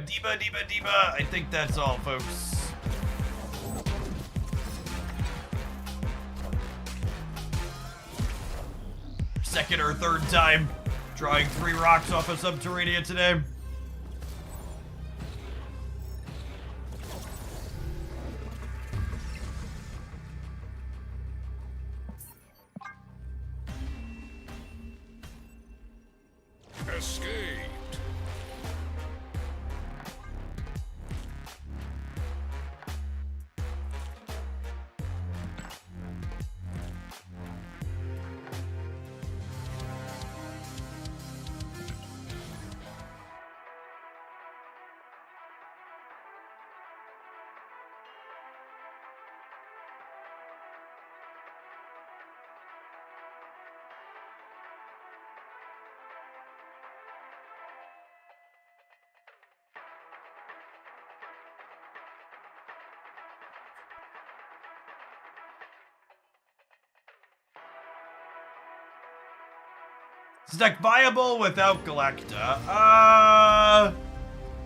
Speaker 1: Diva, diva, diva. I think that's all, folks. Second or third time drawing 3 rocks off of Subterranea today.
Speaker 3: Escaped.
Speaker 1: Is deck viable without Galacta?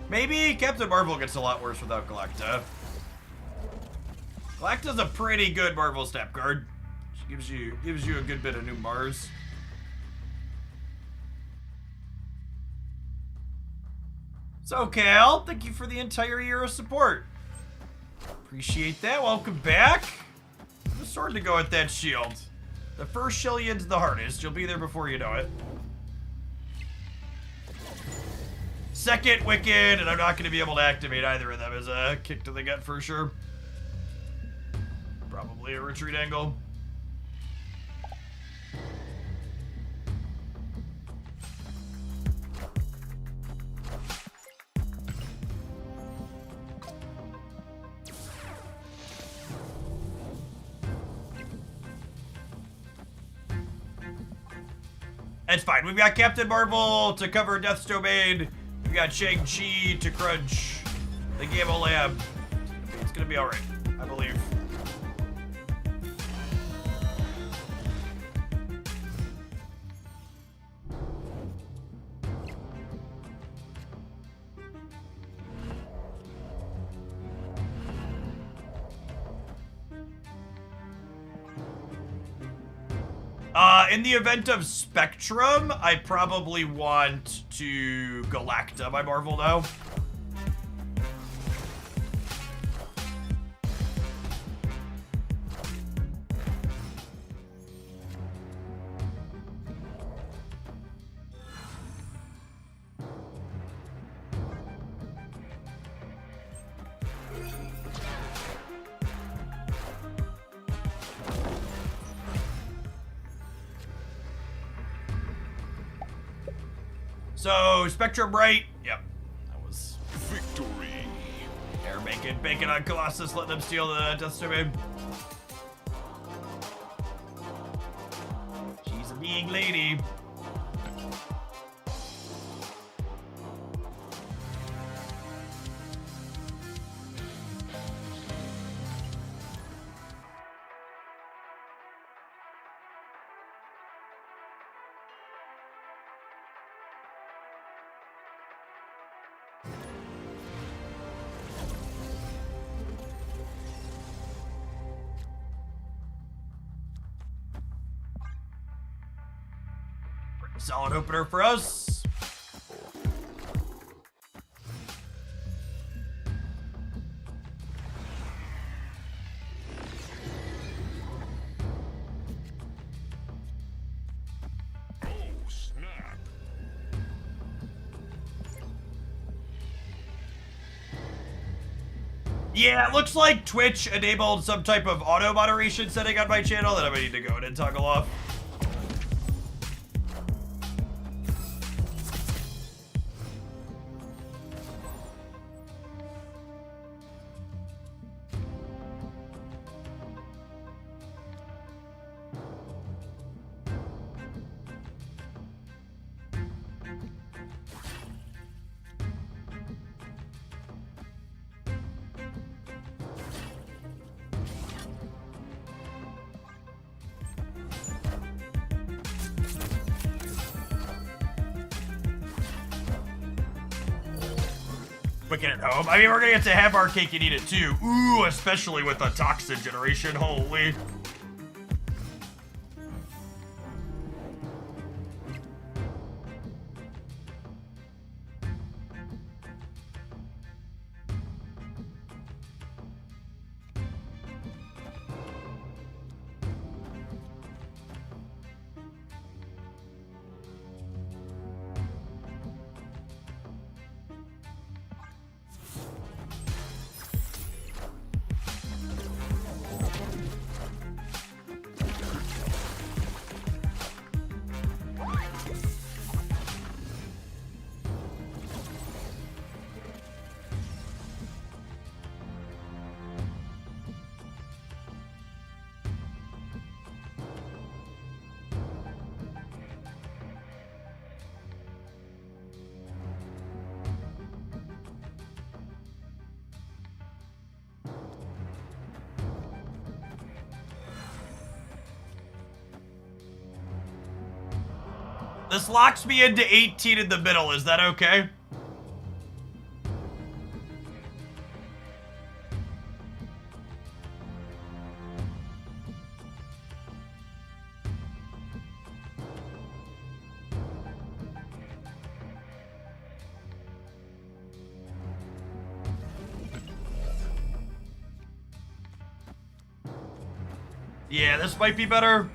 Speaker 1: Maybe Captain Marvel gets a lot worse without Galacta. Galacta's a pretty good Marvel step card. She gives you a good bit of new Mars. So Cal, thank you for the entire year of support. Appreciate that. Welcome back. I'm starting to go with that shield. The first Shillion's the hardest. You'll be there before you know it. Second, Wicked, and I'm not going to be able to activate either of them as a kick to the gut for sure. Probably a retreat angle. It's fine. We've got Captain Marvel to cover Death's Domain. We've got Shang-Chi to crunch the Gamma Lab. It's gonna be alright, I believe. In the event of Spectrum, I probably want to Galacta my Marvel now. So, Spectrum right. Yep. That was...
Speaker 3: Victory.
Speaker 1: They're banking on Colossus, letting them steal the Death Star. She's a big lady. Solid opener for us.
Speaker 3: Oh, snap.
Speaker 1: Yeah, it looks like Twitch enabled some type of auto moderation setting on my channel that I'm gonna need to go in and toggle off. Quick at home. I mean, we're gonna get to have our cake and eat it too. Ooh, especially with the toxin generation. Holy. This locks me into 18 in the middle. Is that okay? Yeah, this might be better.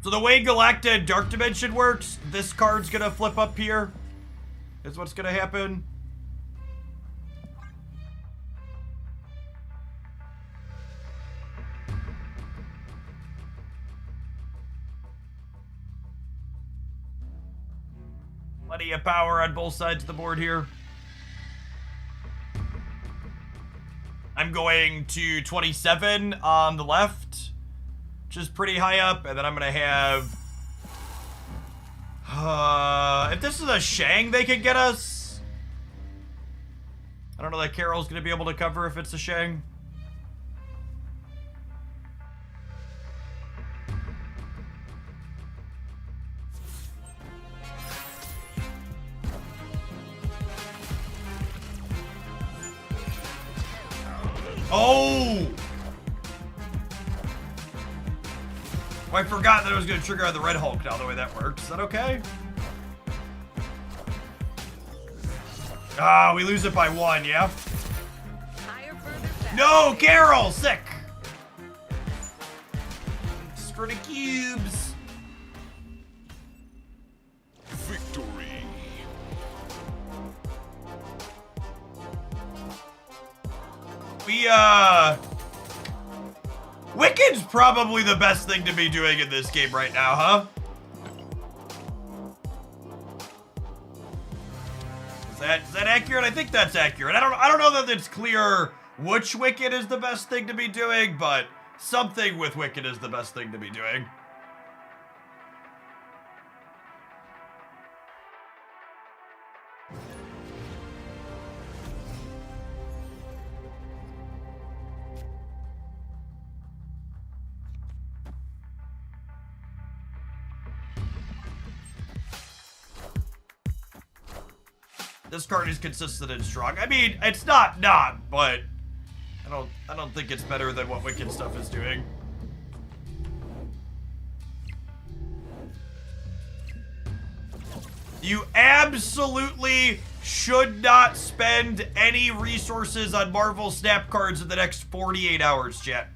Speaker 1: So the way Galacta Dark Dimension works, this card's gonna flip up here. Is what's gonna happen. Plenty of power on both sides of the board here. I'm going to 27 on the left, which is pretty high up, and then I'm gonna have... if this is a Shang they could get us... I don't know that Carol's gonna be able to cover if it's a Shang. Oh! I forgot that it was going to trigger on the Red Hulk now, the way that works. Is that okay? Ah, we lose it by 1, yeah?
Speaker 7: Higher, further, faster.
Speaker 1: No, Carol! Sick! Just for the cubes.
Speaker 3: Victory.
Speaker 1: Wicked's probably the best thing to be doing in this game right now, huh? Is that accurate? I think that's accurate. I don't know that it's clear which Wicked is the best thing to be doing, but something with Wicked is the best thing to be doing. This card is consistent and strong. I mean, it's not, but I don't think it's better than what Wicked stuff is doing. You absolutely should not spend any resources on Marvel Snap cards in the next 48 hours, chat.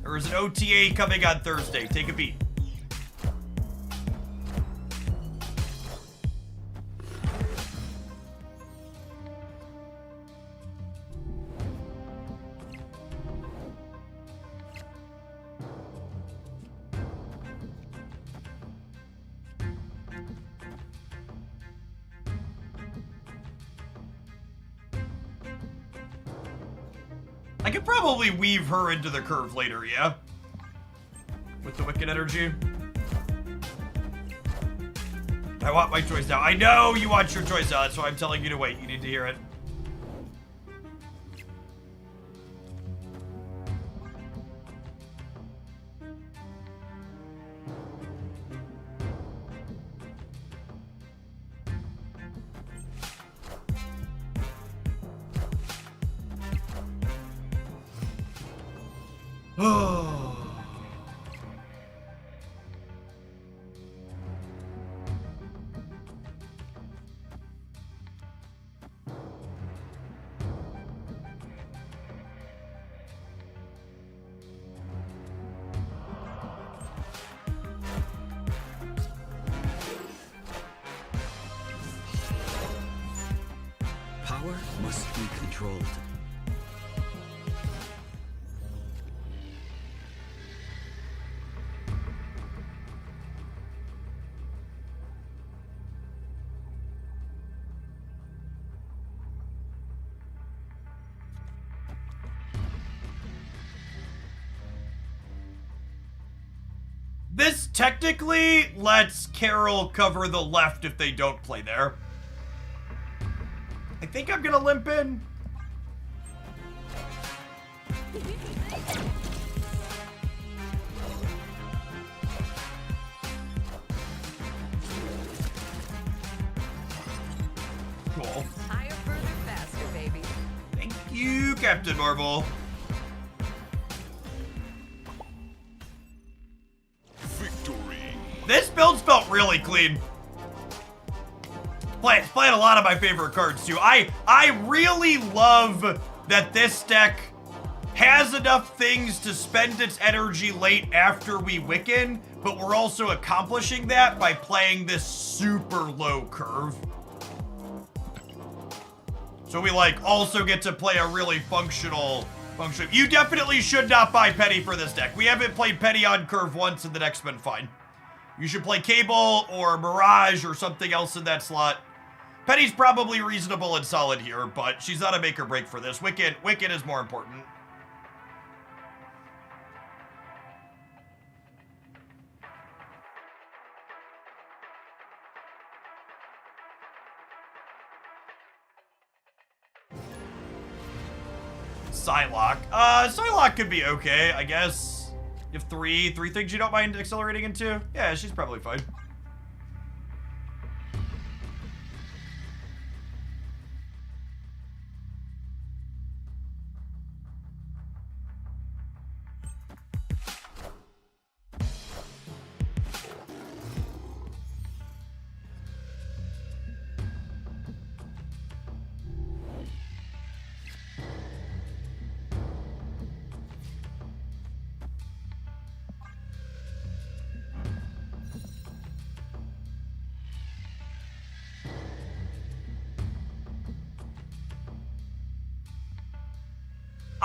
Speaker 1: There is an OTA coming on Thursday. Take a beat. I could probably weave her into the curve later, yeah? With the Wicked energy. I want my choice now. I know you want your choice now. That's why I'm telling you to wait. You need to hear it.
Speaker 5: Power must be controlled.
Speaker 1: This technically lets Carol cover the left if they don't play there. I think I'm gonna limp in. Cool.
Speaker 7: Higher, further, faster, baby.
Speaker 1: Thank you, Captain Marvel.
Speaker 3: Victory.
Speaker 1: This build's felt really clean. Playing a lot of my favorite cards too. I really love that this deck has enough things to spend its energy late after we Wicken, but we're also accomplishing that by playing this super low curve. So we like also get to play a really functional. You definitely should not buy Peni for this deck. We haven't played Peni on curve once and the deck's been fine. You should play Cable or Mirage or something else in that slot. Peni's probably reasonable and solid here, but she's not a make or break for this. Wicked is more important. Psylocke. Psylocke could be okay, I guess. You have three things you don't mind accelerating into? Yeah, she's probably fine.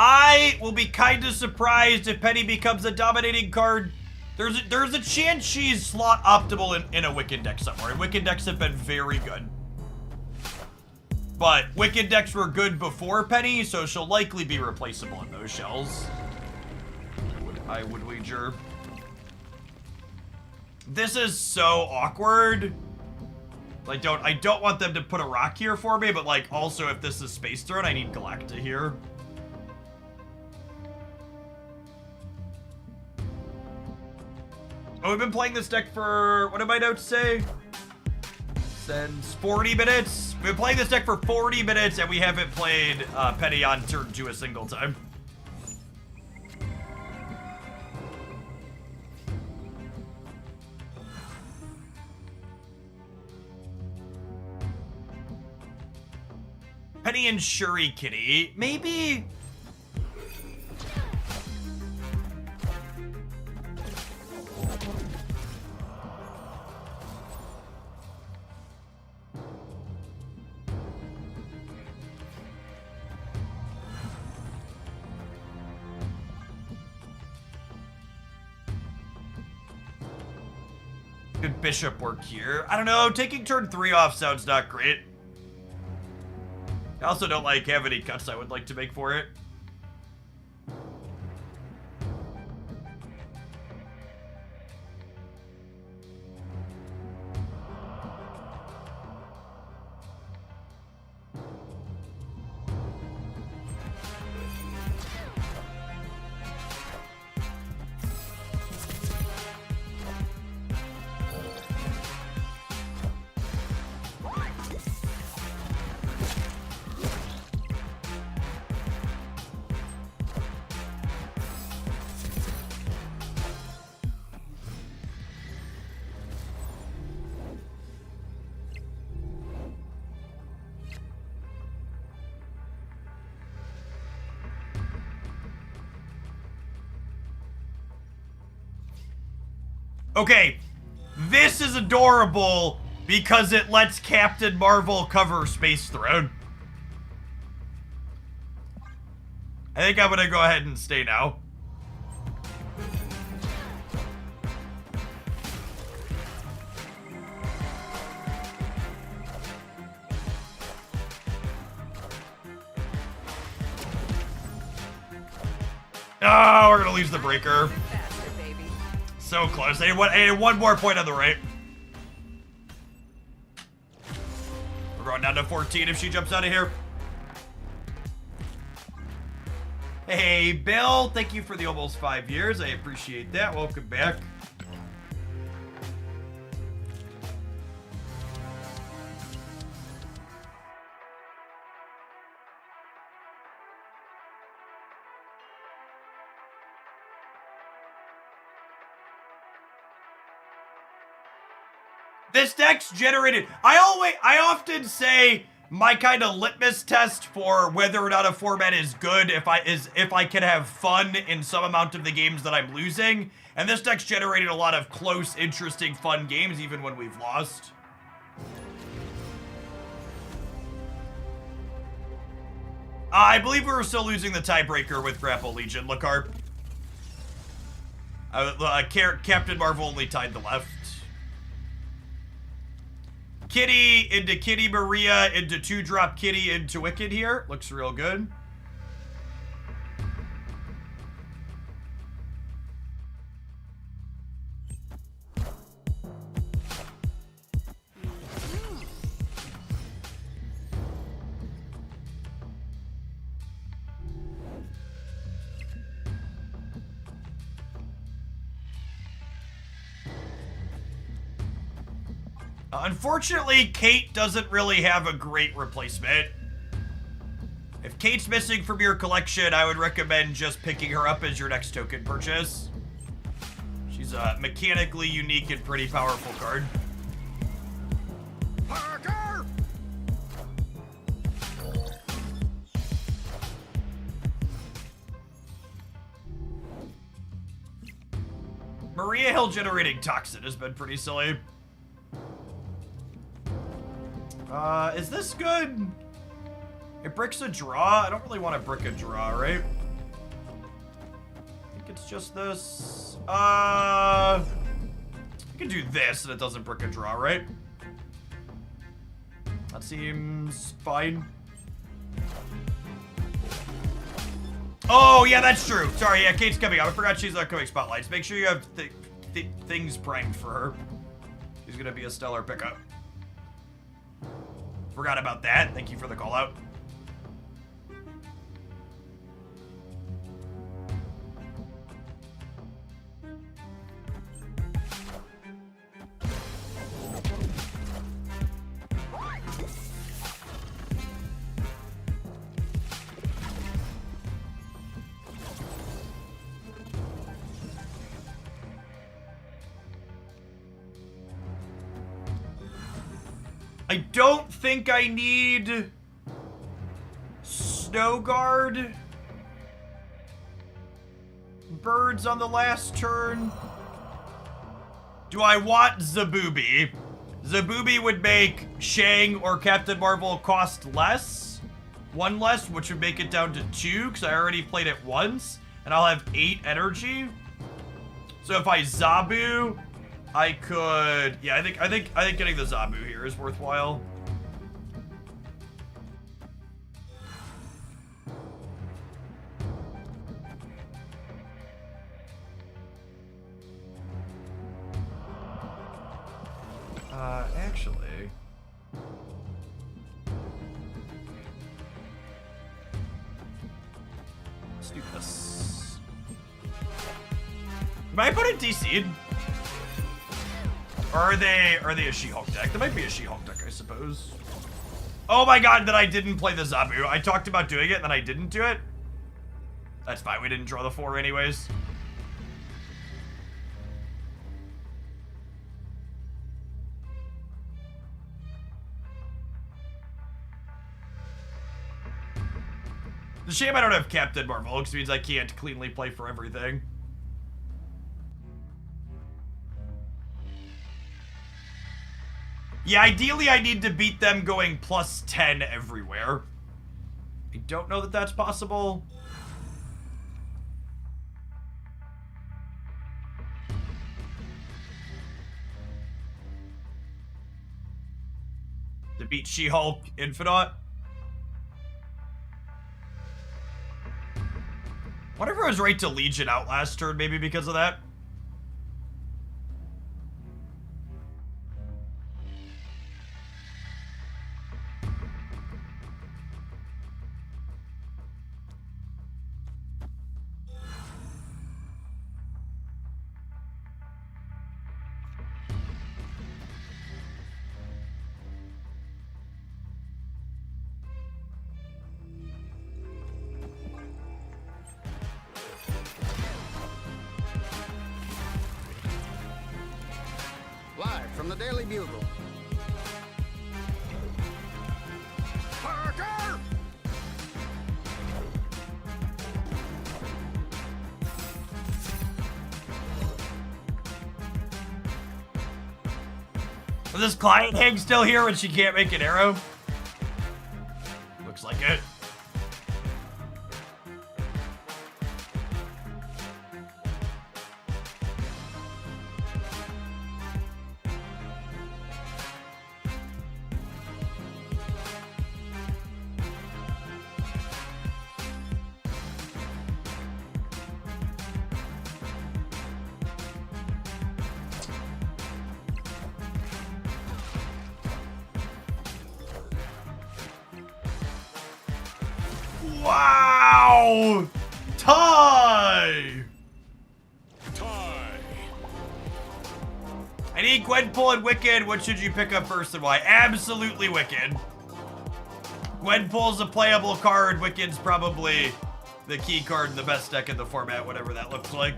Speaker 1: I will be kind of surprised if Penny becomes a dominating card. There's a chance she's slot optimal in a Wicked deck somewhere, and Wicked decks have been very good. But Wicked decks were good before Penny, so she'll likely be replaceable in those shells. I would wager. This is so awkward. I don't want them to put a rock here for me, but like also if this is Space Throne, I need Galacta here. Oh, we've been playing this deck for, what did my notes say? Since 40 minutes. We've been playing this deck for 40 minutes and we haven't played Penny on turn 2 a single time. Penny and Shuri Kitty, maybe? Good bishop work here. I don't know, taking turn 3 off sounds not great. I also don't like have any cuts I would like to make for it. Okay, this is adorable because it lets Captain Marvel cover Space Throne. I think I'm gonna go ahead and stay now. Oh, we're gonna lose the breaker.
Speaker 7: Faster, baby.
Speaker 1: So close. I need one more point on the right. We're going down to 14 if she jumps out of here. Hey, Bill. Thank you for the almost 5 years. I appreciate that. Welcome back. This deck's generated. I often say my kind of litmus test for whether or not a format is good if I can have fun in some amount of the games that I'm losing. And this deck's generated a lot of close, interesting, fun games even when we've lost. I believe we were still losing the tiebreaker with Grapple Legion. Lacarp. Captain Marvel only tied the left. Kitty into Kitty Maria into 2-drop Kitty into Wicked here. Looks real good. Unfortunately, Kate doesn't really have a great replacement. If Kate's missing from your collection, I would recommend just picking her up as your next token purchase. She's a mechanically unique and pretty powerful card.
Speaker 2: Parker!
Speaker 1: Maria Hill generating Toxin has been pretty silly. Is this good? It bricks a draw? I don't really want to brick a draw, right? it's just this. I can do this and it doesn't brick a draw, right? That seems fine. Oh, yeah, that's true. Sorry, yeah, Kate's coming up. I forgot she's upcoming spotlights. Make sure you have things primed for her. She's gonna be a stellar pickup. Forgot about that. Thank you for the call out. I don't think I need Snow Guard birds on the last turn. Do I want Zabooby? Zabooby would make Shang or Captain Marvel cost less. One less, which would make it down to 2, because I already played it once. And I'll have 8 energy. So if I Zabu, I could, yeah, I think getting the Zabu here is worthwhile. Actually, let's do this. Am I putting DC'd? Or are they a She-Hulk deck? There might be a She-Hulk deck, I suppose. Oh my god, that I didn't play the Zabu. I talked about doing it, and then I didn't do it. That's fine, we didn't draw the 4 anyways. It's a shame I don't have Captain Marvel, because it means I can't cleanly play for everything. Yeah, ideally I need to beat them going plus 10 everywhere. I don't know that that's possible. To beat She-Hulk Infinite. Wonder if I was right to Legion out last turn, maybe because of that.
Speaker 8: Live from the Daily Bugle. Parker!
Speaker 1: Is this client hang still here when she can't make an arrow? Looks like it. Wow! Tie! I need Gwenpool and Wicked. What should you pick up first and why? Absolutely Wicked. Gwenpool's a playable card. Wicked's probably the key card in the best deck in the format, whatever that looks like.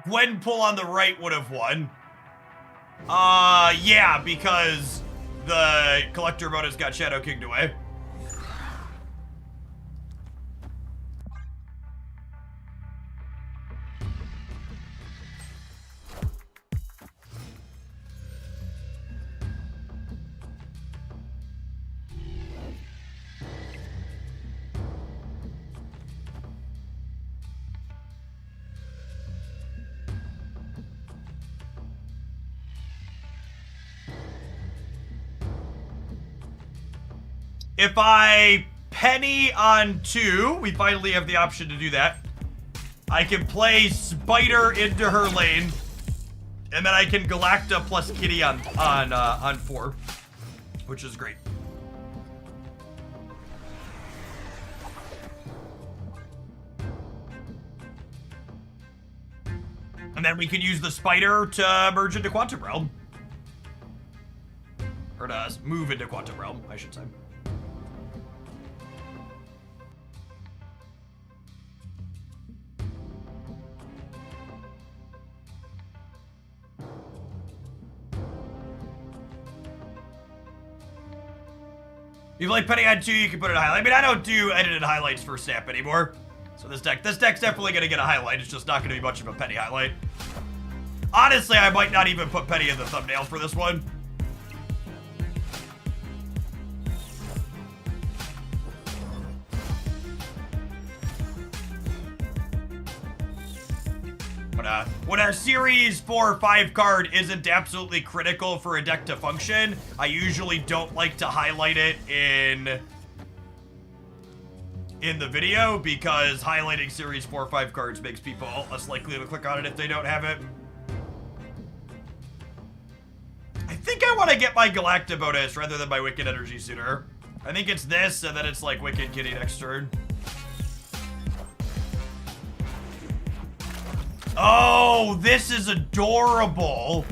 Speaker 1: Gwenpool on the right would have won. Yeah, because the collector bonus got Shadow Kinged away. If I penny on 2, we finally have the option to do that. I can play Spider into her lane, and then I can Galacta plus Kitty on 4, which is great. And then we can use the Spider to merge into Quantum Realm. Or to move into Quantum Realm, I should say. If you like Penny on 2, you can put it in highlight. I mean, I don't do edited highlights for Snap anymore. So this deck's definitely gonna get a highlight. It's just not gonna be much of a Penny highlight. Honestly, I might not even put Penny in the thumbnail for this one. When a Series 4 or 5 card isn't absolutely critical for a deck to function, I usually don't like to highlight it in the video, because highlighting Series 4 or 5 cards makes people less likely to click on it if they don't have it. I think I want to get my Galacta bonus rather than my Wicked Energy sooner. I think it's this, and then it's like Wicked Kitty next turn. Oh, this is adorable.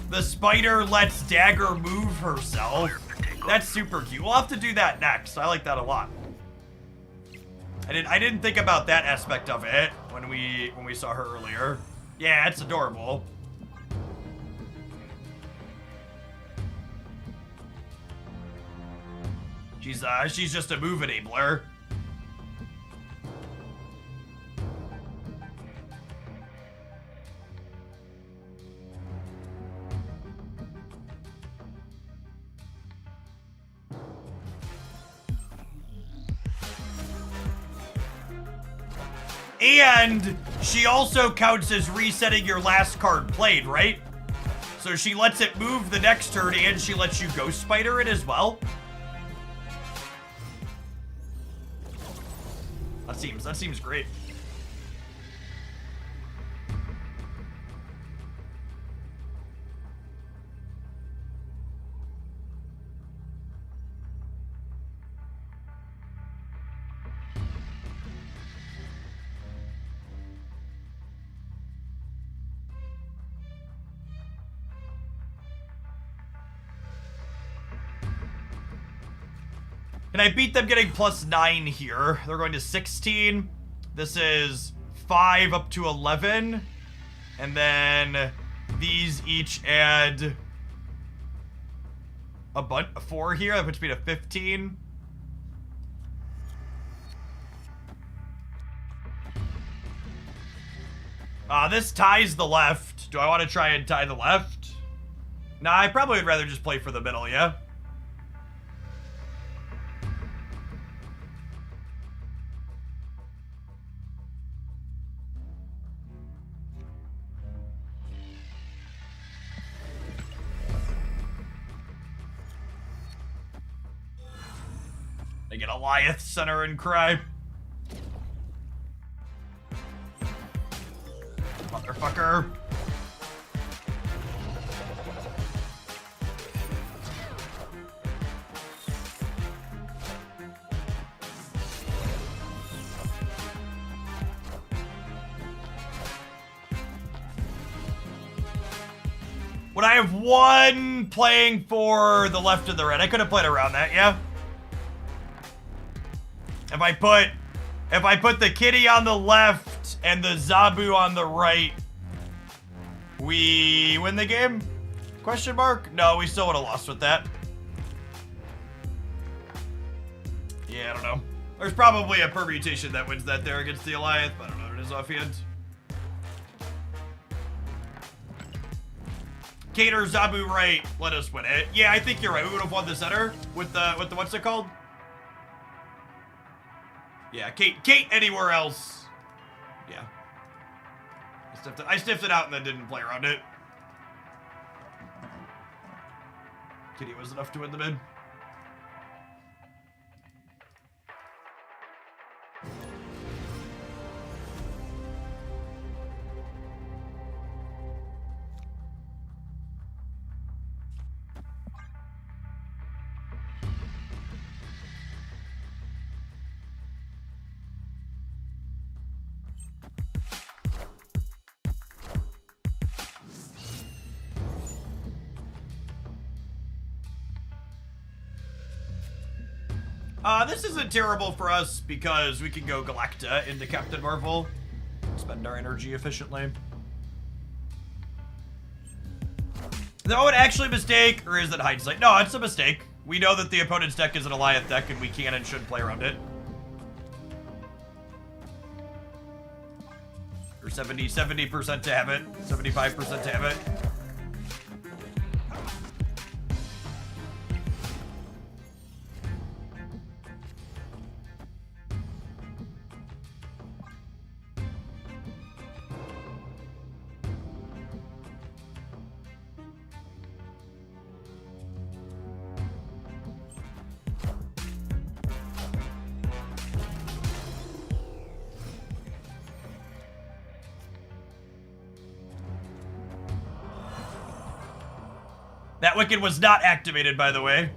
Speaker 1: The Spider lets Dagger move herself. That's super cute. We'll have to do that next. I like that a lot. I didn't think about that aspect of it when we saw her earlier. Yeah, it's adorable. She's just a move enabler. And she also counts as resetting your last card played, right? So she lets it move the next turn, and she lets you Ghost Spider it as well. That seems great. And I beat them getting +9 here. They're going to 16. This is 5 up to 11. And then these each add a 4 here. That puts me to 15. This ties the left. Do I want to try and tie the left? Nah, I probably would rather just play for the middle, yeah? They get Goliath, center, and cry. Motherfucker. Would I have won playing for the left and the right? I could have played around that, yeah? If I put the Kitty on the left and the Zabu on the right, we win the game? Question mark? No, we still would have lost with that. Yeah, I don't know. There's probably a permutation that wins that there against the Goliath, but I don't know what it is offhand. Cater, Zabu right, let us win it. Yeah, I think you're right. We would have won the center with the what's it called? Yeah, Kate anywhere else. Yeah. I sniffed it out and then didn't play around it. Kitty was enough to win the mid. This isn't terrible for us because we can go Galacta into Captain Marvel. Spend our energy efficiently. Though it actually a mistake, or is it hindsight? No, it's a mistake. We know that the opponent's deck is an Alliance deck, and we can and should play around it. Or 70% to have it, 75% to have it. That Wicked was not activated, by the way.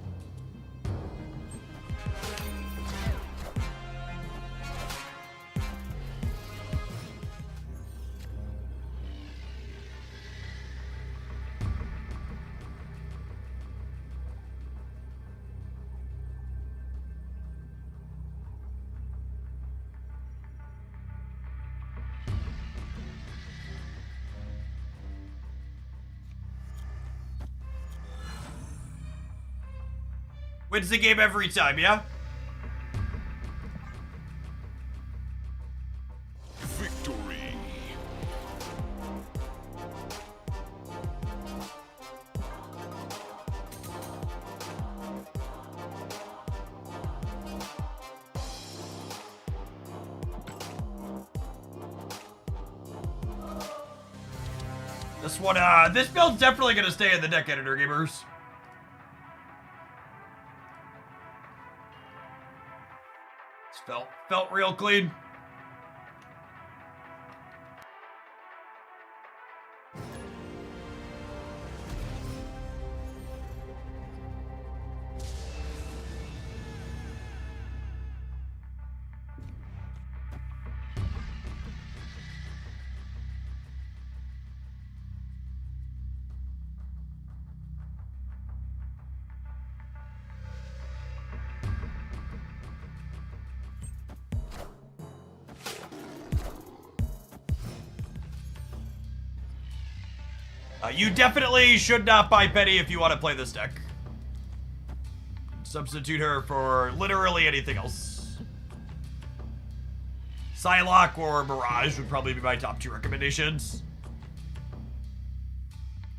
Speaker 1: Wins the game every time, yeah?
Speaker 3: Victory.
Speaker 1: This one, this build's definitely gonna stay in the deck editor, gamers. Felt real clean. You definitely should not buy Peni if you want to play this deck. Substitute her for literally anything else. Psylocke or Mirage would probably be my top 2 recommendations.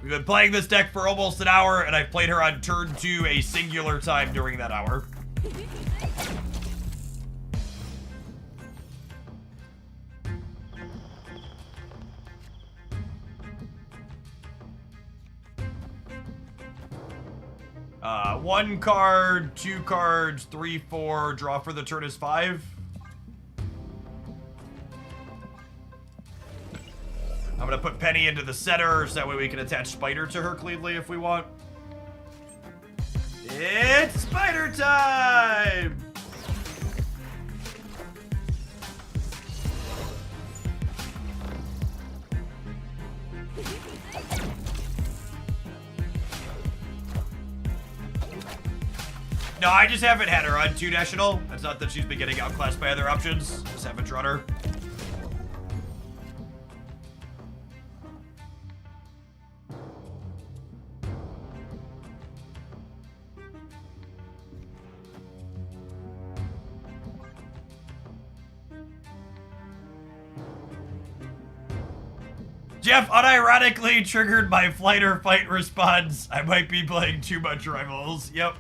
Speaker 1: We've been playing this deck for almost an hour, and I've played her on turn 2 a singular time during that hour. One card, 2 cards, 3, 4, draw for the turn is 5. I'm gonna put Peni into the center so that way we can attach Spider to her cleanly if we want. It's Spider time! No, I just haven't had her on 2 National. It's not that she's been getting outclassed by other options. Just haven't drawn her. Jeff unironically triggered my flight or fight response. I might be playing too much Rivals. Yep.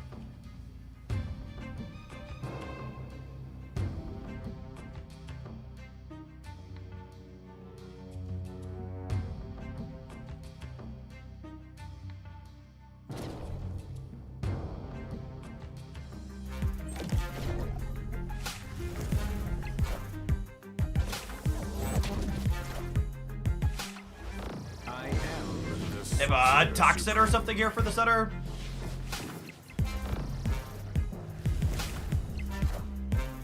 Speaker 1: They have a Toxin or something here for the center.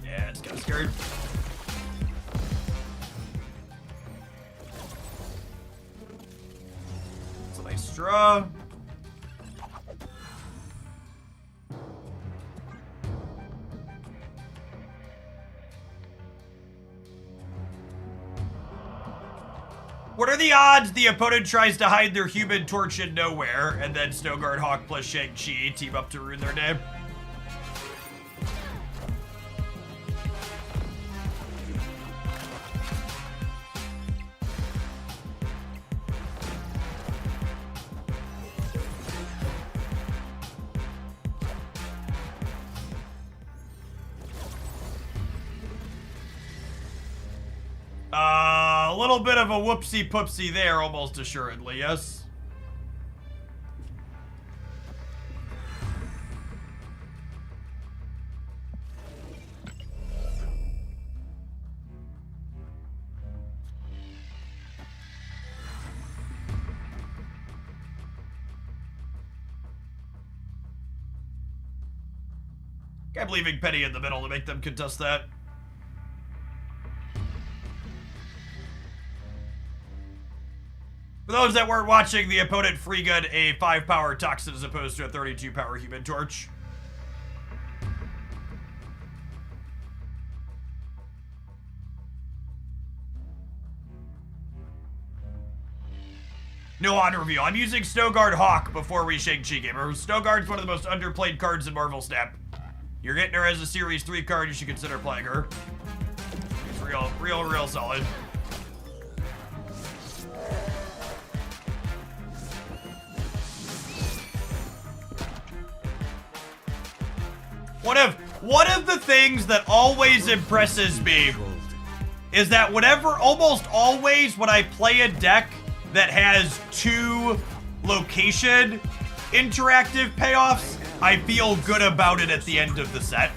Speaker 1: Yeah, it's kind of scared. It's a nice draw. What are the odds the opponent tries to hide their Human Torch in nowhere, and then Snowguard Hawk plus Shang-Chi team up to ruin their day? A little bit of a whoopsie poopsie there, almost assuredly, yes. I'm leaving Penny in the middle to make them contest that. For those that weren't watching, the opponent free gun a 5-power Toxin as opposed to a 32-power Human Torch. No honor review. I'm using Snowguard Hawk before we Shang-Chi Gamer. Snowguard's one of the most underplayed cards in Marvel Snap. You're getting her as a Series 3 card, you should consider playing her. She's real solid. One of the things that always impresses me is that almost always when I play a deck that has 2 location interactive payoffs, I feel good about it at the end of the set.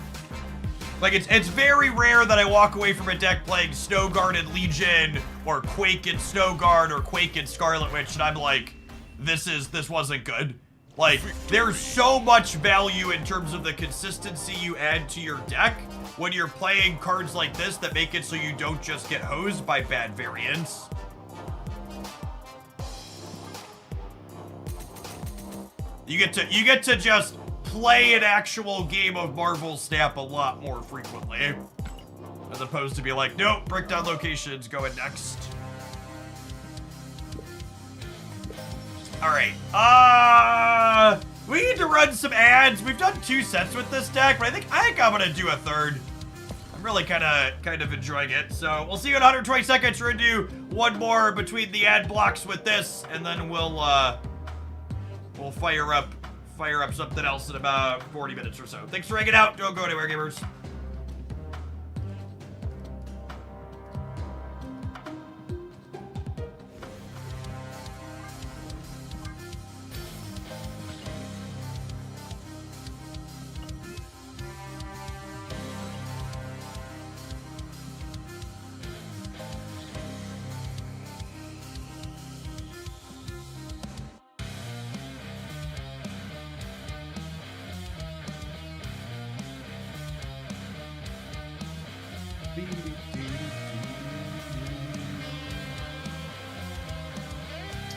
Speaker 1: Like, it's very rare that I walk away from a deck playing Snowguard and Legion, or Quake and Snowguard, or Quake and Scarlet Witch, and I'm like, this wasn't good. Like, there's so much value in terms of the consistency you add to your deck when you're playing cards like this that make it so you don't just get hosed by bad variants. You get to just play an actual game of Marvel Snap a lot more frequently, as opposed to be like, nope, breakdown locations going next. All right, we need to run some ads. We've done 2 sets with this deck, but I think I'm gonna do a 3rd. I'm really kind of enjoying it. So we'll see you in 120 seconds. We're gonna do 1 more between the ad blocks with this, and then we'll fire up something else in about 40 minutes or so. Thanks for hanging out. Don't go anywhere, gamers.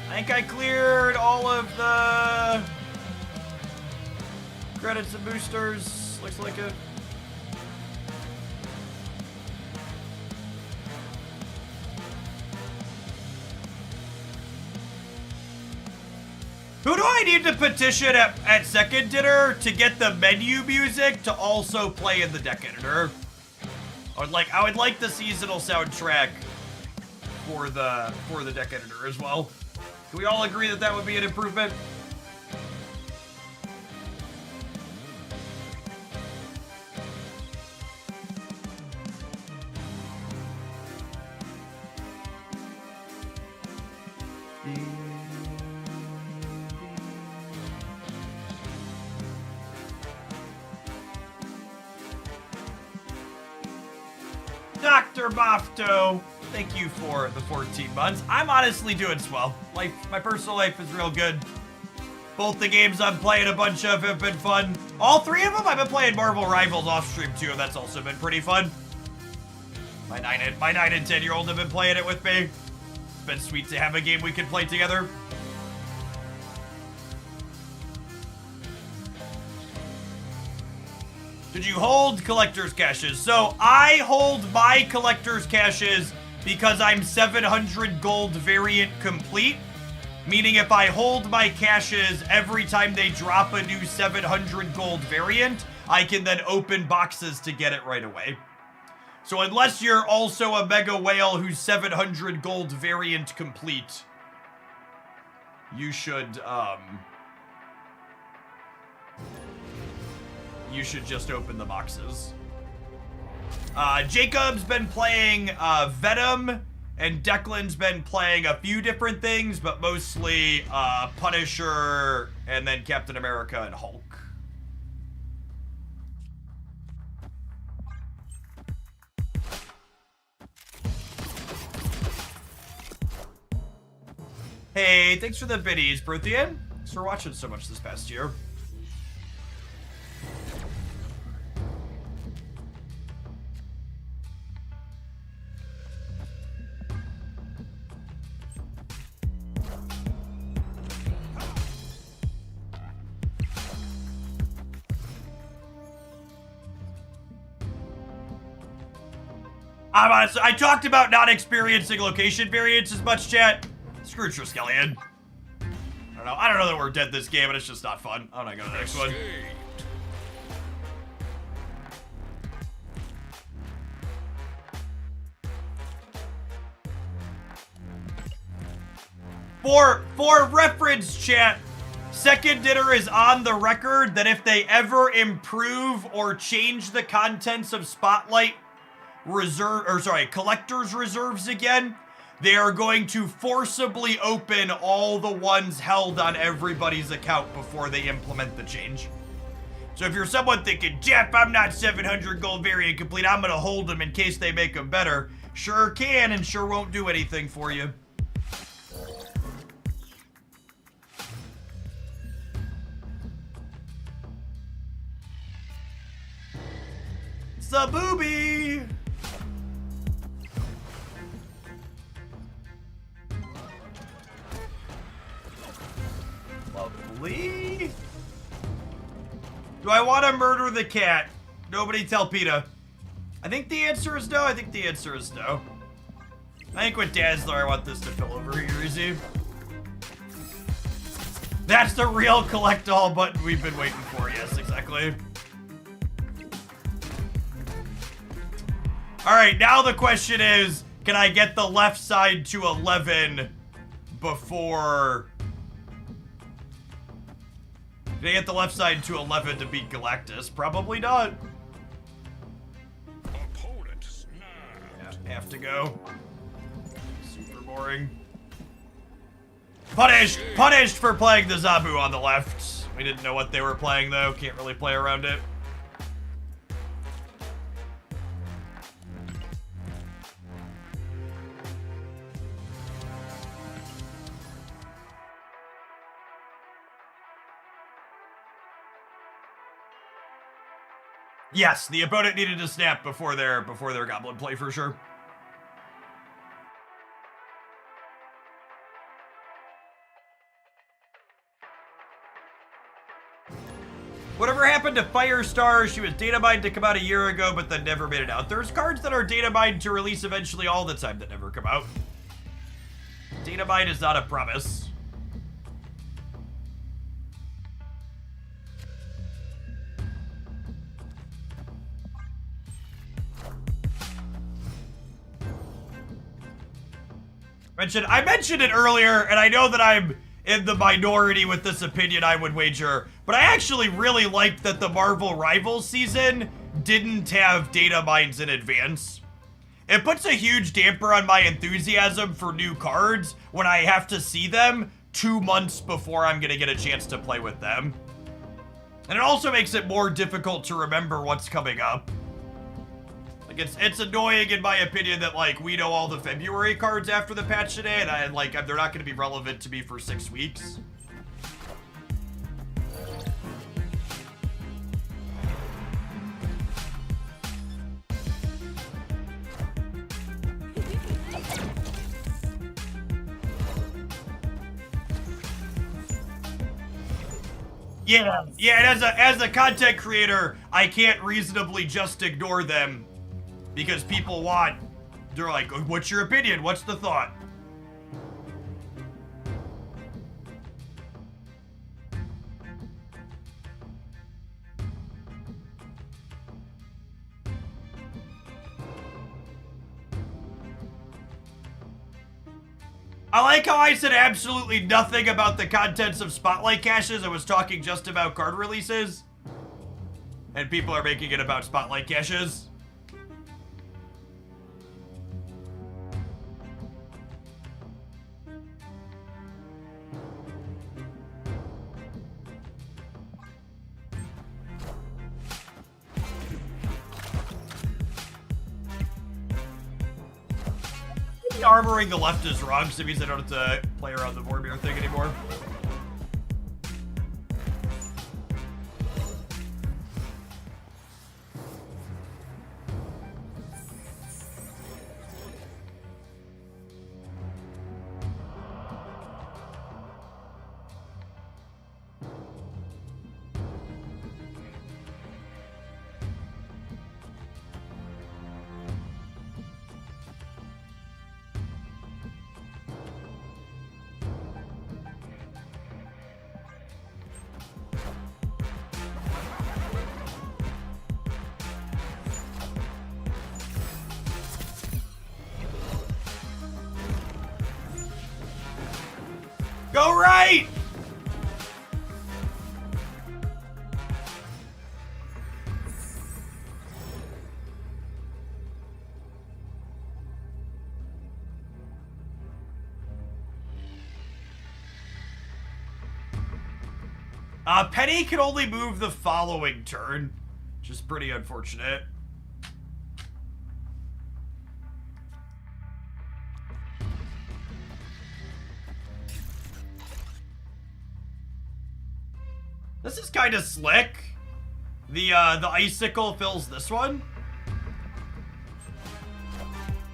Speaker 1: I think I cleared all of the credits and boosters. Looks like it. Who do I need to petition at Second Dinner to get the menu music to also play in the deck editor? I would like the seasonal soundtrack for the deck editor as well. Can we all agree that that would be an improvement? Dr. Bofto, thank you for the 14 months. I'm honestly doing swell. My personal life is real good. Both the games I'm playing a bunch of have been fun. All 3 of them, I've been playing Marvel Rivals off stream too, and that's also been pretty fun. My 9 and 10-year-old have been playing it with me. It's been sweet to have a game we can play together. Did you hold collector's caches? So I hold my collector's caches because I'm 700 gold variant complete. Meaning if I hold my caches every time they drop a new 700 gold variant, I can then open boxes to get it right away. So unless you're also a Mega Whale who's 700 gold variant complete, you should just open the boxes. Jacob's been playing Venom, and Declan's been playing a few different things, but mostly Punisher, and then Captain America and Hulk. Hey, thanks for the biddies, Bruthian. Thanks for watching so much this past year. I'm honest, I talked about not experiencing location variants as much, chat. Screw Triskelion. I don't know that we're dead this game, but it's just not fun. I'm gonna go to the next one. For reference, chat, Second Dinner is on the record that if they ever improve or change the contents of Spotlight collector's reserves again, they are going to forcibly open all the ones held on everybody's account before they implement the change. So if you're someone thinking, Jeff, I'm not 700 gold variant complete, I'm gonna hold them in case they make them better, sure can and sure won't do anything for you. Zabooby! Lovely. Do I want to murder the cat? Nobody tell PETA. I think the answer is no. I think the answer is no. I think with Dazzler, I want this to fill over here, easy. That's the real collect all button we've been waiting for. Yes, exactly. All right, now the question is, can I get the left side to 11 before... Can I get the left side to 11 to beat Galactus? Probably not.
Speaker 2: Opponent snapped.
Speaker 1: Yeah, have to go. Super boring. Punished for playing the Zabu on the left. We didn't know what they were playing though. Can't really play around it. Yes, the opponent needed to snap before their goblin play for sure. Whatever happened to Firestar? She was data mined to come out a year ago, but then never made it out. There's cards that are data mined to release eventually all the time that never come out. Data mine is not a promise. I mentioned it earlier, and I know that I'm in the minority with this opinion, I would wager, but I actually really liked that the Marvel Rivals season didn't have data mines in advance. It puts a huge damper on my enthusiasm for new cards when I have to see them 2 months before I'm gonna get a chance to play with them. And it also makes it more difficult to remember what's coming up. It's annoying in my opinion that like we know all the February cards after the patch today and they're not going to be relevant to me for 6 weeks. Yeah, and as a content creator, I can't reasonably just ignore them. Because people want They're like, what's your opinion? What's the thought? I like how I said absolutely nothing about the contents of Spotlight caches. I was talking just about card releases. And people are making it about Spotlight caches. Armoring the left is wrong, so it means I don't have to play around the Vormir thing anymore. Go right! Penny can only move the following turn, which is pretty unfortunate. This is kind of slick. The icicle fills this one.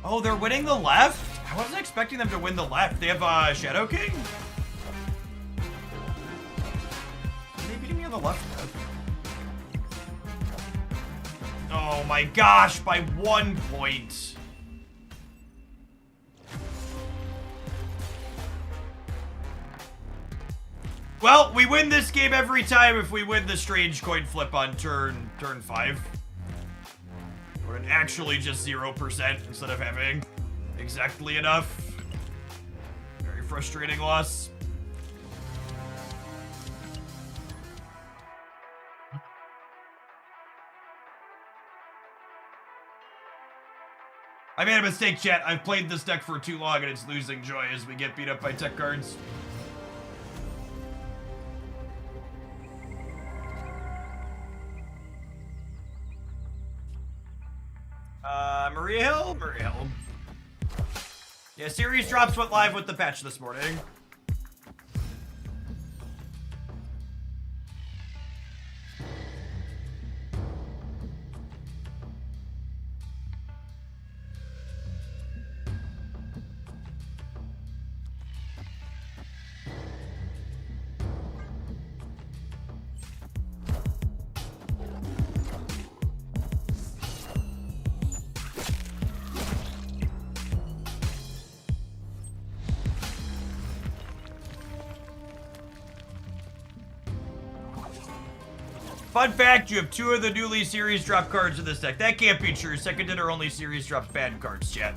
Speaker 1: Oh, they're winning the left? I wasn't expecting them to win the left. They have Shadow King? Are they beating me on the left? Oh my gosh, by 1 point. Well, we win this game every time if we win the strange coin flip on turn 5. Or actually just 0% instead of having exactly enough. Very frustrating loss. I made a mistake, chat. I've played this deck for too long and it's losing joy as we get beat up by tech cards. Maria Hill? Maria Hill. Yeah, series drops went live with the patch this morning. Fun fact, you have 2 of the newly series drop cards in this deck. That can't be true. Second dinner only series drops bad cards, chat.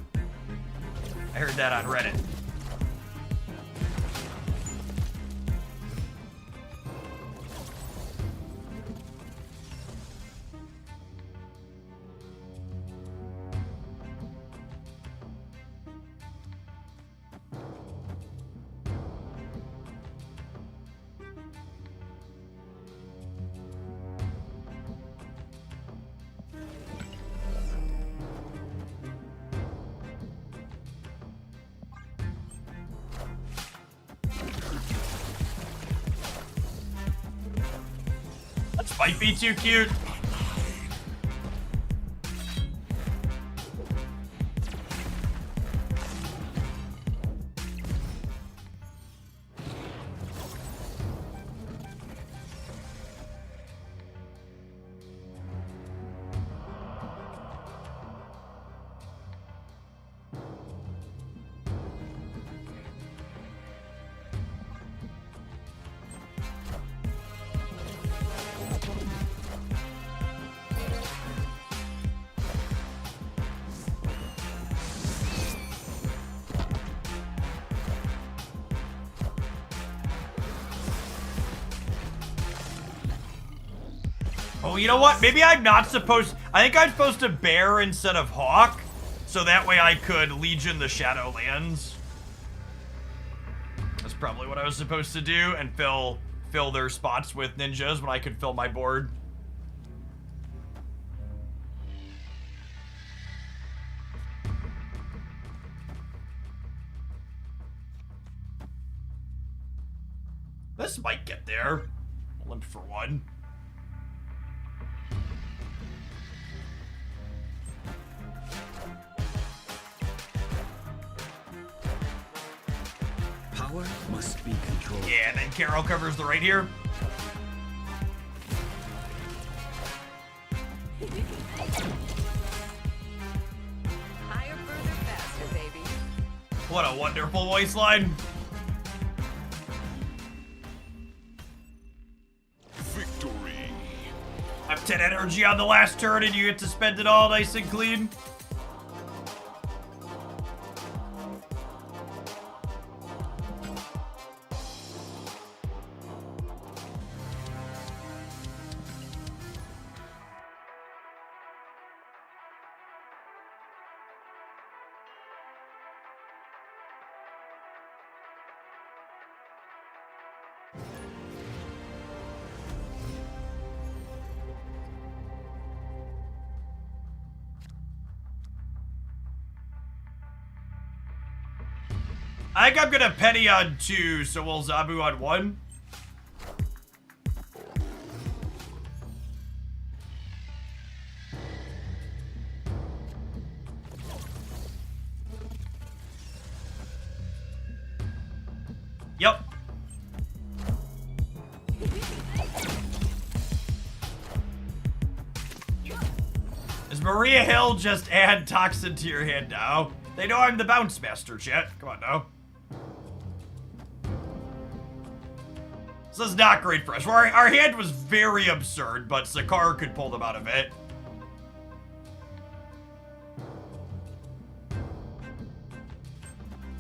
Speaker 1: I heard that on Reddit. Might be too cute. Oh, you know what? Maybe I'm not supposed... I think I'm supposed to bear instead of hawk, so that way I could legion the Shadowlands. That's probably what I was supposed to do, and fill their spots with ninjas when I could fill my board. This might get there. Limp for one.
Speaker 5: Power must be controlled.
Speaker 1: Yeah, and then Carol covers the right here.
Speaker 7: Higher, further, faster, baby.
Speaker 1: What a wonderful voice line.
Speaker 3: Victory.
Speaker 1: Have 10 energy on the last turn and you get to spend it all nice and clean. I think I'm gonna Penny on 2, so we'll Zabu on 1. Yep. Does Maria Hill just add Toxin to your hand now? They know I'm the bounce master, chat. Come on now. This is not great for us. Our hand was very absurd, but Sakar could pull them out of it.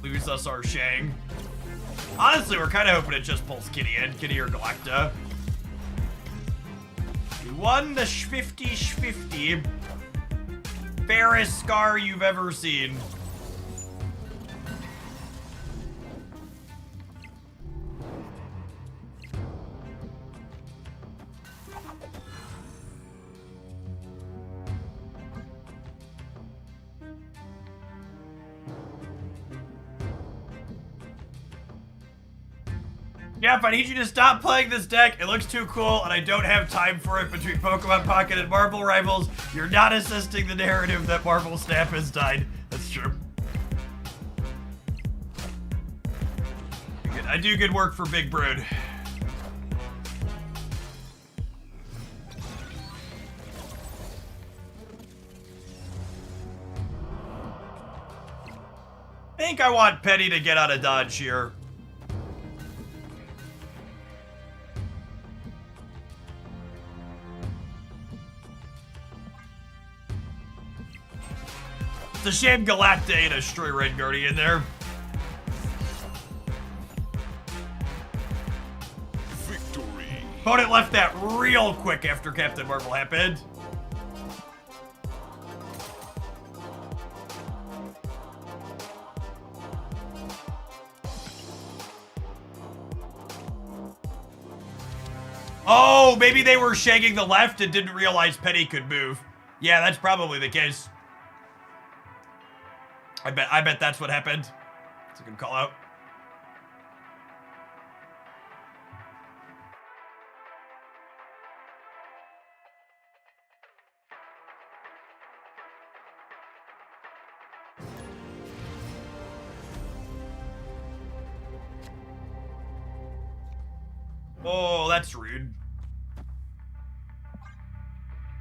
Speaker 1: Lose us our Shang. Honestly, we're kind of hoping it just pulls Kitty in. Kitty or Galacta. We won the Schfifty. Fairest scar you've ever seen. Yep, I need you to stop playing this deck. It looks too cool, and I don't have time for it between Pokemon Pocket and Marvel Rivals. You're not assisting the narrative that Marvel Snap has died. That's true. I do good work for Big Brood. I think I want Penny to get out of dodge here. It's a shame Galacta ain't a Stray Red Guardian there.
Speaker 3: Victory.
Speaker 1: Opponent left that real quick after Captain Marvel happened. Oh, maybe they were shagging the left and didn't realize Penny could move. Yeah, that's probably the case. I bet that's what happened. It's a good call out. Oh, that's rude.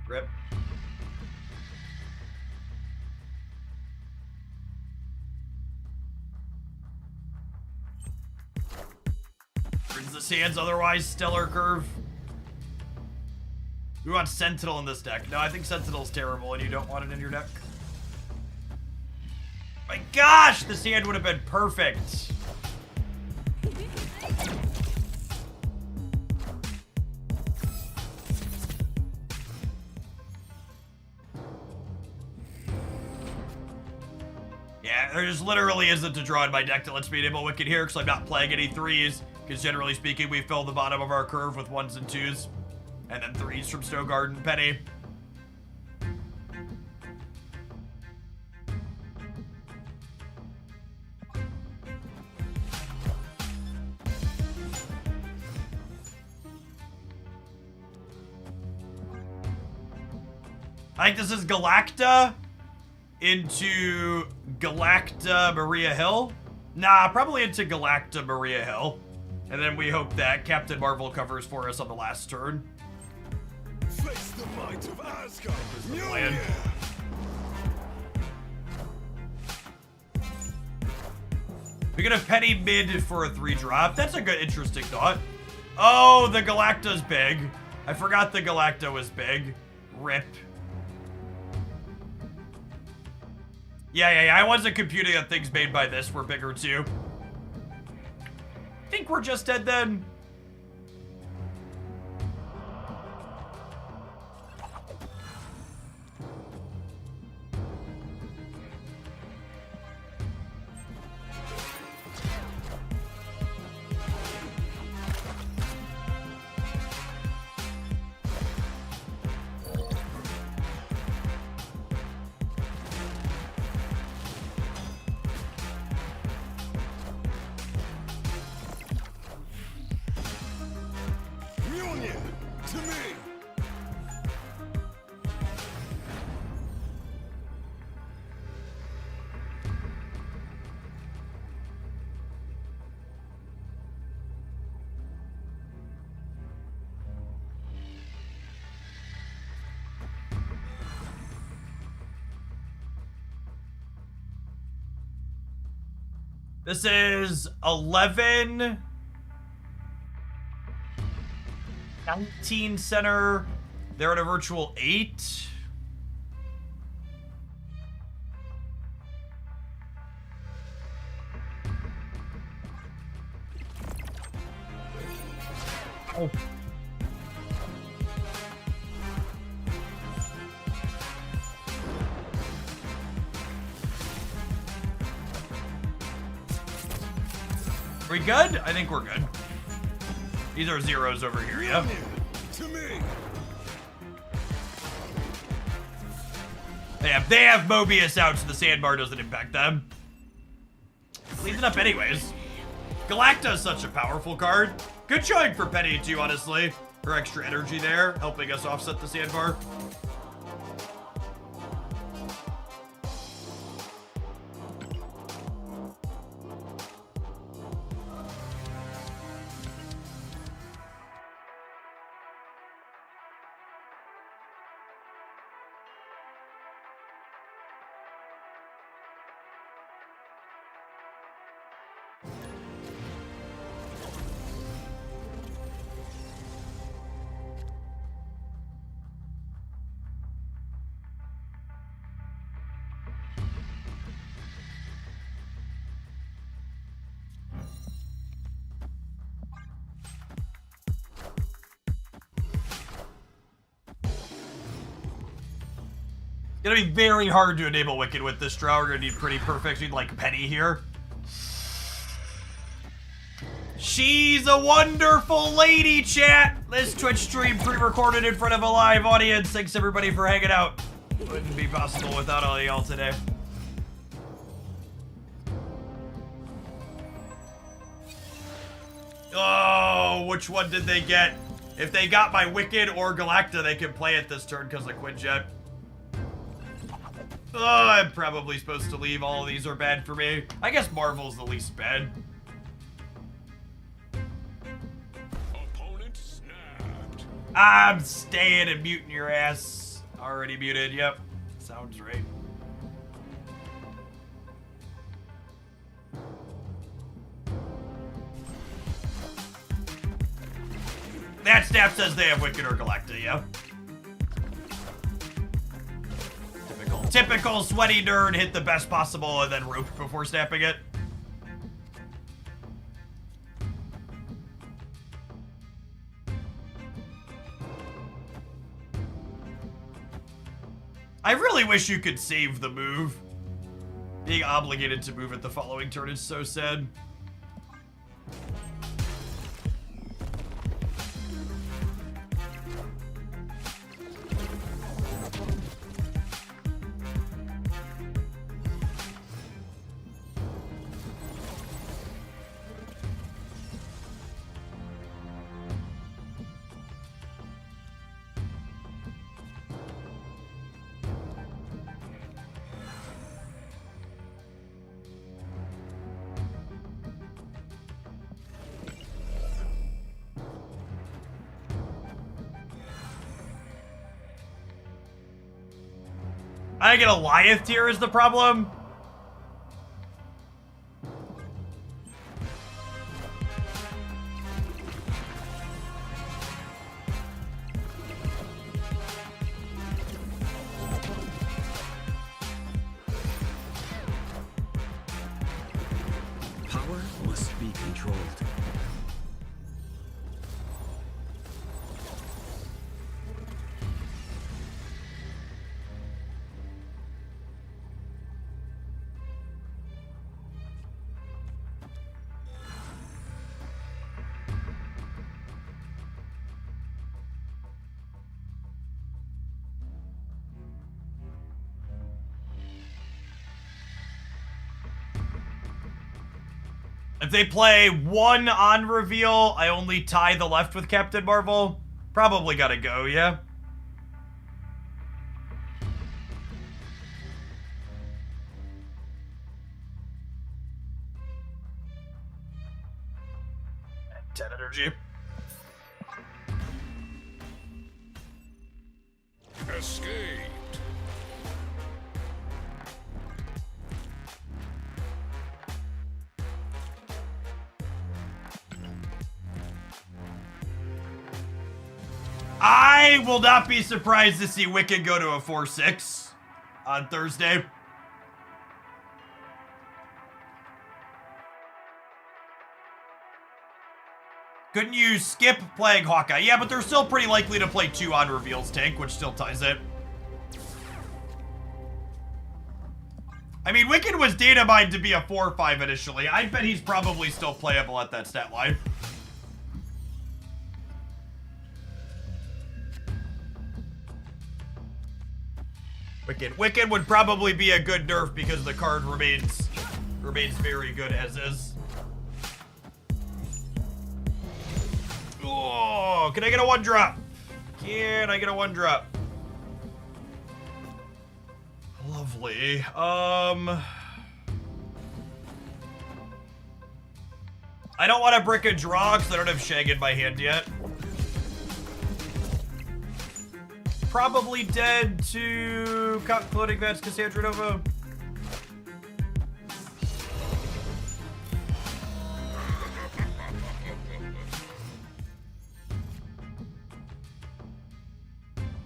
Speaker 1: Rip. Brings the sands, otherwise stellar curve. We want Sentinel in this deck. No, I think Sentinel's terrible and you don't want it in your deck. My gosh, the sand would have been perfect. Yeah, there just literally isn't a draw in my deck that lets me enable Wicked here because I'm not playing any 3s. Because generally speaking, we fill the bottom of our curve with 1s and 2s. And then 3s from Snow Garden Penny. I think this is Galacta into Galacta Maria Hill. Nah, probably into Galacta Maria Hill. And then we hope that Captain Marvel covers for us on the last turn.
Speaker 3: Face the might of Asgard.
Speaker 1: Plan. We get a Penny mid for a 3-drop. That's a good, interesting thought. Oh, the Galacta's big. I forgot the Galacta was big. Rip. Yeah, I wasn't computing that things made by this were bigger too. Think we're just dead then?
Speaker 3: Mjolnir, to me.
Speaker 1: This is 11. 19 center. They're at a virtual 8. Oh. Are we good? I think we're good. These are zeros over here, yeah?
Speaker 3: To me.
Speaker 1: They have Mobius out so the sandbar doesn't impact them. Cleans it up anyways. Galacta is such a powerful card. Good showing for Penny too, honestly. Her extra energy there, helping us offset the sandbar. Gonna be very hard to enable Wicked with this draw. We're gonna need pretty perfect. We'd like Penny here. She's a wonderful lady, chat. This Twitch stream pre-recorded in front of a live audience. Thanks everybody for hanging out. Wouldn't be possible without all y'all today. Oh, which one did they get? If they got my Wicked or Galacta, they can play it this turn because of Quinjet. Oh, I'm probably supposed to leave. All of these are bad for me. I guess Marvel's the least bad.
Speaker 3: Opponent snapped.
Speaker 1: I'm staying and muting your ass. Already muted, yep. Sounds right. That snap says they have Wicked or Galacta, yep. Typical sweaty nerd, hit the best possible and then rope before snapping it. I really wish you could save the move. Being obligated to move it the following turn is so sad. I get a Goliath tier is the problem.
Speaker 5: Power must be controlled.
Speaker 1: If they play one on reveal, I only tie the left with Captain Marvel. Probably gotta go, yeah? Ten energy.
Speaker 3: Escaped.
Speaker 1: I will not be surprised to see Wicked go to a 4-6 on Thursday. Couldn't you skip playing Hawkeye? Yeah, but they're still pretty likely to play 2 on reveals tank, which still ties it. I mean, Wicked was data mined to be a 4-5 initially. I bet he's probably still playable at that stat line. Wicked would probably be a good nerf because the card remains very good as is. Oh, can I get a 1-drop? Can I get a 1-drop? Lovely. I don't want to brick a draw because I don't have Shag in my hand yet. Probably dead to floating Vats Cassandra Nova.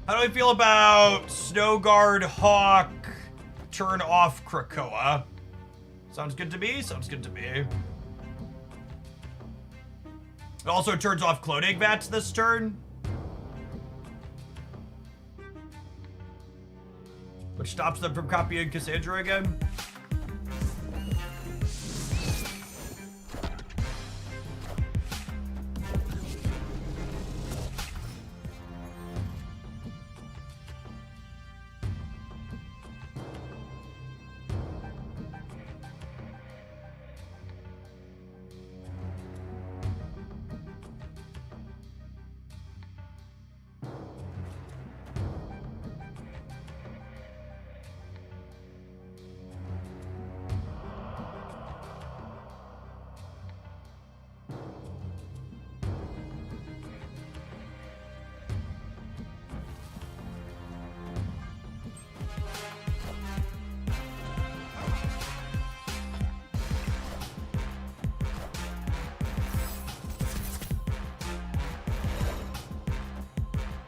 Speaker 1: How do I feel about Snowguard, Hawk, turn off Krakoa? Sounds good to me, sounds good to me. It also turns off Cloning Vats this turn. Which stops them from copying Cassandra again.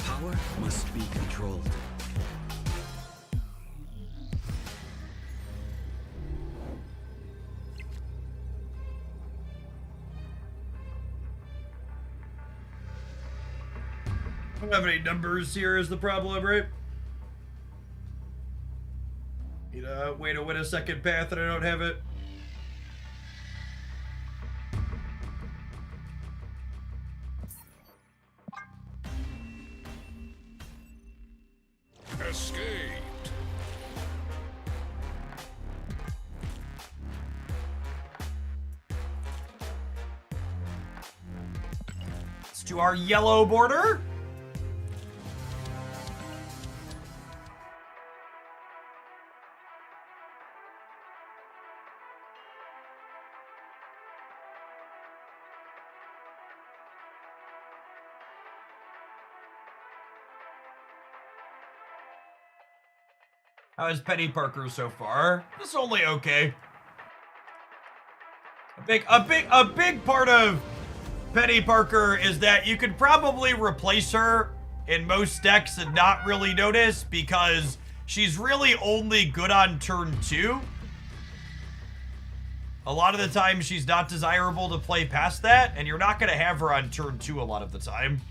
Speaker 5: Power must be controlled.
Speaker 1: I don't have any numbers here is the problem, right? Need Way to win a second path and I don't have it.
Speaker 3: Escaped.
Speaker 1: Let's do our yellow border. How is Peni Parker so far? It's only okay. A big part of Peni Parker is that you could probably replace her in most decks and not really notice because she's really only good on turn 2. A lot of the time she's not desirable to play past that, and you're not going to have her on turn 2 a lot of the time.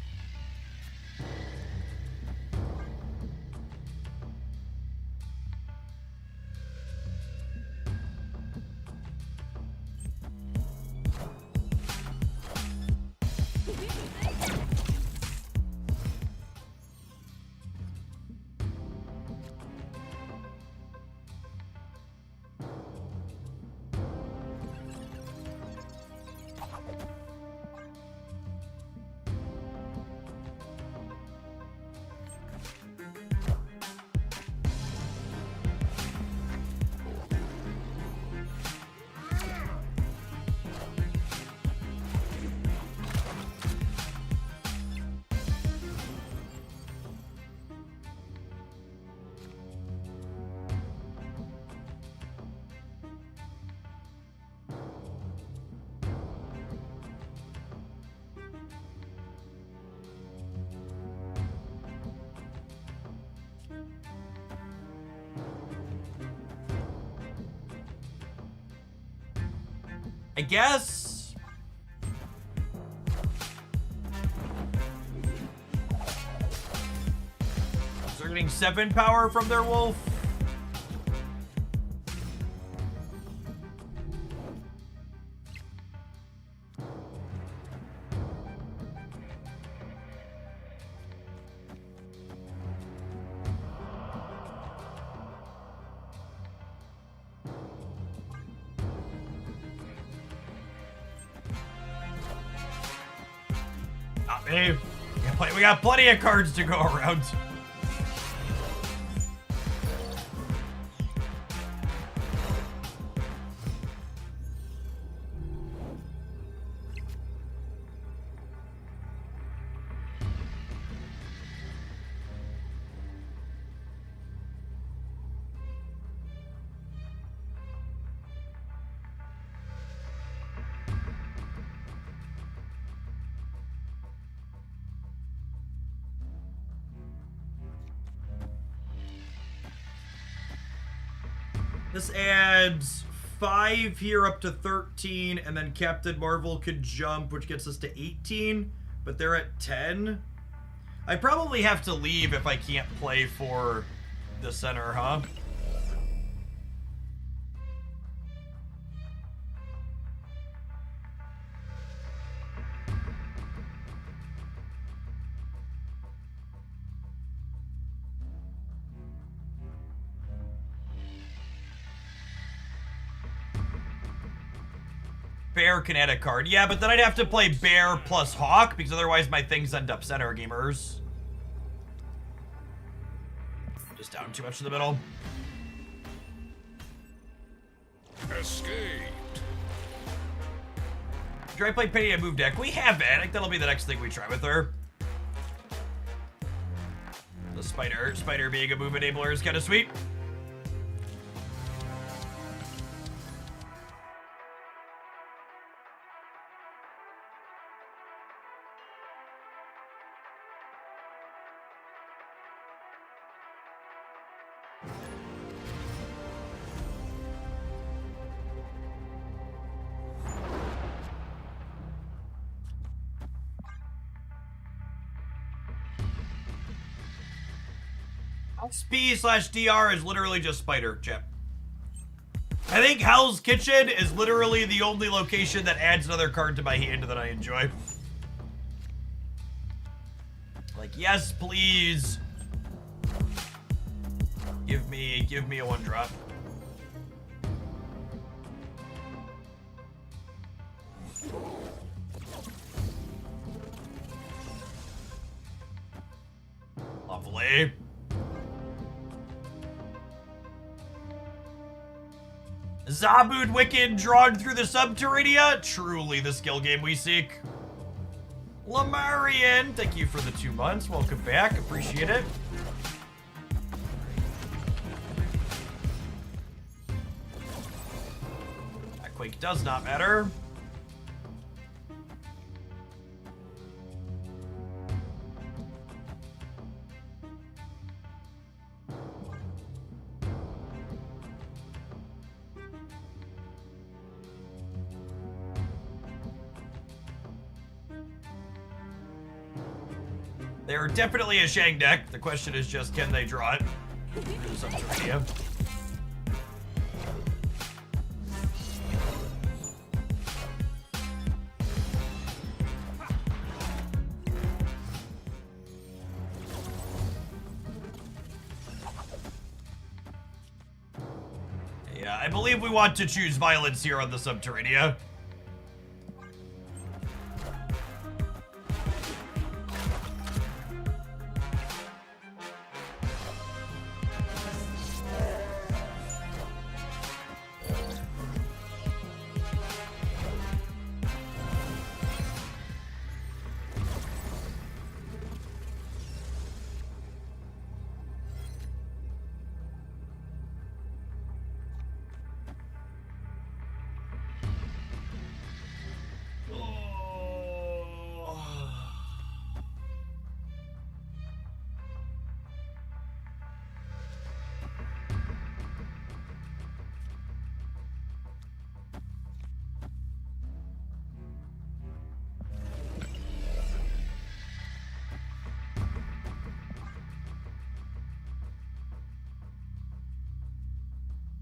Speaker 1: I guess. So they're getting 7 power from their wolf. Hey, we got plenty of cards to go around. This adds 5 here up to 13, and then Captain Marvel could jump, which gets us to 18, but they're at 10. I probably have to leave if I can't play for the center, huh? Bear can add a card. Yeah, but then I'd have to play Bear plus Hawk, because otherwise my things end up center gamers. Just down too much in the middle.
Speaker 3: Escaped.
Speaker 1: Try to play Penny and move deck. We haven't. I think that'll be the next thing we try with her. The spider being a move enabler is kind of sweet. SP/DR is literally just spider, chap. I think Hell's Kitchen is literally the only location that adds another card to my hand that I enjoy. Like, yes, please. Give me a 1-drop. Lovely. Zabud Wiccan drawn through the Subterranea. Truly the skill game we seek. Lamarian, thank you for the 2 months. Welcome back. Appreciate it. That Quake does not matter. They are definitely a Shang deck. The question is just, can they draw it? Subterranea. Yeah, I believe we want to choose violence here on the Subterranea.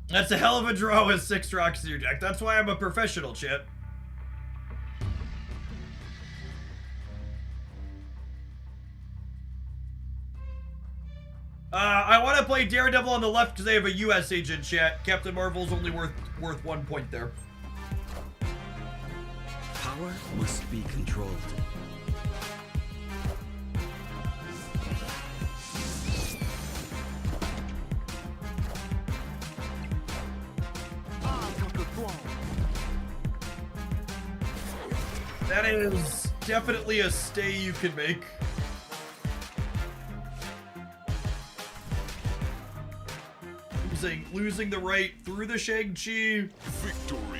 Speaker 1: That's a hell of a draw with 6 rocks in your deck. That's why I'm a professional, Chip. I want to play Daredevil on the left because they have a U.S. agent, chat. Captain Marvel's only worth 1 point there.
Speaker 5: Power must be controlled.
Speaker 1: That is definitely a stay you can make. Losing the right through the Shang-Chi.
Speaker 3: Victory.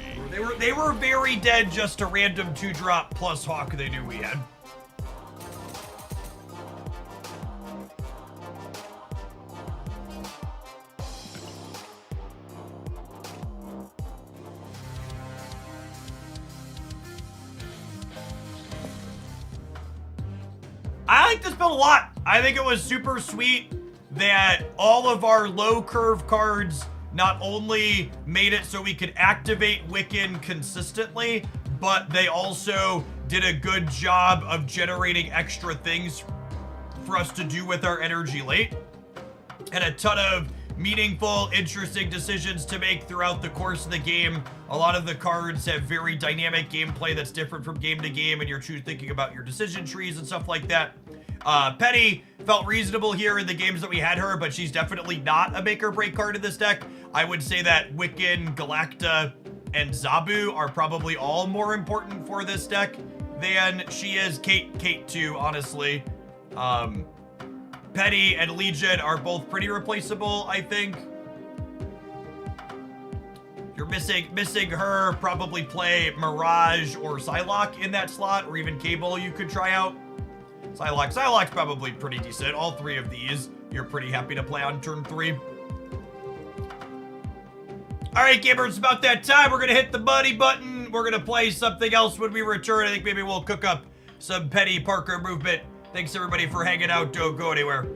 Speaker 1: They were very dead just a random 2-drop plus Hawk they knew we had. I like this build a lot. I think it was super sweet that all of our low curve cards not only made it so we could activate Wiccan consistently, but they also did a good job of generating extra things for us to do with our energy late. And a ton of meaningful, interesting decisions to make throughout the course of the game. A lot of the cards have very dynamic gameplay that's different from game to game, and you're thinking about your decision trees and stuff like that. Peni felt reasonable here in the games that we had her, but she's definitely not a make or break card in this deck. I would say that Wiccan, Galacta, and Zabu are probably all more important for this deck than she is. Kate too, honestly. Peni and Legion are both pretty replaceable, I think. You're missing her, probably play Mirage or Psylocke in that slot, or even Cable you could try out. Psylocke's probably pretty decent. All 3 of these, you're pretty happy to play on turn 3. All right, gamers, it's about that time. We're going to hit the buddy button. We're going to play something else when we return. I think maybe we'll cook up some Peni Parker movement. Thanks, everybody, for hanging out. Don't go anywhere.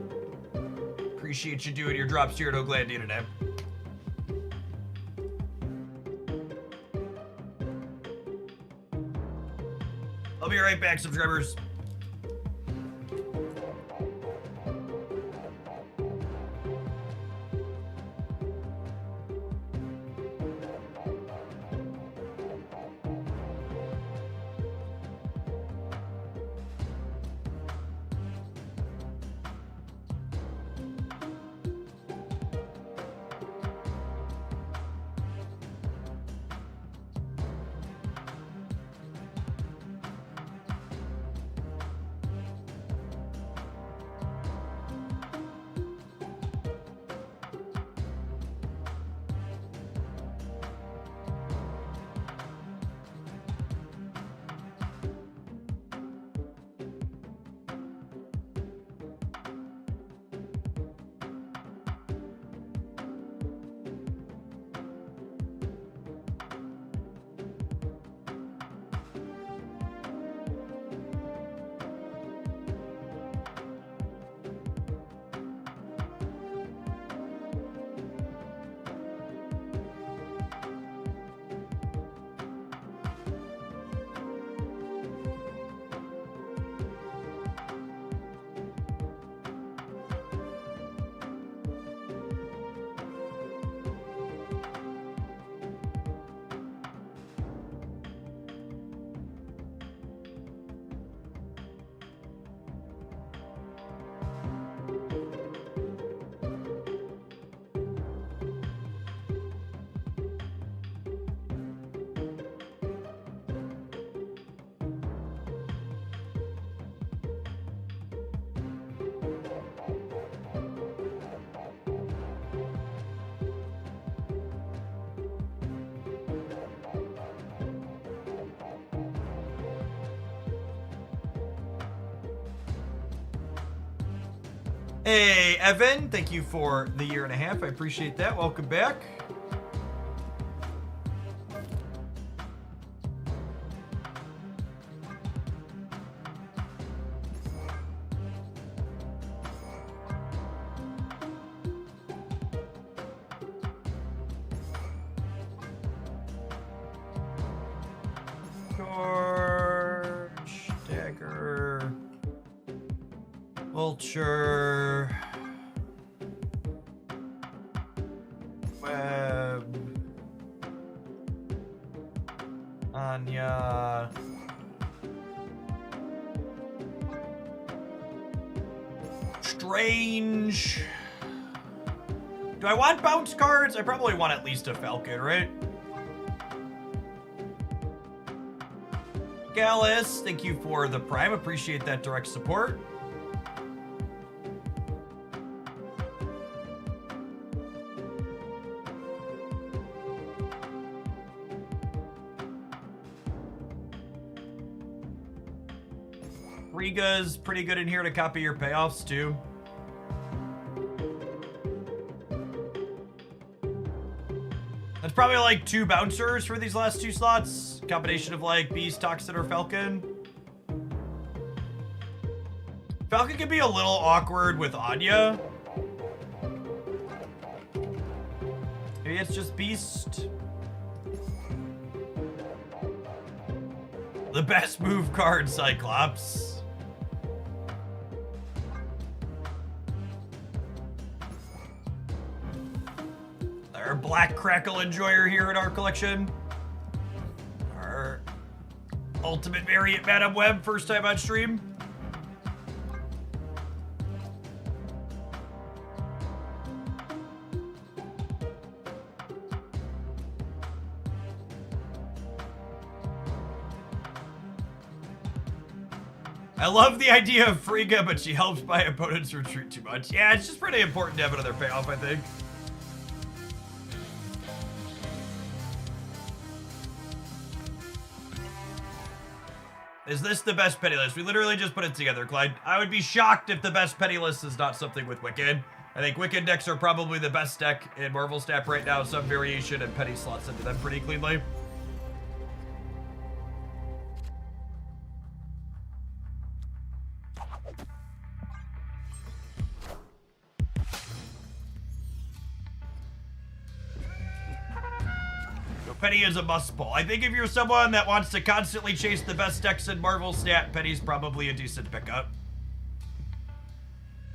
Speaker 1: Appreciate you doing your drops here at Oglandia today. I'll be right back, subscribers. Hey, Evan, thank you for the 1.5 years. I appreciate that. Welcome back. Torch, dagger, vulture, web, Anya, strange. Do I want bounce cards? I probably want at least a Falcon, right? Gallus, thank you for the Prime. Appreciate that direct support. Riga's pretty good in here to copy your payoffs too. That's probably like 2 bouncers for these last 2 slots. Combination of like Beast, Toxin, or Falcon. Falcon can be a little awkward with Anya. Maybe it's just Beast. The best move card, Cyclops. Our Black Crackle Enjoyer here in our collection. Our Ultimate Variant Madam Web, first time on stream. I love the idea of Frigga, but she helps my opponents retreat too much. Yeah, it's just pretty important to have another payoff, I think. Is this the best petty list? We literally just put it together, Clyde. I would be shocked if the best petty list is not something with Wicked. I think Wicked decks are probably the best deck in Marvel Snap right now. Some variation and petty slots into them pretty cleanly. Penny is a must pull. I think if you're someone that wants to constantly chase the best decks in Marvel stat, Penny's probably a decent pickup.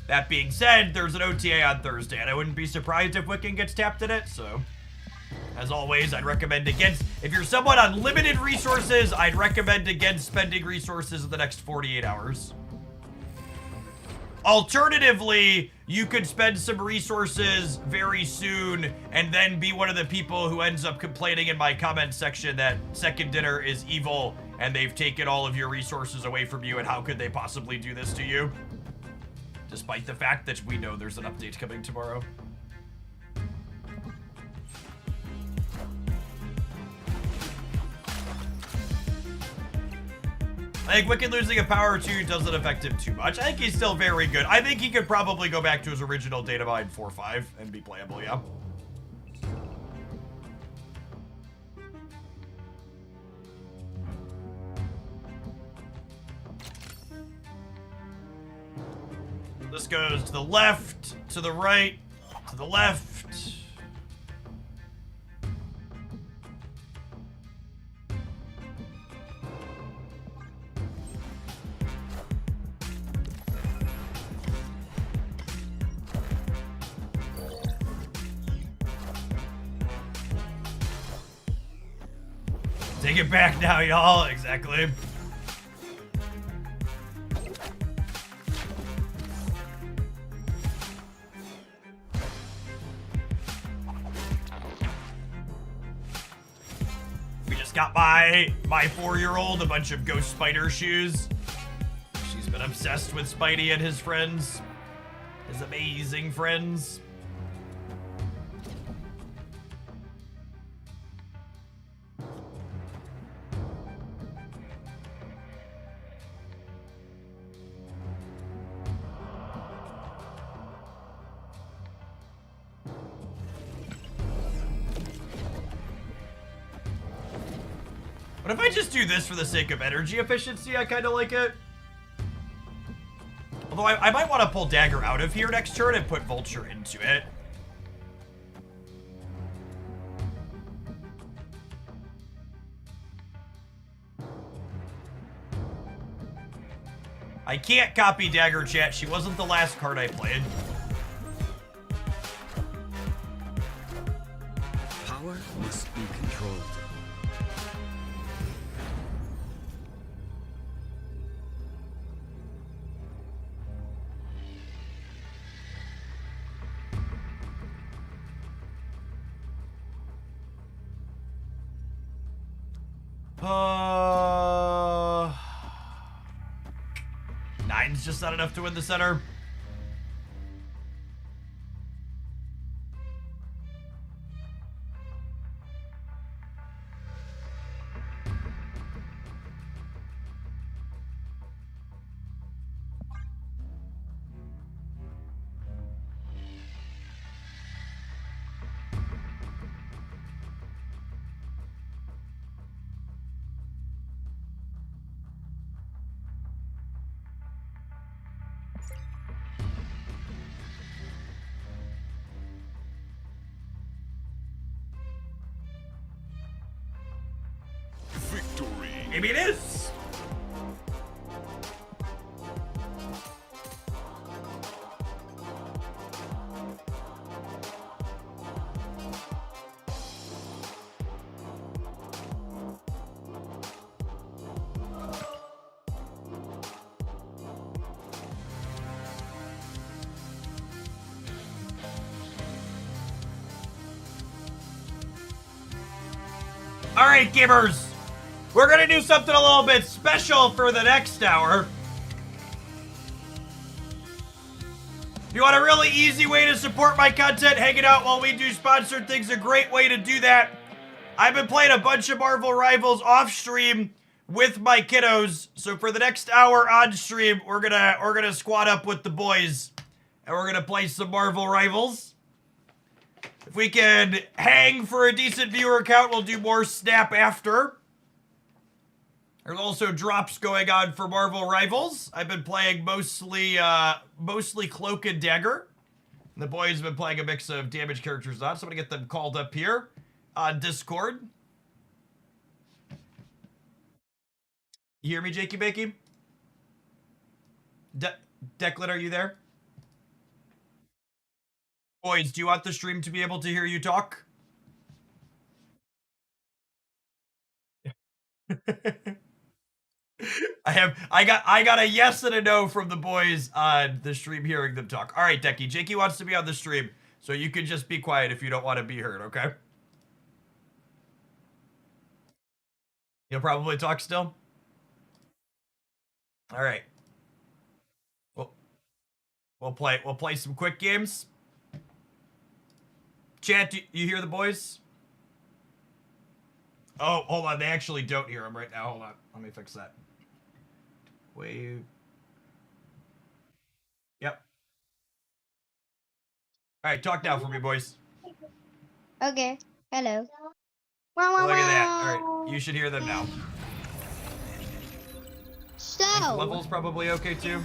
Speaker 1: That being said, there's an OTA on Thursday, and I wouldn't be surprised if Wiccan gets tapped in it, so... As always, I'd recommend against... If you're someone on limited resources, I'd recommend against spending resources in the next 48 hours. Alternatively, you could spend some resources very soon and then be one of the people who ends up complaining in my comment section that Second Dinner is evil and they've taken all of your resources away from you and how could they possibly do this to you? Despite the fact that we know there's an update coming tomorrow. I think Wicked losing a power 2 doesn't affect him too much. I think he's still very good. I think he could probably go back to his original Datamind 4-5 and be playable, yeah. This goes to the left, to the right, to the left. Take it back now, y'all. Exactly. We just got my 4-year-old a bunch of Ghost Spider shoes. She's been obsessed with Spidey and his friends. His amazing friends. But if I just do this for the sake of energy efficiency, I kind of like it. Although I might want to pull Dagger out of here next turn and put Vulture into it. I can't copy Dagger, chat. She wasn't the last card I played.
Speaker 5: Power must be controlled. Nine's just not enough to win the center.
Speaker 3: Victory.
Speaker 1: Maybe it is. All right, gamers. We're gonna do something a little bit special for the next hour. If you want a really easy way to support my content, hanging out while we do sponsored things, a great way to do that. I've been playing a bunch of Marvel Rivals off stream with my kiddos. So for the next hour on stream, we're gonna squad up with the boys and we're gonna play some Marvel Rivals. If we can hang for a decent viewer count, we'll do more Snap after. There's also drops going on for Marvel Rivals. I've been playing mostly Cloak and Dagger. And the boys have been playing a mix of damage characters on, so I'm gonna get them called up here on Discord. You hear me, Jakey Bakey? Declan, are you there? Boys, do you want the stream to be able to hear you talk? I got a yes and a no from the boys on the stream hearing them talk. All right, Decky. Jakey wants to be on the stream, so you can just be quiet if you don't want to be heard, okay? You'll probably talk still. All right. We'll play some quick games. Chat, do you hear the boys? Oh, hold on. They actually don't hear them right now. Hold on. Let me fix that. Wave. Yep. All right, talk now for me, boys.
Speaker 9: Okay. Hello.
Speaker 1: Look at that. All right, you should hear them now.
Speaker 9: So.
Speaker 1: Level's probably okay too.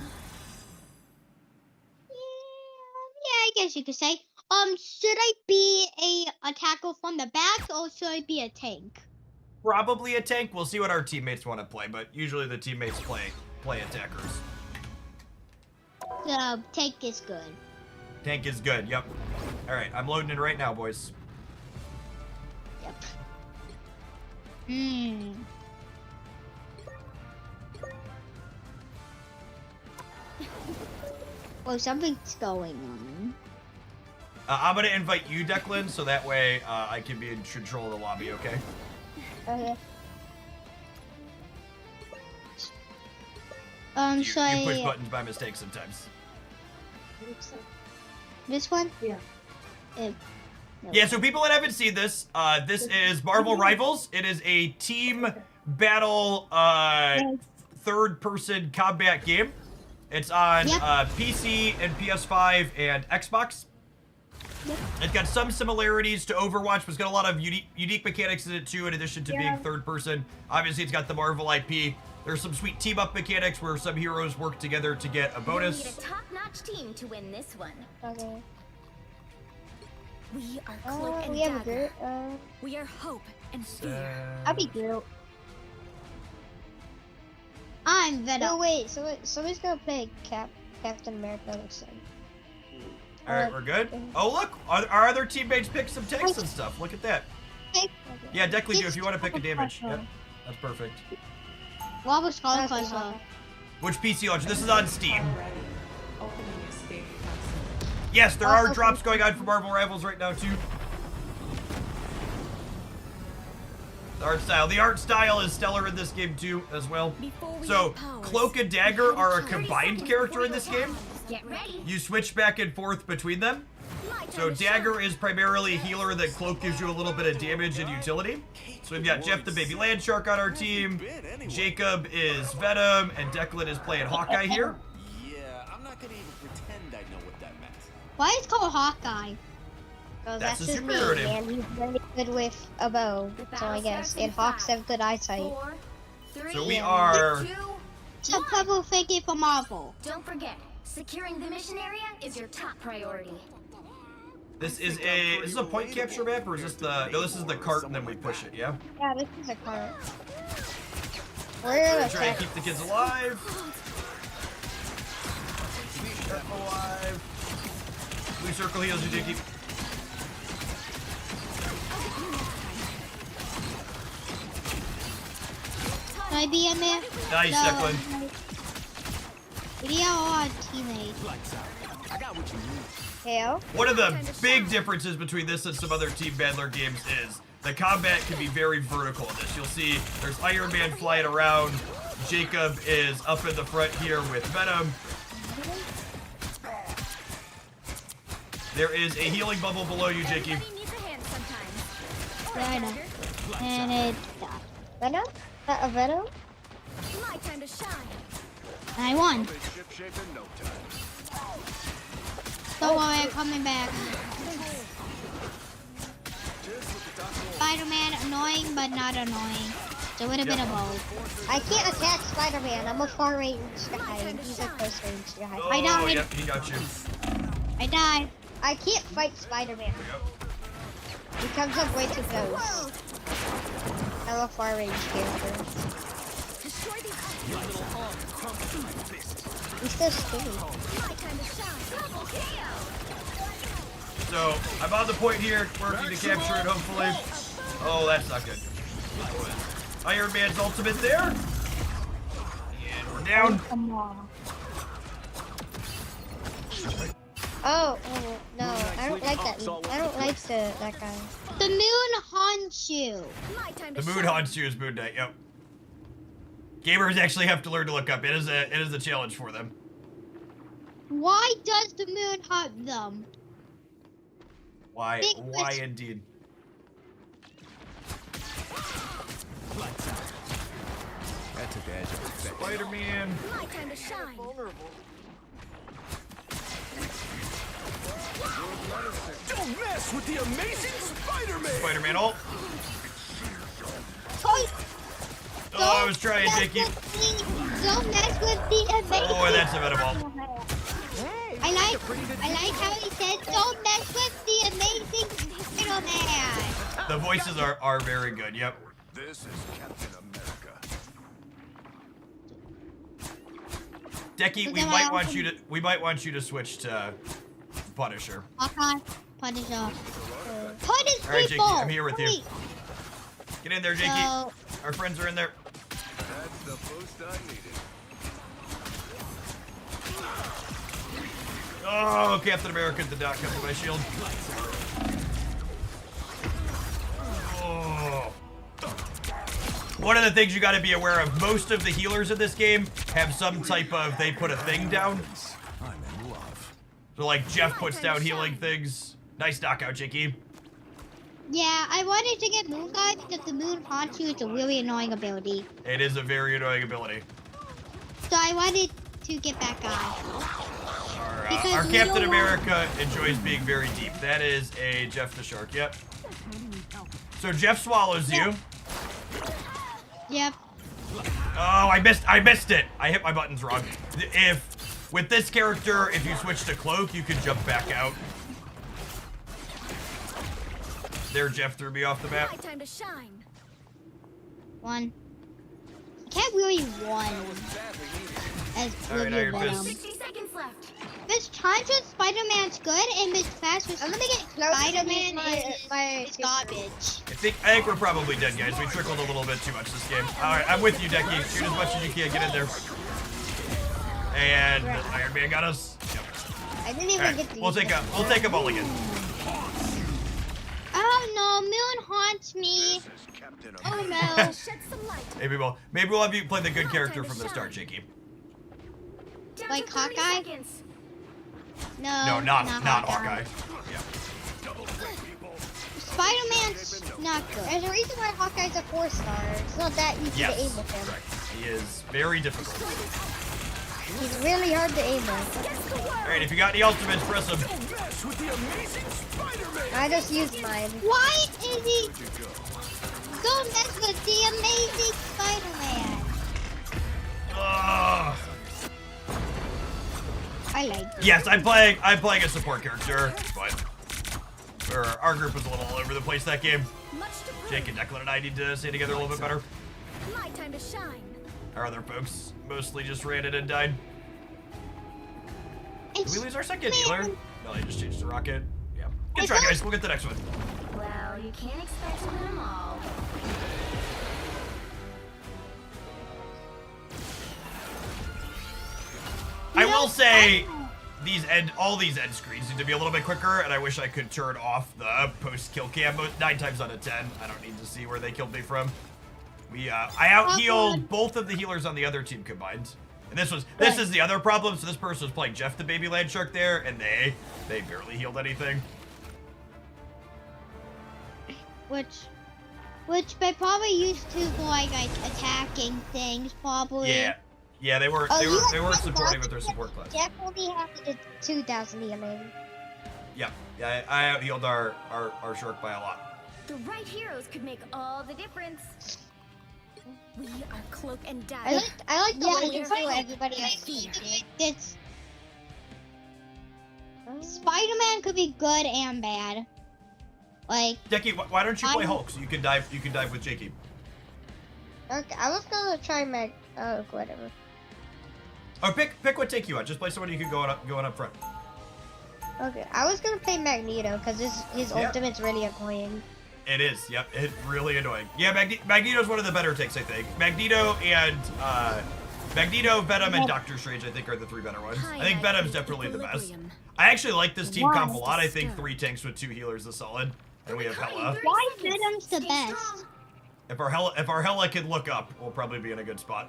Speaker 9: Yeah, I guess you could say. Should I be a attacker from the back or should I be a tank?
Speaker 1: Probably a tank. We'll see what our teammates want to play, but usually the teammates play attackers.
Speaker 9: So tank is good.
Speaker 1: Tank is good. Yep. All right, I'm loading it right now, boys.
Speaker 9: Yep. Well, something's going on.
Speaker 1: I'm gonna invite you, Declan, so that way I can be in control of the lobby. Okay.
Speaker 9: Okay.
Speaker 1: You
Speaker 9: So
Speaker 1: push buttons by mistake sometimes.
Speaker 9: this one?
Speaker 10: Yeah.
Speaker 9: No.
Speaker 1: Yeah, so people that haven't seen this, this is Marvel Rivals. It is a team battle third-person combat game. It's on PC and PS5 and Xbox.
Speaker 9: Yep.
Speaker 1: It's got some similarities to Overwatch, but it's got a lot of unique mechanics in it too, in addition to being third-person. Obviously, it's got the Marvel IP. There's some sweet team-up mechanics where some heroes work together to get a bonus.
Speaker 4: You'll need a top-notch team to win this one.
Speaker 9: Okay.
Speaker 4: We are Cloak and
Speaker 9: we have a
Speaker 4: Dagger.
Speaker 9: group.
Speaker 4: We are hope and fear.
Speaker 9: I'll be Groot. I'm Venom. Oh wait, so somebody's gonna play Captain America looks like.
Speaker 1: Alright, we're good. Oh look, our other teammates picked some tanks and stuff. Look at that. Yeah, Declan, do if you want to pick a damage. Yep, that's perfect.
Speaker 9: What was Skull Cluster?
Speaker 1: Which PC launcher? This is on Steam. Yes, there are drops going on for Marvel Rivals right now too. The art style is stellar in this game too, as well. So, Cloak and Dagger are a combined character in this game.
Speaker 4: Get ready.
Speaker 1: You switch back and forth between them. So Dagger is primarily a healer, that Cloak gives you a little bit of damage and utility. So we've got Jeff the Baby Land Shark on our team, Jacob is Venom, and Declan is playing Hawkeye here.
Speaker 2: Yeah, I'm not gonna even pretend I know what that meant.
Speaker 9: Why is it called Hawkeye?
Speaker 1: That's
Speaker 9: his
Speaker 1: a
Speaker 9: name,
Speaker 1: superiority.
Speaker 9: and he's very good with a bow. So I guess, and hawks have good eyesight.
Speaker 4: 4, 3,
Speaker 1: So we are...
Speaker 4: 2,
Speaker 9: So purple figure for Marvel.
Speaker 4: Don't forget, securing the mission area is your top priority.
Speaker 1: This is a point capture map, or is this the... No, this is the cart and then we push it, yeah?
Speaker 9: Yeah, this is a cart.
Speaker 1: We're trying to keep the kids alive. Keep them alive. Blue circle heals you, Dickie.
Speaker 9: Can I be in there?
Speaker 1: Nice,
Speaker 9: No.
Speaker 1: Declan.
Speaker 9: We are teammates.
Speaker 2: I got what you need.
Speaker 9: Hell?
Speaker 1: One of the big differences between this and some other Team Battler games is the combat can be very vertical in this. You'll see there's Iron Man flying around. Jacob is up in the front here with Venom. There is a healing bubble below you, Jakey.
Speaker 4: Everybody needs a hand sometimes.
Speaker 9: Yeah, I know. And it died. Venom? A Venom?
Speaker 4: My time to shine.
Speaker 9: I won.
Speaker 3: Ship shape in no time.
Speaker 9: Don't worry, I'm coming back. Spider-Man, annoying but not annoying. So a little bit of both. I can't attack Spider-Man. I'm a far-range guy. He's a close-range guy.
Speaker 1: Oh,
Speaker 9: I died.
Speaker 1: yep, he got you.
Speaker 9: I died. I can't fight Spider-Man. He comes up way too close. I'm a far-range character.
Speaker 4: Destroy these
Speaker 9: He's so stupid.
Speaker 1: So, I'm on the point here, working to capture it, hopefully. Oh, that's not good. Iron Man's ultimate there. And we're down.
Speaker 9: Come on. Oh, no, I don't like that. I don't like that guy. The moon Honshu.
Speaker 1: The moon Honshu is Moon Knight, yep. Gamers actually have to learn to look up. It is a challenge for them.
Speaker 9: Why does the moon hunt them?
Speaker 1: Why?
Speaker 9: Big
Speaker 1: Why
Speaker 9: question.
Speaker 1: indeed?
Speaker 5: That took the edge off.
Speaker 1: Spider-Man.
Speaker 4: My time to shine.
Speaker 2: Don't mess with the amazing Spider-Man!
Speaker 1: Spider-Man ult.
Speaker 9: Oh,
Speaker 1: Oh, I was trying, Dickie.
Speaker 9: Don't mess with the amazing.
Speaker 1: Oh, that's a better ball.
Speaker 9: I like how he said, "Don't mess with the amazing Spider-Man."
Speaker 1: The voices are very good. Yep.
Speaker 3: This is Captain America.
Speaker 1: Decky,
Speaker 9: Is
Speaker 1: we
Speaker 9: that
Speaker 1: might
Speaker 9: why
Speaker 1: want you to switch to Punisher.
Speaker 9: Okay, Punisher.
Speaker 1: All
Speaker 9: Punish
Speaker 1: right, Jakey,
Speaker 9: people.
Speaker 1: I'm here with you.
Speaker 9: Wait,
Speaker 1: Get in there, Jakey.
Speaker 9: So,
Speaker 1: Our friends are in there.
Speaker 3: That's the boost I needed.
Speaker 1: Oh, Captain America did not come to my shield. Oh. One of the things you got to be aware of, most of the healers in this game have some type of, they put a thing down.
Speaker 5: I'm in love.
Speaker 1: So like Jeff puts down healing things. Nice knockout, Jakey.
Speaker 9: yeah, I wanted to get Moon Guy because the Moon Honshu is a really annoying ability.
Speaker 1: It is a very annoying ability.
Speaker 9: So I wanted to get that guy. Because
Speaker 1: Our
Speaker 9: we
Speaker 1: Captain
Speaker 9: don't want-
Speaker 1: America enjoys being very deep. That is a Jeff the Shark, yep. So Jeff swallows you.
Speaker 9: Yep.
Speaker 1: Oh, I missed it. I hit my buttons wrong. With this character, if you switch to Cloak, you can jump back out. There, Jeff threw me off the map.
Speaker 4: My time to shine.
Speaker 9: One. Can't really one. As
Speaker 1: Alright,
Speaker 9: really
Speaker 1: Iron
Speaker 9: Venom.
Speaker 1: Fist.
Speaker 4: 60 seconds left.
Speaker 9: Miss Times with Spider-Man's good, and Miss Fast with Spider-Man is garbage.
Speaker 1: I think we're probably dead, guys. We trickled a little bit too much this game. Alright, I'm with you, Decky. Shoot as much as you can. Get in there. And Iron Man got us. Yep.
Speaker 9: I didn't even
Speaker 1: Alright,
Speaker 9: get to
Speaker 1: we'll take a mulligan.
Speaker 9: Oh no, Moon haunts me.
Speaker 3: This is Captain
Speaker 9: Oh
Speaker 3: America.
Speaker 9: no.
Speaker 4: Shed some light.
Speaker 1: Maybe we'll have you play the good character from the start, Jakey.
Speaker 4: Down
Speaker 9: Like
Speaker 4: to 30
Speaker 9: Hawkeye?
Speaker 4: seconds.
Speaker 1: No, not Hawkeye. Yeah.
Speaker 9: Spider-Man's not good. There's a reason why Hawkeye's a 4-star. It's not that easy to aim
Speaker 1: Yes.
Speaker 9: with him.
Speaker 1: Correct. He is very difficult.
Speaker 9: He's really hard to aim with.
Speaker 1: Alright, if you got any ultimates, press them.
Speaker 2: Don't mess with the amazing Spider-Man!
Speaker 9: I just used mine. Why is he? Don't mess with the amazing Spider-Man.
Speaker 1: Ugh.
Speaker 9: I like.
Speaker 1: Yes, I'm playing a support character, but our group was a little all over the place that game.
Speaker 4: Much to prove.
Speaker 1: Jake and Declan and I need to stay together a little bit better.
Speaker 4: My time to shine.
Speaker 1: Our other folks mostly just ran in and died. Did we lose our second healer? No, they just changed to rocket. Yeah. Good try, guys. We'll get the next one.
Speaker 4: Well, you can't expect to win them all.
Speaker 1: I will say all these end screens need to be a little bit quicker, and I wish I could turn off the post-kill cam. But 9 times out of 10, I don't need to see where they killed me from. I out-healed both of the healers on the other team combined. And this is the other problem. So this person was playing Jeff the Baby Land Shark there, and they barely healed anything.
Speaker 9: Which they probably used to like attacking things probably.
Speaker 1: Yeah, they weren't supporting with their support class.
Speaker 9: Jeff only had the 2,000 healing.
Speaker 1: Yeah, I out-healed our shark by a lot.
Speaker 4: The right heroes could make all the difference. We are Cloak and Dagger.
Speaker 9: I like the way you
Speaker 4: fighting.
Speaker 9: feel everybody else. It's Spider-Man could be good and bad. Like
Speaker 1: Decky, why don't you play Hulk so you can dive with Jakey?
Speaker 9: okay, I was gonna try Oh, whatever.
Speaker 1: Or pick what take you want. Just play someone you can go up front.
Speaker 9: Okay, I was gonna play Magneto because his
Speaker 1: Yeah.
Speaker 9: ultimate's really annoying.
Speaker 1: It is. Yep. It's really annoying. Yeah, Magneto's one of the better takes, I think. Magneto, Venom, and Doctor Strange, I think, are the 3 better ones. I think Venom's definitely the best. I actually like this team comp a lot. I think 3 tanks with 2 healers is solid. And we have Hela.
Speaker 9: Why Venom's the best?
Speaker 1: If our Hela can look up, we'll probably be in a good spot.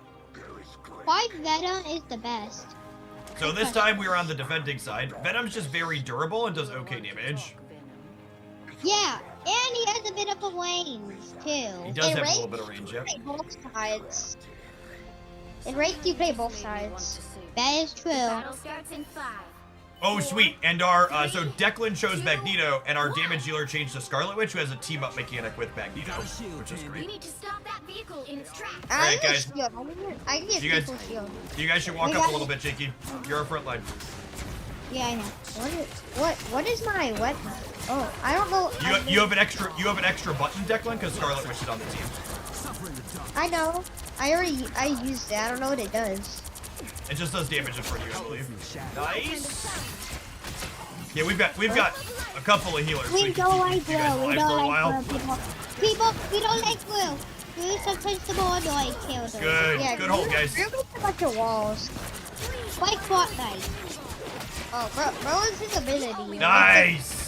Speaker 9: Why Venom is the best?
Speaker 1: So this time we were on the defending side. Venom's just very durable and does okay damage.
Speaker 9: Yeah, and he has a bit of a range too.
Speaker 1: He does have a little bit of range, yeah.
Speaker 9: Play both sides. In ranked, you play both sides. That is true.
Speaker 4: Battle starts in 5.
Speaker 1: Oh, sweet. And our, so Declan chose Magneto, and our damage dealer changed to Scarlet Witch, who has a team-up mechanic with Magneto, which is
Speaker 4: We
Speaker 1: great.
Speaker 4: need to stop that vehicle in its tracks.
Speaker 9: I
Speaker 1: Alright,
Speaker 9: can
Speaker 1: guys.
Speaker 9: shield. I can get
Speaker 1: You guys-
Speaker 9: people shield.
Speaker 1: You guys should walk
Speaker 9: We
Speaker 1: up a
Speaker 9: got
Speaker 1: little
Speaker 9: it.
Speaker 1: bit, Jakey. You're our front line.
Speaker 9: Yeah, I know. What is my weapon? Oh, I don't know.
Speaker 1: You have an extra button, Declan, because Scarlet Witch is on the team.
Speaker 9: I know. I used it. I don't know what it does.
Speaker 1: It just does damage in front of you, I believe. Nice. Yeah, we've got a couple of healers. so
Speaker 9: We
Speaker 1: can
Speaker 9: don't
Speaker 1: keep
Speaker 9: like
Speaker 1: you guys
Speaker 9: Will. We
Speaker 1: alive for a
Speaker 9: don't
Speaker 1: while.
Speaker 9: like Will, people. We don't like Will. Will sometimes the more annoying character.
Speaker 1: Good. Good hold, guys.
Speaker 9: Will makes a bunch of walls. Like Fortnite. Oh, bro is his ability.
Speaker 1: Nice.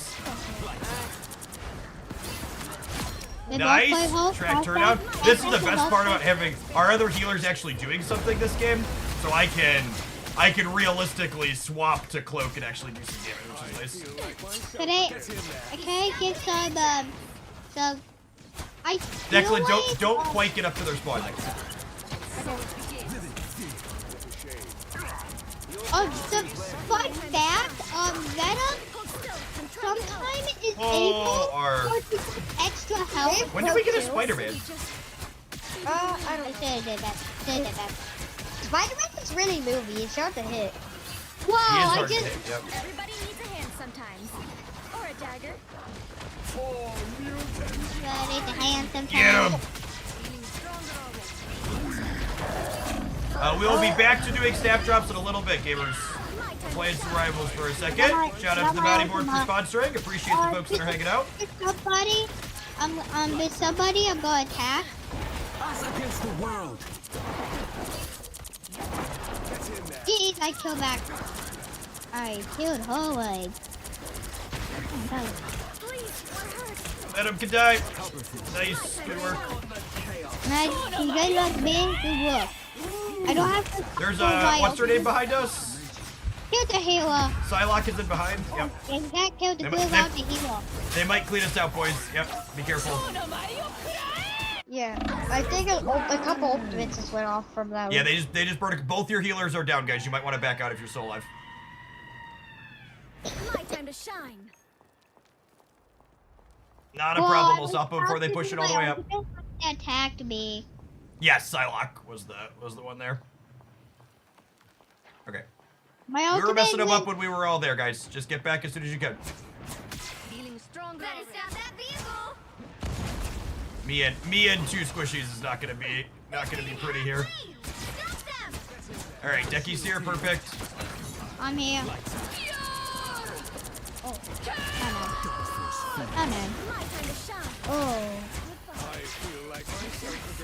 Speaker 9: They both play
Speaker 1: Nice.
Speaker 9: hold,
Speaker 1: Track
Speaker 9: hold
Speaker 1: turnout.
Speaker 9: back,
Speaker 1: This is
Speaker 9: and
Speaker 1: the
Speaker 9: they
Speaker 1: best
Speaker 9: both
Speaker 1: part
Speaker 9: play-
Speaker 1: about having our other healers actually doing something this game, so I can realistically swap to Cloak and actually do some damage, which is nice.
Speaker 9: Can I get some I feel
Speaker 1: Declan,
Speaker 9: like,
Speaker 1: don't quite get up to their spawn next time.
Speaker 9: The fun fact, Venom sometimes is
Speaker 1: Oh,
Speaker 9: able to get extra health.
Speaker 1: When did we get a Spider-Man?
Speaker 9: I should have did that. Spider-Man is really movie. It's hard to hit. Wow,
Speaker 1: He is
Speaker 9: I
Speaker 1: hard to
Speaker 9: just
Speaker 1: hit, yep.
Speaker 4: Everybody needs a hand sometimes. Or a dagger.
Speaker 9: need the hand sometimes.
Speaker 1: Get him! We will be back to doing staff drops in a little bit, gamers. Playing some rivals for a second. Shout out to the Bounty Board for sponsoring. Appreciate the folks that are hanging out.
Speaker 9: With somebody, with somebody, I'm going to attack.
Speaker 5: Us against the world.
Speaker 9: Jeez, I killed back. I killed Hallway.
Speaker 1: Venom can die. Nice. Good work.
Speaker 9: Nice. You guys look me. Good work. I don't have to.
Speaker 1: There's what's her name behind us?
Speaker 9: Kill the hero.
Speaker 1: Psylocke is in behind. Yep.
Speaker 9: And that killed the
Speaker 1: They
Speaker 9: blue
Speaker 1: might-
Speaker 9: out the hero.
Speaker 1: They might clean us out, boys. Yep. Be careful.
Speaker 9: Yeah, I think a couple ultimates just went off from that.
Speaker 1: Yeah, they just burned. Both your healers are down, guys. You might want to back out if you're still alive.
Speaker 4: My time to shine.
Speaker 1: Not a problem. We'll stop them before they push it all the way up.
Speaker 9: They attacked me.
Speaker 1: Yes, Psylocke was the one there. Okay.
Speaker 9: My
Speaker 1: We were
Speaker 9: ultimate
Speaker 1: messing them up
Speaker 9: went-
Speaker 1: when we were all there, guys. Just get back as soon as you can.
Speaker 7: Feeling stronger.
Speaker 4: Better stop that vehicle.
Speaker 1: Me and two squishies is not gonna be pretty here.
Speaker 4: Stop them.
Speaker 1: All right, Decky's here. Perfect.
Speaker 9: I'm here. Oh, no.
Speaker 4: My time to shine.
Speaker 9: Oh.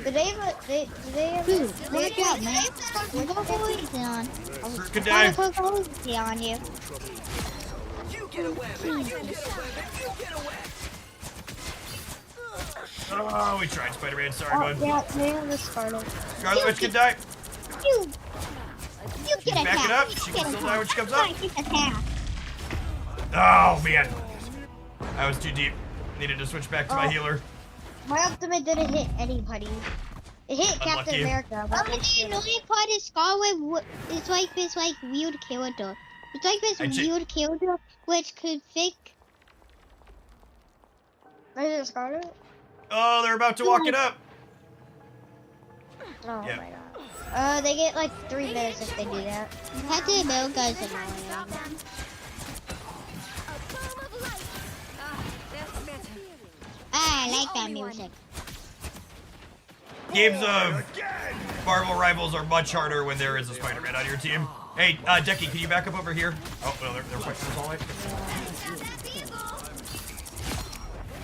Speaker 9: Did they ever? Dude, wake up, man. We're going to poison on.
Speaker 1: Good day.
Speaker 9: I'm going to poison on you.
Speaker 1: Oh, we tried, Spider-Man. Sorry,
Speaker 9: Oh,
Speaker 1: bud.
Speaker 9: yeah, they're the Scarlet.
Speaker 1: Scarlet Witch can die.
Speaker 9: You get attacked.
Speaker 1: Back it up.
Speaker 9: You
Speaker 1: She
Speaker 9: get
Speaker 1: can still die when she comes up.
Speaker 9: attacked. Get attacked.
Speaker 1: Oh man, that was too deep. Needed to switch back to my
Speaker 9: Oh.
Speaker 1: healer.
Speaker 9: My ultimate didn't hit anybody. It hit Captain
Speaker 1: Unlucky.
Speaker 9: America. But the annoying part is Scarlet is like this weird character. It's like this weird character which could fake. Is it Scarlet?
Speaker 1: Oh, they're about to walk it up.
Speaker 9: Oh
Speaker 1: Yeah.
Speaker 9: my god. They get like 3 minutes if they do that. Captain America's
Speaker 4: Stop
Speaker 9: annoying.
Speaker 4: them. A boom of light.
Speaker 7: That's better.
Speaker 9: I like that music.
Speaker 1: Games of Marvel Rivals are much harder when there is a Spider-Man on your team. Hey, Decky, can you back up over here? Oh, no, they're pushing us all the way.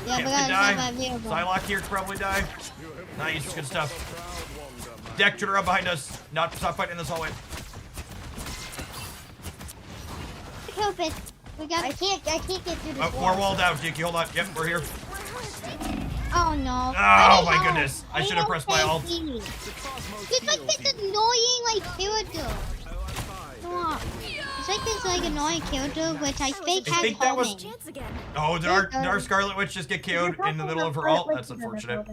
Speaker 9: Yeah,
Speaker 1: Camp
Speaker 9: we
Speaker 1: can
Speaker 9: gotta
Speaker 1: die.
Speaker 9: save my vehicle.
Speaker 1: Psylocke here can probably die. Nice, good stuff. Deck, turn around behind us. Stop fighting in this hallway.
Speaker 9: Help it. We got. I can't get through this
Speaker 1: Oh,
Speaker 9: wall.
Speaker 1: more wall down, Jakey. Hold on. Yep, we're here.
Speaker 9: Oh no.
Speaker 1: Oh my goodness. I should have pressed my alt.
Speaker 9: It's like this annoying character. It's like this annoying character which I think
Speaker 1: I
Speaker 9: has
Speaker 1: think that was-
Speaker 9: homing.
Speaker 4: Chance again.
Speaker 1: Oh, did our Scarlet Witch just get KO'd in the middle of her alt? That's unfortunate.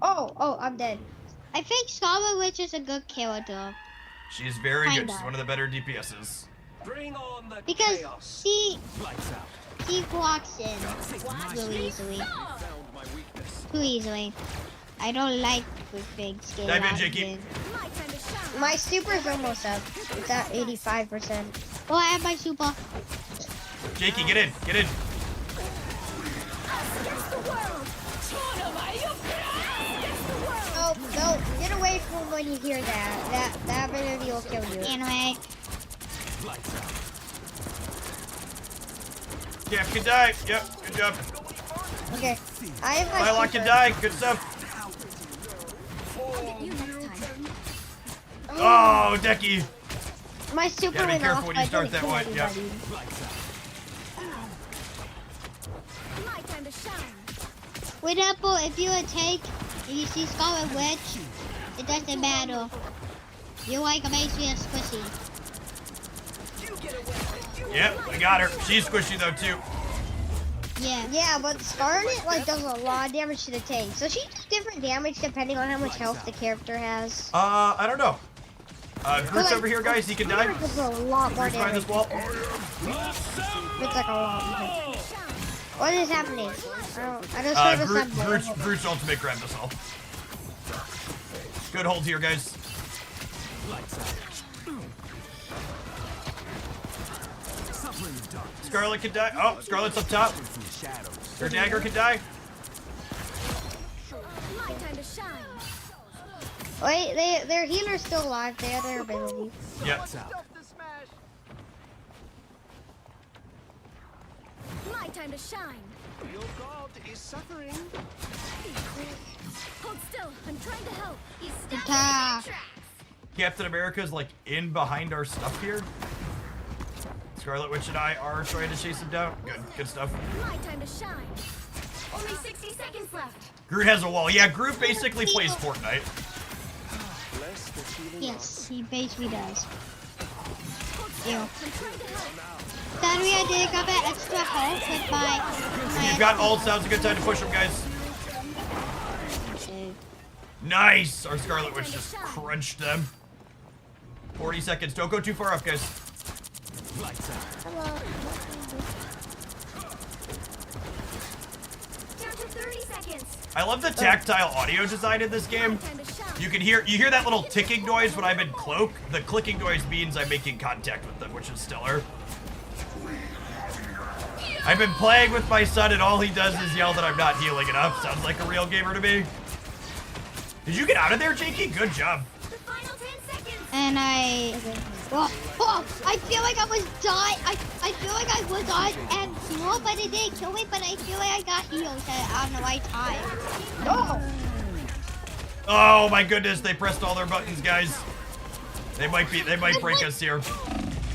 Speaker 9: Oh, I'm dead. I think Scarlet Witch is a good character
Speaker 1: She's very good.
Speaker 9: Kinda.
Speaker 1: She's one of the better DPSs.
Speaker 2: Bring on the
Speaker 9: because
Speaker 2: chaos.
Speaker 9: she
Speaker 5: Lights out.
Speaker 9: blocks in really easily. Too easily. I don't like big scale.
Speaker 1: Dive in, Jakey.
Speaker 4: My time to shine.
Speaker 9: My super's almost up. It's at 85%. Oh, I have my super.
Speaker 1: Jakey, get in. Get in.
Speaker 4: Against the world. Against the world.
Speaker 9: Oh, no. Get away from when you hear that. That ability will kill you. Anyway.
Speaker 5: Lights out.
Speaker 1: Camp can die. Yep, good job.
Speaker 9: Okay. I have my
Speaker 1: Psylocke can die. Good stuff.
Speaker 4: I'll get you next time.
Speaker 1: Oh, Decky.
Speaker 9: My super
Speaker 1: Gotta be
Speaker 9: went
Speaker 1: careful
Speaker 9: off,
Speaker 1: when
Speaker 9: but
Speaker 1: you
Speaker 9: I
Speaker 1: start
Speaker 9: didn't
Speaker 1: that
Speaker 9: kill
Speaker 1: one, yeah.
Speaker 9: anybody.
Speaker 5: Lights out.
Speaker 4: My time to shine.
Speaker 9: For example, if you attack and you see Scarlet Witch, it doesn't matter. You're like basically a squishy.
Speaker 1: Yep, we got her. She's squishy though too.
Speaker 9: Yeah. Yeah, but Scarlet does a lot of damage to the tank. So she does different damage depending on how much health the character has.
Speaker 1: I don't know. Groot's over here, guys. He can die.
Speaker 9: It does a lot more
Speaker 1: Groot's behind
Speaker 9: damage.
Speaker 1: this wall.
Speaker 9: It's like a lot. What is happening? I just heard a something.
Speaker 1: Groot's ultimate grab missile. Good hold here, guys.
Speaker 5: Lights out. Suffering the dark.
Speaker 1: Scarlet can die. Oh, Scarlet's up top.
Speaker 5: From the shadows.
Speaker 1: Her dagger can die.
Speaker 4: My time to shine.
Speaker 9: Wait, their healer's still alive. They have their ability.
Speaker 1: Yep.
Speaker 5: Lights out.
Speaker 4: My time to shine.
Speaker 8: Your god is suffering.
Speaker 4: Hold still. I'm trying to help. He's
Speaker 9: Attack.
Speaker 1: Captain America's like in behind our stuff here. Scarlet Witch and I are trying to chase him down. Good stuff.
Speaker 4: My time to shine. Only 60 seconds left.
Speaker 1: Groot has a wall. Yeah, Groot basically plays Fortnite.
Speaker 3: Bless the healing
Speaker 9: Yes, he basically does. Ew.
Speaker 4: I'm trying to help.
Speaker 9: Sorry, I did got that extra health with my.
Speaker 1: You've got ults. Now's a good time to push him, guys. Nice. Our Scarlet Witch just crunched them. 40 seconds. Don't go too far up, guys.
Speaker 5: Lights out.
Speaker 4: Down to 30 seconds.
Speaker 1: I love the tactile audio design in this game.
Speaker 4: Time to shine.
Speaker 1: You hear that little ticking noise when I'm in cloak. The clicking noise means I'm making contact with them, which is stellar. I've been playing with my son and all he does is yell that I'm not healing enough. Sounds like a real gamer to me. Did you get out of there, Jakey? Good job.
Speaker 4: The final 10 seconds.
Speaker 9: And I. Oh, I feel like I was dying. I feel like I was on and zero, but it didn't kill me. But I feel like I got healed on the right time. Oh.
Speaker 1: Oh my goodness, they pressed all their buttons, guys. They might break us here.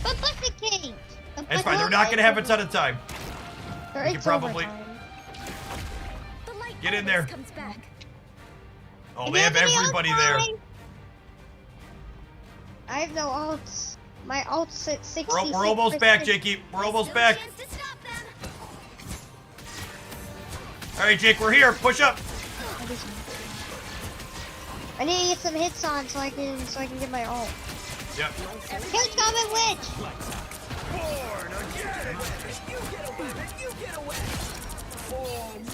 Speaker 9: But the king.
Speaker 1: It's fine. They're not gonna have a ton of time. We could probably.
Speaker 4: The light
Speaker 1: Get in
Speaker 4: always
Speaker 1: there.
Speaker 4: comes back.
Speaker 1: Oh, they have everybody there.
Speaker 9: I have no ults. My ult's at 60.
Speaker 1: We're almost back, Jakey. We're almost
Speaker 4: Still a
Speaker 1: back.
Speaker 4: chance to stop them.
Speaker 1: All right, Jake, we're here. Push up.
Speaker 9: I need to get some hits on so I can get my ult.
Speaker 1: Yep.
Speaker 9: Kill Scarlet Witch.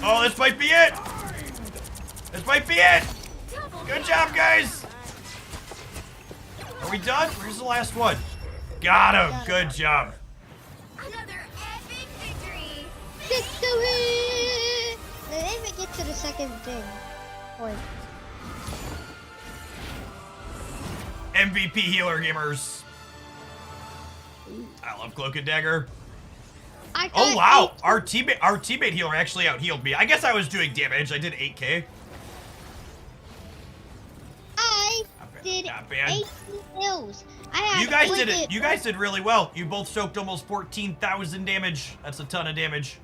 Speaker 1: Oh, this might be it. This might be it. Good job, guys. Are we done? Where's the last one? Got him. Good job.
Speaker 4: Another epic victory.
Speaker 9: Victory! They didn't even get to the second thing. Point.
Speaker 1: MVP healer gamers. I love Cloak and Dagger. Oh wow, our teammate healer actually out-healed me. I guess I was doing damage. I did 8k.
Speaker 9: I did
Speaker 1: Not bad.
Speaker 9: 8 kills. I had
Speaker 1: You guys did it. You guys did really well. You both soaked almost 14,000 damage. That's a ton of damage.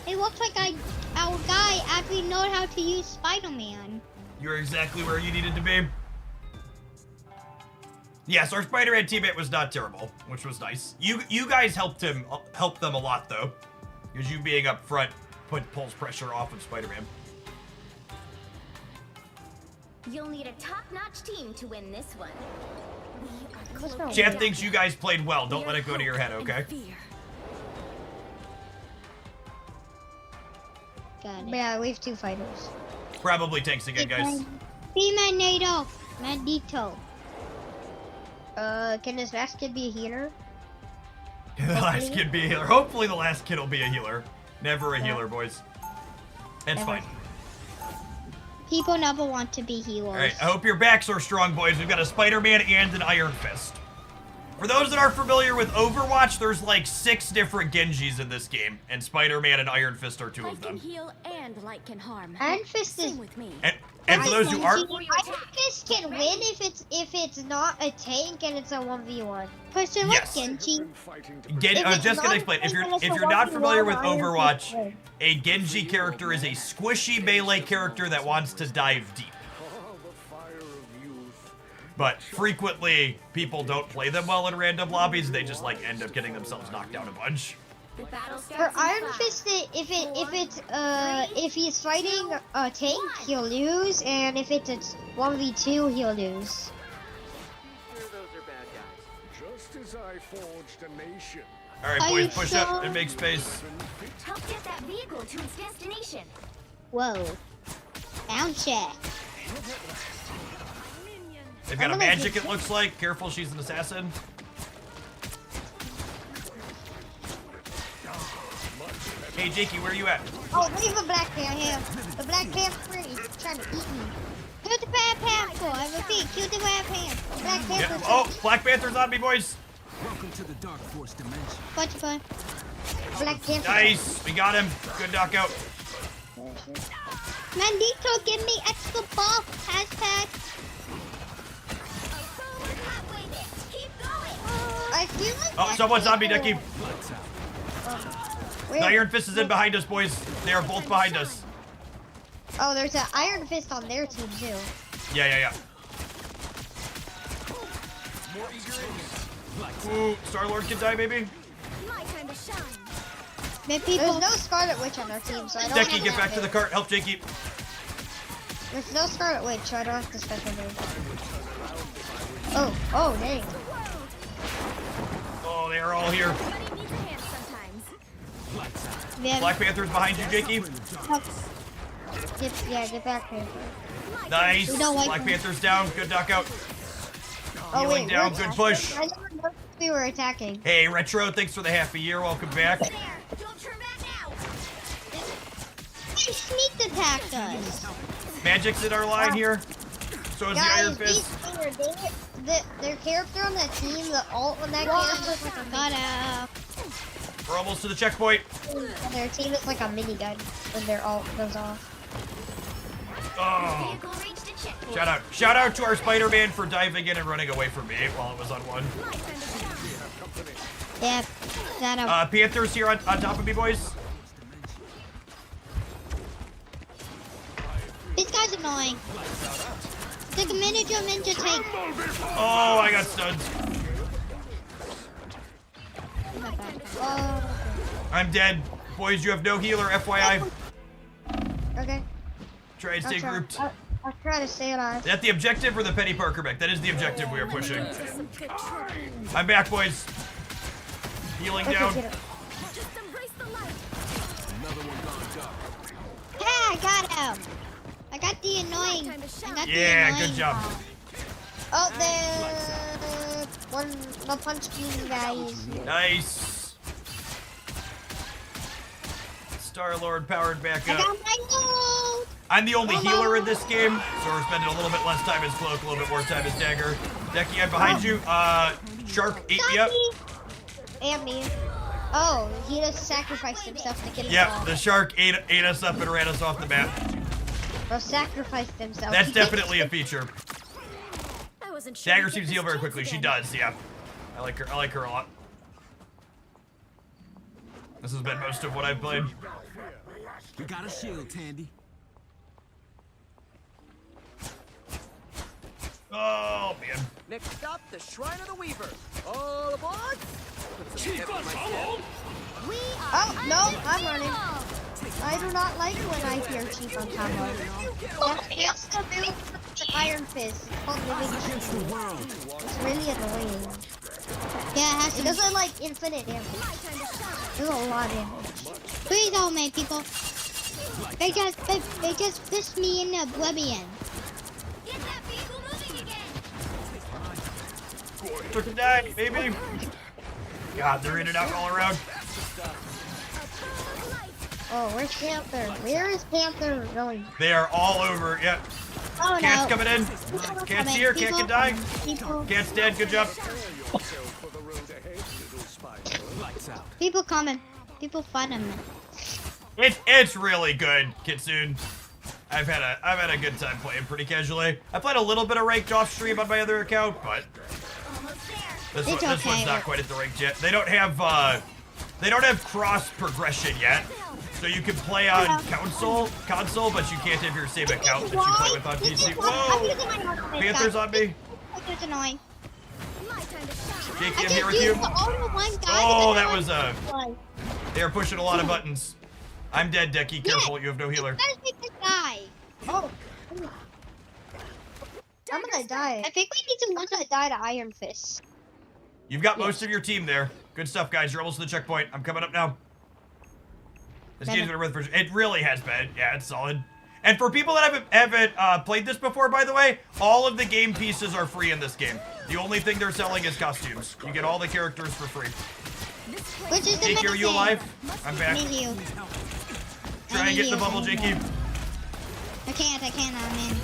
Speaker 9: It looks like our guy actually knows how to use Spider-Man.
Speaker 1: You're exactly where you needed to be. Yes, our Spider-Man teammate was not terrible, which was nice. You guys helped them a lot though, because you being up front pulls pressure off of Spider-Man.
Speaker 4: You'll need a top-notch team to win this one. We are Cloak and
Speaker 1: Chad
Speaker 4: Dagger.
Speaker 1: thinks you guys played well. Don't let it go to your head,
Speaker 7: And
Speaker 1: okay?
Speaker 7: fear.
Speaker 9: Got it. Yeah, we have 2 fighters.
Speaker 1: Probably tanks again, guys.
Speaker 9: Refinement. Mandito. Can this last kid be a healer?
Speaker 1: The last kid be a healer. Hopefully the last kid will be a healer. Never a healer, boys. It's
Speaker 9: Never.
Speaker 1: fine.
Speaker 9: People never want to be healers.
Speaker 1: Alright, I hope your backs are strong, boys. We've got a Spider-Man and an Iron Fist. For those that are familiar with Overwatch, there's like 6 different Genjis in this game, and Spider-Man and Iron Fist are 2
Speaker 7: Light
Speaker 1: of
Speaker 7: can
Speaker 1: them.
Speaker 7: heal and light can harm.
Speaker 9: Iron Fist is.
Speaker 7: Same with me.
Speaker 1: And for those who aren't,
Speaker 9: Iron Fist can win if it's not a tank and it's a 1v1. Person like
Speaker 1: Yes.
Speaker 9: Genji.
Speaker 1: just gonna explain. If you're not familiar with Overwatch, a Genji character is a squishy melee character that wants to dive deep. But frequently, people don't play them well in random lobbies. They just like end up getting themselves knocked down a bunch.
Speaker 4: The battle
Speaker 9: For
Speaker 4: starts in
Speaker 9: Iron
Speaker 4: 5.
Speaker 9: Fist, if he's fighting a tank, he'll lose, and if it's a 1v2, he'll lose.
Speaker 8: Just as I forged a nation.
Speaker 1: All right,
Speaker 9: Are
Speaker 1: boys,
Speaker 9: you
Speaker 1: push
Speaker 9: sure?
Speaker 1: up and make space.
Speaker 4: Help get that vehicle to its destination.
Speaker 9: Whoa. Sound check.
Speaker 1: They've got a
Speaker 9: I'm gonna
Speaker 1: magic.
Speaker 9: get-
Speaker 1: It looks like. Careful, she's an assassin. Hey, Jakey, where are you at?
Speaker 9: Oh, leave a Black Panther here. The Black Panther is trying to eat me. Kill the Black Panther. I repeat, kill the Black Panther. Black
Speaker 1: Yeah.
Speaker 9: Panther.
Speaker 1: Oh, Black Panther's on me, boys.
Speaker 5: Welcome to the Dark Force dimension.
Speaker 9: Punch. Black Panther.
Speaker 1: Nice. We got him. Good knockout.
Speaker 9: Mandito, give me extra buff. Hashtag.
Speaker 4: Halfway there. Keep going.
Speaker 9: I feel like.
Speaker 1: Oh,
Speaker 9: Black
Speaker 1: someone's on me,
Speaker 9: Panther-
Speaker 1: Ducky.
Speaker 5: Lights out.
Speaker 9: Where-
Speaker 1: The Iron Fist is in behind us, boys. They are both behind us.
Speaker 9: Oh, there's an Iron Fist on their team too.
Speaker 1: Yeah. Ooh, Star-Lord can die, maybe?
Speaker 4: My time to shine.
Speaker 9: There's no Scarlet Witch on our team, so I don't.
Speaker 1: Decky,
Speaker 9: have
Speaker 1: get
Speaker 9: to
Speaker 1: back to the cart. Help Jakey.
Speaker 9: There's no Scarlet Witch, so I don't have to special move. Oh, dang.
Speaker 1: Oh, they are all here.
Speaker 4: Everybody needs a hand sometimes.
Speaker 5: Lights out.
Speaker 9: Yeah,
Speaker 1: Black Panther's behind you, Jakey.
Speaker 9: get back here.
Speaker 1: Nice.
Speaker 9: We don't like
Speaker 1: Black
Speaker 9: him.
Speaker 1: Panther's down. Good knockout.
Speaker 9: Oh,
Speaker 1: Healing down.
Speaker 9: we're
Speaker 1: Good
Speaker 9: attacking?
Speaker 1: push.
Speaker 9: I never noticed we were attacking.
Speaker 1: Hey, Retro, thanks for the half a year. Welcome back.
Speaker 4: There. Don't turn back now.
Speaker 9: They sneak attacked us.
Speaker 1: Magic's in our line here. So is the Iron
Speaker 9: Guys,
Speaker 1: Fist.
Speaker 9: their character on that team, the alt on that character is like a minigun.
Speaker 1: We're almost to the checkpoint.
Speaker 9: Their team is like a minigun when their alt goes off.
Speaker 1: Oh.
Speaker 4: Vehicle reached a checkpoint.
Speaker 1: Shout out to our Spider-Man for diving in and running away from me while it was on one.
Speaker 4: My time to shine.
Speaker 9: Yeah, that
Speaker 1: Panther's here on top of me, boys.
Speaker 9: This guy's annoying. The miniature ninja tank.
Speaker 1: Oh, I got stunned.
Speaker 9: Oh,
Speaker 1: I'm dead. Boys, you have no healer, FYI.
Speaker 9: okay.
Speaker 1: Try and stay
Speaker 9: I'll try.
Speaker 1: grouped.
Speaker 9: I'll try to stay alive.
Speaker 1: Is that the objective or the Peni Parker back? That is the objective we are pushing.
Speaker 4: Some good trouble.
Speaker 1: I'm back, boys. Healing
Speaker 9: Okay,
Speaker 1: down.
Speaker 9: get it.
Speaker 4: Just embrace the light.
Speaker 5: Another one gone dark.
Speaker 9: Yeah, I got him. I got the annoying.
Speaker 4: Time to shine.
Speaker 9: I got the
Speaker 1: Yeah,
Speaker 9: annoying
Speaker 1: good job.
Speaker 9: part. Oh, the punch beam guys.
Speaker 1: Nice. Star-Lord powered back
Speaker 9: I
Speaker 1: up.
Speaker 9: got my loot.
Speaker 1: I'm the only healer in this game, so we're spending a little bit less time as Cloak, a little bit more time as Dagger. Decky, I'm behind you. Shark ate me up.
Speaker 9: And me. Oh, he just sacrificed himself to get us
Speaker 1: Yep,
Speaker 9: all.
Speaker 1: the shark ate us up and ran us off the map.
Speaker 9: Bro sacrificed himself.
Speaker 1: That's
Speaker 9: He
Speaker 1: definitely a
Speaker 9: didn't-
Speaker 1: feature.
Speaker 4: I wasn't sure.
Speaker 1: Dagger
Speaker 4: we'd get
Speaker 1: seems to
Speaker 4: this
Speaker 1: heal very
Speaker 4: chance
Speaker 1: quickly. She
Speaker 4: again.
Speaker 1: does, yeah. I like her a lot. This has been most of what I've played.
Speaker 5: We got a shield, Tandy.
Speaker 1: Oh, man.
Speaker 2: Next stop, the Shrine of the Weaver. All aboard! Put some pep in my step.
Speaker 4: We are
Speaker 9: Oh, no, I'm running.
Speaker 4: unstoppable.
Speaker 9: I do not like when I hear Chief on combo. That's the build with the Iron Fist. It's called Living Chief. It's really annoying. Yeah, it doesn't like infinite damage.
Speaker 4: My time to shine.
Speaker 9: There's a lot of damage. Please don't, man, people. They just fished me in oblivion.
Speaker 4: Get that vehicle moving again.
Speaker 1: Freaking die, baby. God, they're in and out all around.
Speaker 9: Oh, where's Panther? Where is Panther going?
Speaker 1: They are all over. Yep.
Speaker 9: Oh
Speaker 1: Cat's
Speaker 9: no.
Speaker 1: coming in. Cat's here. Cat can die.
Speaker 9: People,
Speaker 1: Cat's dead. Good job.
Speaker 8: For the road ahead, little spider.
Speaker 5: Lights out.
Speaker 9: people coming. People fighting me.
Speaker 1: It's really good, Kitsune. I've had a good time playing pretty casually. I played a little bit of ranked off stream on my other account, but this
Speaker 9: It's
Speaker 1: one's
Speaker 9: okay.
Speaker 1: not quite at the ranked yet. They don't have cross progression yet. So you can play on console, but you can't have your same account that you play with on PC. Whoa! Panther's on me.
Speaker 9: It's annoying.
Speaker 4: My time to shine.
Speaker 1: Jakey,
Speaker 9: I
Speaker 1: I'm here
Speaker 9: just
Speaker 1: with you.
Speaker 9: used the only one guy
Speaker 1: Oh,
Speaker 9: that
Speaker 1: that was
Speaker 9: one.
Speaker 1: they are pushing a lot of buttons. I'm dead, Decky. Careful, you have no healer.
Speaker 9: Gotta take this guy. Oh. I'm gonna die. I think we need to learn to die to Iron Fist.
Speaker 1: You've got most of your team there. Good stuff, guys. You're almost to the checkpoint. I'm coming up now. This game's been worth it. It really has been. Yeah, it's solid. And for people that haven't played this before, by the way, all of the game pieces are free in this game. The only thing they're selling is costumes. You get all the characters for free.
Speaker 9: Which is
Speaker 1: Jakey,
Speaker 9: amazing.
Speaker 1: are you alive? I'm back.
Speaker 9: I need you.
Speaker 1: Try and get in the bubble, Jakey.
Speaker 9: I can't. I'm in.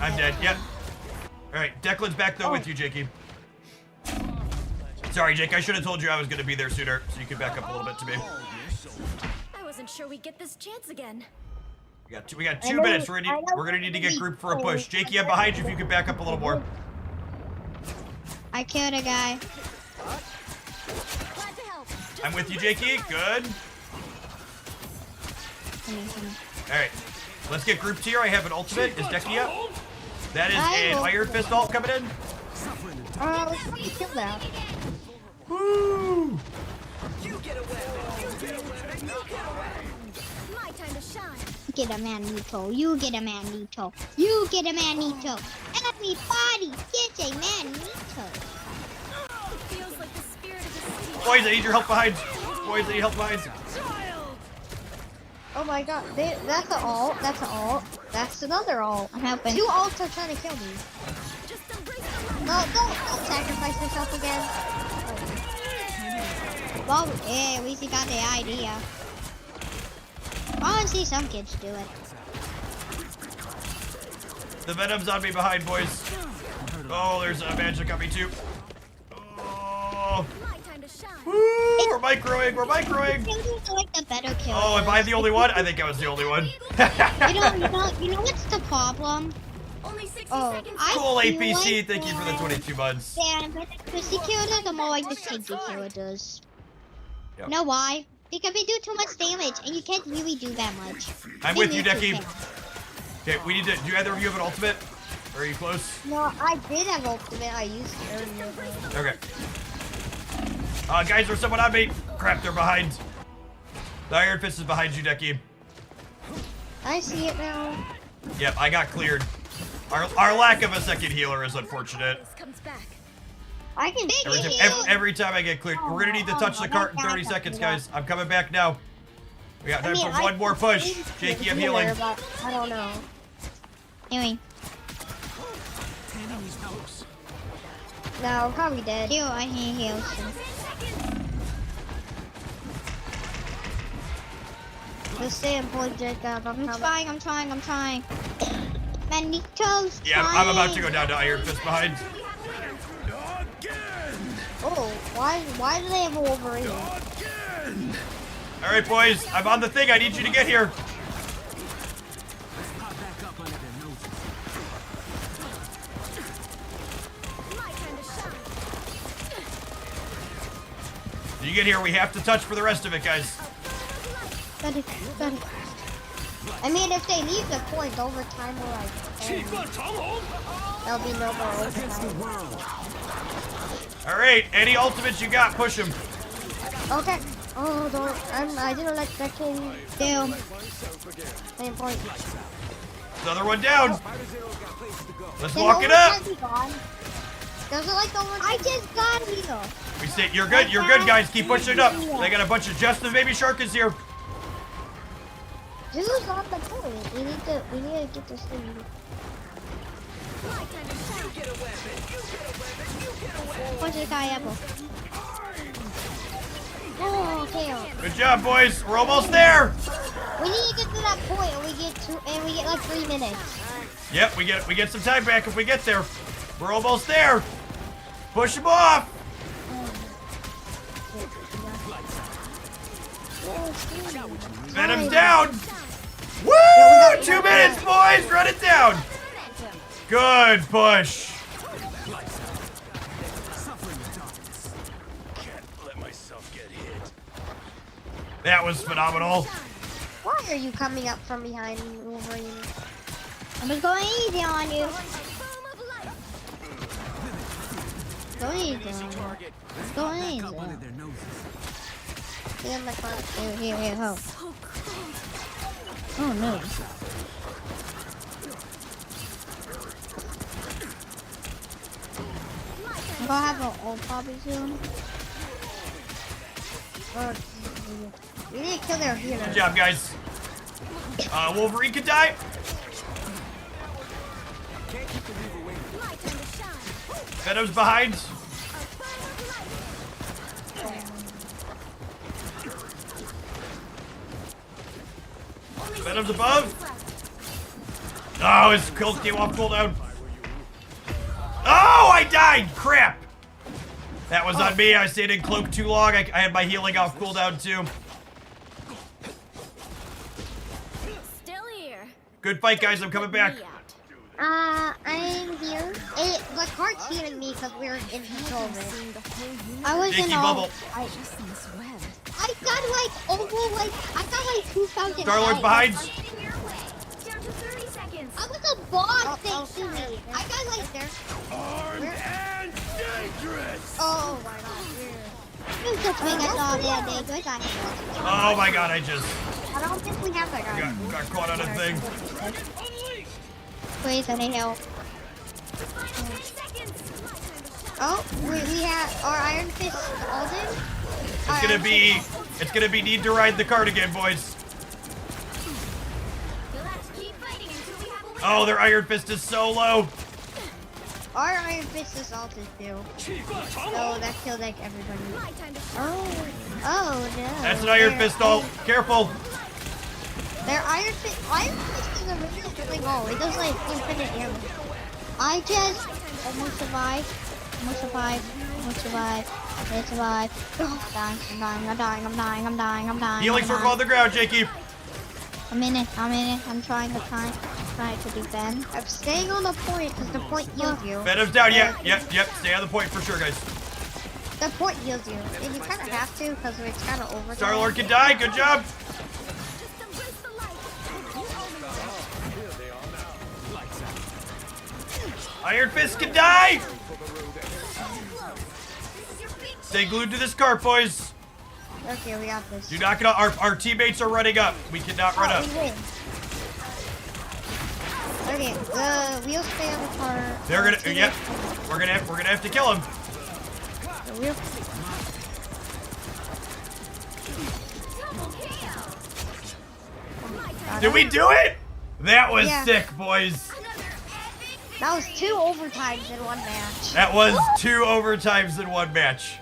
Speaker 1: I'm dead. Yep. All right, Declan's back though with you, Jakey. Sorry, Jake. I should have told you I was going to be there sooner, so you could back up a little bit to me.
Speaker 4: I wasn't sure we'd get this chance again.
Speaker 1: We got 2 minutes. We're gonna need to get grouped for a push. Jakey, I'm behind you. If you could back up a little more.
Speaker 9: I killed a guy.
Speaker 4: Glad to help.
Speaker 1: I'm with you, Jakey. Good. All right, let's get grouped here. I have an ultimate. Is Decky up? That is an Iron Fist ult coming in.
Speaker 9: Let's kill that.
Speaker 1: Woo!
Speaker 2: You get away! You get away! You get away!
Speaker 4: My time to shine.
Speaker 9: Get a Manito. You get a Manito. You get a Manito. Everybody gets a Manito.
Speaker 4: Feels like the spirit of the city.
Speaker 1: Boys, I need your help behind. Boys, I need help behind.
Speaker 9: Oh my god, that's an ult. That's an ult. That's another ult. I'm helping. 2 ults are trying to kill me.
Speaker 4: Just embrace the light.
Speaker 9: No, don't sacrifice yourself again. Well, yeah, at least you got the idea. I want to see some kids do it.
Speaker 1: The Venom's on me behind, boys. Oh, there's a magic on me too. Oh,
Speaker 4: My time to shine.
Speaker 1: woo! We're microing. We're microing.
Speaker 9: Kids are like the better killers.
Speaker 1: Oh, am I the only one? I think I was the only one.
Speaker 9: You know what's the problem?
Speaker 4: Only 60
Speaker 9: Oh,
Speaker 4: seconds.
Speaker 1: Cool
Speaker 9: feel
Speaker 1: APC.
Speaker 9: like
Speaker 1: Thank you for the 22 months.
Speaker 9: Yeah, but the Chrissy killer, the more like the Tinky killer does.
Speaker 1: Yep.
Speaker 9: Know why? Because they do too much damage, and you can't really do that much.
Speaker 1: I'm
Speaker 9: They
Speaker 1: with you,
Speaker 9: need to
Speaker 1: Decky.
Speaker 9: damage.
Speaker 1: Okay, we need to. Do either of you have an ultimate? Or are you close?
Speaker 9: No, I did have ultimate. I used it earlier.
Speaker 1: Okay. Guys, there's someone on me. Crap, they're behind. The Iron Fist is behind you, Decky.
Speaker 9: I see it now.
Speaker 1: Yep, I got cleared. Our lack of a second healer is unfortunate.
Speaker 4: This comes back.
Speaker 9: I can
Speaker 1: Every time I get cleared, we're gonna need to touch the cart in 30 seconds, guys. I'm coming back now. We got time for one more push. Jakey, I'm healing.
Speaker 9: I don't know. Anyway.
Speaker 5: Tandy needs help.
Speaker 9: No, I'm probably dead. Heal, I need heal. Just stay in point, Jacob. I'm trying. Manito's
Speaker 1: Yeah, I'm about to go down to Iron Fist behind.
Speaker 9: Oh, why do they have a Wolverine?
Speaker 1: All right, boys, I'm on the thing. I need you to get here.
Speaker 5: Pop back up under their noses.
Speaker 4: My time to shine.
Speaker 1: You get here, we have to touch for the rest of it, guys.
Speaker 9: Got it. I mean, if they leave the point overtime, we're like, there'll be no more overtime.
Speaker 1: All right, any ultimates you got, push them.
Speaker 9: Okay. Oh, I didn't let that king down. Same point.
Speaker 1: Another one down. Let's
Speaker 9: Then
Speaker 1: walk it up.
Speaker 9: overtime be gone. There's like overtime. I just got here.
Speaker 1: We say you're good, guys. Keep pushing it up. They got a bunch of Justin Baby Shark is here.
Speaker 9: Who's on the point? We need to get this thing.
Speaker 4: My time to shine.
Speaker 2: You get a weapon. You get a weapon. You get a weapon.
Speaker 9: What's the guy apple? Oh, okay.
Speaker 1: Good job, boys. We're almost there.
Speaker 9: We need to get to that point, and we get like 3 minutes.
Speaker 1: Yep, we get some time back if we get there. We're almost there. Push them off. Venom's down. Woo! 2 minutes, boys. Run it down. Good push.
Speaker 8: Can't let myself get hit.
Speaker 1: That was phenomenal.
Speaker 9: Why are you coming up from behind Wolverine? I'm just going easy on you. Go easy on you. Go easy.
Speaker 5: Up under their noses.
Speaker 9: Here, my car. Here, ho. Oh no. I'm gonna have an old probably soon. We need to kill their healer.
Speaker 1: Good job, guys. Wolverine could die. Venom's behind. Venom's above. Oh, his kill came off cooldown. Oh, I died! Crap! That was on me. I stayed in cloak too long. I had my healing off cooldown too.
Speaker 4: Still here.
Speaker 1: Good fight, guys. I'm coming back.
Speaker 4: Me out.
Speaker 9: I'm here. The cart's healing me because we're in control of it.
Speaker 4: Seeing the whole universe.
Speaker 9: I was
Speaker 1: Jakey
Speaker 9: in all.
Speaker 1: Bubble.
Speaker 4: Just in this web.
Speaker 9: I got like I got like 2,000.
Speaker 1: Star-Lord's behind.
Speaker 4: Getting your way. Down to 30 seconds.
Speaker 9: I was a boss thing to me. I got like there.
Speaker 8: Armed and dangerous.
Speaker 9: Oh my god. You just make us all the day. Good guy.
Speaker 1: Oh my god, I just
Speaker 9: I don't think we have that guy.
Speaker 1: got caught on a thing.
Speaker 9: Please, I need help.
Speaker 4: Final 10 seconds. My time to shine.
Speaker 9: Oh, we have our Iron Fist ulted.
Speaker 1: It's gonna be need to ride the cart again, boys.
Speaker 4: You'll have to keep fighting until we have a winner.
Speaker 1: Oh, their Iron Fist is so low.
Speaker 9: Our Iron Fist is ulted too. So that killed like everybody.
Speaker 4: My time to shine.
Speaker 9: Oh no.
Speaker 1: That's an Iron Fist ult. Careful.
Speaker 9: Their Iron Fist is a really good goal. It does like infinite damage. I just almost survived. I survived. Oh, I'm dying.
Speaker 1: Healing circle on the ground, Jakey.
Speaker 9: I'm in it. I'm trying to defend. I'm staying on the point because the point heals you.
Speaker 1: Venom's down. Yep. Stay on the point for sure, guys.
Speaker 9: The point heals you. And you kind of have to because it's kind of over.
Speaker 1: Star-Lord can die. Good job.
Speaker 4: Just embrace the light.
Speaker 1: Iron Fist can die. Stay glued to this cart, boys.
Speaker 9: Okay, we got this.
Speaker 1: Do not get out. Our teammates are running up. We cannot run up.
Speaker 9: We win. Okay, we'll stay on the car.
Speaker 1: They're gonna. Yep. We're gonna have to kill him.
Speaker 9: The wheel.
Speaker 1: Did we do it? That was
Speaker 9: Yeah.
Speaker 1: sick, boys.
Speaker 9: That was 2 overtimes in one match.
Speaker 1: That was 2 overtimes in one match.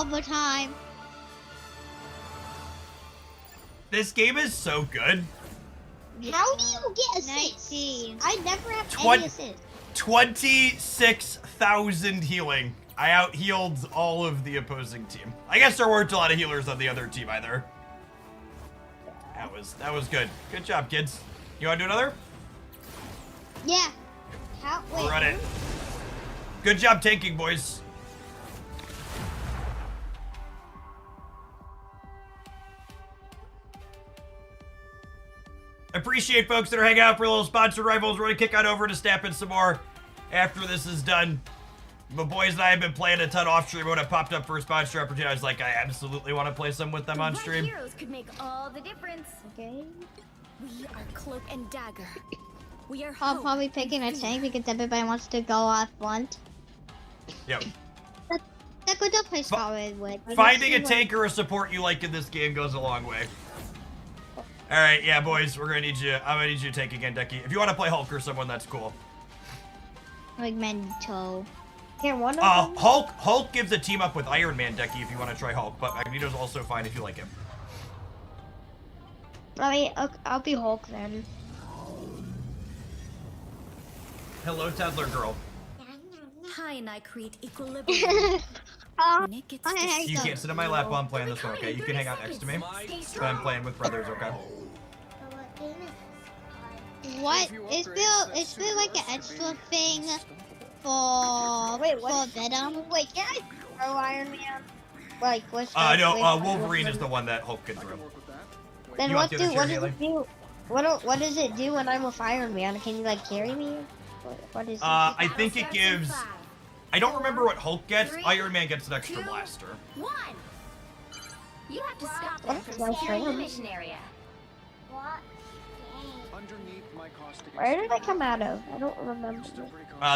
Speaker 9: Overtime.
Speaker 1: This game is so good.
Speaker 9: How do you get assists?
Speaker 7: 19.
Speaker 9: I never have
Speaker 1: Twen-
Speaker 9: any assists.
Speaker 1: 26,000 healing. I out-healed all of the opposing team. I guess there weren't a lot of healers on the other team either. That was good. Good job, kids. You want to do another?
Speaker 9: Yeah. Wait.
Speaker 1: Run it. Good job tanking, boys. Appreciate folks that are hanging out for a little sponsored rivals. We're going to kick on over to snap in some more after this is done. My boys and I have been playing a ton off stream. When it popped up for a sponsor opportunity, I was like, I absolutely want to play some with them on
Speaker 4: Right
Speaker 1: stream.
Speaker 4: heroes could make all the difference.
Speaker 9: Okay.
Speaker 4: We are cloak and dagger. We are
Speaker 9: I'm
Speaker 4: hope.
Speaker 9: probably picking a tank because everybody wants to go off blunt.
Speaker 1: Yep.
Speaker 9: That could don't play solid with.
Speaker 1: Finding a tank or a support you like in this game goes a long way. All right, yeah, boys, we're gonna need you. I'm gonna need you to tank again, Decky. If you want to play Hulk or someone, that's cool.
Speaker 9: Like Magneto. Here, one of them.
Speaker 1: Hulk gives a team up with Iron Man, Decky, if you want to try Hulk. But Magneto's also fine if you like him.
Speaker 9: I'll be Hulk then.
Speaker 1: Hello, Toddler Girl.
Speaker 4: Hi and I create equilibrium. When it gets
Speaker 1: You can't sit on my lap while I'm playing this one, okay? You can hang out next to me. But I'm playing with brothers, okay?
Speaker 9: What? Is there like an extra thing for Venom? Wait, can I throw Iron Man? Like what's
Speaker 1: No, Wolverine is the one that Hulk can throw.
Speaker 9: Then
Speaker 1: You want
Speaker 9: what
Speaker 1: the other chair,
Speaker 9: does
Speaker 1: Haley?
Speaker 9: it do? What does it do when I'm with Iron Man? Can you like carry me? What is it?
Speaker 1: I think it gives... I don't remember what Hulk gets. Iron Man gets an extra blaster.
Speaker 4: 1. You have to stop
Speaker 9: What
Speaker 4: them
Speaker 9: is
Speaker 4: from
Speaker 9: my
Speaker 4: securing the
Speaker 9: friend?
Speaker 4: mission area.
Speaker 9: Where did I come out of? I don't remember.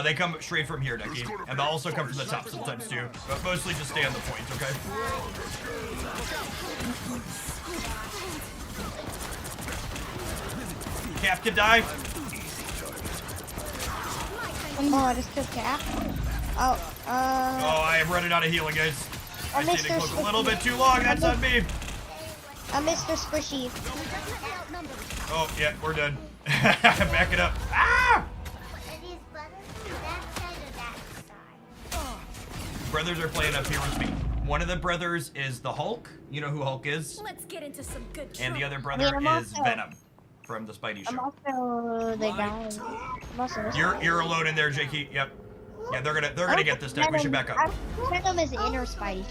Speaker 1: They come straight from here, Decky. And they'll also come from the top sometimes too. But mostly just stay on the point, okay? Cap can die.
Speaker 9: Oh, I just killed Cap. Oh,
Speaker 1: I am running out of healing, guys. I
Speaker 9: I
Speaker 1: stayed
Speaker 9: missed
Speaker 1: in
Speaker 9: her
Speaker 1: close a little bit too long. That's on me.
Speaker 9: Mr. Squishy.
Speaker 1: Oh, yeah, we're done. Back it up. Ah! Brothers are playing up here with me. One of the brothers is the Hulk. You know who Hulk is?
Speaker 4: Let's get into some good
Speaker 1: And the
Speaker 4: trouble.
Speaker 1: other brother
Speaker 9: I'm
Speaker 1: is
Speaker 9: also-
Speaker 1: Venom from the Spidey
Speaker 9: I'm
Speaker 1: show.
Speaker 9: also the guy. I'm also this guy.
Speaker 1: You're alone in there, Jakey. Yep. Yeah, they're gonna get this deck. We should back up.
Speaker 9: Venom is the inner Spidey.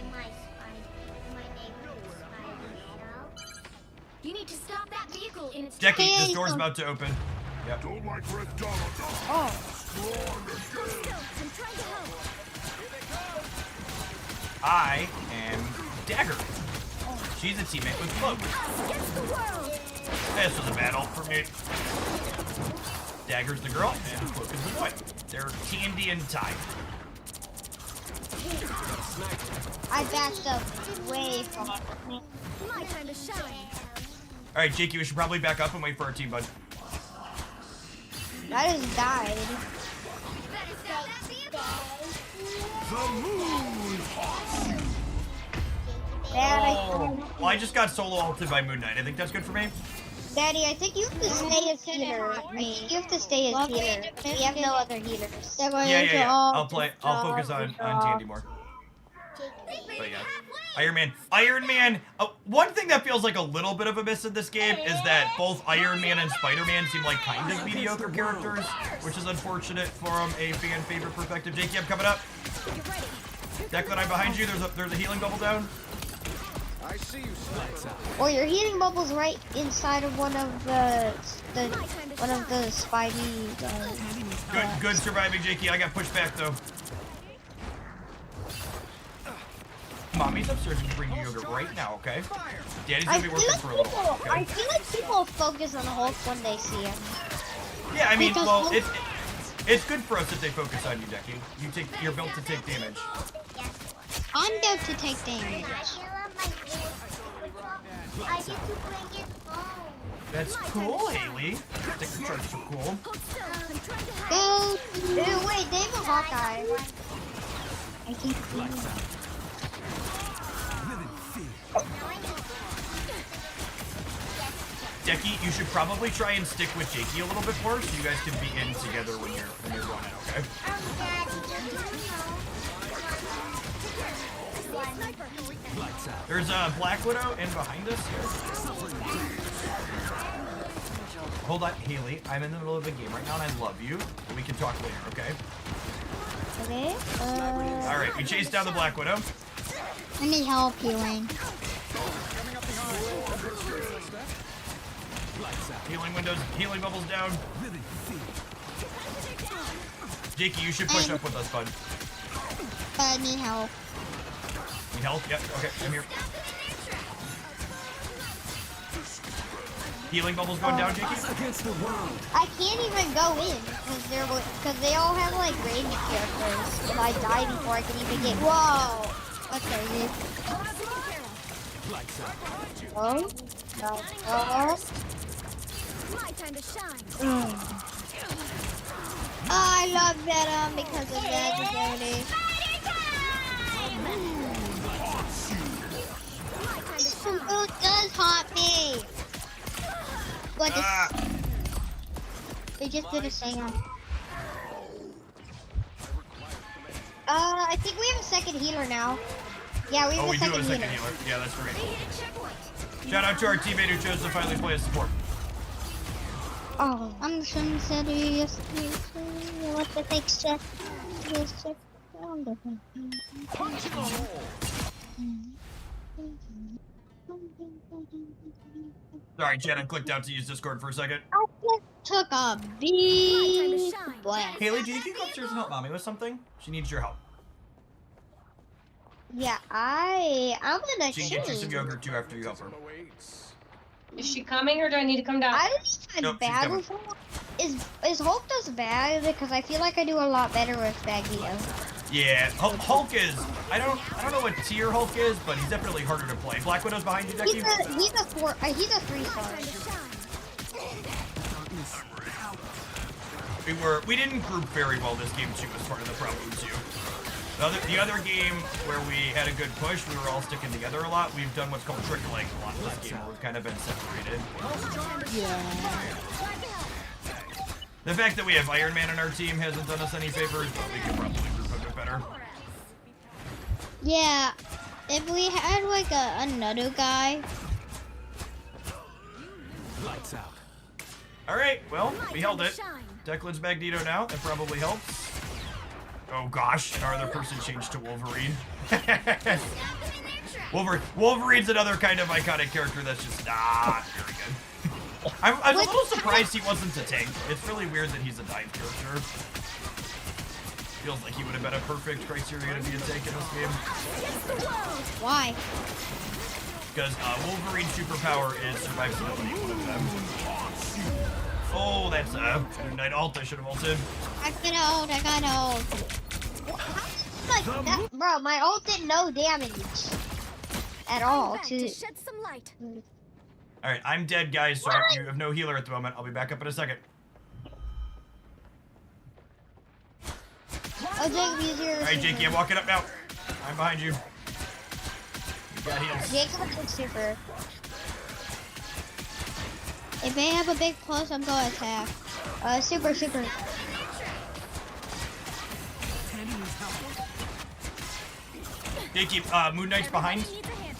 Speaker 4: You need to stop that vehicle in its
Speaker 1: Decky,
Speaker 9: Hey,
Speaker 1: this door's
Speaker 9: so-
Speaker 1: about to open. Yep.
Speaker 8: Don't like red Donald.
Speaker 9: Oh,
Speaker 4: I'm trying to help.
Speaker 1: I am Dagger. She's a teammate with Cloak.
Speaker 4: Us against the world.
Speaker 1: This was a battle for me. Dagger's the girl, and Cloak is the boy. They're Candy and Ty.
Speaker 9: I backed up way far.
Speaker 4: My time to shine.
Speaker 1: All right, Jakey, we should probably back up and wait for our team, bud.
Speaker 9: I just died.
Speaker 4: Better stop that vehicle.
Speaker 8: The moon hawk.
Speaker 9: Dad,
Speaker 1: Well, I just got solo ulted by Moon Knight. I think that's good for me.
Speaker 9: Daddy, I think you have to stay as healer. I think you have to stay as healer. We have no other healers.
Speaker 1: Yeah. I'll focus on Tandy more. But yeah. Iron Man. One thing that feels like a little bit of a miss in this game is that both Iron Man and Spider-Man seem like kind of mediocre characters, which is unfortunate from a fan favorite perspective. Jakey, I'm coming up. Declan, I'm behind you. There's a healing bubble down.
Speaker 3: I see you, sniper.
Speaker 9: Or your healing bubble's right inside of one of the Spidey guys.
Speaker 1: Good surviving, Jakey. I got pushed back though. Mommy's upstairs to bring you yogurt right now, okay? Daddy's gonna be working for a little while,
Speaker 9: I
Speaker 1: okay?
Speaker 9: feel like people focus on Hulk when they see him.
Speaker 1: Yeah, I mean,
Speaker 9: Because
Speaker 1: well,
Speaker 9: Hulk-
Speaker 1: it's good for us that they focus on you, Decky. You're built to take damage.
Speaker 9: I'm built to take damage.
Speaker 4: I get to bring it home.
Speaker 1: That's cool, Haley. Sticker charts are cool.
Speaker 4: Hold still. I'm trying to help.
Speaker 9: Go. Ew, wait, they have a Hawkeye. I keep
Speaker 1: Decky, you should probably try and stick with Jakey a little bit more so you guys can be in together when you're going in, okay? There's a Black Widow in behind us here. Hold on, Haley. I'm in the middle of a game right now and I love you. We can talk later, okay?
Speaker 9: Okay.
Speaker 1: Alright, we chased down the Black Widow.
Speaker 9: I need help healing.
Speaker 1: Healing windows, healing bubbles down. Jakey, you should push up with us, bud.
Speaker 9: I need help.
Speaker 1: Need help? Yep, okay, I'm here. Healing bubbles going down, Jakey?
Speaker 9: I can't even go in because they all have like range characters. If I die before I can even get. Whoa! That's crazy. Oh. Oh.
Speaker 4: My time to shine.
Speaker 9: I love Venom because of that ability. This food does haunt me. What they just did a singer. I think we have a second healer now. Yeah, we have
Speaker 1: we
Speaker 9: a
Speaker 1: do
Speaker 9: second
Speaker 1: have a second
Speaker 9: healer.
Speaker 1: healer. Yeah, that's great. Shout out to our teammate who chose to finally play a support.
Speaker 9: Oh, I'm some city. What the fake shit?
Speaker 1: Sorry, Jen, I clicked out to use Discord for a second.
Speaker 9: I just took a big blast.
Speaker 1: Haley, do you can go upstairs and help mommy with something? She needs your help.
Speaker 9: Yeah, I'm gonna
Speaker 1: She can get you some yogurt too after you help her.
Speaker 10: Is she coming or do I need to come down?
Speaker 9: I don't
Speaker 1: Nope,
Speaker 9: even
Speaker 1: she's
Speaker 9: bad
Speaker 1: coming.
Speaker 9: with is Hulk does bad because I feel like I do a lot better with Magneto.
Speaker 1: Yeah, Hulk is. I don't know what tier Hulk is, but he's definitely harder to play. Black Widow's behind you, Decky.
Speaker 9: He's a 3-star.
Speaker 1: We didn't group very well this game too, was part of the problem too. The other game where we had a good push, we were all sticking together a lot. We've done what's called trickling a lot in this game, where we've kind of been separated.
Speaker 9: Yeah.
Speaker 1: The fact that we have Iron Man on our team hasn't done us any favors, but we could probably group a bit better.
Speaker 9: Yeah. If we had like another guy.
Speaker 5: Lights out.
Speaker 1: All right, well, we held it. Declan's Magneto now. That probably helps. Oh gosh, and our other person changed to Wolverine. Wolverine's another kind of iconic character that's just not very good. I was a little surprised he wasn't a tank. It's really weird that he's a dive character. Feels like he would have been a perfect criteria to be a tank in this game.
Speaker 9: Why?
Speaker 1: Because Wolverine's superpower is survivability, one of them. Oh, that's a Midnight ult. I should have ulted.
Speaker 9: I got ult. Like that, bro, my ult did no damage at all.
Speaker 4: To shed some light.
Speaker 1: All right, I'm dead, guys, so you have no healer at the moment. I'll be back up in a second.
Speaker 9: Oh, Jacob, use your.
Speaker 1: All right, Jakey, I'm walking up now. I'm behind you. You got heals.
Speaker 9: Jacob is super. If they have a big plus, I'm going to attack. Super.
Speaker 1: Jakey, Moon Knight's behind.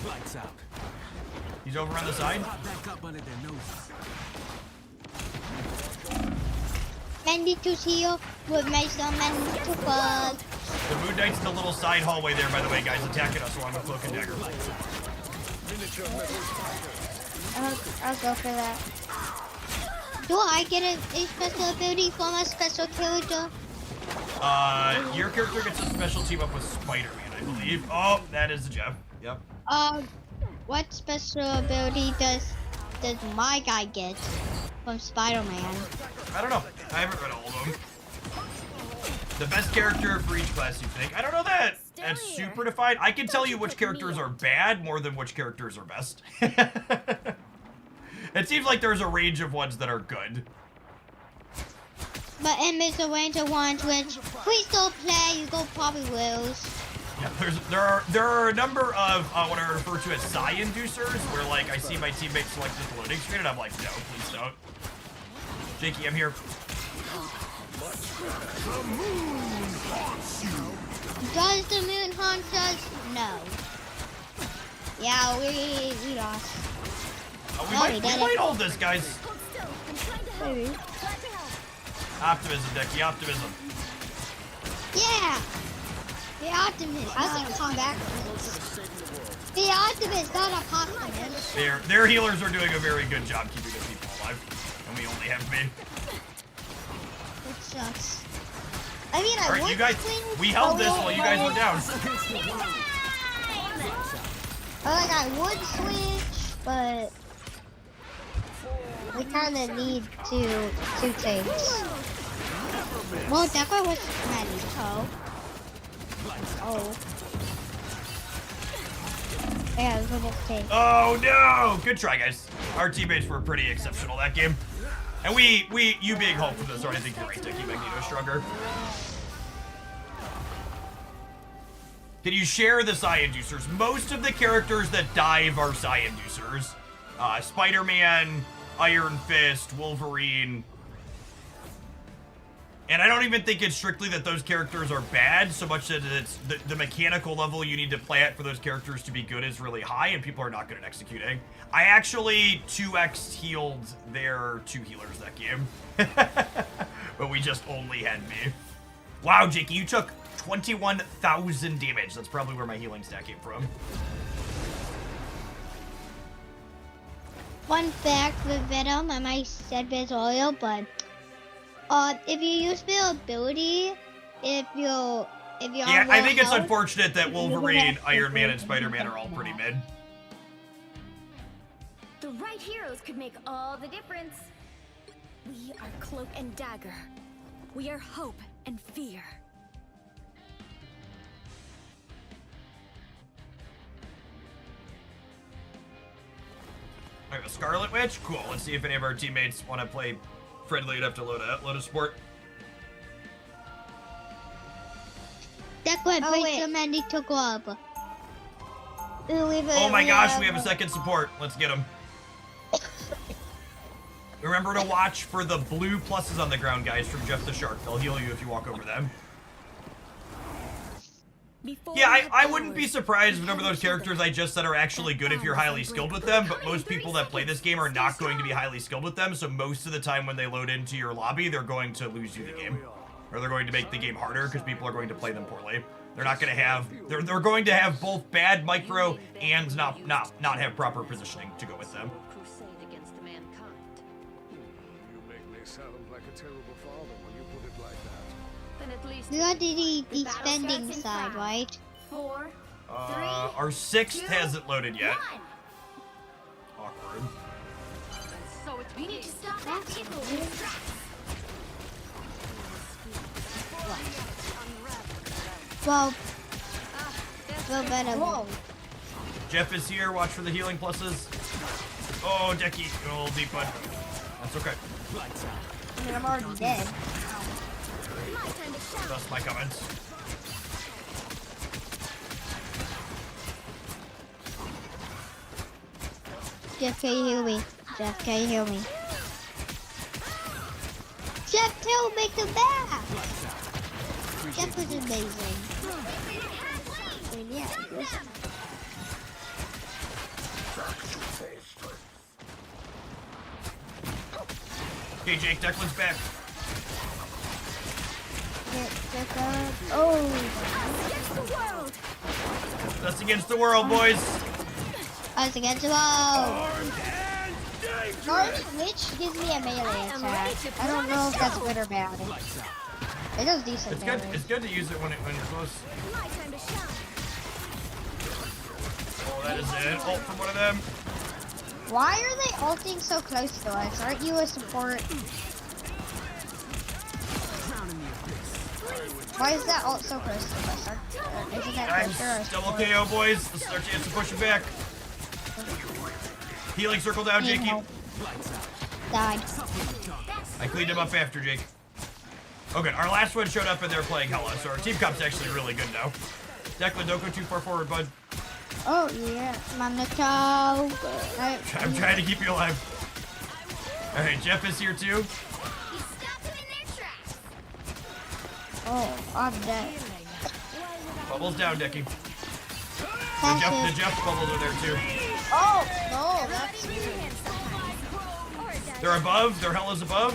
Speaker 5: Lights out.
Speaker 1: He's over on the side.
Speaker 5: Back up under their noses.
Speaker 9: Mandy to heal with my son, Mandy to fuck.
Speaker 1: The Moon Knight's in the little side hallway there, by the way, guys, attacking us along with Cloak and Dagger.
Speaker 9: I'll go for that. Do I get a special ability for my special character?
Speaker 1: Your character gets a special team up with Spider-Man, I believe. Oh, that is the Jeff. Yep.
Speaker 9: What special ability does my guy get from Spider-Man?
Speaker 1: I don't know. I haven't read all of them. The best character for each class, you think? I don't know that. That's super defined. I can tell you which characters are bad more than which characters are best. It seems like there's a range of ones that are good.
Speaker 9: But and there's a range of ones which, please don't play, you go probably lose.
Speaker 1: Yeah, there are a number of what I refer to as psi inducers, where like I see my teammates select this loading screen, and I'm like, no, please don't. Jakey, I'm here.
Speaker 8: The moon haunts you.
Speaker 9: Does the moon haunt us? No. Yeah, we lost.
Speaker 1: We might hold this, guys.
Speaker 4: Hold still. I'm trying to help.
Speaker 9: Maybe.
Speaker 4: Glad to help.
Speaker 1: Optimism, Decky, optimism.
Speaker 9: Yeah. The optimist. I was gonna come back. The optimist, not a pessimist.
Speaker 1: Their healers are doing a very good job keeping the people alive, and we only have me.
Speaker 9: It sucks. I mean, I
Speaker 1: All right,
Speaker 9: would
Speaker 1: you guys,
Speaker 9: swing,
Speaker 1: we held
Speaker 9: but
Speaker 1: this while you guys were down.
Speaker 9: I would switch, but we kind of need two things. Well, that guy was ready. Oh. Yeah, it was a mistake.
Speaker 1: Oh no! Good try, guys. Our teammates were pretty exceptional that game. And you being home for this, I think you're right, Decky. Magneto stronger. Can you share the psi inducers? Most of the characters that dive are psi inducers. Spider-Man, Iron Fist, Wolverine. And I don't even think it's strictly that those characters are bad, so much that it's the mechanical level you need to play at for those characters to be good is really high, and people are not good at executing. I actually 2x healed their 2 healers that game. But we just only had me. Wow, Jakey, you took 21,000 damage. That's probably where my healing stat came from.
Speaker 9: Fun fact with Venom, I might said Biz oil, but if you use the ability, if you're
Speaker 1: Yeah, I think it's unfortunate that Wolverine, Iron Man, and Spider-Man are all pretty mid.
Speaker 4: The right heroes could make all the difference. We are Cloak and Dagger. We are hope and fear.
Speaker 1: I have a Scarlet Witch? Cool, let's see if any of our teammates want to play friendly enough to load a support.
Speaker 9: That's why so many took up.
Speaker 1: Oh my gosh, we have a second support. Let's get him. Remember to watch for the blue pluses on the ground, guys, from Jeff the Shark. They'll heal you if you walk over them. Yeah, I wouldn't be surprised if a number of those characters I just said are actually good if you're highly skilled with them, but most people that play this game are not going to be highly skilled with them, so most of the time when they load into your lobby, they're going to lose you the game. Or they're going to make the game harder because people are going to play them poorly. They're not going to have, they're going to have both bad micro and not have proper positioning to go with them.
Speaker 7: Crusade against mankind.
Speaker 8: You make me sound like a terrible father when you put it like that.
Speaker 7: Then at least
Speaker 9: We got the spending side, right?
Speaker 4: 4, 3,
Speaker 1: Our 6th hasn't loaded yet.
Speaker 4: 1.
Speaker 1: Awkward.
Speaker 7: so it's
Speaker 4: We need to stop that vehicle in its tracks.
Speaker 9: Well, Venom.
Speaker 1: Jeff is here. Watch for the healing pluses. Oh, Decky. Oh, deep one. That's okay.
Speaker 9: I mean, I'm already dead.
Speaker 4: My time to shine.
Speaker 1: That's my comments.
Speaker 9: Jeff, can you heal me? Jeff, can you heal me? Jeff, tell him make them back! Jeff was amazing. I mean, yeah, he was.
Speaker 1: Okay, Jake, Declan's back.
Speaker 9: Oh!
Speaker 4: Against the world.
Speaker 1: That's against the world, boys.
Speaker 9: Us against the wall! Scarlet Witch gives me a melee attack. I don't know if that's good or bad. It does decent
Speaker 1: It's good.
Speaker 9: damage.
Speaker 1: It's good to use it when you're close.
Speaker 4: My time to shine.
Speaker 1: Oh, that is it. Ult from one of them.
Speaker 9: Why are they ulting so close to us? Aren't you a support? Why is that ult so close to us? Isn't that
Speaker 1: Nice.
Speaker 9: closer or
Speaker 1: Double
Speaker 9: support?
Speaker 1: KO, boys. This is our chance to push him back. Healing circle down,
Speaker 9: Need
Speaker 1: Jakey.
Speaker 9: help. Died.
Speaker 1: I cleaned him up after, Jake. Oh, good. Our last one showed up and they're playing Hella, so our team comp's actually really good now. Declan, don't go too far forward, bud.
Speaker 9: Oh yeah, Manito.
Speaker 1: I'm trying to keep you alive. All right, Jeff is here too.
Speaker 4: You stopped them in their tracks.
Speaker 9: Oh, I'm dead.
Speaker 1: Bubbles down, Decky.
Speaker 9: That's
Speaker 1: The Jeff bubbles are there too.
Speaker 9: Oh no, that's
Speaker 1: They're above. Their hell is above.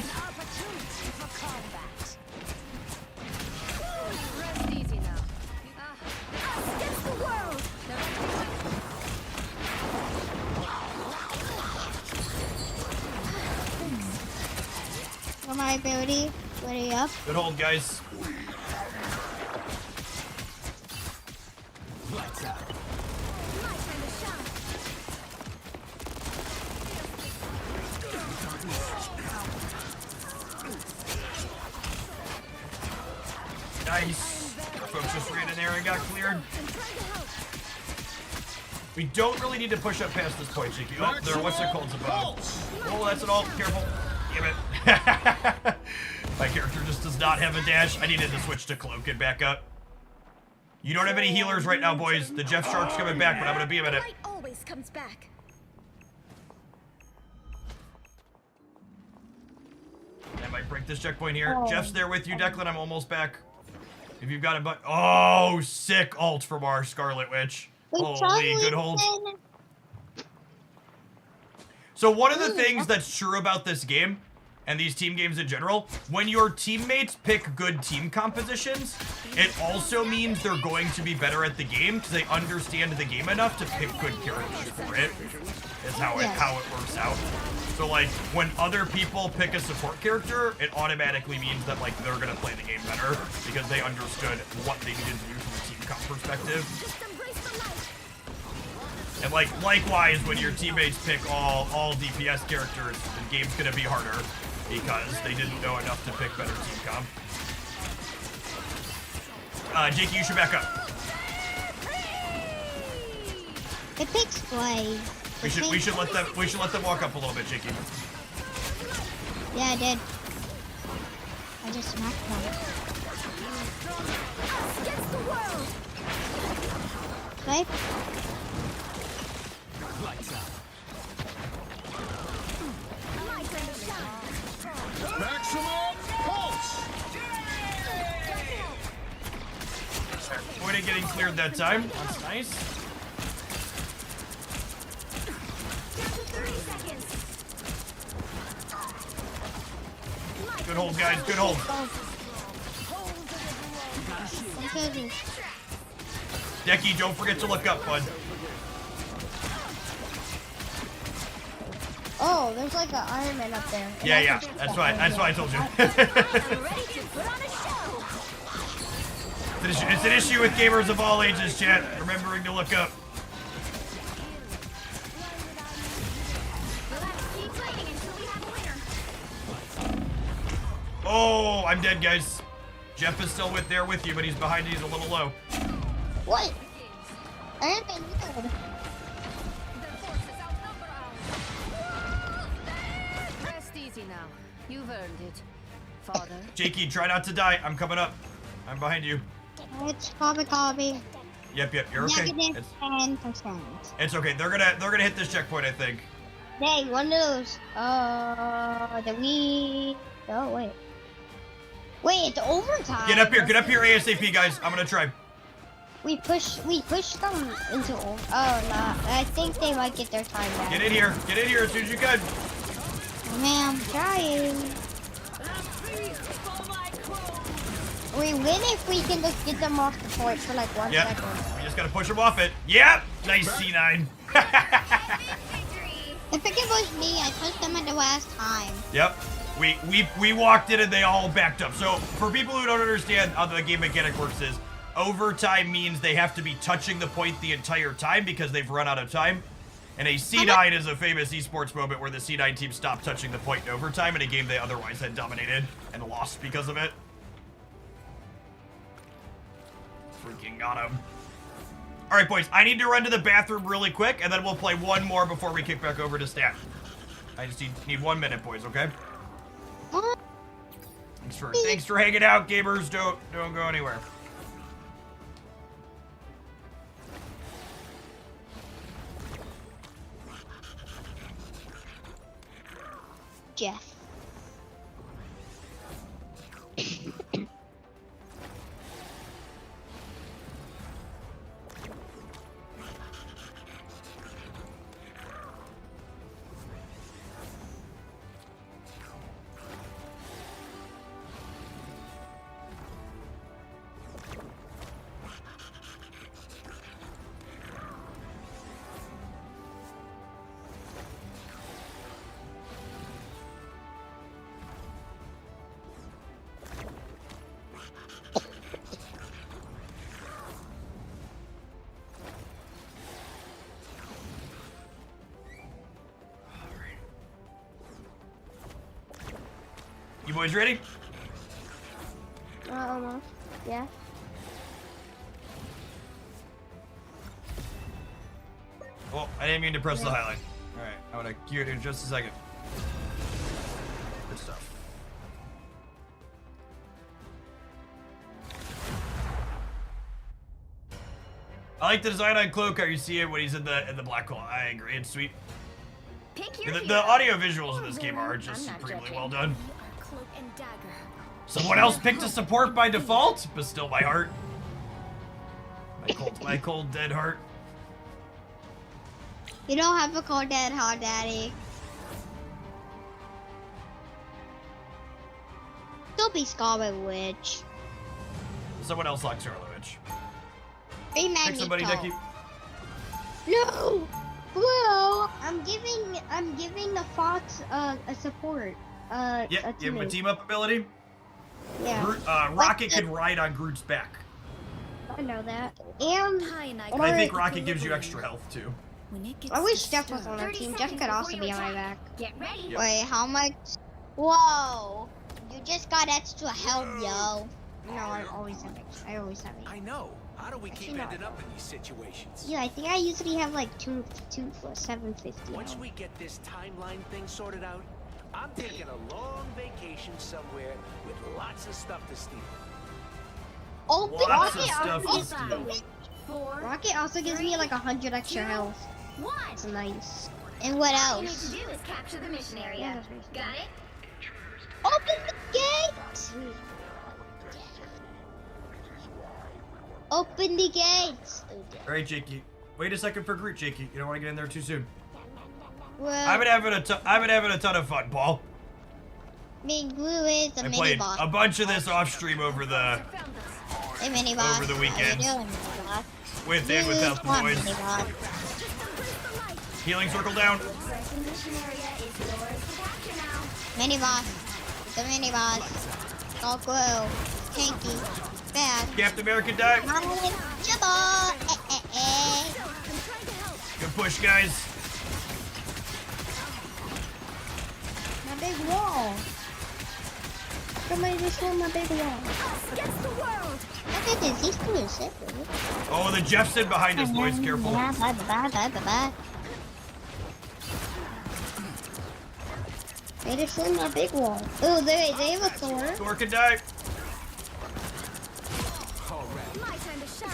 Speaker 7: Rest easy now.
Speaker 4: Against the world.
Speaker 9: for my ability. Ready up.
Speaker 1: Good hold, guys.
Speaker 5: Lights out.
Speaker 4: My time to shine.
Speaker 1: Nice. Folks just ran in there and got cleared. We don't really need to push up past this point, Cheeky. Oh, there. What's it called? Above. Oh, that's it all. Careful. Damn it. My character just does not have a dash. I needed to switch to cloak and back up. You don't have any healers right now, boys. The Jeff Shark's coming back, but I'm gonna be a minute.
Speaker 4: Light always comes back.
Speaker 1: I might break this checkpoint here. Jeff's there with you, Declan. I'm almost back. If you've got a but, oh, sick ult from our Scarlet Witch. Holy, good hold. So one of the things that's true about this game, and these team games in general, when your teammates pick good team compositions, it also means they're going to be better at the game because they understand the game enough to pick good characters for it. Is how it works out. So like when other people pick a support character, it automatically means that like they're gonna play the game better because they understood what they needed to do from a team comp perspective.
Speaker 4: Just embrace the light.
Speaker 1: And like likewise, when your teammates pick all DPS characters, the game's gonna be harder because they didn't know enough to pick better team comp. Jakey, you should back up.
Speaker 9: It picks play.
Speaker 1: We should let them walk up a little bit, Jakey.
Speaker 9: Yeah, I did. I just smacked them.
Speaker 4: Against the world.
Speaker 9: Right?
Speaker 5: Lights out.
Speaker 4: My time to shine.
Speaker 8: Maximum pulse!
Speaker 1: Point at getting cleared that time. That's nice.
Speaker 4: Down to 30 seconds.
Speaker 1: Good hold, guys. Good hold. Decky, don't forget to look up, bud.
Speaker 9: Oh, there's like an Iron Man up there.
Speaker 1: Yeah. That's why I told you.
Speaker 4: I'm ready to put on a show.
Speaker 1: It's an issue with gamers of all ages, chat. Remembering to look up.
Speaker 4: We'll have to keep fighting until we have a winner.
Speaker 1: Oh, I'm dead, guys. Jeff is still there with you, but he's behind you. He's a little low.
Speaker 9: What? Iron Man, no.
Speaker 7: The forces outnumber ours. Rest easy now. You've earned it, Father.
Speaker 1: Jakey, try not to die. I'm coming up. I'm behind you.
Speaker 9: It's copy.
Speaker 1: Yep. You're okay.
Speaker 9: Negative 10%.
Speaker 1: It's okay. They're gonna hit this checkpoint, I think.
Speaker 9: Dang, one of those. Oh, wait. Wait, it's overtime.
Speaker 1: Get up here, ASAP, guys. I'm gonna try.
Speaker 9: We push them into over. Oh, no. I think they might get their time back.
Speaker 1: Get in here as soon as you can.
Speaker 9: Man, I'm trying. We win if we can just get them off the point for like 1 second.
Speaker 1: We just gotta push them off it. Yep. Nice C9.
Speaker 9: If it was me, I pushed them at the last time.
Speaker 1: Yep. We walked in and they all backed up. So for people who don't understand how the game mechanic works is overtime means they have to be touching the point the entire time because they've run out of time. And a C9 is a famous esports moment where the C9 team stopped touching the point in overtime in a game they otherwise had dominated and lost because of it. Freaking got him. All right, boys, I need to run to the bathroom really quick, and then we'll play one more before we kick back over to stat. I just need 1 minute, boys, okay? Thanks for hanging out, gamers. Don't go anywhere.
Speaker 9: Jeff.
Speaker 1: You boys ready?
Speaker 9: Almost. Yeah.
Speaker 1: Oh, I didn't mean to press the highlight. All right, I'm gonna cue it in just a second. Good stuff. I like the design on Cloak. How you see it when he's in the black hole. I agree. It's sweet.
Speaker 4: Pick your
Speaker 1: The
Speaker 4: hero.
Speaker 1: audio visuals in this
Speaker 4: Or
Speaker 1: game
Speaker 4: villain,
Speaker 1: are
Speaker 4: I'm
Speaker 1: just
Speaker 4: not
Speaker 1: supremely
Speaker 4: judging.
Speaker 1: well done.
Speaker 4: We are Cloak and Dagger.
Speaker 1: Someone else picked a support by default, but still my heart. My cold dead heart.
Speaker 9: You don't have a cold dead heart, Daddy. Don't be Scarlet Witch.
Speaker 1: Someone else likes Scarlet Witch.
Speaker 9: Be
Speaker 1: Pick somebody,
Speaker 9: Magneto.
Speaker 1: Decky.
Speaker 9: No! Blue! I'm giving the Fox a support.
Speaker 1: Yeah,
Speaker 9: a
Speaker 1: give him a
Speaker 9: teammate.
Speaker 1: team up ability.
Speaker 9: Yeah.
Speaker 1: Rocket can ride on Groot's back.
Speaker 9: I know that. And
Speaker 1: And I think Rocket gives you extra health too.
Speaker 4: When it gets
Speaker 9: I wish Jeff was on our
Speaker 4: 30
Speaker 9: team. Jeff
Speaker 4: seconds
Speaker 9: could also
Speaker 4: before
Speaker 9: be
Speaker 4: you
Speaker 9: on my
Speaker 4: attack.
Speaker 9: back.
Speaker 4: Get ready.
Speaker 1: Yep.
Speaker 9: Wait, how much? Whoa! You just got extra health, yo. No, I always have extra. I always have it.
Speaker 5: I know. How do we keep
Speaker 9: Actually, no.
Speaker 5: ending up in these situations?
Speaker 9: Yeah, I think I usually have like two for 750.
Speaker 5: Once we get this timeline thing sorted out, I'm taking a long vacation somewhere with lots of stuff to steal.
Speaker 9: Open
Speaker 1: Lots of
Speaker 9: Rocket
Speaker 1: stuff to
Speaker 9: also,
Speaker 1: steal.
Speaker 4: 4,
Speaker 9: Rocket also gives me like 100 extra health.
Speaker 4: 1.
Speaker 9: It's nice. And what
Speaker 4: All you need
Speaker 9: else?
Speaker 4: to do is capture the mission area.
Speaker 9: Yeah, that's right.
Speaker 4: Got it?
Speaker 9: Open the gates! Open the gates!
Speaker 1: All right, Jakey. Wait a second for Groot, Jakey. You don't want to get in there too soon.
Speaker 9: Well,
Speaker 1: I've been having a ton of fun, Paul.
Speaker 9: Big Blue is a
Speaker 1: I
Speaker 9: mini
Speaker 1: played
Speaker 9: boss.
Speaker 1: a bunch of this off stream over the
Speaker 9: A mini boss.
Speaker 1: over the weekend.
Speaker 9: How you doing, mini boss?
Speaker 1: with and without the
Speaker 9: Come on,
Speaker 1: boys.
Speaker 9: mini boss.
Speaker 1: Healing circle down.
Speaker 4: Mission area is yours to capture now.
Speaker 9: Mini boss. It's a mini boss. All glue. Tanky. Bad.
Speaker 1: Captain America die.
Speaker 9: Jabba!
Speaker 1: Good push, guys.
Speaker 9: My big wall. Somebody destroy my big wall.
Speaker 4: Against the world.
Speaker 9: Look at this. He's cool shit, dude.
Speaker 1: Oh, the Jeffson behind us, boys. Careful.
Speaker 9: Bye, bye, bye, bye, bye, bye. They destroyed my big wall. Oh, they have a Thor.
Speaker 1: Thor can die.
Speaker 4: My time to shine.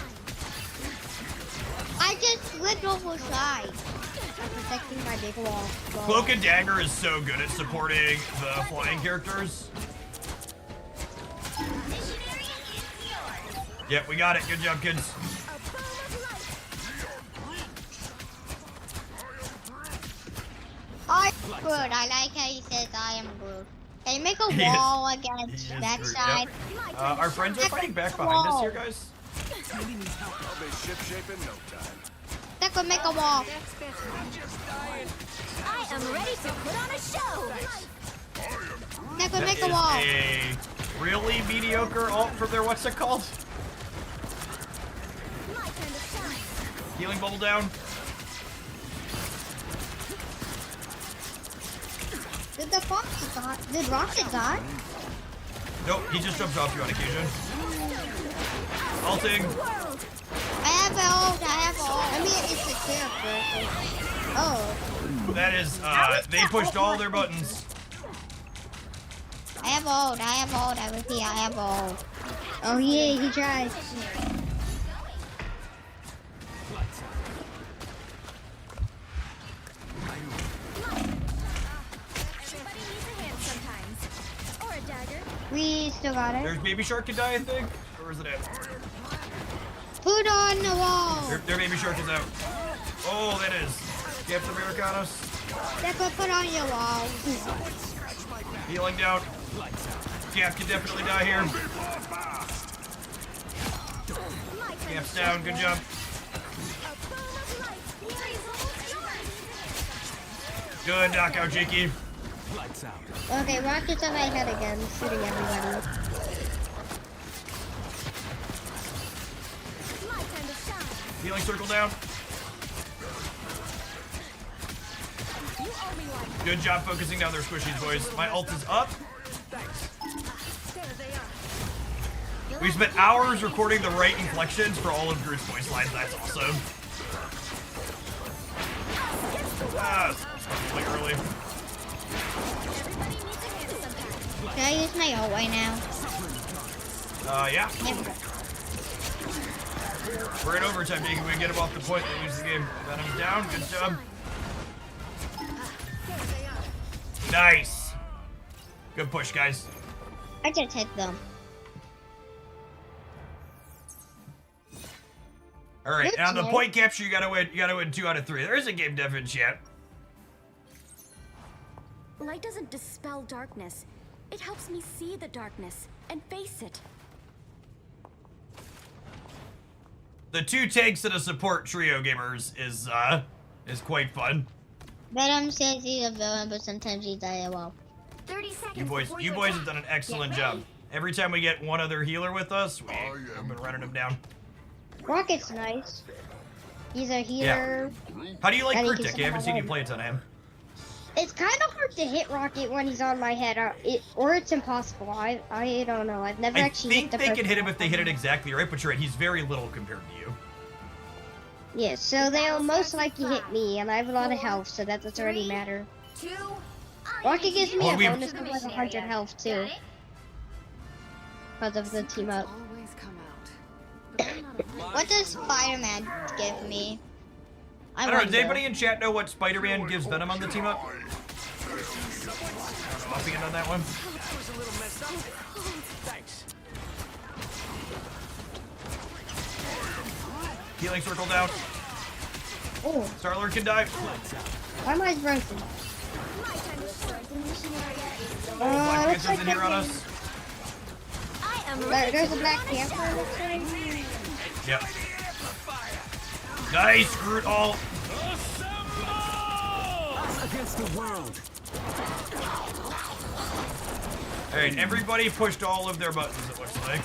Speaker 9: I just slid over side. I'm protecting my big wall.
Speaker 1: Cloak and Dagger is so good at supporting the flying characters.
Speaker 4: Mission area is yours.
Speaker 1: Yep, we got it. Good job, kids.
Speaker 4: A ball of light.
Speaker 9: I'm Groot. I like how he says I am Groot. Can you make a
Speaker 1: He is-
Speaker 9: wall
Speaker 1: he
Speaker 9: against
Speaker 1: is
Speaker 9: that
Speaker 1: Groot,
Speaker 9: side?
Speaker 1: yep. Our friends are fighting back behind us here, guys.
Speaker 8: I'll be shipshape in no time.
Speaker 9: That could make a wall.
Speaker 4: I am ready to put on a show.
Speaker 9: That could
Speaker 1: That
Speaker 9: make
Speaker 1: is
Speaker 9: a wall.
Speaker 1: a really mediocre ult from their, what's it called?
Speaker 4: My time to shine.
Speaker 1: Healing bubble down.
Speaker 9: Did the fox die? Did Rocket die?
Speaker 1: Nope, he just jumps off you on occasion. Ulting.
Speaker 9: I have ult. I have ult. I mean, it's a character. Oh.
Speaker 1: That is, they pushed all their buttons.
Speaker 9: I have ult. I have ult. I repeat, I have ult. Oh yeah, he tried. We still got it.
Speaker 1: There's Baby Shark can die, I think. Or is it at?
Speaker 9: Put on the wall.
Speaker 1: Their Baby Shark is out. Oh, that is. Captain Americanos.
Speaker 9: Step put on your wall.
Speaker 1: Healing down. Cap can definitely die here. Cap's down. Good job. Good knockout, Jakey.
Speaker 9: Okay, rockets on my head again, shooting everybody.
Speaker 1: Healing circle down. Good job focusing down their squishies, boys. My ult is up. We spent hours recording the right inflections for all of Groot's voice lines. That's awesome. Ah, it's way early.
Speaker 9: Can I use my ult right now?
Speaker 1: Yeah.
Speaker 9: Never go.
Speaker 1: We're in overtime, Jake. If we get him off the point, they lose the game. Venom's down. Good job. Nice. Good push, guys.
Speaker 9: I just hit them.
Speaker 1: All right,
Speaker 9: Good
Speaker 1: and on the
Speaker 9: play.
Speaker 1: point capture, you gotta win. You gotta win 2 out of 3. There is a game dev in chat.
Speaker 4: Light doesn't dispel darkness. It helps me see the darkness and face it.
Speaker 1: The 2 tanks and a support trio gamers is quite fun.
Speaker 9: Venom says he's a villain, but sometimes he dies well.
Speaker 4: 30 seconds.
Speaker 1: You boys have done an excellent job. Every time we get one other healer with us, we've been running them down.
Speaker 9: Rocket's nice. He's a healer.
Speaker 1: How do you like
Speaker 9: And he
Speaker 1: Groot,
Speaker 9: can
Speaker 1: Dick? I haven't seen you
Speaker 9: survive.
Speaker 1: play a ton of him.
Speaker 9: It's kind of hard to hit Rocket when he's on my head, or it's impossible. I don't know. I've never
Speaker 1: I
Speaker 9: actually
Speaker 1: think
Speaker 9: hit the
Speaker 1: they can hit him if they hit it exactly right, but you're right, he's very little compared to you.
Speaker 9: Yeah, so they'll most likely hit me, and I have a lot of health, so that doesn't really matter.
Speaker 4: 2.
Speaker 9: Rocket gives me
Speaker 1: Oh,
Speaker 9: a
Speaker 1: we-
Speaker 9: bonus of like 100 health too, because of the team up.
Speaker 7: Always come out. But I'm not a
Speaker 9: What does Spider-Man give me?
Speaker 1: I don't know, does anybody in chat know what Spider-Man gives Venom on the team up? Off again on that one.
Speaker 5: That was a little messed up there. Thanks.
Speaker 1: Healing circle down.
Speaker 9: Oh,
Speaker 1: Star-Lord can die.
Speaker 9: why am I broken?
Speaker 1: Black
Speaker 9: Looks
Speaker 1: Panther's
Speaker 9: like
Speaker 1: in here on us.
Speaker 9: there's a Black Panther. Looks like.
Speaker 1: Yep. Nice, Groot all.
Speaker 2: Against the world.
Speaker 1: Alright, everybody pushed all of their buttons, it looks like.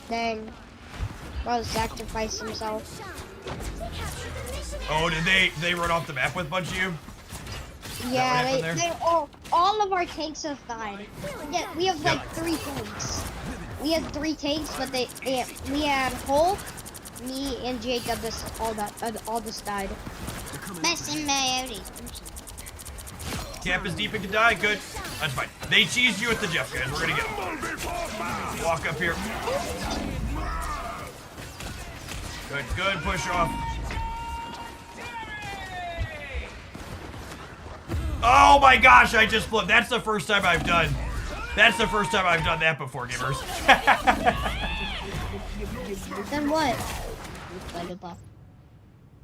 Speaker 9: Dang. Well, sacrifice himself.
Speaker 1: Oh, did they run off the map with a bunch of you?
Speaker 9: Yeah,
Speaker 1: what happened
Speaker 9: they all of our tanks have died. Yeah, we have like 3 tanks. We had 3 tanks, but we had Hulk, me, and Jacob. All just died. Best in my
Speaker 1: Cap is deep and can die. Good. That's fine. They cheesed you with the Jeff, guys. We're gonna get them. Walk up here. Good push off. Oh my gosh, I just flipped. That's the first time I've done that before, gamers.
Speaker 9: Then what?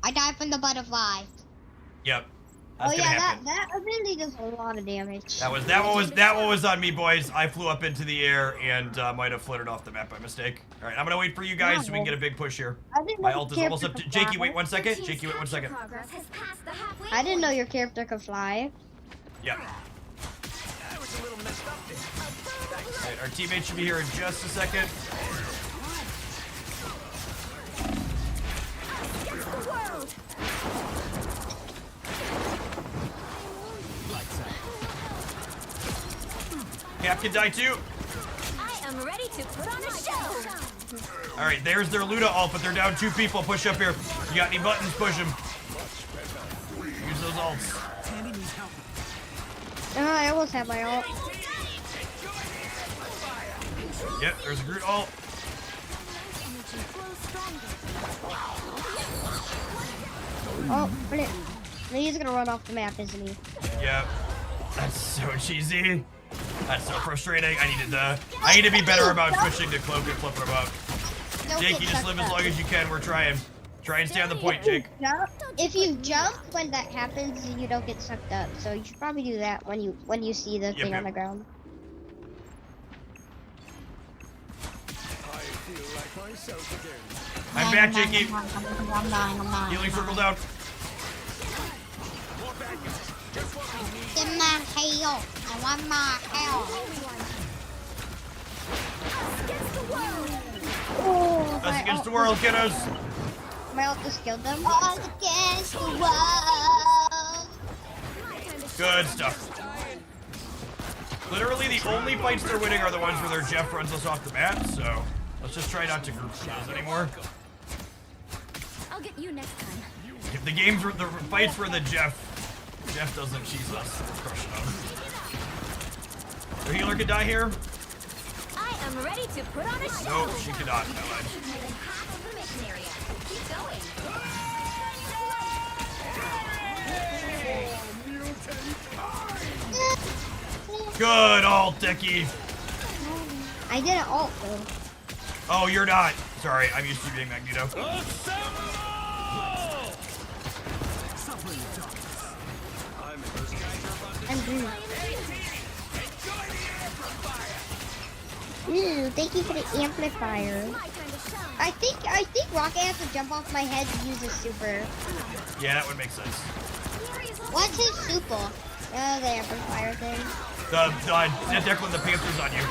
Speaker 9: I died from the butterfly.
Speaker 1: Yep. That's
Speaker 9: Oh
Speaker 1: gonna
Speaker 9: yeah,
Speaker 1: happen.
Speaker 9: that ability does a lot of damage.
Speaker 1: That one was on me, boys. I flew up into the air and might have flitted off the map by mistake. All right, I'm gonna wait for you guys so we can get a big push here.
Speaker 9: I didn't
Speaker 1: My
Speaker 9: know
Speaker 1: ult is
Speaker 9: your
Speaker 1: almost up.
Speaker 9: character
Speaker 1: Jakey,
Speaker 9: could
Speaker 1: wait
Speaker 9: fly.
Speaker 1: 1 second. Jakey, wait 1 second.
Speaker 4: Progress has passed the halfway
Speaker 9: I didn't know
Speaker 4: point.
Speaker 9: your character could fly.
Speaker 1: Yep.
Speaker 5: That was a little messed up there. Thanks.
Speaker 1: All right, our teammates should be here in just a second. Cap can die too.
Speaker 4: I am ready to put on a show.
Speaker 1: All right, there's their Luda ult, but they're down 2 people. Push up here. You got any buttons? Push them. Use those ults.
Speaker 9: I almost have my ult.
Speaker 1: Yep, there's a Groot ult.
Speaker 9: Oh, but he's gonna run off the map, isn't he?
Speaker 1: Yep. That's so cheesy. That's so frustrating. I need to be better about switching to cloak and flipping them up.
Speaker 9: Don't
Speaker 1: Jake,
Speaker 9: get
Speaker 1: you just
Speaker 9: sucked
Speaker 1: live as
Speaker 9: up.
Speaker 1: long as you can. We're trying. Try and stay on the point, Jake.
Speaker 9: If you jump when that happens, you don't get sucked up. So you should probably do that when you see the thing on the ground.
Speaker 8: I feel like myself again.
Speaker 1: I'm back, Jakey.
Speaker 9: I'm dying.
Speaker 1: Healing circle down.
Speaker 9: Give my heal. I want my health. Oh,
Speaker 1: Us against the world, kiddos.
Speaker 9: My ult just killed them. All against the world.
Speaker 1: Good stuff. Literally, the only fights they're winning are the ones where their Jeff runs us off the map, so let's just try not to group those anymore.
Speaker 4: I'll get you next time.
Speaker 1: If the games were the fights where the Jeff doesn't cheese us, we're crushing them. The healer could die here.
Speaker 4: I am ready to put on a show.
Speaker 1: Nope, she cannot. No,
Speaker 4: Keep going.
Speaker 1: good ult, Dickie.
Speaker 9: I did an ult though.
Speaker 1: Oh, you're not. Sorry, I'm used to being Magneto.
Speaker 9: I'm green. Ooh, thank you for the amplifier. I think Rocket has to jump off my head to use a super.
Speaker 1: Yeah, that would make sense.
Speaker 9: What's his super? Oh, the amplifier thing.
Speaker 1: Declan, the Panthers on you.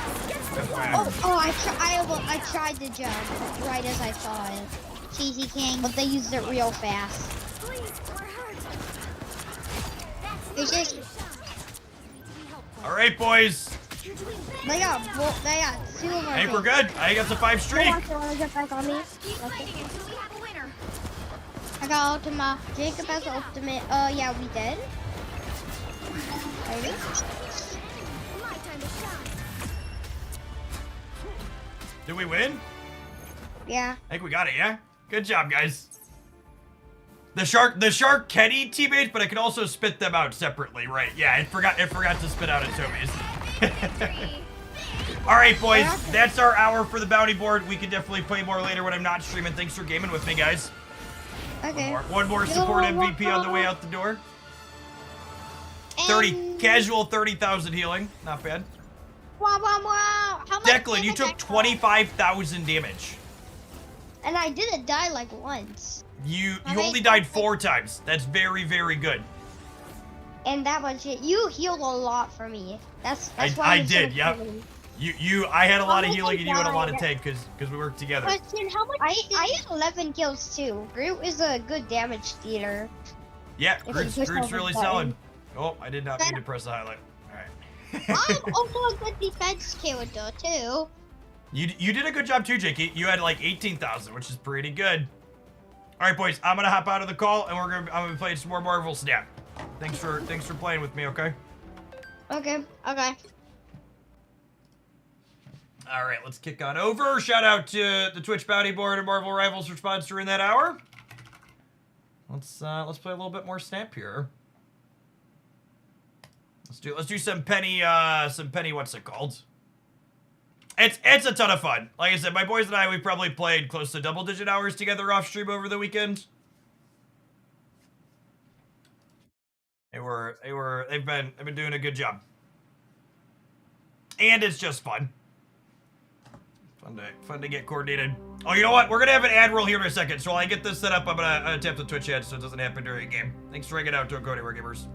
Speaker 9: I tried to jump right as I saw it. Cheesy King, but they used it real fast. It's just
Speaker 1: All right, boys.
Speaker 9: they got two of our
Speaker 1: I think we're good. I think that's a 5 streak.
Speaker 9: Wanna get back on me?
Speaker 4: Keep fighting until we have a winner.
Speaker 9: I got ultimate. Jacob has the ultimate. Yeah, we did. Ready?
Speaker 4: My time to shine.
Speaker 1: Did we win?
Speaker 9: Yeah.
Speaker 1: I think we got it, yeah? Good job, guys. The shark Kenny teammates, but I can also spit them out separately, right? Yeah, I forgot to spit out at Toby's. All right, boys, that's our hour for the bounty board. We can definitely play more later when I'm not streaming. Thanks for gaming with me, guys.
Speaker 9: Okay.
Speaker 1: One more support MVP on the way out the door. 30 casual, 30,000 healing. Not bad.
Speaker 9: Wow. How much
Speaker 1: Declan, you
Speaker 9: damage
Speaker 1: took
Speaker 9: I got?
Speaker 1: 25,000 damage.
Speaker 9: And I didn't die like once.
Speaker 1: You
Speaker 9: How
Speaker 1: only
Speaker 9: many
Speaker 1: died
Speaker 9: times?
Speaker 1: 4 times. That's very, very good.
Speaker 9: And that much it. You healed a lot for me. That's why
Speaker 1: I
Speaker 9: you're so
Speaker 1: did, yep.
Speaker 9: pretty.
Speaker 1: I had a lot of
Speaker 9: much
Speaker 1: healing
Speaker 9: I
Speaker 1: and you had a lot of
Speaker 9: died?
Speaker 1: tank because we worked together.
Speaker 9: Question, how much? I had 11 kills too. Groot is a good damage dealer.
Speaker 1: Yeah,
Speaker 9: If
Speaker 1: Groot's
Speaker 9: you push over
Speaker 1: really
Speaker 9: the button.
Speaker 1: solid. Oh, I did not mean to press the highlight. All right.
Speaker 9: I'm also a good defense character too.
Speaker 1: You did a good job too, Jakey. You had like 18,000, which is pretty good. All right, boys, I'm gonna hop out of the call and I'm gonna be playing some more Marvel Snap. Thanks for playing with me, okay?
Speaker 9: Okay.
Speaker 1: All right, let's kick on over. Shout out to the Twitch bounty board and Marvel Rivals for sponsoring that hour. Let's play a little bit more Snap here. Let's do some Penny what's it called? It's a ton of fun. Like I said, my boys and I, we probably played close to double-digit hours together off stream over the weekend. They've been doing a good job. And it's just fun. Fun to get coordinated. Oh, you know what? We're gonna have an ad roll here in a second. So while I get this set up, I'm gonna tap the Twitch ad so it doesn't happen during a game. Thanks for hanging out, Cody Wargamers.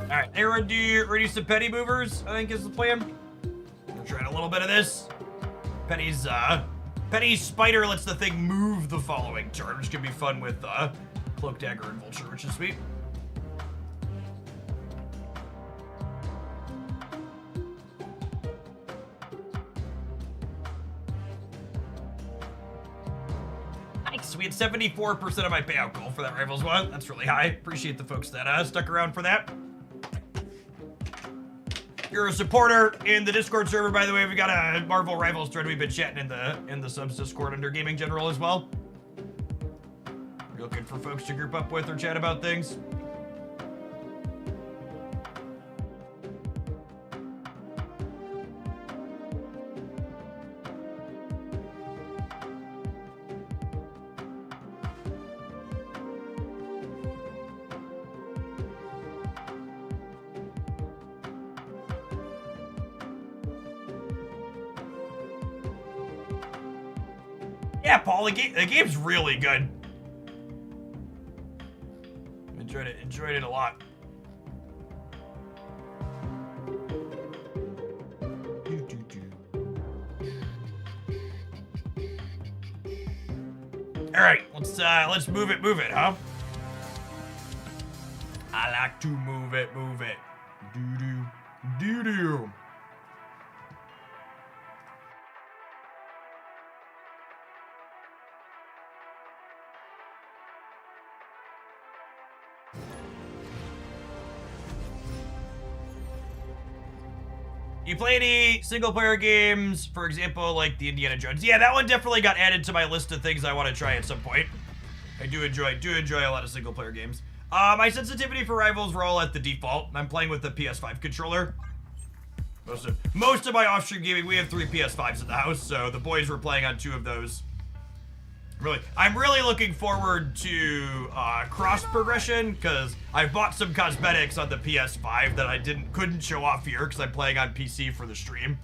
Speaker 1: Alright, everyone do some petty movers, I think is the plan. We're trying a little bit of this. Penny's spider lets the thing move the following turn, which can be fun with Cloak, Dagger, and Vulture, which is sweet. Nice, we had 74% of my payout goal for that Rivals one. That's really high. Appreciate the folks that stuck around for that. You're a supporter in the Discord server, by the way. We got a Marvel Rivals thread we've been chatting in the subs Discord under Gaming General as well. You're looking for folks to group up with or chat about things. Yeah, Paul, the game's really good. Enjoyed it a lot. All right, let's move it, huh? I like to move it. Doo-doo. You play any single-player games, for example, like the Indiana Jones? Yeah, that one definitely got added to my list of things I want to try at some point. I do enjoy a lot of single-player games. My sensitivity for Rivals were all at the default. I'm playing with the PS5 controller. Most of my off-stream gaming, we have 3 PS5s in the house, so the boys were playing on 2 of those. I'm really looking forward to cross progression, because I bought some cosmetics on the PS5 that I couldn't show off here because I'm playing on PC for the stream.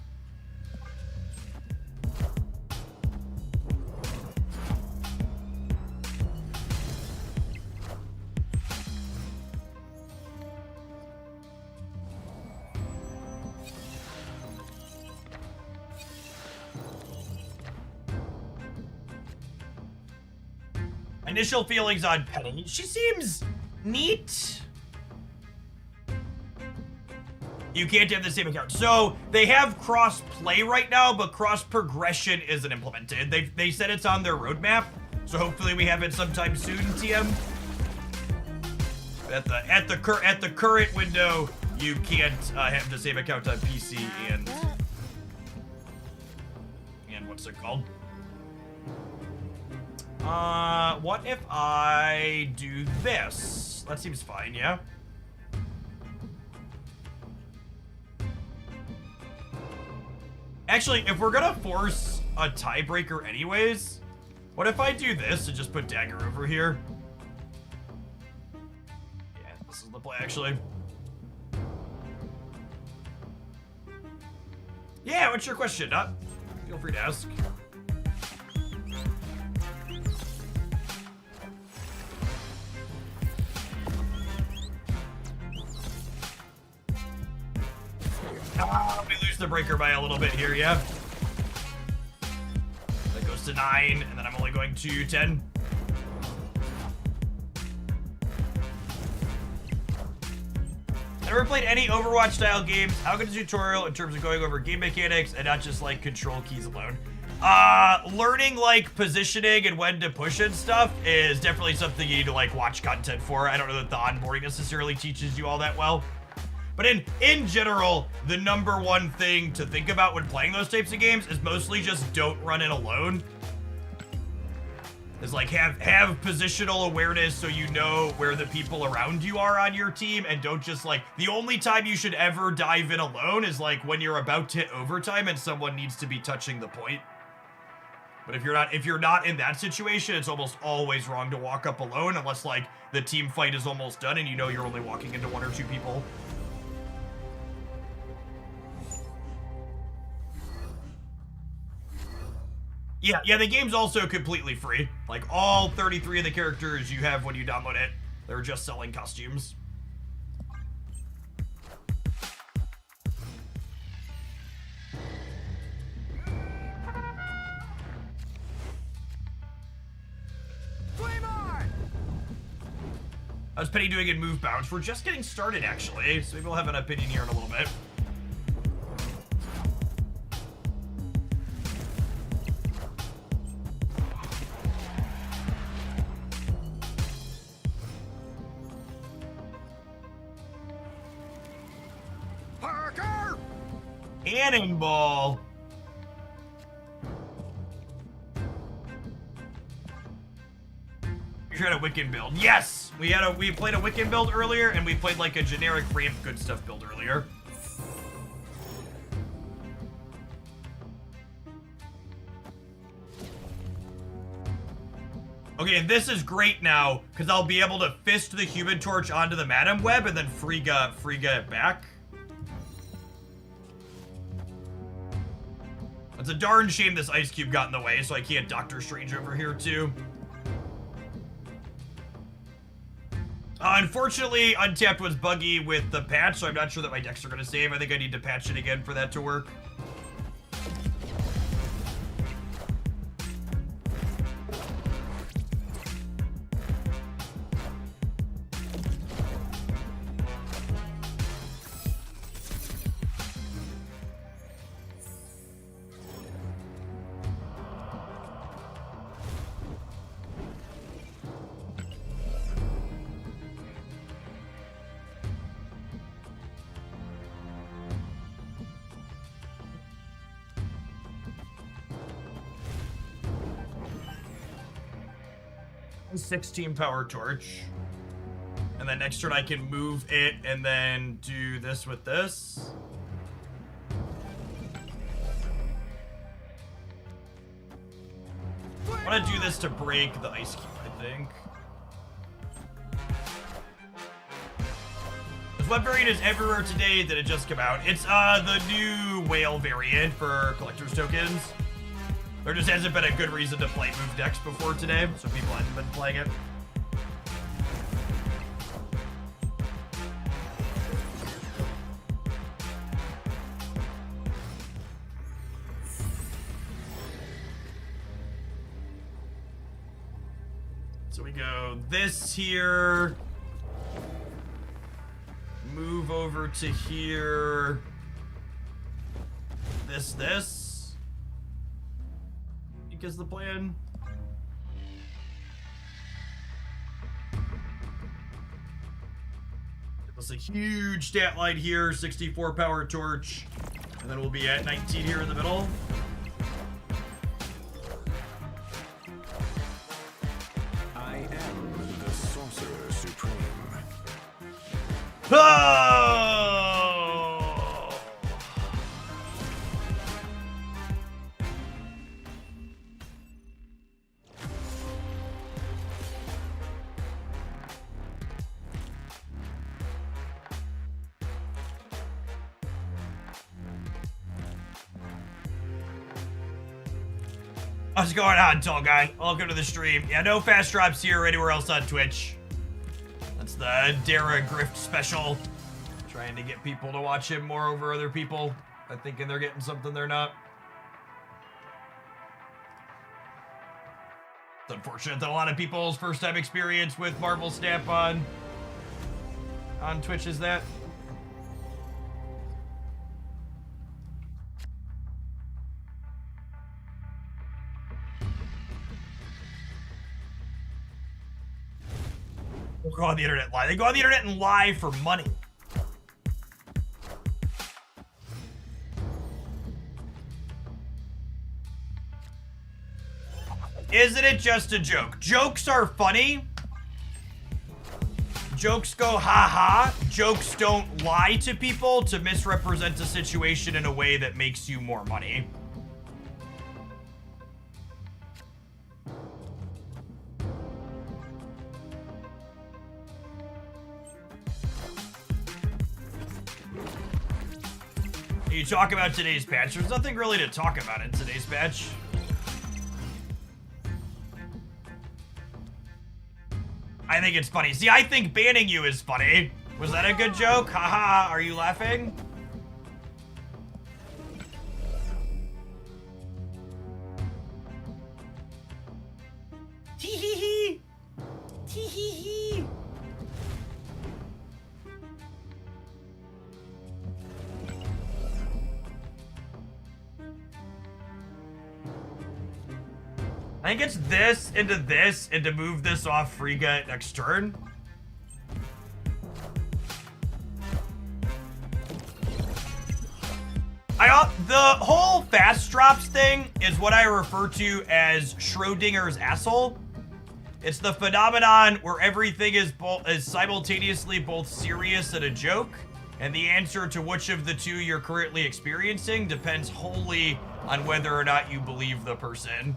Speaker 1: Initial feelings on Penny. She seems neat. You can't have the same account. So they have cross play right now, but cross progression isn't implemented. They said it's on their roadmap, so hopefully we have it sometime soon. TM. At the current window, you can't have the same account on PC and what's it called? What if I do this? That seems fine, yeah? Actually, if we're gonna force a tiebreaker anyways, what if I do this and just put Dagger over here? Yeah, this is the play, actually. Yeah, what's your question, Nut? Feel free to ask. We lose the breaker by a little bit here, yeah? That goes to 9, and then I'm only going to 10. Never played any Overwatch-style games. How good is the tutorial in terms of going over game mechanics and not just, like, control keys alone? Learning, like, positioning and when to push and stuff is definitely something you need to, like, watch content for. I don't know that the onboarding necessarily teaches you all that well. But in general, the number one thing to think about when playing those types of games is mostly just don't run it alone. Is like have positional awareness so you know where the people around you are on your team, and don't just like, the only time you should ever dive in alone is like when you're about to hit overtime and someone needs to be touching the point. But if you're not in that situation, it's almost always wrong to walk up alone unless like the team fight is almost done and you know you're only walking into 1 or 2 people. Yeah, the game's also completely free. Like, all 33 of the characters you have when you download it, they're just selling costumes. How's Penny doing in move bounce? We're just getting started, actually, so maybe we'll have an opinion here in a little bit.
Speaker 8: Parker!
Speaker 1: Cannonball! You had a Wiccan build. Yes! We played a Wiccan build earlier, and we played like a generic ramp good stuff build earlier. Okay, and this is great now, because I'll be able to fist the Human Torch onto the Madam Web and then Frigga it back. It's a darn shame this ice cube got in the way, so I can't Doctor Strange over here, too. Unfortunately, Untapped was buggy with the patch, so I'm not sure that my decks are going to save. I think I need to patch it again for that to work. A 16 power torch. And then next turn I can move it and then do this with this. I want to do this to break the ice cube, I think. This web variant is everywhere today. Did it just come out? It's the new whale variant for collector's tokens. There just hasn't been a good reason to play move decks before today, so people haven't been playing it. So we go this here. Move over to here. This. Is the plan. There's a huge stat line here, 64 power torch, and then we'll be at 19 here in the middle.
Speaker 8: I am the Sorcerer Supreme.
Speaker 1: Oh! What's going on, tall guy? Welcome to the stream. Yeah, no fast drops here or anywhere else on Twitch. That's the Dara Grift special. Trying to get people to watch him more over other people. I thinking they're getting something they're not. It's unfortunate that a lot of people's first time experience with Marvel Snap on Twitch is that. We'll go on the internet live. They go on the internet and lie for money. Isn't it just a joke? Jokes are funny. Jokes go ha-ha. Jokes don't lie to people to misrepresent a situation in a way that makes you more money. You talk about today's patch. There's nothing really to talk about in today's patch. I think it's funny. See, I think banning you is funny. Was that a good joke? Haha, are you laughing? Tee hee hee. Tee hee hee. I think it's this and to move this off Frigga next turn. The whole fast drops thing is what I refer to as Schrodinger's asshole. It's the phenomenon where everything is simultaneously both serious and a joke, and the answer to which of the two you're currently experiencing depends wholly on whether or not you believe the person.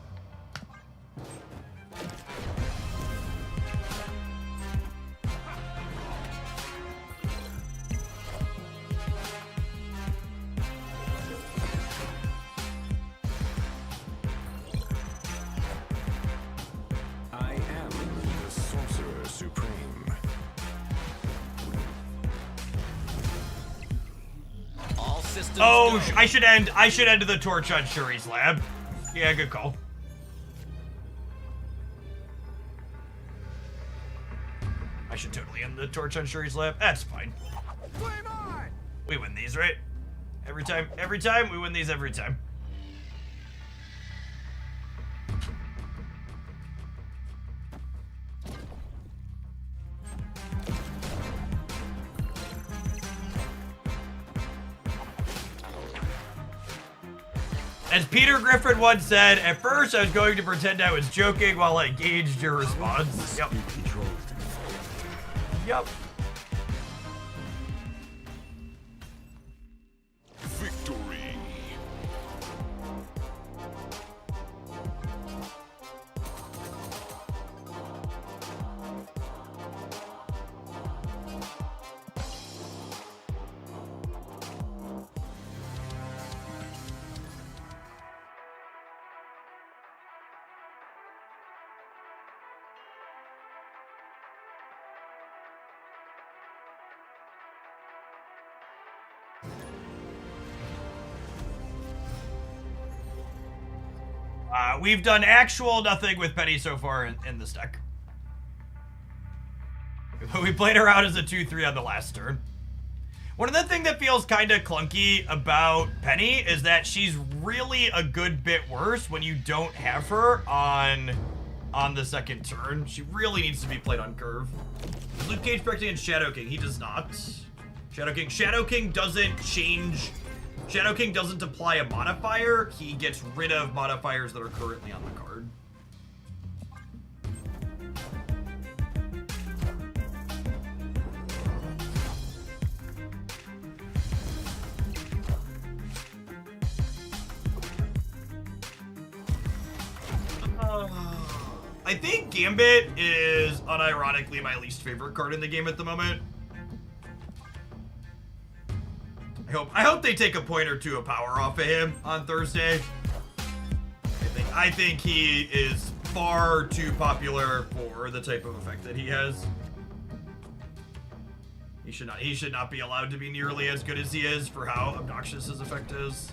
Speaker 8: I am the Sorcerer Supreme.
Speaker 2: All systems
Speaker 1: Oh,
Speaker 2: go.
Speaker 1: I should end the torch on Shuri's lab. Yeah, good call. I should totally end the torch on Shuri's lab. That's fine.
Speaker 2: Flame on!
Speaker 1: We win these, right? Every time, we win these every time. As Peter Griffin once said, at first I was going to pretend I was joking while I gauged your response. Yep. Yep.
Speaker 3: Victory.
Speaker 1: We've done actual nothing with Penny so far in this deck. We played her out as a 2-3 on the last turn. One of the things that feels kind of clunky about Penny is that she's really a good bit worse when you don't have her on the second turn. She really needs to be played on curve. Is Luke Cage protecting against Shadow King? He does not. Shadow King doesn't change. Shadow King doesn't apply a modifier. He gets rid of modifiers that are currently on the card. I think Gambit is unironically my least favorite card in the game at the moment. I hope they take a point or two of power off of him on Thursday. I think he is far too popular for the type of effect that he has. He should not be allowed to be nearly as good as he is for how obnoxious his effect is.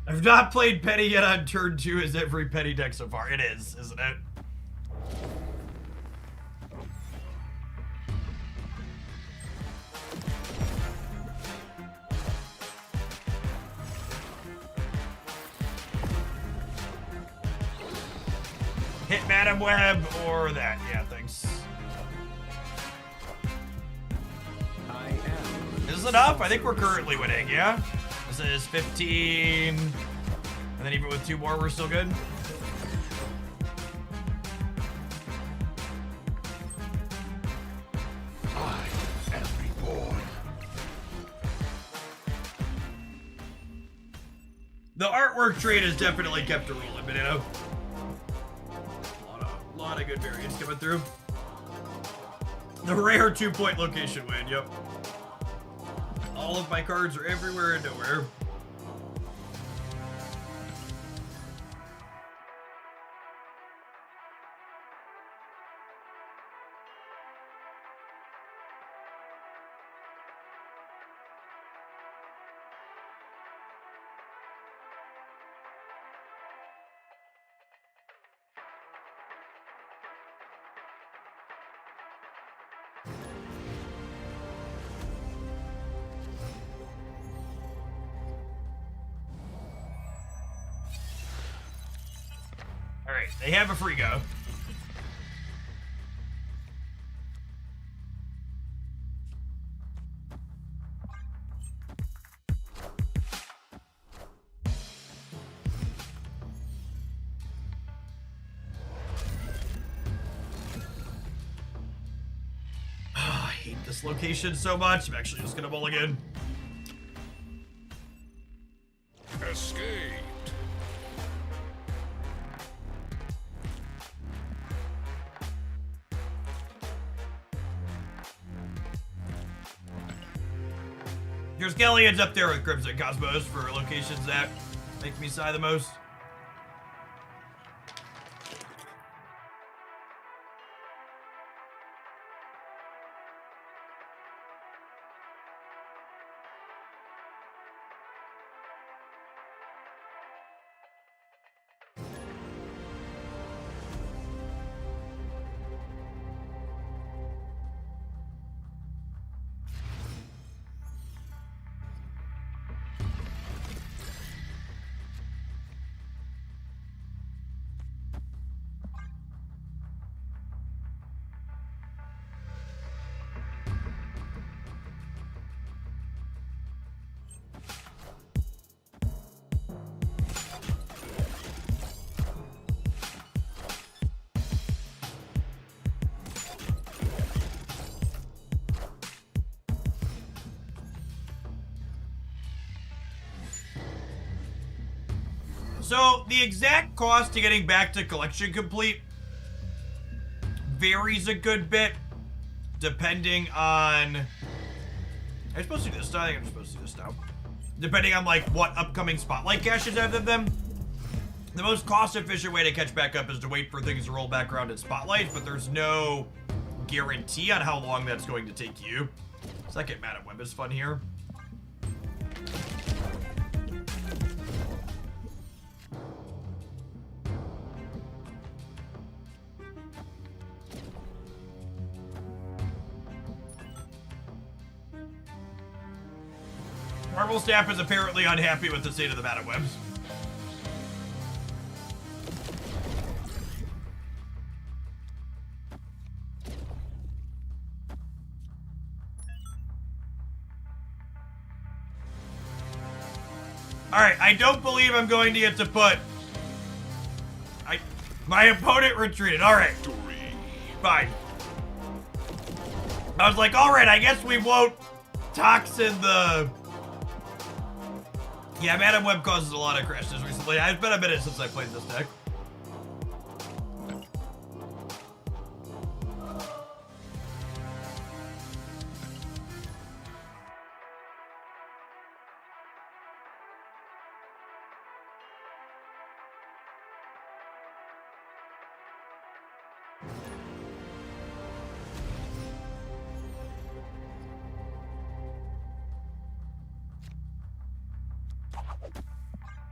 Speaker 1: I've not played Penny yet on turn 2 as every Penny deck so far. It is, isn't it? Hit Madam Web or that. Yeah, thanks. Is this enough? I think we're currently winning, yeah? This is 15. And then even with 2 more, we're still good.
Speaker 3: I am reborn.
Speaker 1: The artwork trade has definitely kept a rolling, but you know. A lot of good variants coming through. The rare 2-point location win, yep. All of my cards are everywhere and nowhere. Alright, they have a free go. I hate this location so much. I'm actually just gonna mulligan.
Speaker 8: Escaped.
Speaker 1: Your Skellions up there with Crimson Cosmos for locations that make me sigh the most. So, the exact cost to getting back to collection complete varies a good bit, depending on... Am I supposed to do this now? I think I'm supposed to do this now. Depending on, like, what upcoming spotlight caches have in them. The most cost-efficient way to catch back up is to wait for things to roll back around in spotlights, but there's no guarantee on how long that's going to take you. Second Madam Web is fun here. Marvel staff is apparently unhappy with the state of the Madam Webs. Alright, I don't believe I'm going to get to put... My opponent retreated. Alright. Fine. I was like, alright, I guess we won't toxin the... Yeah, Madam Web causes a lot of crashes recently. It's been a minute since I played this deck.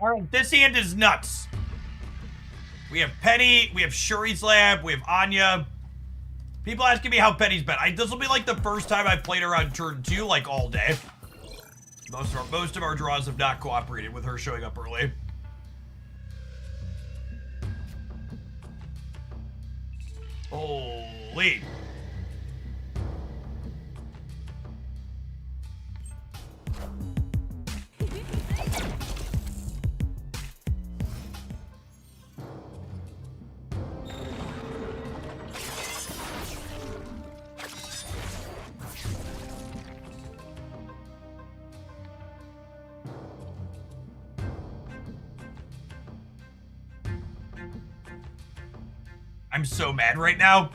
Speaker 1: Alright, this hand is nuts. We have Penny, we have Shuri's Lab, we have Anya. People asking me how Penny's been. This will be like the first time I've played her on turn 2, like all day. Most of our draws have not cooperated with her showing up early. Holy. I'm so mad right now.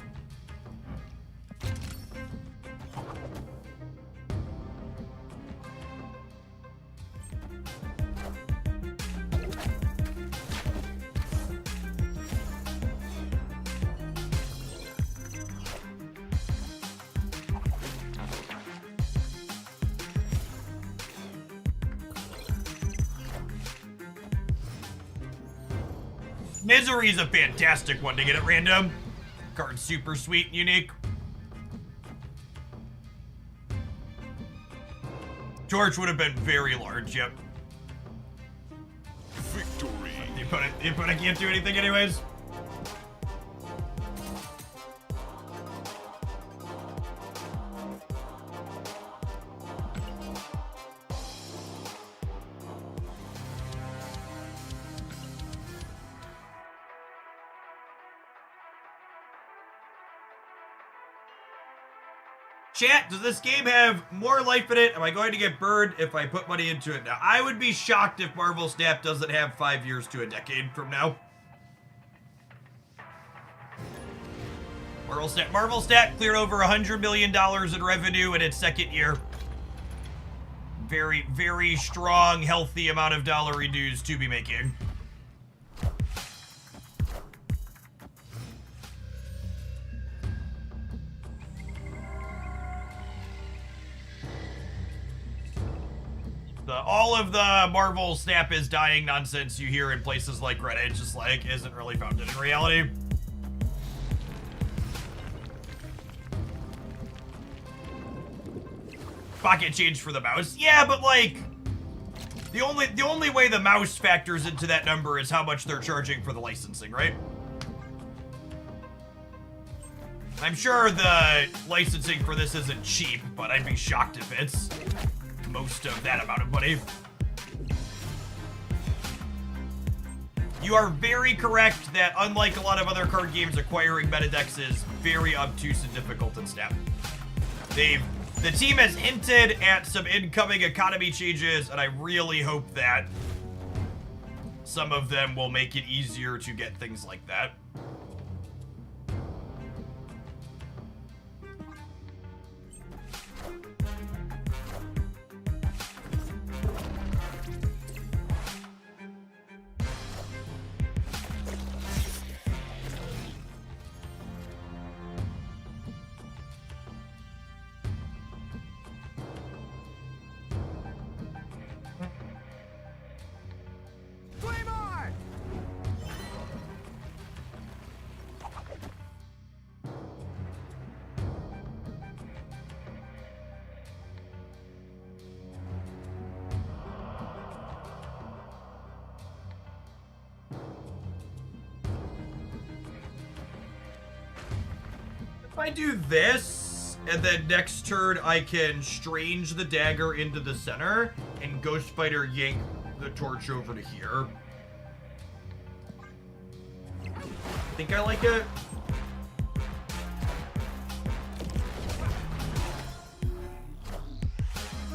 Speaker 1: Misery is a fantastic one to get at random. Card's super sweet and unique. George would have been very large, yep.
Speaker 8: Victory.
Speaker 1: The opponent can't do anything anyways. Chat, does this game have more life in it? Am I going to get burned if I put money into it now? I would be shocked if Marvel Snap doesn't have 5 years to a decade from now. Marvel Snap cleared over $100 million in revenue in its second year. Very, very strong, healthy amount of dollary dues to be making. All of the Marvel Snap is dying nonsense you hear in places like Reddit just like isn't really founded in reality. Pocket change for the mouse. Yeah, but like the only way the mouse factors into that number is how much they're charging for the licensing, right? I'm sure the licensing for this isn't cheap, but I'd be shocked if it's most of that amount of money. You are very correct that unlike a lot of other card games, acquiring meta decks is very obtuse and difficult in Snap. The team has hinted at some incoming economy changes, and I really hope that some of them will make it easier to get things like that. If I do this, and then next turn I can strange the dagger into the center, and Ghost Fighter yank the torch over to here. I think I like it.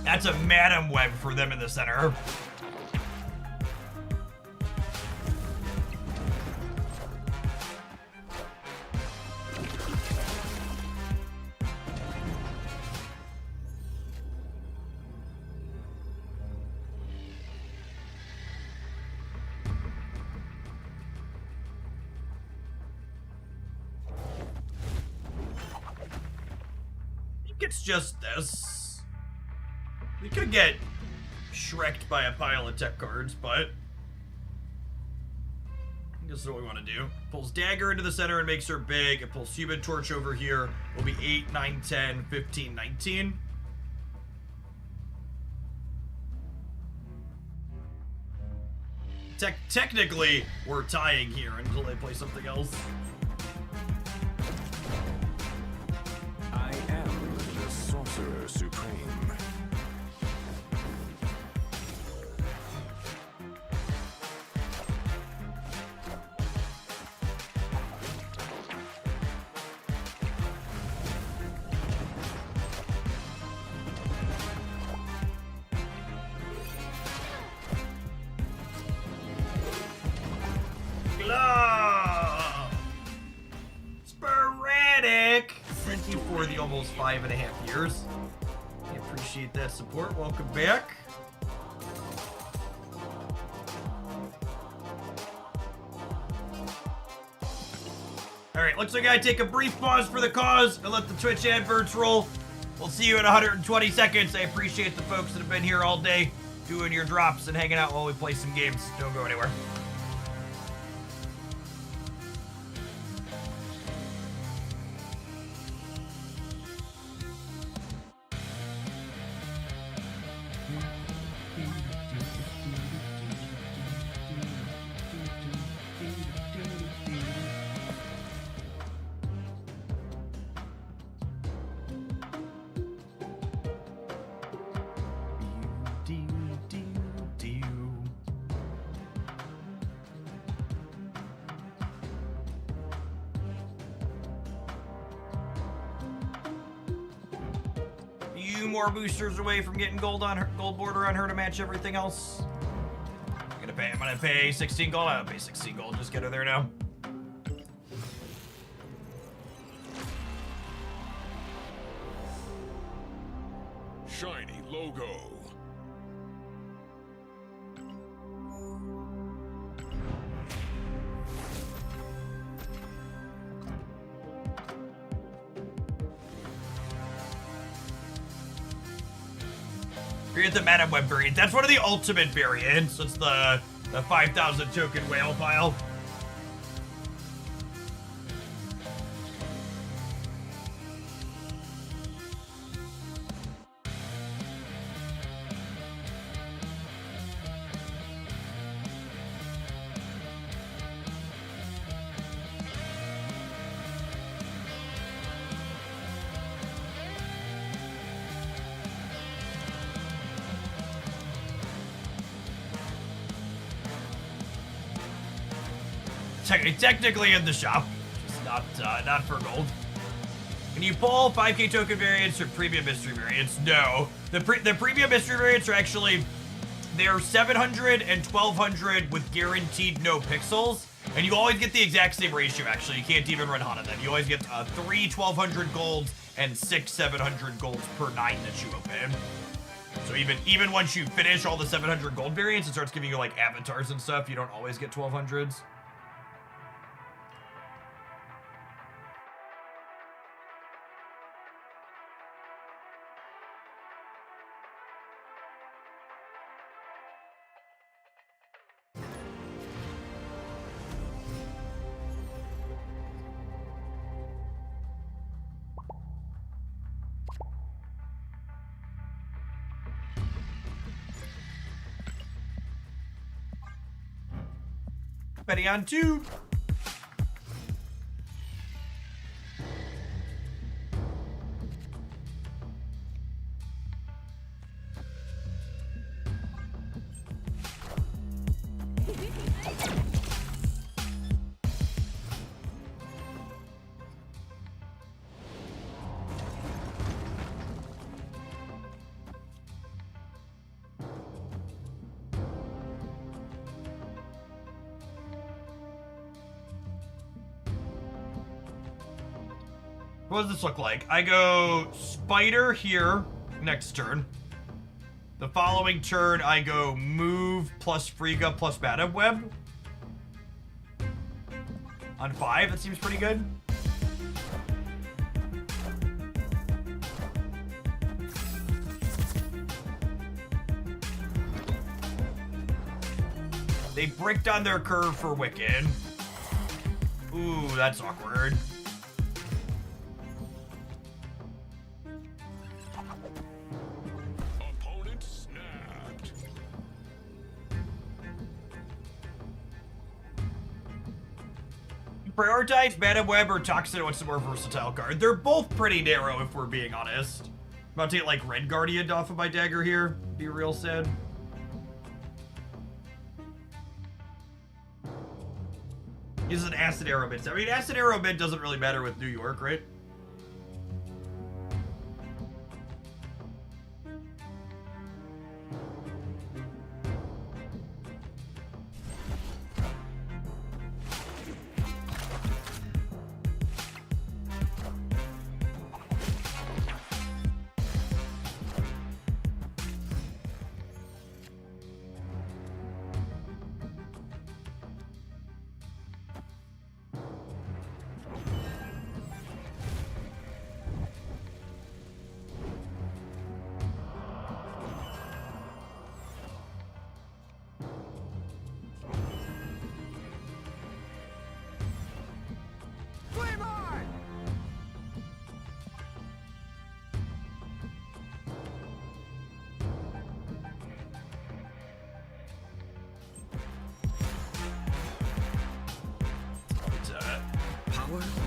Speaker 1: That's a Madam Web for them in the center. It's just this. We could get Shrek'd by a pile of tech cards, but this is what we want to do. Pulls dagger into the center and makes her big. It pulls human torch over here. Will be 8, 9, 10, 15, 19. Technically, we're tying here until they play something else.
Speaker 8: I am the Sorcerer Supreme.
Speaker 1: Sporadic! Thank you for the almost 5.5 years. I appreciate that support. Welcome back. Alright, looks like I take a brief pause for the cause and let the Twitch adverts roll. We'll see you in 120 seconds. I appreciate the folks that have been here all day doing your drops and hanging out while we play some games. Don't go anywhere. few more boosters away from getting gold on her, gold border on her to match everything else. I'm gonna pay 16 gold. I'll pay 16 gold. Just get her there now.
Speaker 8: Shiny logo.
Speaker 1: Create the Madam Web variant. That's one of the ultimate variants. It's the 5,000 token whale file. Technically in the shop, just not for gold. Can you pull 5k token variants or premium mystery variants? No. The premium mystery variants are actually, they're 700 and 1200 with guaranteed no pixels, and you always get the exact same ratio. Actually, you can't even run hot on them. You always get 3 1200 golds and 6 700 golds per 9 that you open. So even once you finish all the 700 gold variants, it starts giving you like avatars and stuff. You don't always get 1200s. Betty on 2. What does this look like? I go spider here next turn. The following turn, I go move plus Frigga plus Madam Web. On 5, that seems pretty good. They bricked on their curve for Wiccan. Ooh, that's awkward. Prioritize Madam Web or Toxin. What's the more versatile card? They're both pretty narrow, if we're being honest. I'm about to get like Red Guardian off of my dagger here. Be real sad. He's an Acid Arrow mid. I mean, Acid Arrow mid doesn't really matter with New York, right?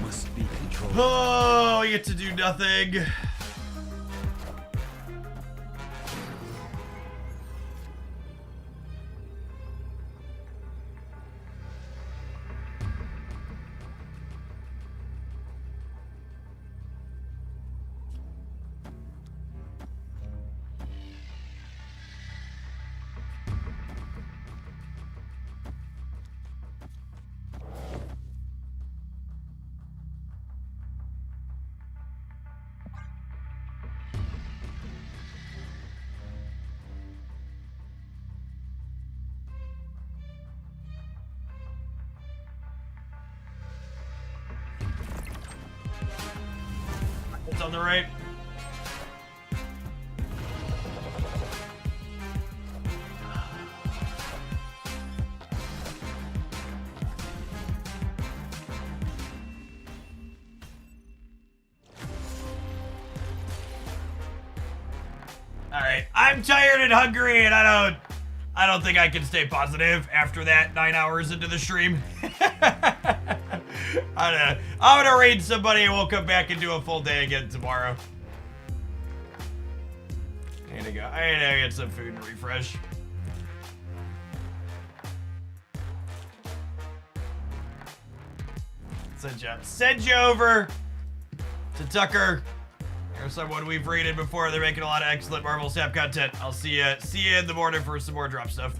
Speaker 11: Must be controlled.
Speaker 1: Oh, I get to do nothing. It's on the right. All right, I'm tired and hungry, and I don't think I can stay positive after that 9 hours into the stream. I'm gonna raid somebody and we'll come back and do a full day again tomorrow. I need to get some food and refresh. Send you over to Tucker. Or someone we've raided before. They're making a lot of excellent Marvel Snap content. I'll see you in the morning for some more drop stuff.